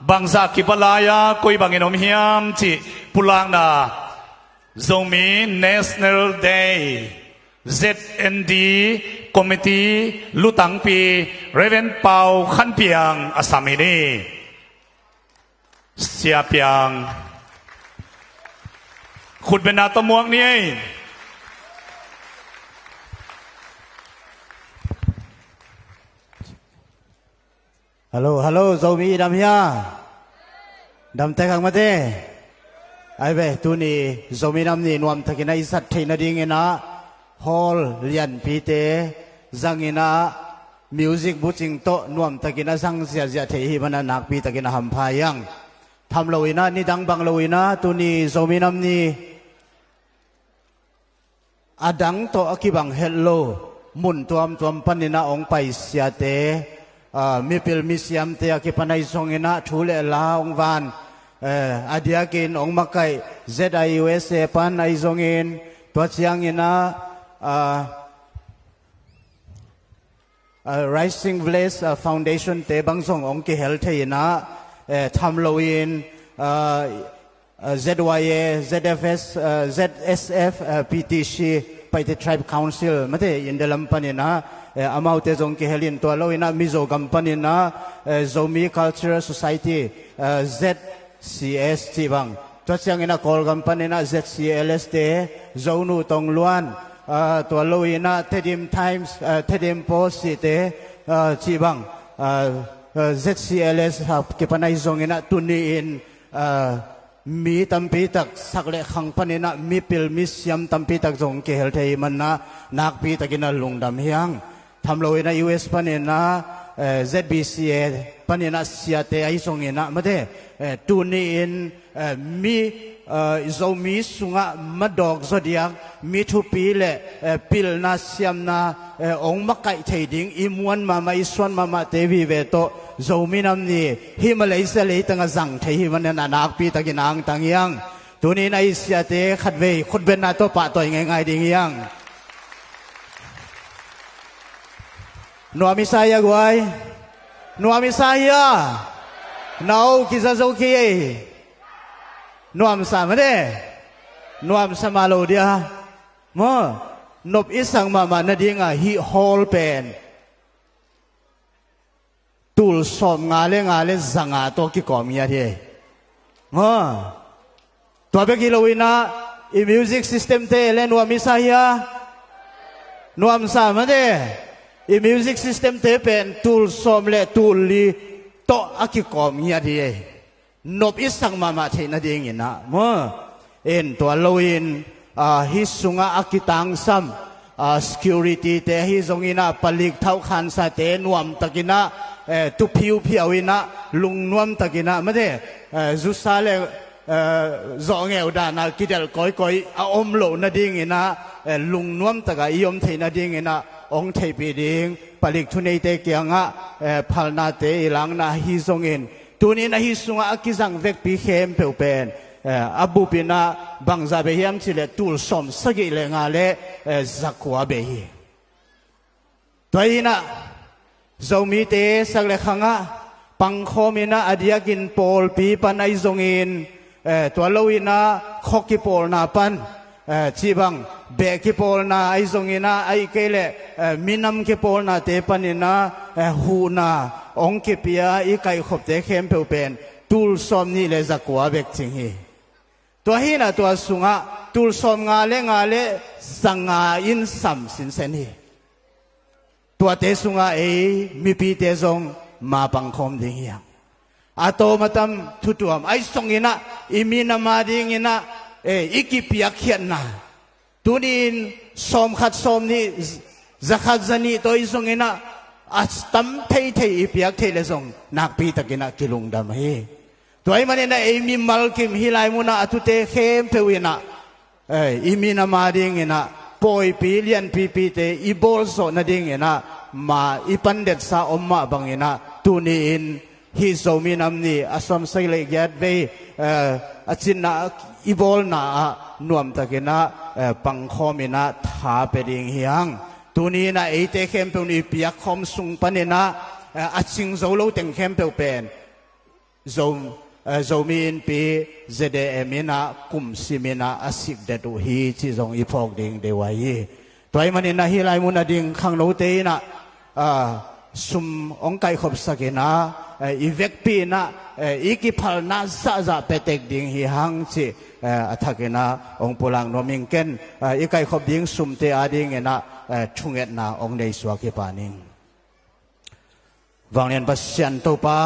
บังซากิปลายาคุยบังอินอมฮิยามจีปุลังนาZomi National Day ZND Committee Lutang Pi Reven Pau Khan Piang Asamini Sia Piang ขุดเป็นนาตะมวงนี่
ฮัลโหลโซมีดำเฮียดำแต่ขังมาเต้ไอ้เว้ตัวนี้โซมีดำนี่นวมทักินไอสัตว์เทนดิ่งนะฮอลเลียนพีเตจังอินะมิวสิกบูจิงโตนวมทักินสังเสียเสียเทหิมันนักพีทักินหัมพายังทำโลวินะนี่ดังบังโลวินะตัวนี้โซมีดำนี่อดังโตอคิบังเฮลโลมุนตัวมปันนินะองไปเสียเตมีพิลมิเซียมเตียกิปันไอซงอินะทูเลลาองวานอดียกินองมาไก ZIUSA ปันไอซงอินตัวเชียงอินะRising Village Foundation เตบังซงองกิเฮลเทียนะทำโลอินZYA ZFS ZSF PTC ไปที่ Tribe Council มาที่อินเดลัมปันนะ amau te jong ki helin to loina mizo company na zomi cultural society ZCS chi bang to chang ina call company na ZCLS te zonu tong luan to loina Tedim Times Tedim Post te chi bang ZCLS ki panai zong ina tuni in mi tampi tak sakle khang panina mi pil mi siam tampi tak jong ke hel thei man na nak pi takina lungdam hiang thamloina US panina ZBCA panina siate ai jong ina mate tuni in mi zomi sunga madok zodiak mi thu pi le pil na siam na ong makai thei ding imuan mama iswan mama tevi ve to zomi nam ni himalay sa le tanga zang thei hi man na nak pi taginang tangyang tuni na isiate khatve khutben na to pa toy ngai ngai ding yang nuami saya guai nuami saya nau kizazo ki nuam sama de nuam sama lo dia mo nop isang mama na dinga hi hall pen tul som ngale zanga to ki komia de mo to be ki loina i music system te le nuam isaya nuam sama de i music system te pen tul som le tul li to aki komia de nop isang mama the na ding ina mo en to loin hi sunga akitang sam security te hi zongina palik thau khan sa te nuam takina tu phiu phiawina lung nuam takina made zusale zongeu da na kidel koi a om lo na ding ina lung nuam taka iom the na ding ina ong thei pi ding palik thunei te kyanga phalna te ilang na hi zongin tuni na hi sunga akizang vek pi khem pe pen abu pina bangza be hiam chile tul som sagi le nga le zakwa be hi toina zomi te sagle khanga pangkhomina adiakin pol pi panai zongin toloina khoki pol na pan chibang be ki pol na ai zongina ai kele minam ki pol na te panina hu na ong ki pia i kai khop te khem pe pen tul som ni le zakwa bek ching hi to hi na to sunga tul som nga le sanga in sam sin sen hi to te sunga mi pi te zong ma pang khom ding hi ato matam thutuam ai songina imina ma ding ina iki pia khian na tunin som khat som ni zakhat zani to isongina astam thei ipiak thei le zong nak pi takina kilung dam hi toy manena mi malkim hilai muna atute khem pewina imina ma ding ina poi pi lian pi te ibol so na ding ina ma ipandet sa omma bangina tunin hi zomi namni asom saile gyat ve achina ibol na nuam takina pangkhomina tha pe ding hiang tunina ate khem pe ni piak khom sung panena aching zolo teng khem pe pen zomin pi ZDMina kum simina asik datu hi chi zong ipok ding dewai toy manina hi lai mun ading khang no te na sum ong kai khop sakena ivek pi na iki phal na za petek ding hi hang chi athakena ong pulang noming ken ikai khop ding sum te ading ena thunget na ong nei suwa ki paning wanglen pasian to pa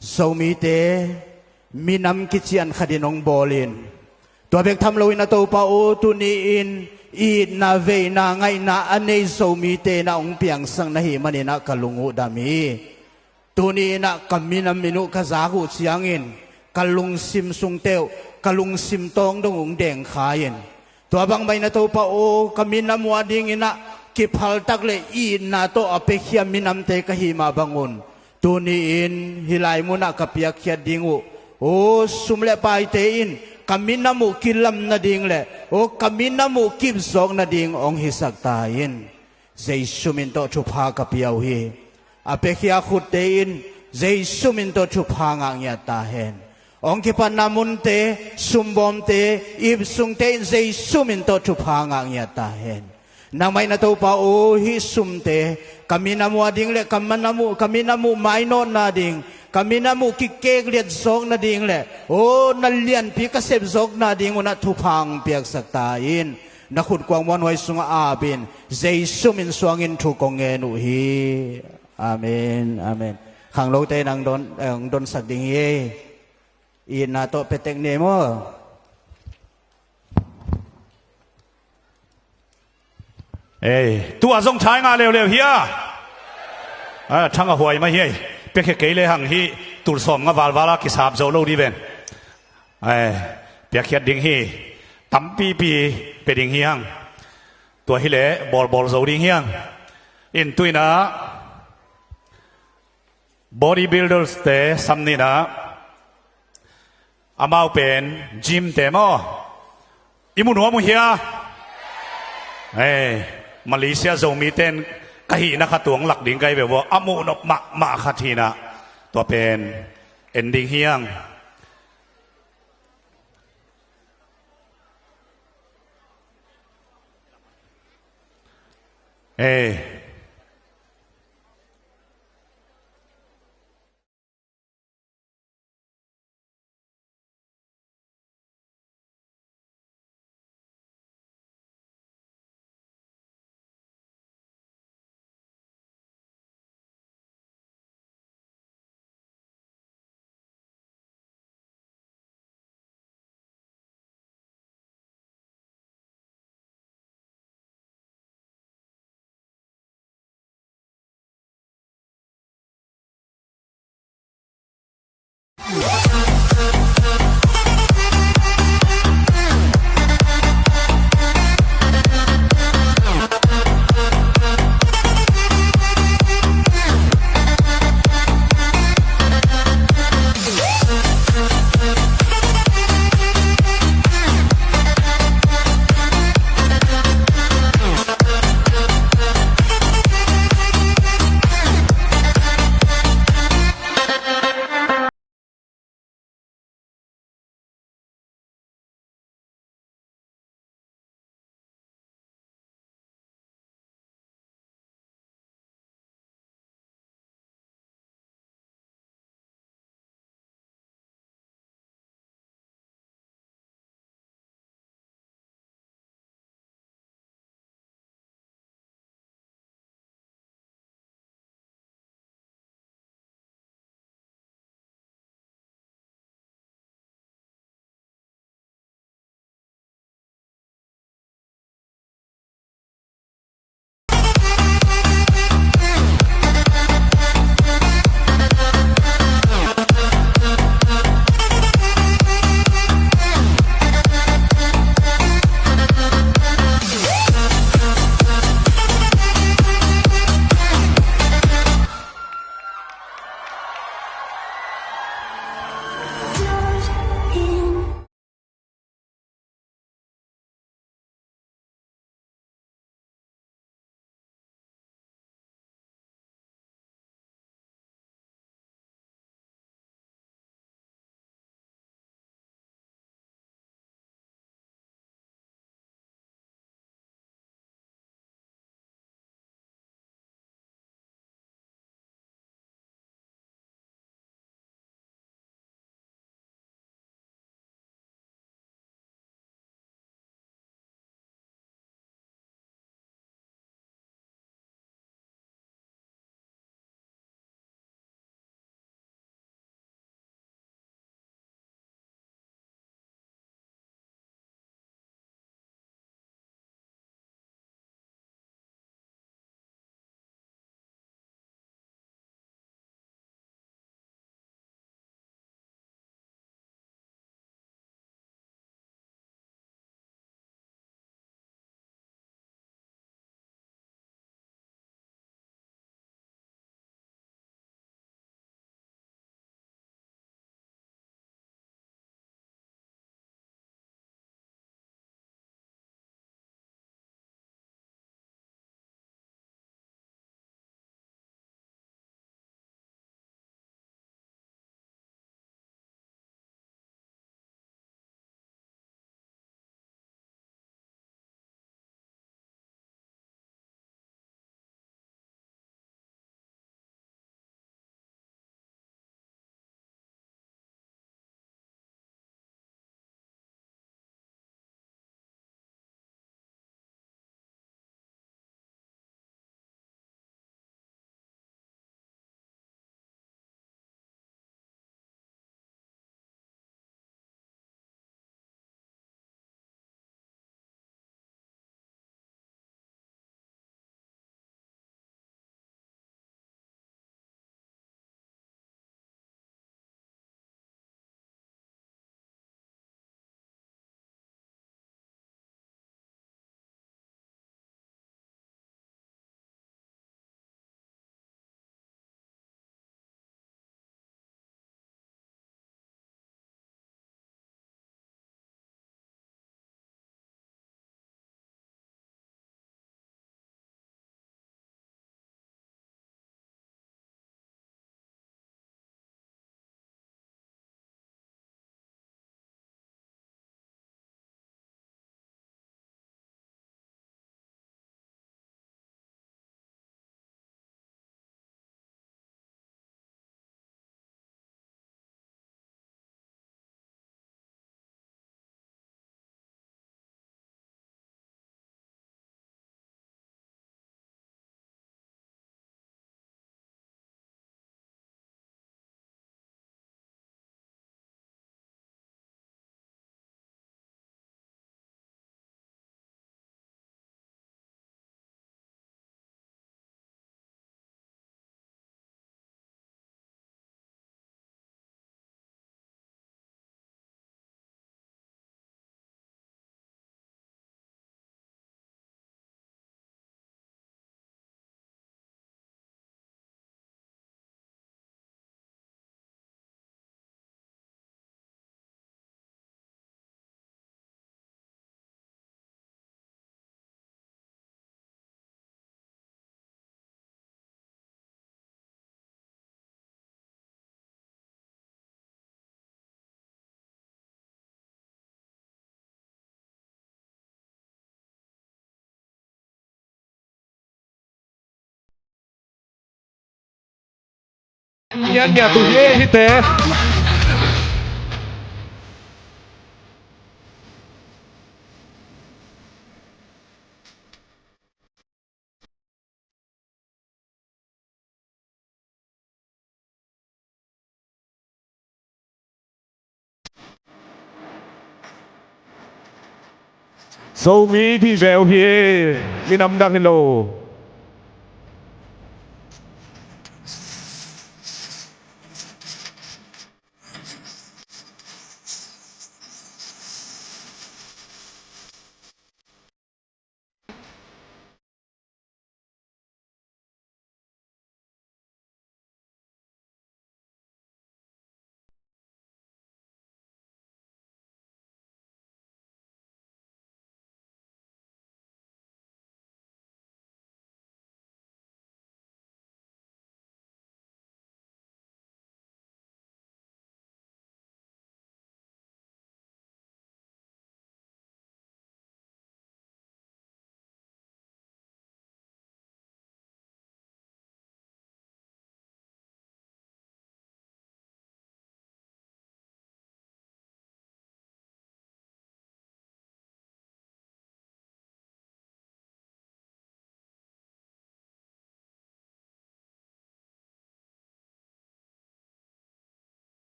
somi te minam kichian khadinong bolin to bek tham loina to pa o tu ni in I na ve na ngai na anei somi te na ong piang sang na hi manina kalungu dami tuni na kamina minu kazahu chiangin kalung sim sung teu kalung sim tong dong ung deng khain to bang mai na to pa o kamina muading ina ki phal tak le I na to apekhia minam te ka hi ma bangun tuni in hilai muna kapia khia dingu o sumle pai te in kamina mu kilam na ding le o kamina mu kim zong na ding ong hisak tain zai sumin to chupa kapiaw hi apekhia khut te in zai sumin to chupa ngang ya ta hen ong ki panamun te sumbom te ib sung te zai sumin to chupa ngang ya ta hen นางไม่นาตัวป่าโอฮิสุมเตกามินามัวดิ่งเลยกามินามุไม่นอนนาดิ่งกามินามุกิเกกเลียดซอกนาดิ่งเลยโอ้นัลเลียนพิกเสบซอกนาดิ่งอุณทุพังเปียกสักตาอินนักขุดกวางวันไว้สุงอาบินเจสุมินสวงอินทุกงเงนุฮีอาเมนอาเมนขังโลกเตนังโดนสักดิ่งเยอินนาโตเปเตกเนโม
เอ้ตัวส่งชายงานเร็วๆเฮียช่างก็หวยมาเฮียเปียกเกยเลยหังฮีตุลสมกับวาลากิสาบโจโลดีเป็นเปียกเขียดดิ่งฮีตั้มปีเป็นดิ่งเฮียงตัวฮิเล่บอลโจดิ่งเฮียงอินตุยนะบอดี้บิลเดอร์สเตย์ซัมนี่นะอามาเป็นจิมเตมออิมุนหัวมุเฮียมาเลเซียส่งมีเต้นกะหินักตัวหลักดิ่งไกแบบว่าอามุนกมาคาทีนะตัวเป็นเอ็นดิ่งเฮียง
Nhà tụi ghê hi tế. Dâu mi thì véo hi, mi nằm đang hello.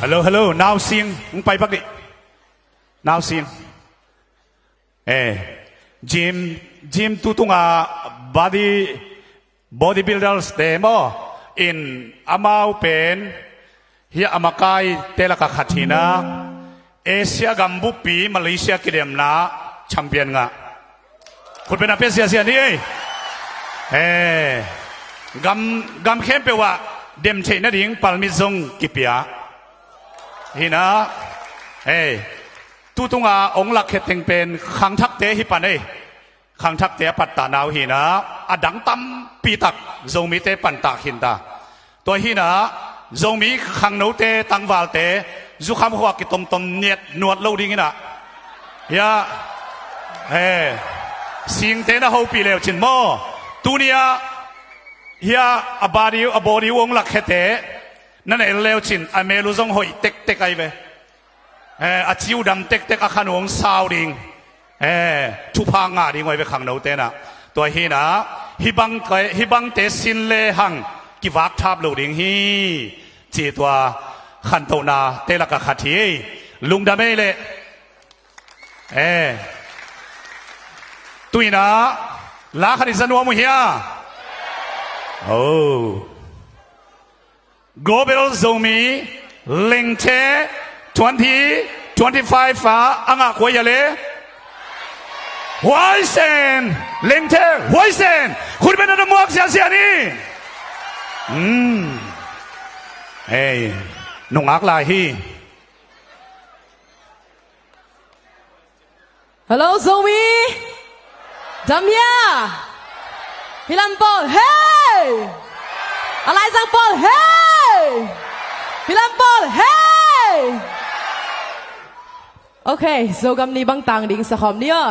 Hello, now sing,ไปปักดิ now sing. Gym tutunga bodybuilders demo in amau pen hi amakai telaka khathina Asia gambu pi Malaysia kidemna champion nga. Khut pena pe sia ni gam khem pe wa dem theina ding palmizong kipia. Hina tutunga ong lak kheteng pen khang thak te hi pan khang thak te patta naw hina adang tam pi tak zomi te pan ta hinta to hina zomi khang no te tangwal te zu kham hwa ki tom net nuat lo ding ina ya sing te na ho pi lew chin mo tunia ya abadi ong lak kheteนั่นเองเลวชินอเมรุซงหอยเต็กไอเวอาจิวดำเต็กอาขนงสาวดิงทุพางาดิงไว้ไปขังโนเตนะตัวฮีนะฮิบังเตสินเลหังกิวักทับโลดิงฮีจีตัวขันโตนาเตลักขัดทีลุงดำเมเลตุยนะลาขัดิสนัวมุฮียโอ้Global Zomi Lengte 2025 fa anga koyale Hoisen Lengte Hoisen Khurben na muak sia ni nungak lai hi
Hello Zomi Damya Hilampol hey Alai sang Paul hey Hilampol hey Okay so gam ni bang tang ding sa khom nia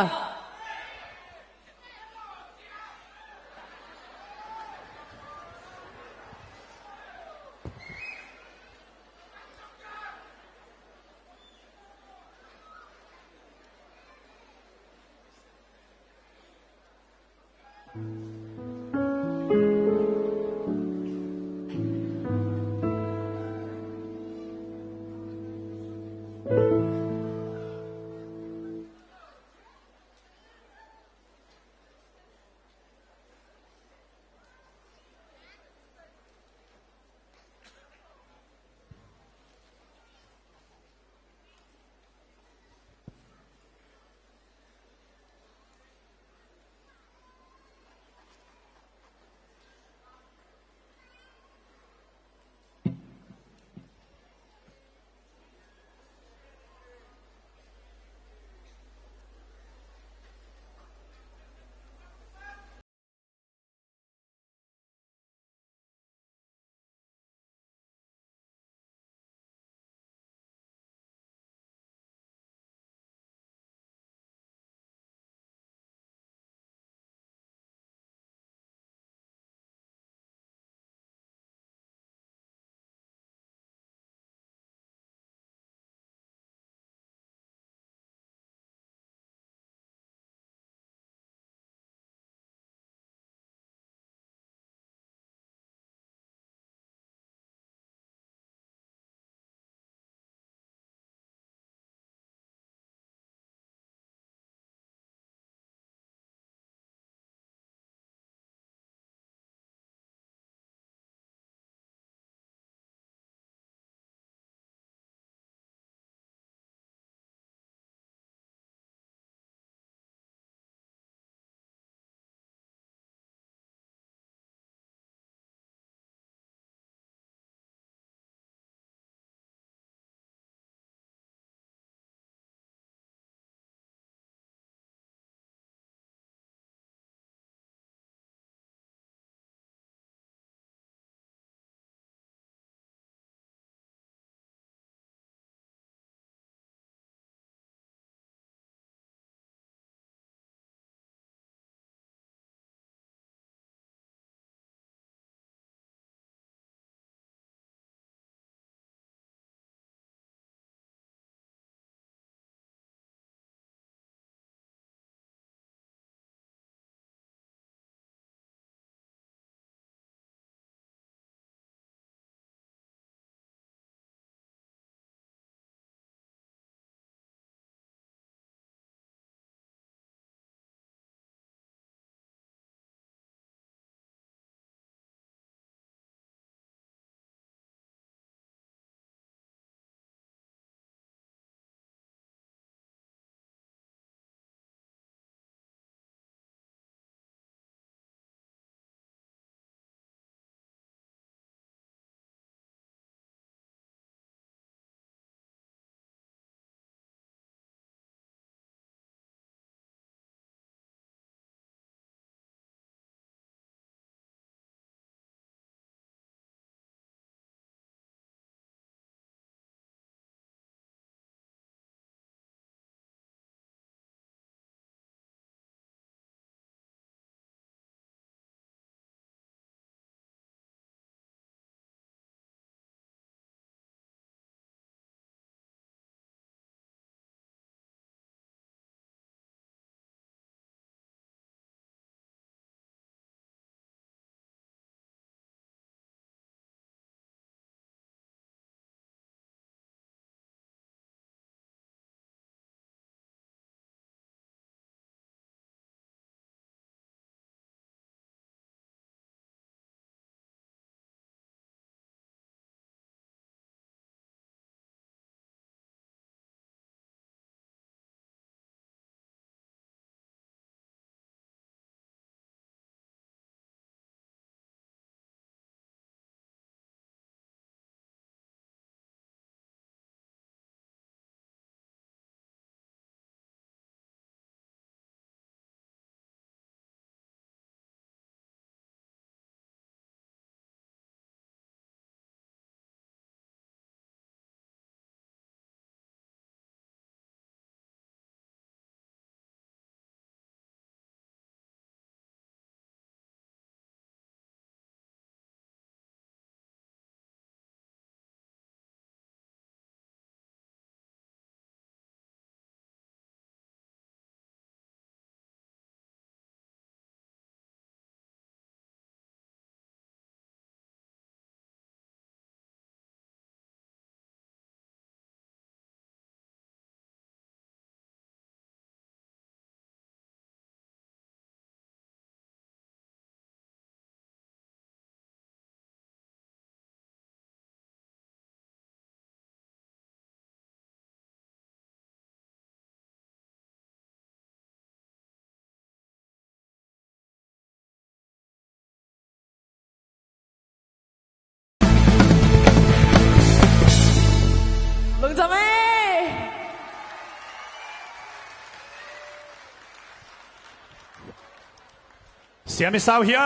สียไม่เศร้าเฮีย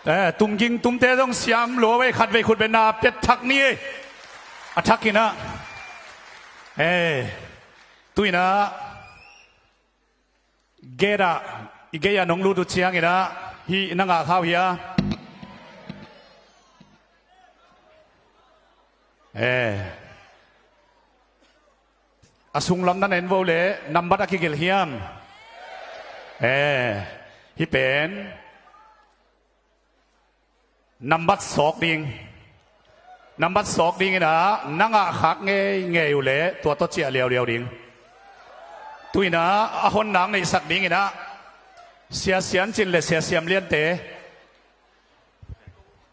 แต่ตุ้มยิงตุ้มเตะต้องเสียมหลัวไว้ขัดไว้ขุดเป็นนาเป็ดทักนี่อัทักกินะตุยนะเกดะอีเกียน้องลูดุเชียงกินะฮีนังอาข้าวเฮียอาสุงลำนั้นเอ็นโวเล่นำบัตรกิเกลเฮียมฮีเป็นนำบัตรสอกดิ่งนำบัตรสอกดิ่งนะนังอาขักเงยอยู่เล่ตัวต้นเจียเลียวดิ่งตุยนะอาคนหนังในสักดิ่งนะเสียเสียนจินเลยเสียเสียมเลี้ยนเต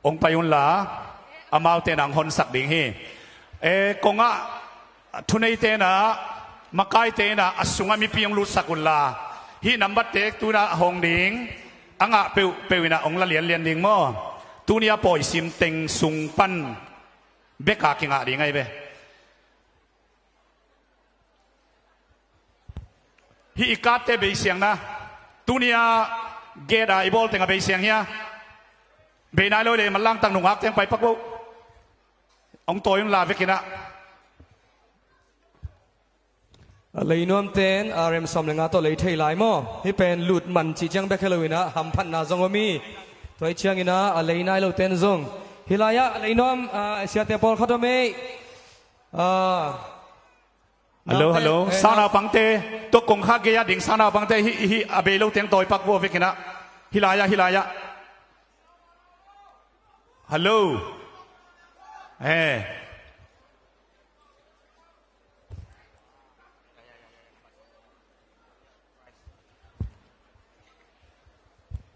องไปยุนลาอามาเตนังคนสักดิ่งฮีกงะทุนไอเตนะมาไกเตนะอสุงามีเพียงลุสักุลลาฮีนัมบัตเตกตุนะหงดิ่งอ่างะเปวินะองละเลียนดิ่งมั้งตุนียปอยซิมเต็งสุงปันเบกากิงะดิ่งไงเบฮีอีกาเตเบยเสียงนะตุนียเกดาอีบอลเต็งกับเบยเสียงเฮียเบยนายเลยมันล่างตั้งหนุ่งฮักเต็งไปปักบุองตัวยังลาเวกินะ
เลยนวมเต้นอาร์เอ็มสมเลงาตัวเลยเทยลายมั้งที่เป็นหลุดมันจีจังเบคเลวินะหัมพันนาจงวมีตัวเชียงอินะอะไรนายเราเต้นจงฮิลายะอะไรนวมเสียเตปอลขัดไม่
ฮัลโหลฮัลโหลสาวนาปังเตตัวกงข้าเกียดิ่งสาวนาปังเตฮิอาเบลูเตียงตัวปักวัวเวกินะฮิลายะฮัลโหล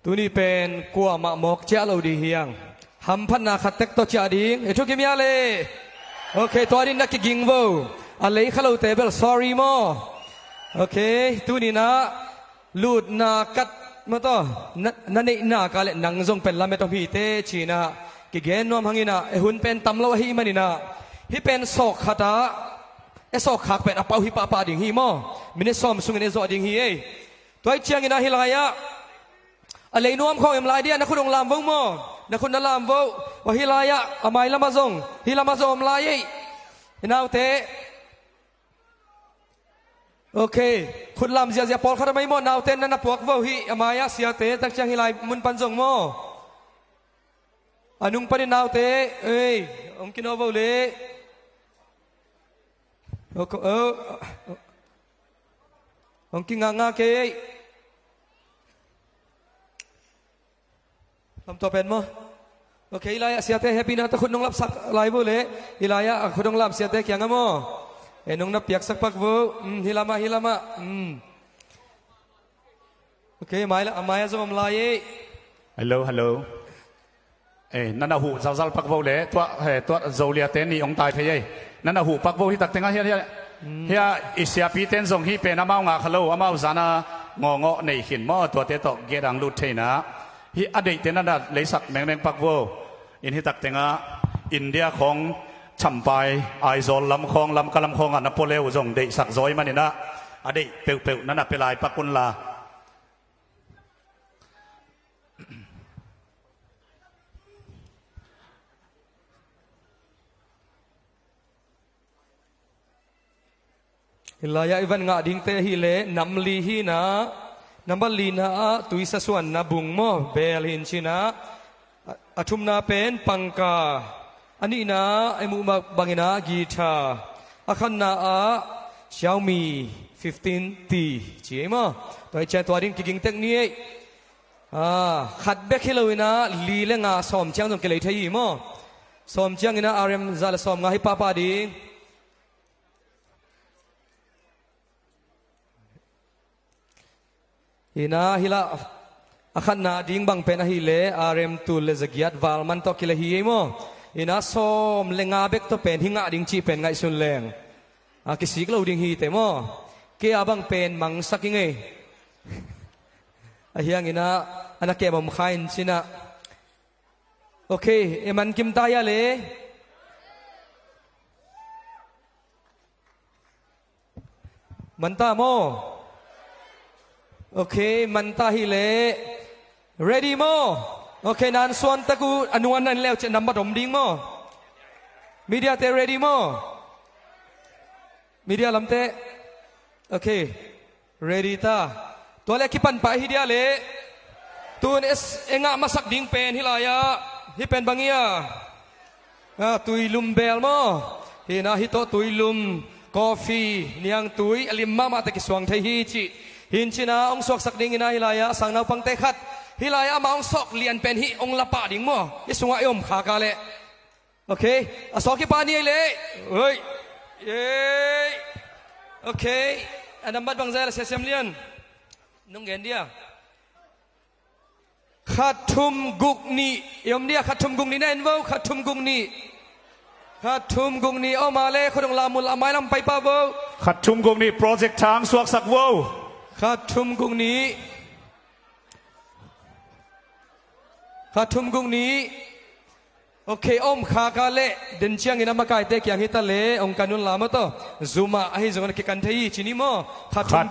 ตัวนี้เป็นกัวมะมกเจ้าเราดีเฮียงหัมพันนาขัดเต็กตัวเจ้าดิ่งทุกกิมยาเลยโอเคตัวนี้นักกิงโวอะไรข้าเราเตเบล sorry มั้งโอเคตัวนี้นะลูดนากัดมาต่อนั่นเองนะกาเลนังจงเป็นลำเมตองพีเตชีนะกิเกนนวมหังอินะหุ่นเป็นตำลาวฮีมันนะฮิเป็นศอกขัดศอกขักเป็นอปาฮิปะปาดิ่งฮีมั้งมินิสอมสุงเนโซดิ่งฮีตัวเชียงอินะฮิลายะอะไรนวมของเอ็มลายเดียนักคุณองลามวงมั้งนักคุณนั่งลามวงว่าฮิลายะอามายลามาซงฮิลามาซงอมลายนาวเตโอเคคุณลามเสียปอลเขาทำไมมั้งนาวเตนั่นนับพวกวงฮิอามายะเสียเตตั้งใจฮิลายมุนปันซงมั้งanung pa rin naute ang kinawa uli ang kinganga kay lamtopen mo okay ilaya siyate happy na takot nung lapsak live uli ilaya ako nung lap siyate kaya nga mo nung napiyak sak pagvo hilama okay amaya sa mamlaye
helloนั่นหูสาวๆปักโวเล่ตัวโจเลียเตนนี่องตายเพย์นั่นหูปักโวที่ตักเต็งเฮียอิสยาปีเตนส่งฮีเป็นอามาองาขลุ่อามาอุซานางงในหินมอตัวเตตอกเกดังลุดเทนะฮีอดีตเตนนั่นเลยสักแมงปักโวอินที่ตักเต็งอินเดียของชัมไปไอโซลลำคองลำกะลำคองนโปเลวส่งเดสักซอยมันนี่นะอดีตเปลวนั่นเป็นลายปักกุนลา
Hilaya iban nga ding te hile namli hina nambali na tuisa suan na bung mo bel hin china atum na pen pangka ani na emu bangina gita akhan na Xiaomi 15T chi mo toi cha to ding kiging tek ni khat bek hilowina li le nga som chang jom ke lei thai mo som chang ina rm zal som nga hi papa ding ina hila akhan na ding bang pen hile rm tu le zagiat wal man to kile hi mo ina som lenga bek to pen hinga ding chi pen ngai sun leng kisik lo ding hi te mo ke abang pen mang saking e ahiang ina anake bam khain china okay eman kim ta ya le man ta mo okay man ta hi le ready มั้งโอเคนั้นส่วนตะกูอนุวันนั้นแล้วจะนำบัตรมดิ้งมั้งมีเดียเตะ ready มั้งมีเดียลำเตะโอเค ready ตาตัวเล็กขี้ปันไปฮิเดียเล่ตัวนี้เอ็งมาสักดิ้งเป็นฮิลายะฮิเป็นบางอย่างตุยลุมเบลมั้งฮินาฮิโตตุยลุมกาแฟนี่ยังตุยอลิมมามาตะกิสวงไทยฮิจิหินชินาองสวกสักดิ้งนะฮิลายะสังนาปังเตขัดฮิลายะมาองสอกเลียนเป็นฮิองละปะดิ้งมั้งฮิสวงอายมขากาเล่โอเคสอกขี้ปานี่เล่เฮ้ยเย้โอเคอันนั้นบัดบางใจละเสียมเลียนนุ่งเงินเดียขัดทุมกุกนี่ยมเดียขัดทุมกุกนี่แน่นว่าขัดทุมกุกนี่ขัดทุมกุกนี่เอามาเลยคนต้องลามุลละไม้ลำไปป้าว่า
ขัดทุมกุกนี่โปรเจกต์ทางสวกสักว่า
ขัดทุมกุกนี่ขัดทุมกุกนี่โอเคอมขากาเล่เดินเชียงอินามากายเตกยังฮิตาเล่องการนุนลามาโตซูมาไอจงนักกันเทียชินิโมขัดทุม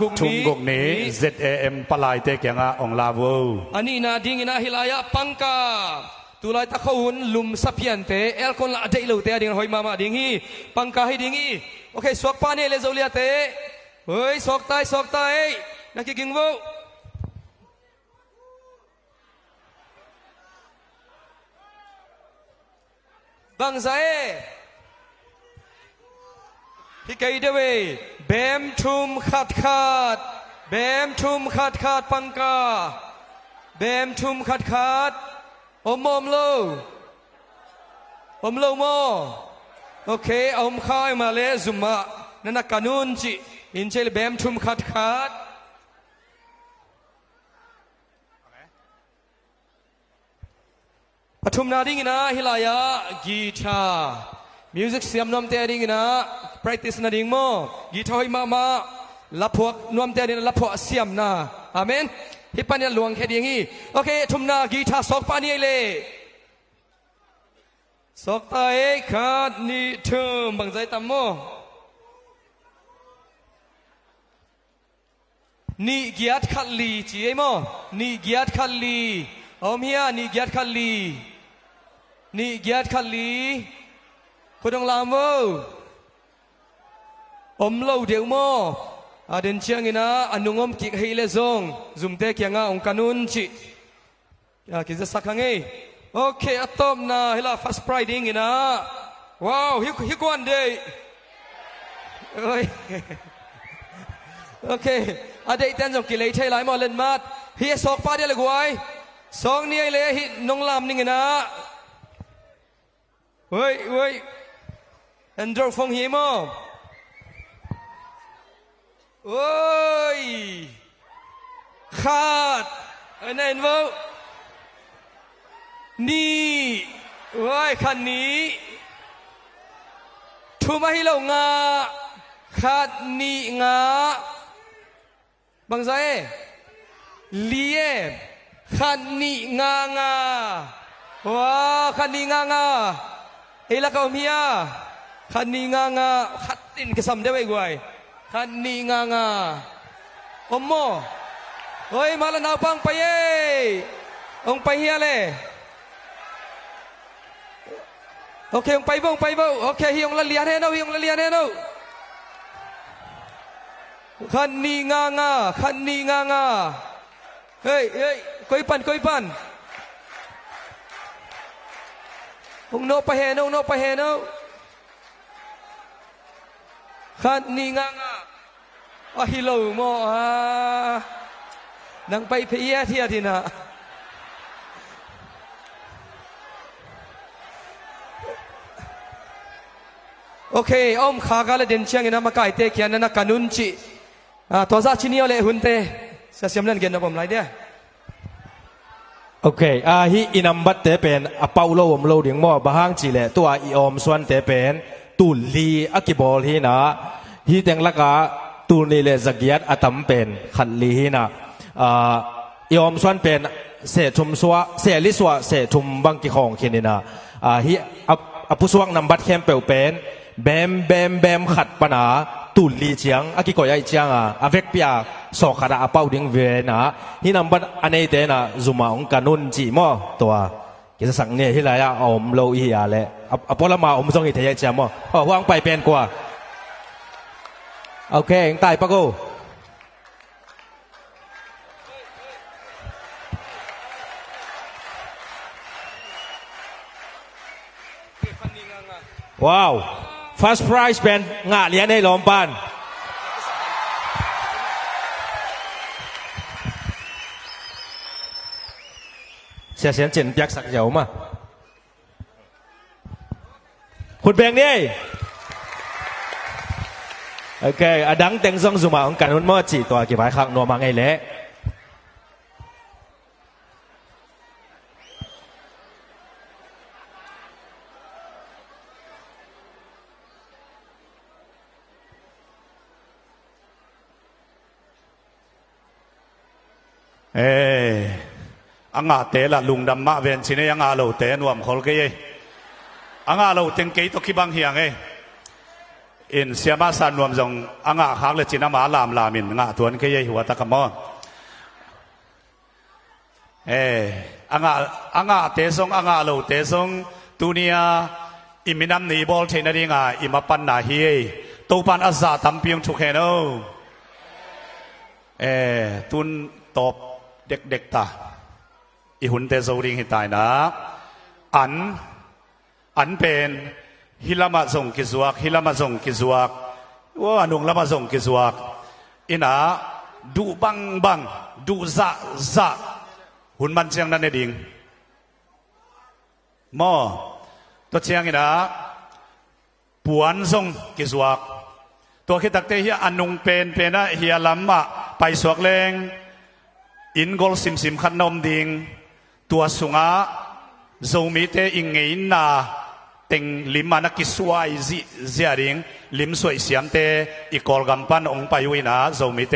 กุกนี้
ZAM ปลายเตกยังองลาวู
อันนี้นาดิ้งนาฮิลายะปังกาตุลายตะเขาหุ่นลุมสัพยันเตเอลคนละเดลูเตดิ้งหอยมาดิ้งฮีปังกาให้ดิ้งฮีโอเคสวกปานี่เลโซเลียเตเฮ้ยสวกตายนักกิงวูบางใจพี่ไก่เดวีเบมทุมขัดเบมทุมขัดปังกาเบมทุมขัดอมโลโมโอเคอมข้ายมาเลซุมะนั่นนักการุนจิอินเชลเบมทุมขัดปฐุมนาดิ้งนะฮิลายะกีตาร์มิวสิกเสียมนวมเตดิ้งนะ practice นาดิ้งโมกีตาร์ให้มาลับพวกนวมเตดิ้งลับพวกเสียมนะอาเมนฮิปปานี่หลวงแค่ดิ้งฮีโอเคทุมนากีตาร์สอกปานี่เลยสอกตาเอขาดนี่เทิมบังใจตั้มโมนี่เกียรติขัดลีจีเอโมนี่เกียรติขัดลีอมเฮียนี่เกียรติขัดลีนี่เกียรติขัดลีคนต้องลามว่าอมเล่าเดียวโมอาเดินเชียงอินะอนุงอมกิกให้เลซงซุ่มเตกยังองการุนจิอยากจะสักครั้งไงโอเคอัตตอมนะเฮล่าฟัสไพรดิ้งอินะว้าวฮิกวันเดย์โอเคอาเดย์เต้นจงกิเลสใช้หลายมาเล่นมาดเฮียสอกป้าเดียเลยกวยสองนี่เลยฮินงลามนี่ไงนะเฮ้ยอันดรูฟงเฮียมั้งเฮ้ยขาดอันนั้นว่านี่เฮ้ยคันนี้ทูมาฮิโลงาขาดนี่งาบางใจเลียขันนี่งาว้าขันนี่งาเอลักเอาเมียขันนี่งาขัดตินกระสัมได้ไหมกวยขันนี่งาอมโมเฮ้ยมาละนาวปังไปเย่องไปเฮียเลยโอเคองไปบ่โอเคฮิองละเลียนให้เราขันนี่งาเฮ้ยกอยปันองโนไปเฮโนขันนี่งาอะฮิโลโมนังไปเพียเทียทีนะโอเคอมขากาลเดินเชียงอินะมาไก่เตะเขียนนักการุนจิตัวซาชินีเอาเลยหุ่นเตะเสียมเล่นเกมนะผมไรเดีย
โอเคฮิอินัมบัตเตเป็นอเปาโลมโลเดียงมอบะฮังจีเลตัวอีอมส่วนเตเป็นตุลีอักิบอลฮีนะฮิเตงละกะตุนีเลสกียตอตัมเป็นขัดลีฮีนะอีอมส่วนเป็นเสทุมสวะเสลิสวะเสทุมบังกิของคินินะฮิอปุสวงนัมบัตเข้มเปลเป็นแบมขัดปนา tu li chiang aki ko ai chiang avek pia so khara apau ding ve na hi number anei te na zuma ong kanun chi mo to ki sang ne hi la ya om lo hi ya le apola ma om song hi te chiang mo huang pai pen kwa okay anh tai pa go wow first prizeเป็นงะเหรียญให้หลอมปานเสียเสียงเจนเปียกสักเหยามาคุณแบงนี่โอเคอดังเต็งซองสุมาของกันหุ่นมอจีตัวกี่ใบข้างนัวมาไงเละ
อังอาเตละลุงดำมาเวนชินยังอาโลเตนวมขอลเกยอังอาโลเต็งเกยตกิบังเฮียงอินเสียมาสันวมจงอังอาฮักเลจินามาลามลามินงาทวนเกยหัวตะกมออังอาเตซงอังอาโลเตซงตุเนียอิมินัมนีบอลเทนดิงาอิมาปันนาฮีตูปันอาซาตัมพิงทุกเฮโนตุนตบเด็กๆตาอีหุ่นเตโซริงหิตายนะอันเป็นฮิลามาส่งกิสวกฮิลามาส่งกิสวกว่านุ่งลามาส่งกิสวกอินะดูบังดูซะหุ่นมันเชียงนั่นเองมอตัวเชียงอินะปวนส่งกิสวกตัวคิดตักเตฮีอันนุ่งเป็นนะเฮียลำมาไปสวกเลงอินกอลซิมขันนมดิงตัวสุงาโซมิเตอิงเงินนาเต็งลิมมานักกิสวายเสียดิงลิมสวยเสียมเตอีกอลกัมปันองไปวินาโซมิเต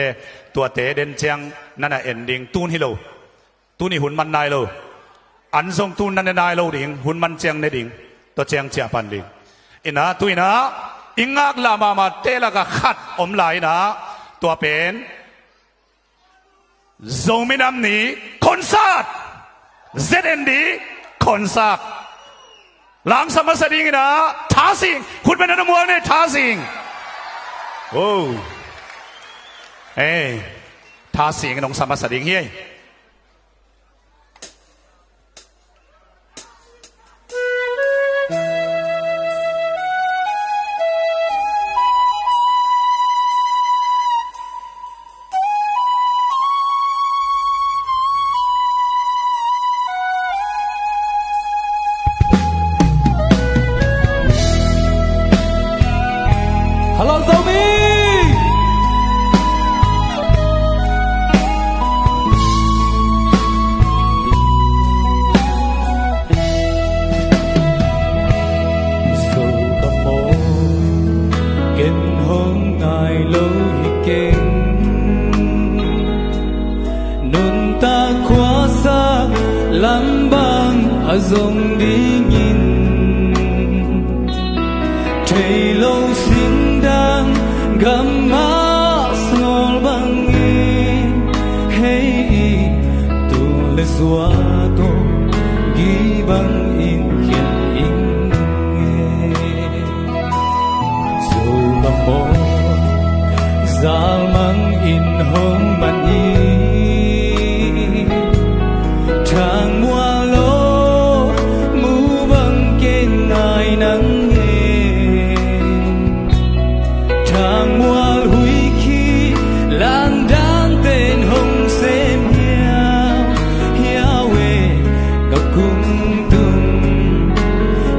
ตัวเตเดนเจียงนั่นน่ะเอ็นดิงตูนฮิโลตูนี่หุ่นมันนายโลอันทรงตูนนั่นนายโลดิงหุ่นมันเจียงในดิงตัวเจียงเจียปันดิงอินะตุยนะอิงอักลามาเตละก็ขัดอมไหลนะตัวเป็นโซมินัมนี้คอนเสิร์ต ZND คอนเสิร์ตหลังสมัสดิ่งนะท้าสิงคุณเป็นนักมวยเนี่ยท้าสิงโอ้ท้าสิงน้องสมัสดิ่งเฮ้ย
dòng đi nhìn thầy lâu xinh đang gầm má ngol băng in hey tu le xóa to ghi băng in khiên in nghe rồi mà mò dal mang in home man in thang mua nắng nghe thang mua hủy khi lang đan tên hồng xem hiao về gặp cung tung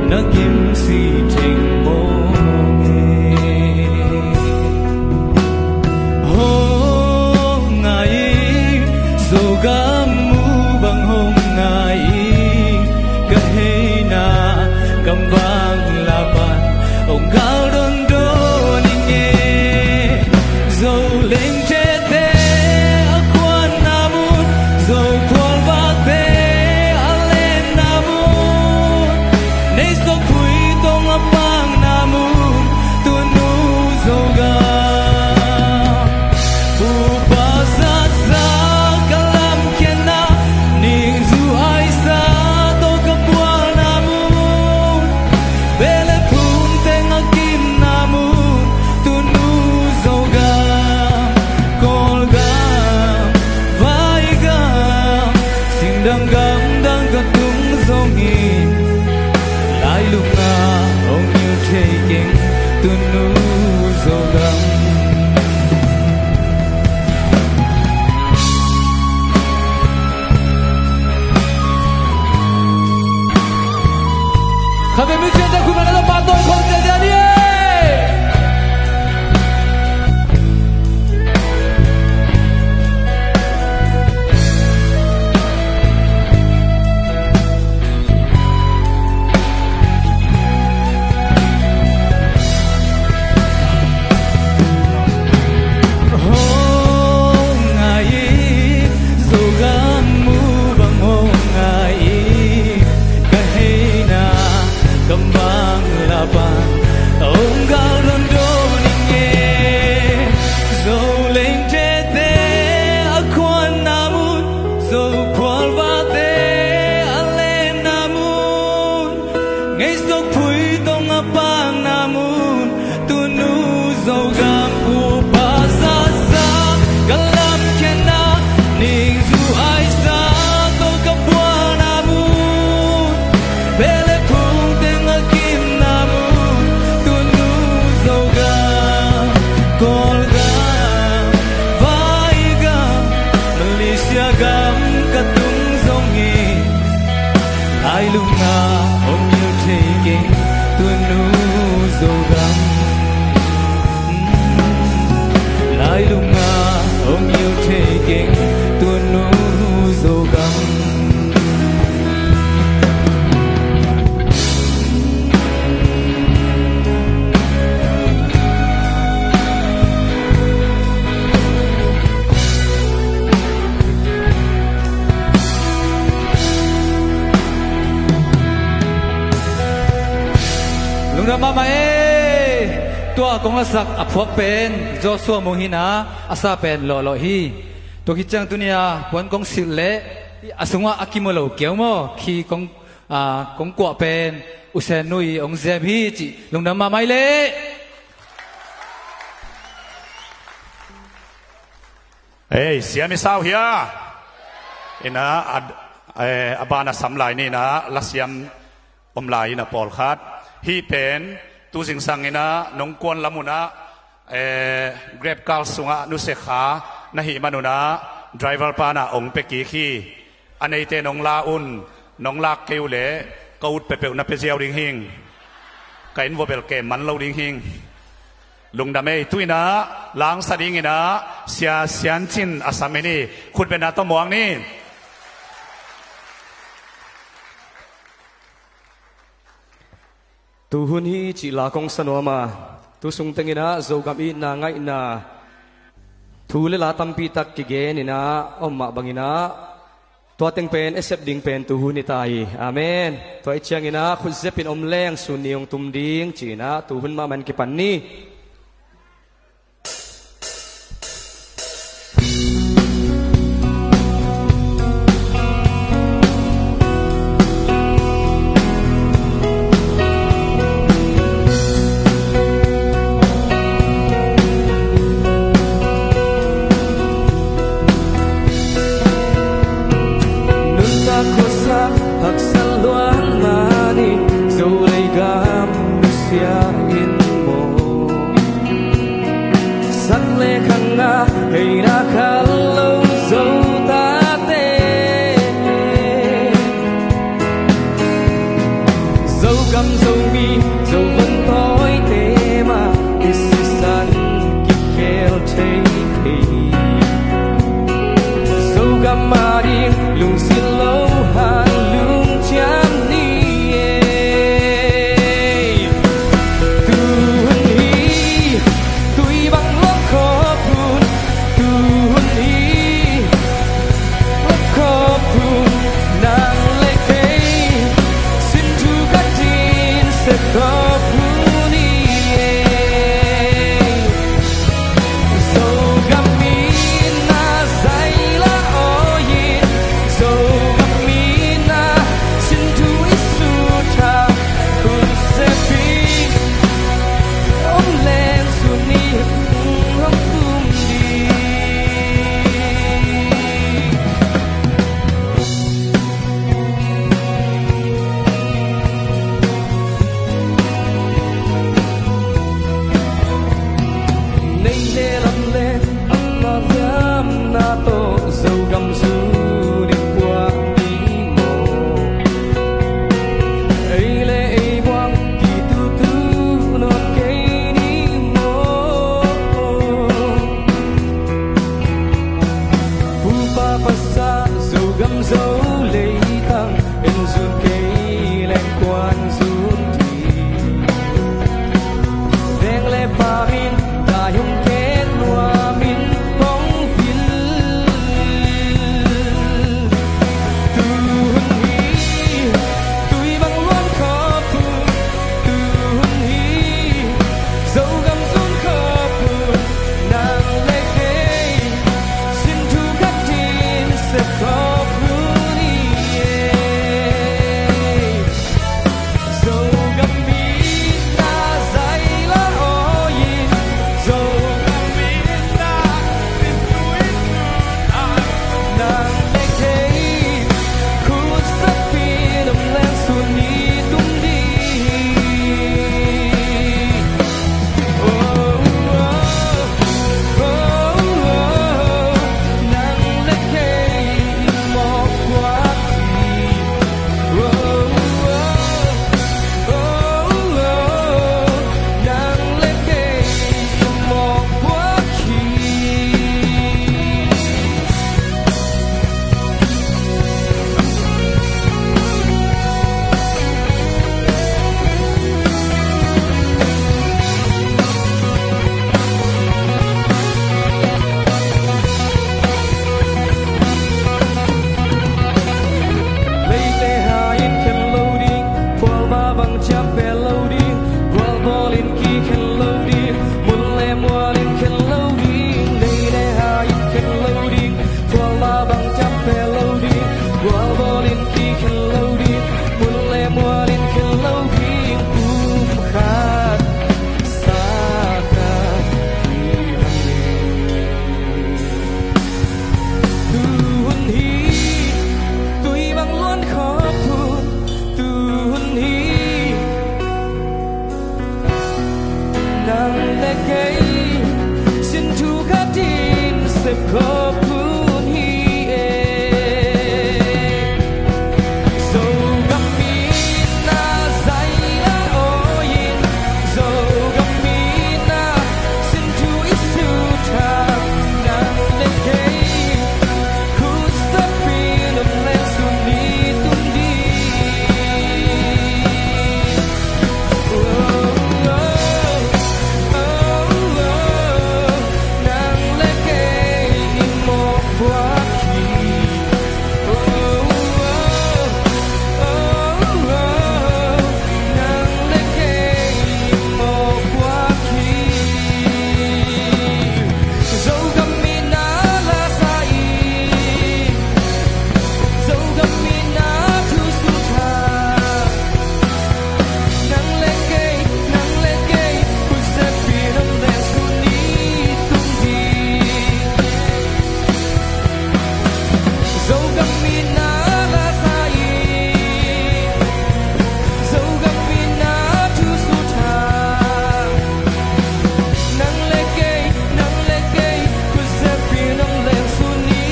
nó kim si trình mô nghe hô ngày dù gam mu bằng hồng ngày cái na cầm vang là bàn ông cao đơn đô đi nghe dầu lên chết thế quan namun dầu quan va thế lên namun nei so kui tong apang namun tu nu dầu ga
มามาตัวกงละสักอพวกเป็นโจสัวมุหินาอาซาเป็นโลโลฮีตัวกิจังตุเนียปวนกงสิเลอาสงะอากิโมโลเกียวโมขีกงกัวเป็นอุเซนุยองเซบีจิลงน้ำมาไม่เล่
เฮ้ยเสียไม่เศร้าเฮียเอ็นะอบานะสำลายนี่นะลัสยามอมลายนะปอลคัดฮีเป็นตูสิงสังเนะนงกวนละมุนะเกรบกัลสุงะนุเสขานะฮิมานุนะไดรเวอร์ปานะองเปกีขีอันนี้เตนองลาอุนนองลากเกวเล่ก็อุดเปเปวนับเปเจียวดิงหิงก็อินวัวเบลเกมันเราดิงหิงลุงดำเอ้ตุยนะล้างสะดิ้งนะเสียนจินอาสามินีคุณเป็นนาตมวงนี่
ตูหุนฮีจิลากงสนวมาตูสุงเตงินะโจกับอีนาไงนะทูเลลาตัมปีตักกิเกนินะอมมาบังินะตัวเต็งเป็นเอเซบดิงเป็นตูหุนิตายอาเมนตัวไอเชียงินะคุณเซปินอมแรงสุนียงตุมดิงจีนะตูหุนมามันกิปันนี่ต sẽ có phun hi dầu gam mi na dây na oyin dầu gam mi na xin chú ít su thà nàng lên cây khúc sắp phi lầm lên sun đi tung đi nàng lên cây một quả khi nàng lên cây một quả khi dẫu gam mi na là sai dẫu gam mi na thu su thà nàng lên cây cô sẽ phi đông lên sun đi tung đi dẫu gam mi na là sai dẫu gam mi na thu su thà nàng lên cây cô sẽ phi đông lên sun đi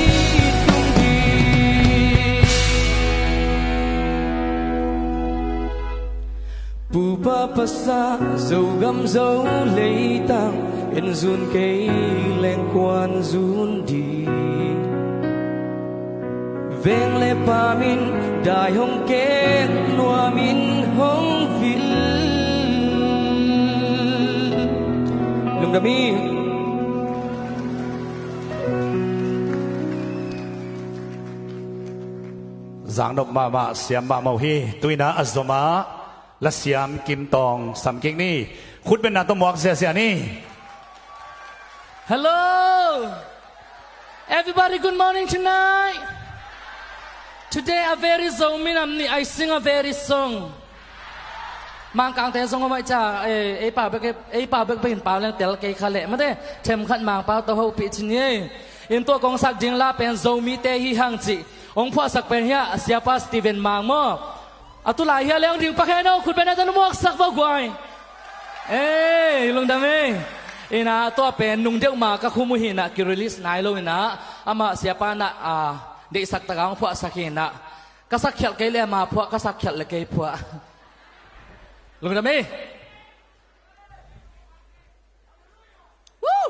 tung đi pu pa pa sa dầu gam dấu lấy tang in run cây lên quan run đi veng le pa min dai hong ke noa min hong vil lung da mi
giang độc mà xiêm mà màu hi tuy na azoma là xiêm kim tong sam kinh ni khut bên nào tôi mọc xe ni
Hello, everybody. Good morning tonight. Today, a very song. I sing a very song. Mang kang te song mai cha. Pa bek bin pa lang tel kay khale. Mate them khat mang pa to ho pi chini. In to kong sak ding la pen zomi te hi hang chi. Ong phwa sak pen hia siapa Steven mang mo. Atulai hia leong ding pa keno khut ben na tan muak sak ba gwai. Long dam ina to pen nung deu ma ka khumu hi na ki release nai lo ina ama siapa na de sak ta gang phwa sakina ka sak khel ke le ma phwa ka sak khel le ke phwa lung da me woo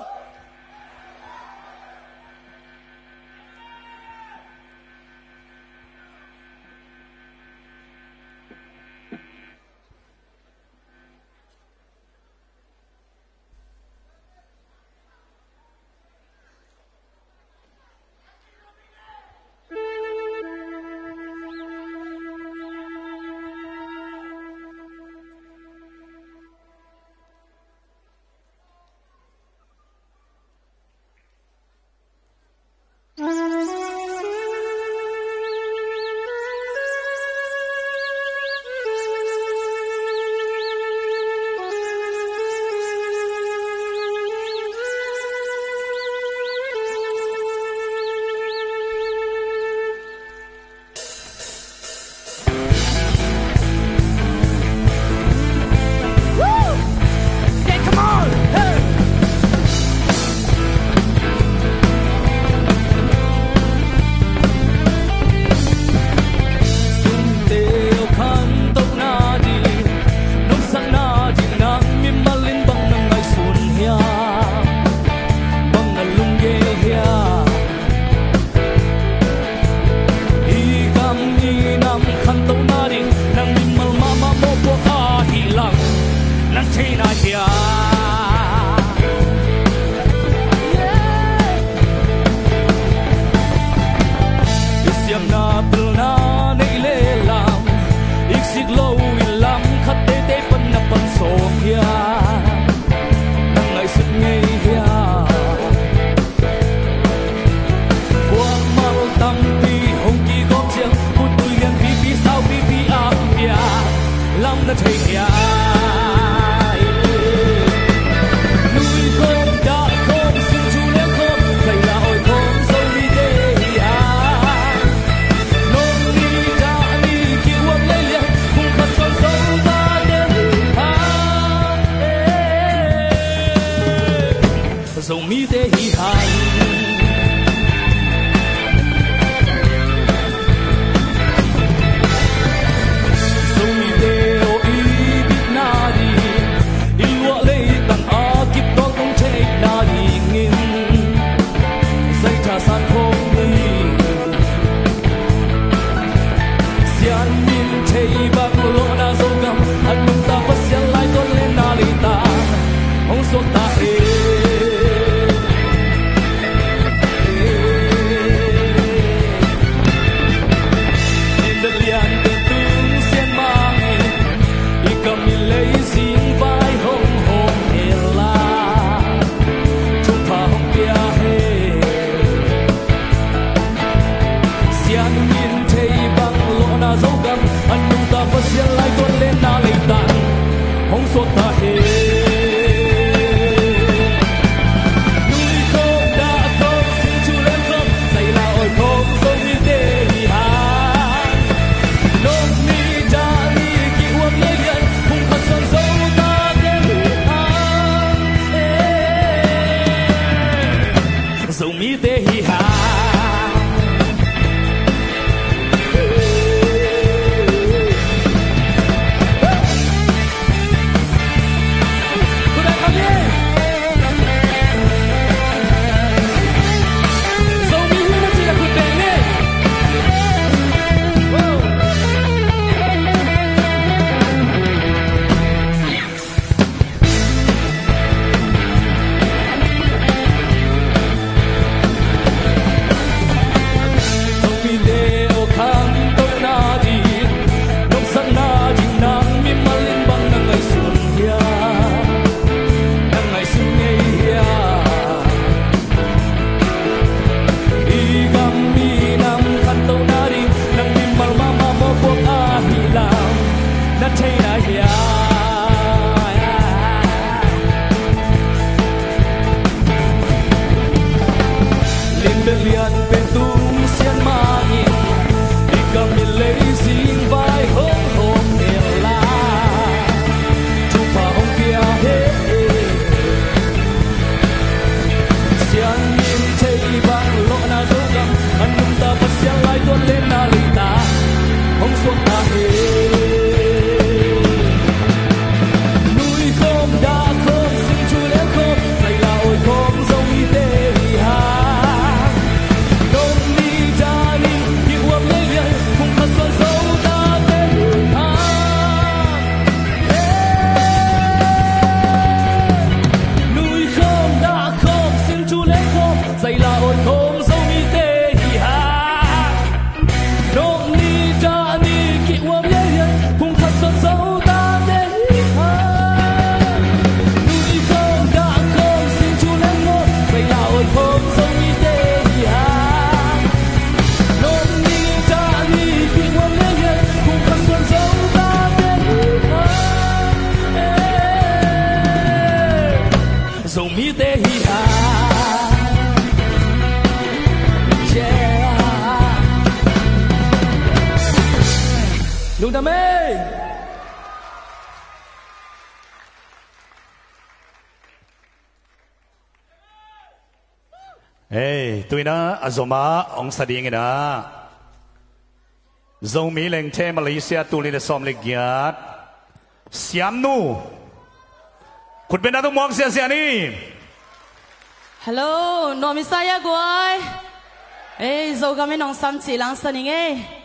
dầu mi tê hi ha Lung đam mê
Hey, tôi na azoma ông sa ding na. Zomi leng the Malaysia tu le som le giat. Siam nu. Khut ben na tu mong sia sia ni.
Hello, no misaya guai. Eh, zo kami nong sam chi lang sa ning eh.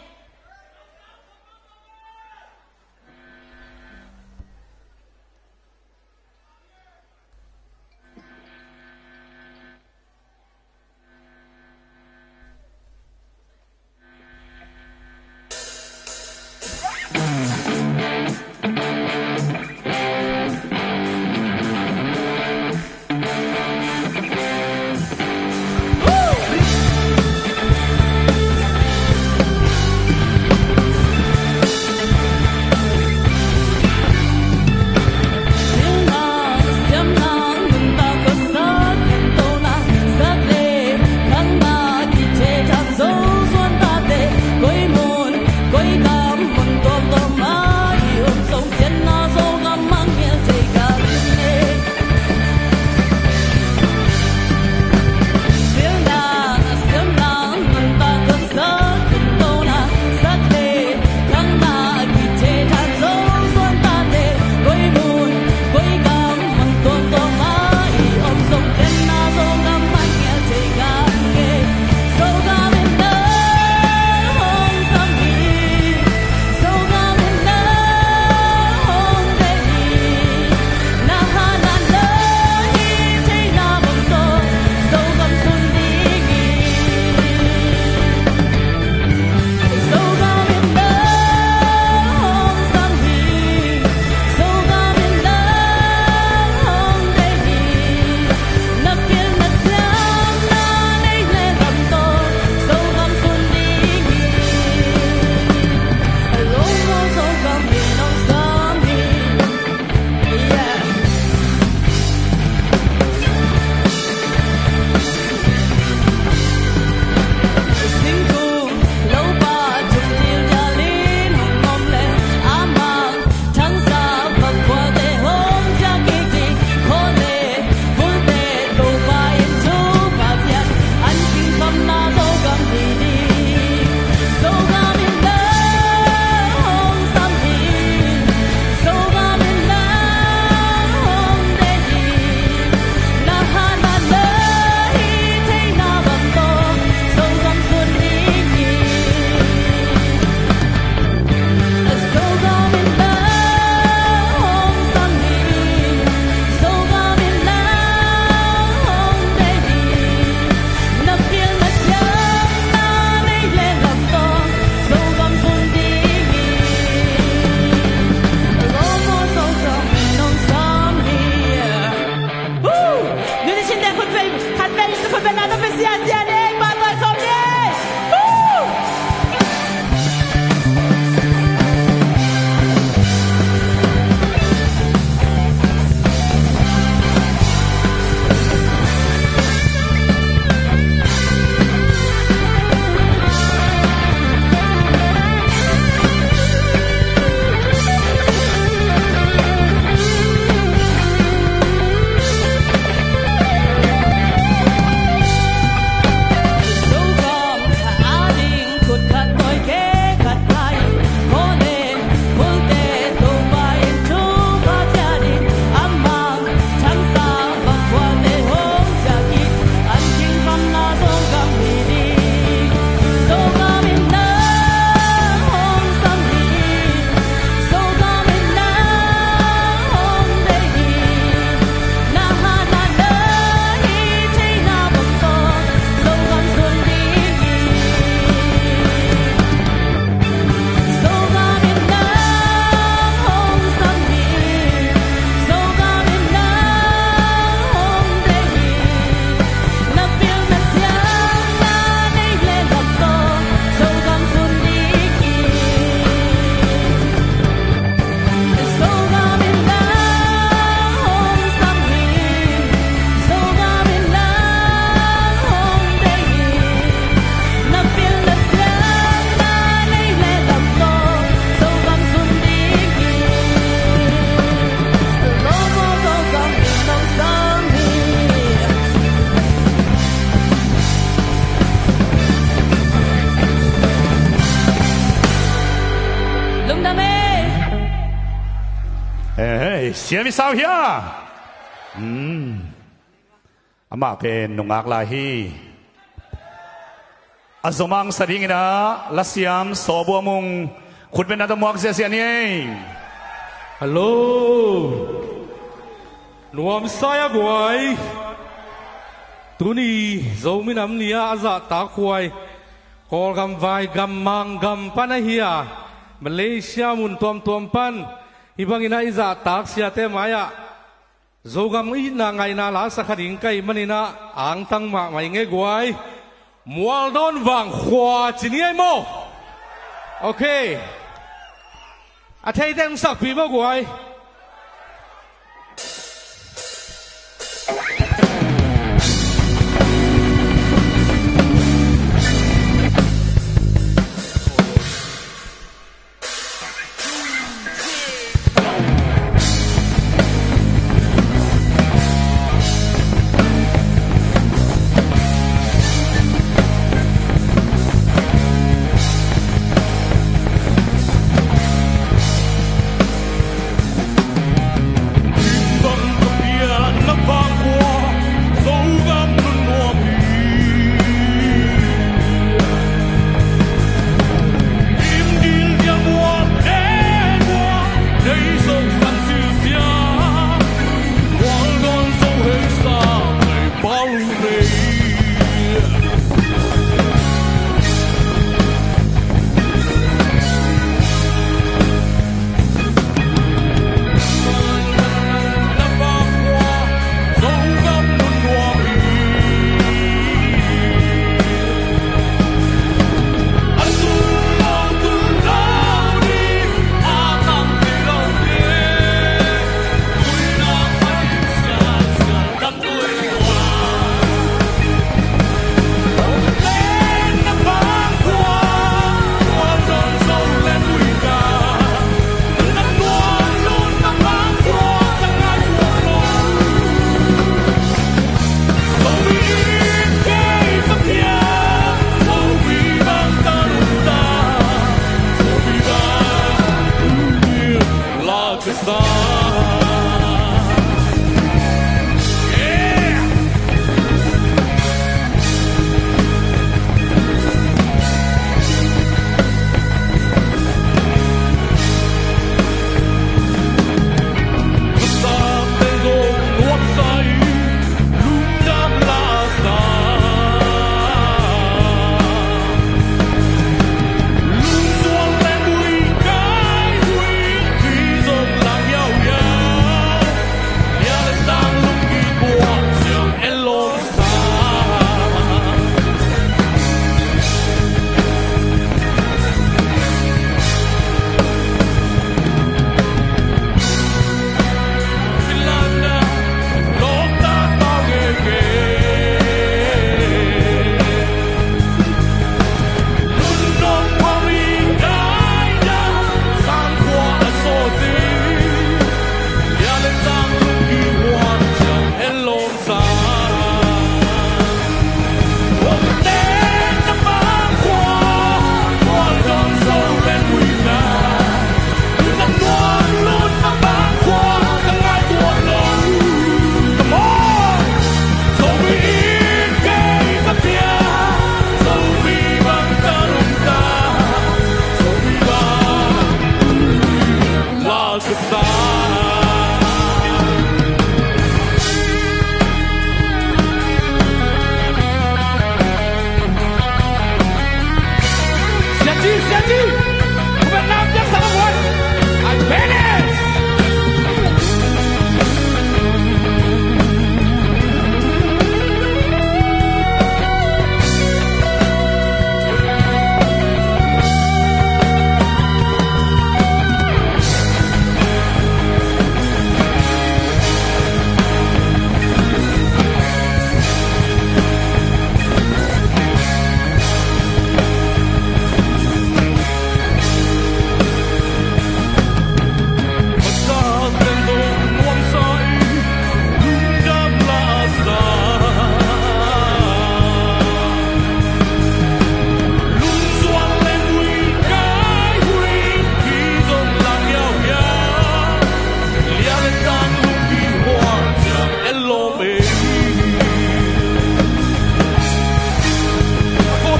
เสียมิสาวเฮียอามาเป็นนงอักลาฮีอาสมังสดิงนะลัสยามสอบัวมุงขุดเป็นนัตมวกเสียนี่ฮัลโหลนวมสายกวยตุนีโจมินำเนียอาซาตาควยคอลกำไวกำมังกำปันเฮียมาเลเซียมุนตัวปันฮิบังอินาอิซาตากเสียเตมายะโจกำอีนางไงนาลาสักดิ่งไกมันอินาอ่างตั้งมาไม่เงกวยมัวโดนวางขวาจีนี่ไอโมโอเคอาเทยเต็มสักปีบ่กวย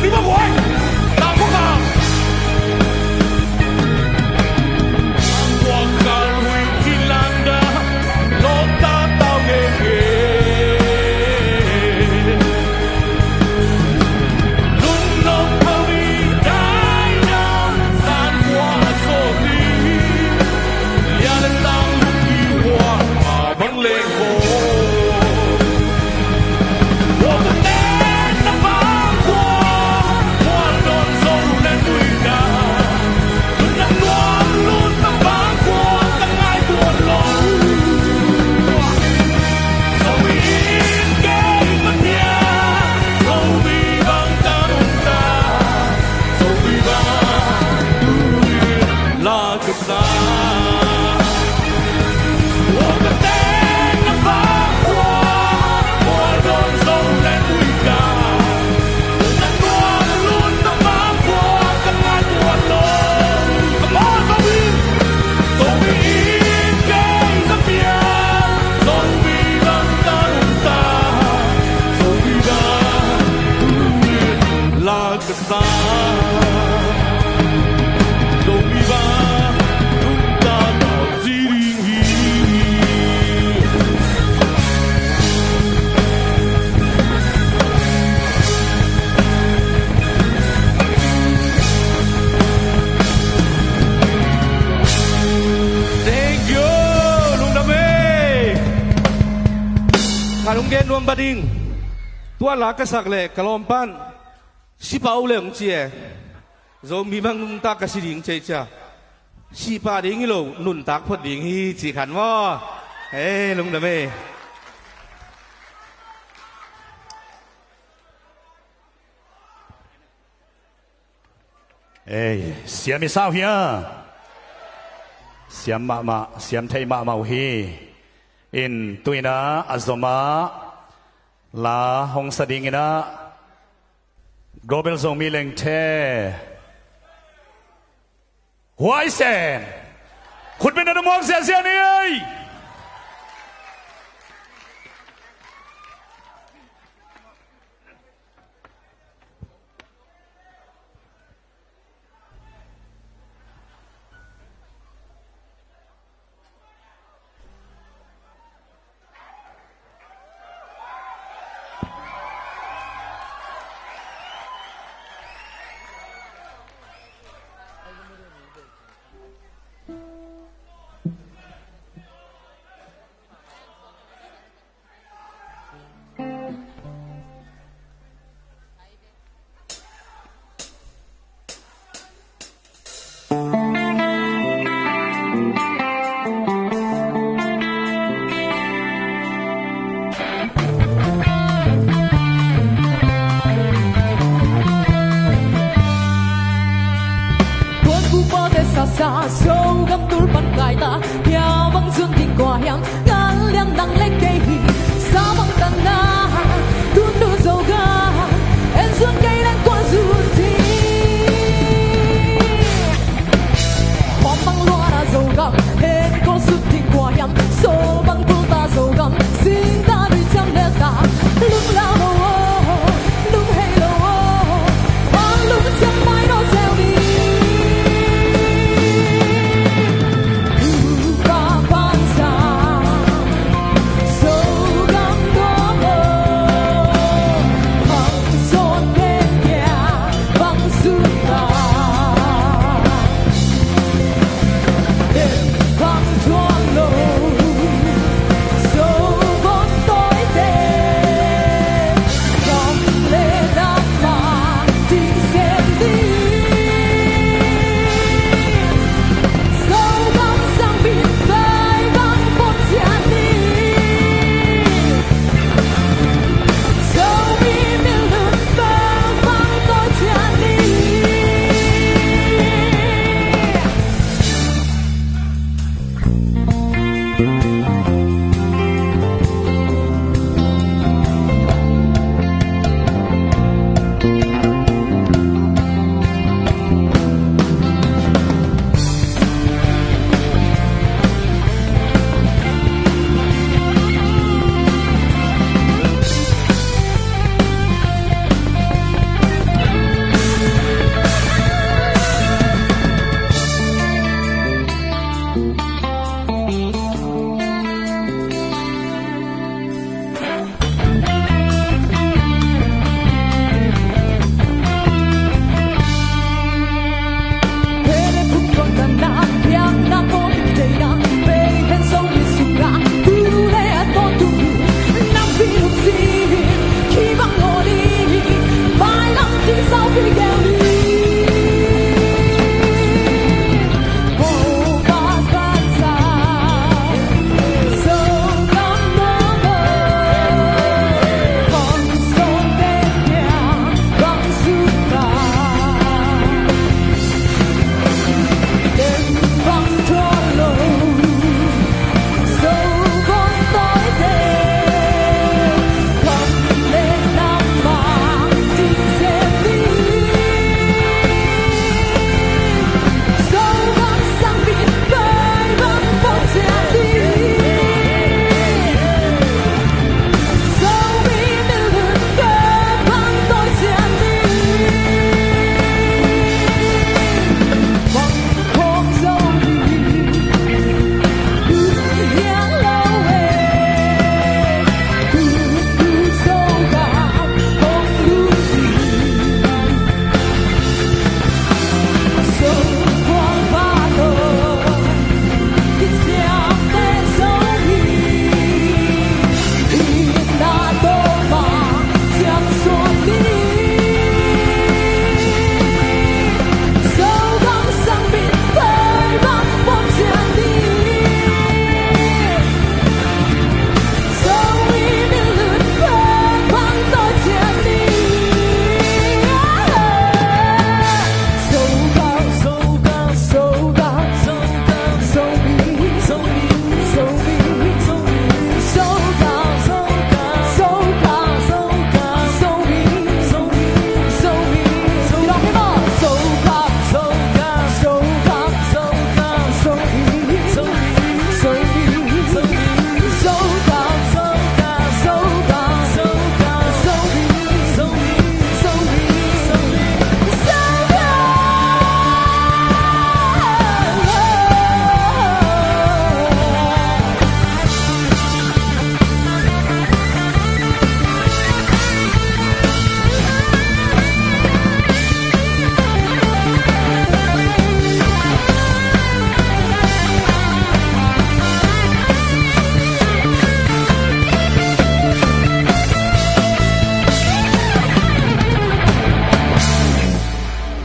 你不会，大风啊！我看会去难的，落大到眼眼。龙龙头里带着三花锁地，两人当路一花马奔雷火。我们的那把火，我轮手来对打，轮那乱轮那把火，更爱多龙。So we gave a tear, so we bang down so we bang like a star. 我们的那把火，我轮手来对打，轮那乱轮那把火，更爱多龙。Come on, so we gave a tear, so we bang down so we bang like a star. So we bang down ceiling hill.
Thank you ลุงดำเมข้าลุงเกนรวมบดิงตัวหลักกษักเล่กะลอมปันสิปาอุเลงเจียโซมีบังนุนตากะสิดิงเจจ้าสิปาดิงฮิโลนุนตักพอดิงฮีจีขันว่าเฮ้ลุงดำเม
Ê, xiêm mi sao hia? Xiêm mạ, xiêm thay mạ màu hi. In tui na azoma la hong sa ding ina. Global zong mi leng te. Huai sen. Khut bên đó mong xe xe ni ơi.
xa sâu găm túi bắn gai ta theo băng dương tình quả hiểm ngàn liang nắng lấy cây hì sao băng tàn na tuôn đôi dầu ga em dương cây đang qua dù thì bom băng loa đã dầu găm hết có sức tình quả hiểm sâu băng túi ta dầu găm xin ta đi chăm để ta lúc lao đầu lúc hay đầu mang lúc chẳng mai nó gieo đi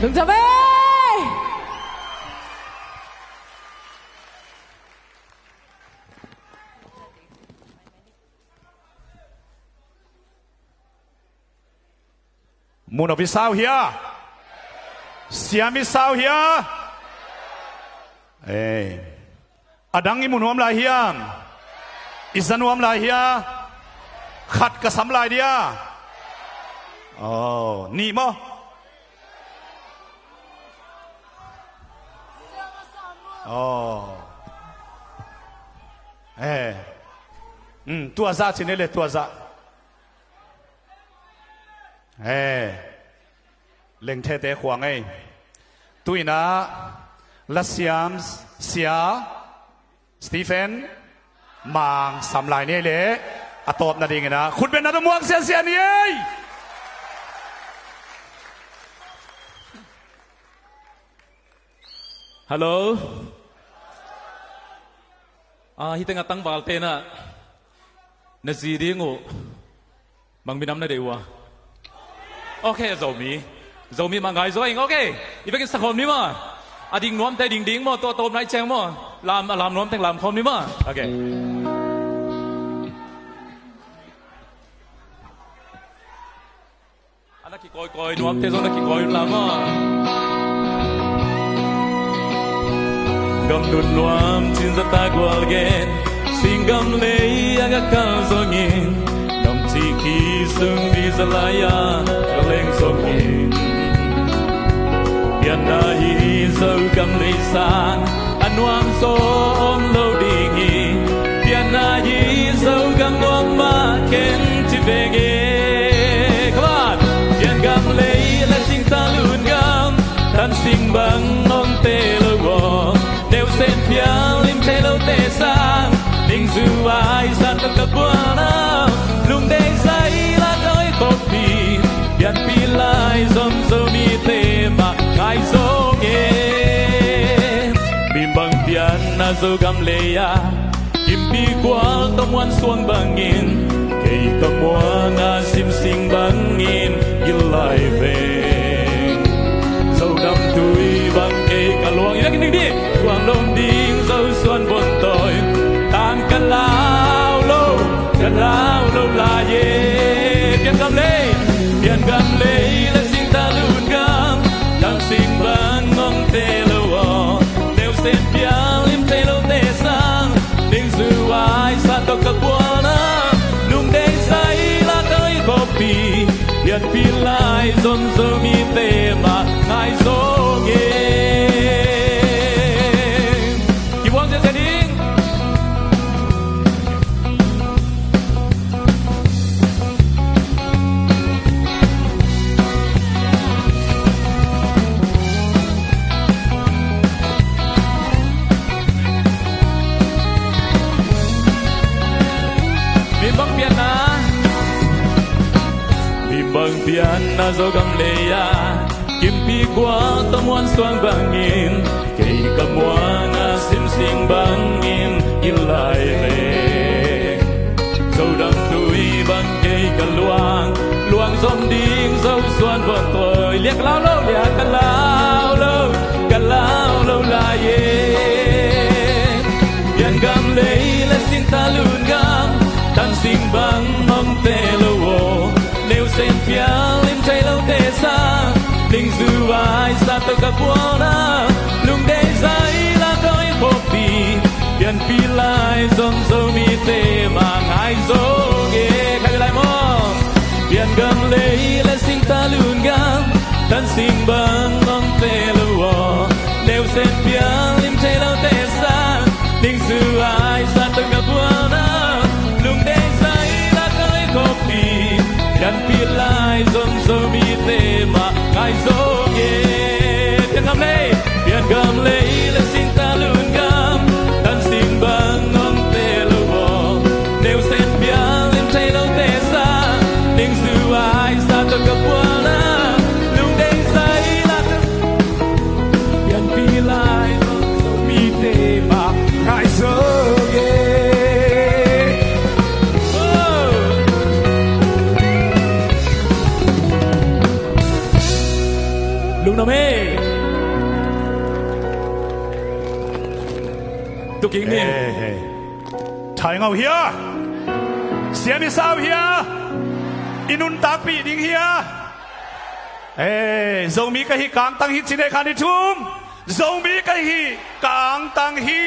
ลุงจะไป
มูนอฟิสาวเฮียเสียมิสาวเฮียอดังอิมุนวมลายเฮียอิสันวมลายเฮียขัดกระสำลายเดียนี่มั้งตัวซาชินเล่ตัวซาเล่งเทเตขวางตุยนะลัสยามเสียสตีเฟนมังสำลายนี่เลยอะตบนาดีไงนะคุณเป็นนักมวยเสียนี่
ฮัลโหลฮิตงตั้งวาลเตนะนาซีดีงูบางบินน้ำนาเดียวโอเคโจมีมังไงโจเองโอเคอีกเป็นสักคนนี้มั้งอดิ่งน้อมแต่ดิ่งมั้งตัวโตไม่แจ้งมั้งลามน้อมแต่ลามคนนี้มั้งโอเคอันนั้นกี่ก้อยน้อมแต่โจนักกี่ก้อยลามมั้งกำดุนรวมจินสตากวลเกนสิ่งกำเลยagak kalsongin nam ciki sung di selaya keleng songin bian dahi sâu cầm lì sang anh hoang som lâu dingin bian dahi sâu cầm nuông ma ken chi vege come on bian cầm lấy là sing ta lùn gam tan sing bang nong te lo go đều sen pia lim te lo te sang Ninh dư ai san tất cả buona lung đây say lá đôi kopi biar pilai zom zomi tema kai zoge bimbang pian na zogam leya kimpi kwa tomwan suang bangin kay kamwana simsing bangin gilai veng zogam tui bang kay kaluang ina kining di quang long ding zau suan bon toy tang kan lao lâu la ye bian gam le la sing ta lun gam tang sing ban ngong te lo neu sen pia lim te lo te sang ning zu ai sa to ka buona lung dei sai la kai kopi bian pi lai zon zo mi te ma ngai zo ge ki wang se se ding Bang pian na zogam leya kimpi kwa tamuan suang bangin kay kamuana simsing bangin ilay le zodam tui bang kay kaluang luang zom ding zau suan bon toy liak lao lo la ye pian gam lei la sing ta lun gam tan sing bang mong te lo nếu sen pia lim tay lâu te sa linh dư ai sa to ka buona lung dei sai la doi kopi bian pi lai zom zo mi te ma ngai zo ge kai lai mo bian gam lei la sing ta lun gam tan sing bang ngom te lo nếu sen pia lim tay lâu te sa linh dư ai sa to ka buona lung dei sai la doi kopi dan pilai zom zomi tema ngai zoge bian gam le la sing ta lun gam tan sing bang ngom te lo nếu sen bia lim tay lo te sa ning su ai sa to ka buona lung dei sai la bian pilai zom zomi tema ngai zoge
ลุงน้ำเฮ้ตุกิงนี่ถ่ายเงาเฮียเสียมิสาวเฮียอินุนตาปีดิงเฮียซงมีกะฮีกางตังฮีจินเอคานิทุมซงมีกะฮีกางตังฮี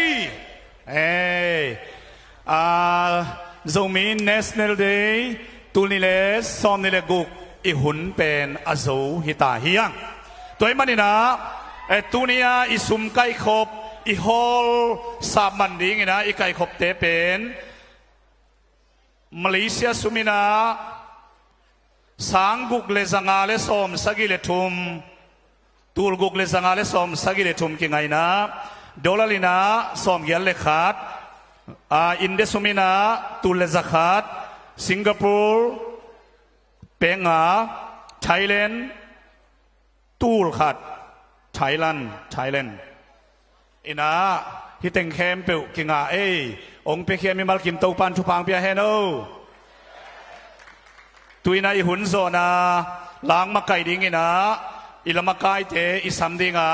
ซงมี National Day ตุนิเลสซอมนิเลกุกอีหุ่นเป็นอาโซฮิตาเฮียงตัวมันนี่นะตุนียอีสุมไก่ขบอีฮอลสามมันดิ้งนะอีไก่ขบเตเป็นมาเลเซียสุมินาสังกุกเลสังอาเลสอมสกิเลทุมตูลกุกเลสังอาเลสอมสกิเลทุมกิไงนะดอลลารินาสอมยัลเลขาดอินเดสุมินาตูเลซักขาดสิงคโปร์เปงาไทยแลนด์ตูลขาดไทยแลนด์อินาฮิตเต็งเข้มเปิวกิงาองค์เปเคียมีมัลกิมตูปันทุพังเปียเฮโนตุยนาอิหุนโซนาล้างมาไก่ดิ้งนะอิลามาไก่เตอิสัมดิงา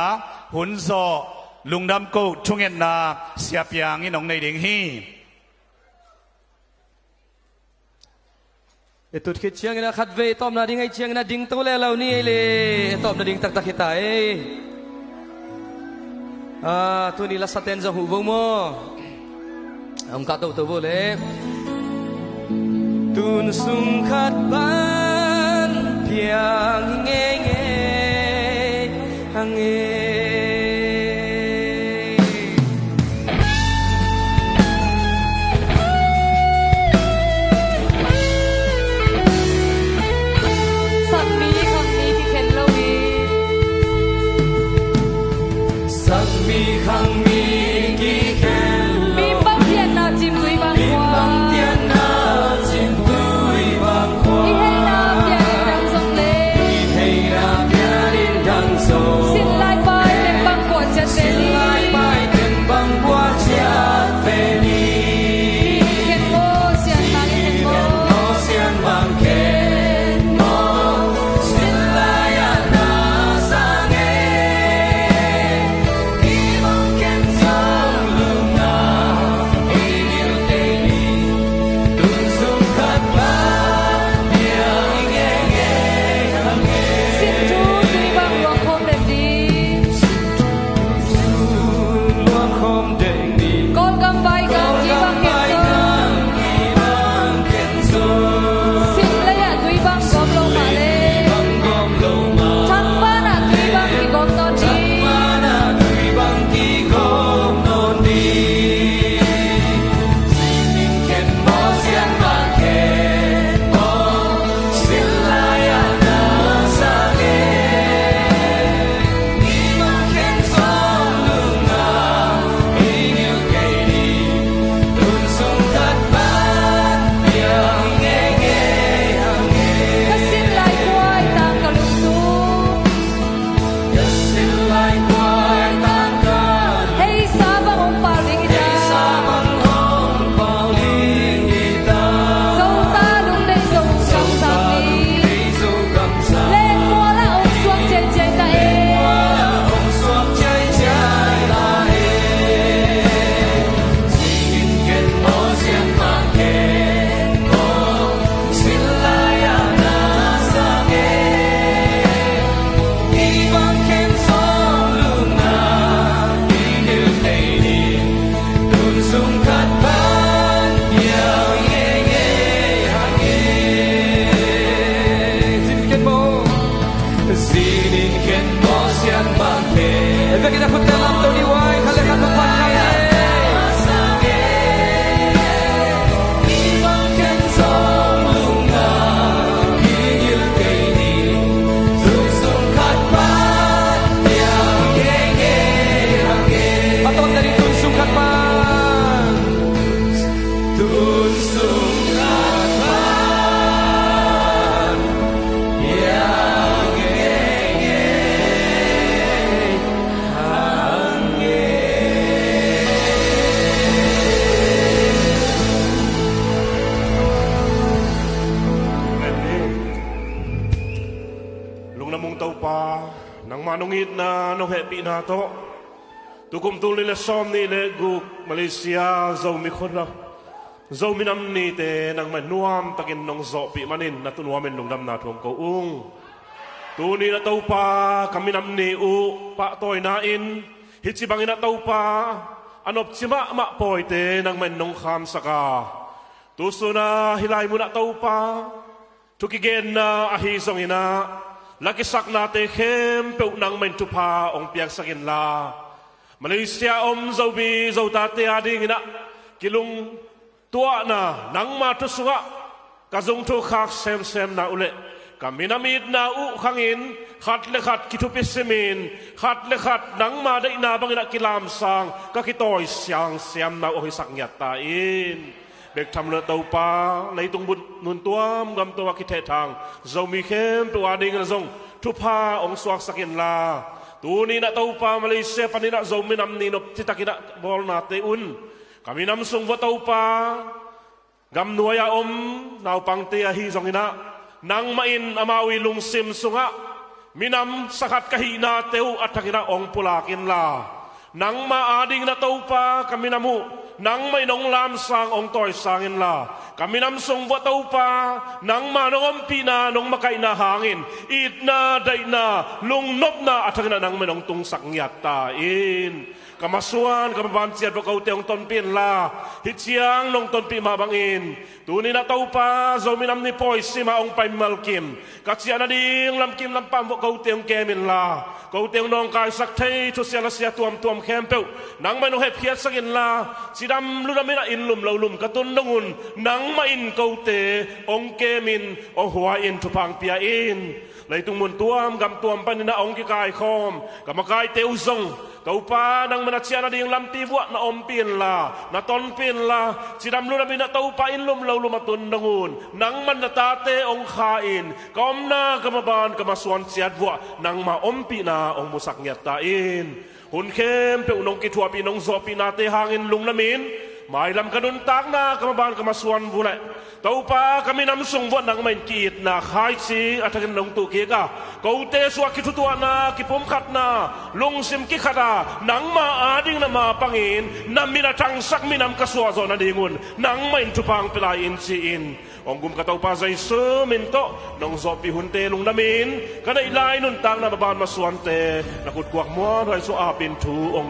หุนโซลุงดำกูชุงเงินนาเสียเปียงอินองในดิ้งฮี
ตุดคิดเชียงนะขัดเวตอมนาดิ้งให้เชียงนะดิ้งตัวแล้วนี่เลยตอมนาดิ้งตักคิดตายตัวนี้ละสเตนจะหูวงโมองค์กาตัวโบเลตุนสุงขัดบ้านเพียงเงเงหังเง
สักมีคำนี้ที่เข็นเรามี
สักมีคำมีกี่แค่
มีบางเทียนนาจิมตุยบางกว่าอีให้น้ำเย็นดังสงเลสิ้นลายไปเป็นบางกว่าจะเสรีเข็นโมเสียนนางเข็นโมสิ้นลายนาสังเ
nang manungit na no happy na to tukum tuli le som ni le guk Malaysia zo mi khora zo mi nam ni te nang manuam takin nong zo pi manin na tunuamen nong dam na thong ko tu ni na tau pa kami nam ni pa toy na in hitsi bangin na tau pa anop chima ma poi te nang men nong kham saka tu su na hilai mu na tau pa tukigen na ahi song ina laki sak na te khem pe nang men tu pa ong piak sakin la Malaysia zo bi zo ta te ading ina kilung tua na nang ma tu suwa kazung tu khak sem na ule kami namid na khangin khat le khat kitupi semin khat le khat nang ma dai na bangina kilam sang ka kitoi siang siam na o hisak nyat ta in bek tham le tau pa lei tung bun nun tuam gam to ki the thang zo mi khem tu ading na zong tu pa ong swak sakin la tu ni na tau pa Malaysia panina zo mi nam ni no titakina bol na te kami nam sung wa tau pa gam nuaya nau pang te hi zong ina nang main amawi lungsim sunga minam sakat kahina teu atakina ong pulakin la nang maading na tau pa kami namu nang may nong lam sang ong toy sangin la kami nam sung wa tau pa nang manong pina nong makai na hangin it na day na lung nop na atakina nang manong tung sakyat ta in kamasuan kamabansiat wa kau teong ton pin la hitsiang nong ton pi mabangin tuni na tau pa zo minam ni poi sima ong pai malkim katsia na ding lam kim lam pam wa kau teong kemin la kau teong nong kai sak thei thu sia la sia tuam khempeu nang mai no het khiat sakin la sidam lu na mina in lum lo lum katun nongun nang ma in kau te ong kemin o hua in thu pang pia in leitung mun tuam gam tuam panina ong ki kai khom kamakai teu zong tau pa nang manatsia na ding lam ti buat na ompin la na ton pin la sidam lu na bina tau pa in lum lo lum atun nangun nang man na tate ong khain kom na kamaban kamasuan siat buat nang ma ompi na ong musak nyat ta in hun khem pe unong ki thua pi nong zo pi na te hangin lung namin mai lam kanun tak na kamaban kamasuan bule tau pa kami nam sung buat nang main kit na khai si atakin nong tu ki ka kau te suak ki tutua na ki pum khat na lung sim ki khata nang ma ading na ma pangin nam mina tang sak minam kasua zo na dingun nang main tupang pilai in si in ong ka tau pa zai su min to nong zo pi hun te lung namin kada ilai nun tang na baban masuan te nakut kuak mo hai so apin thu ong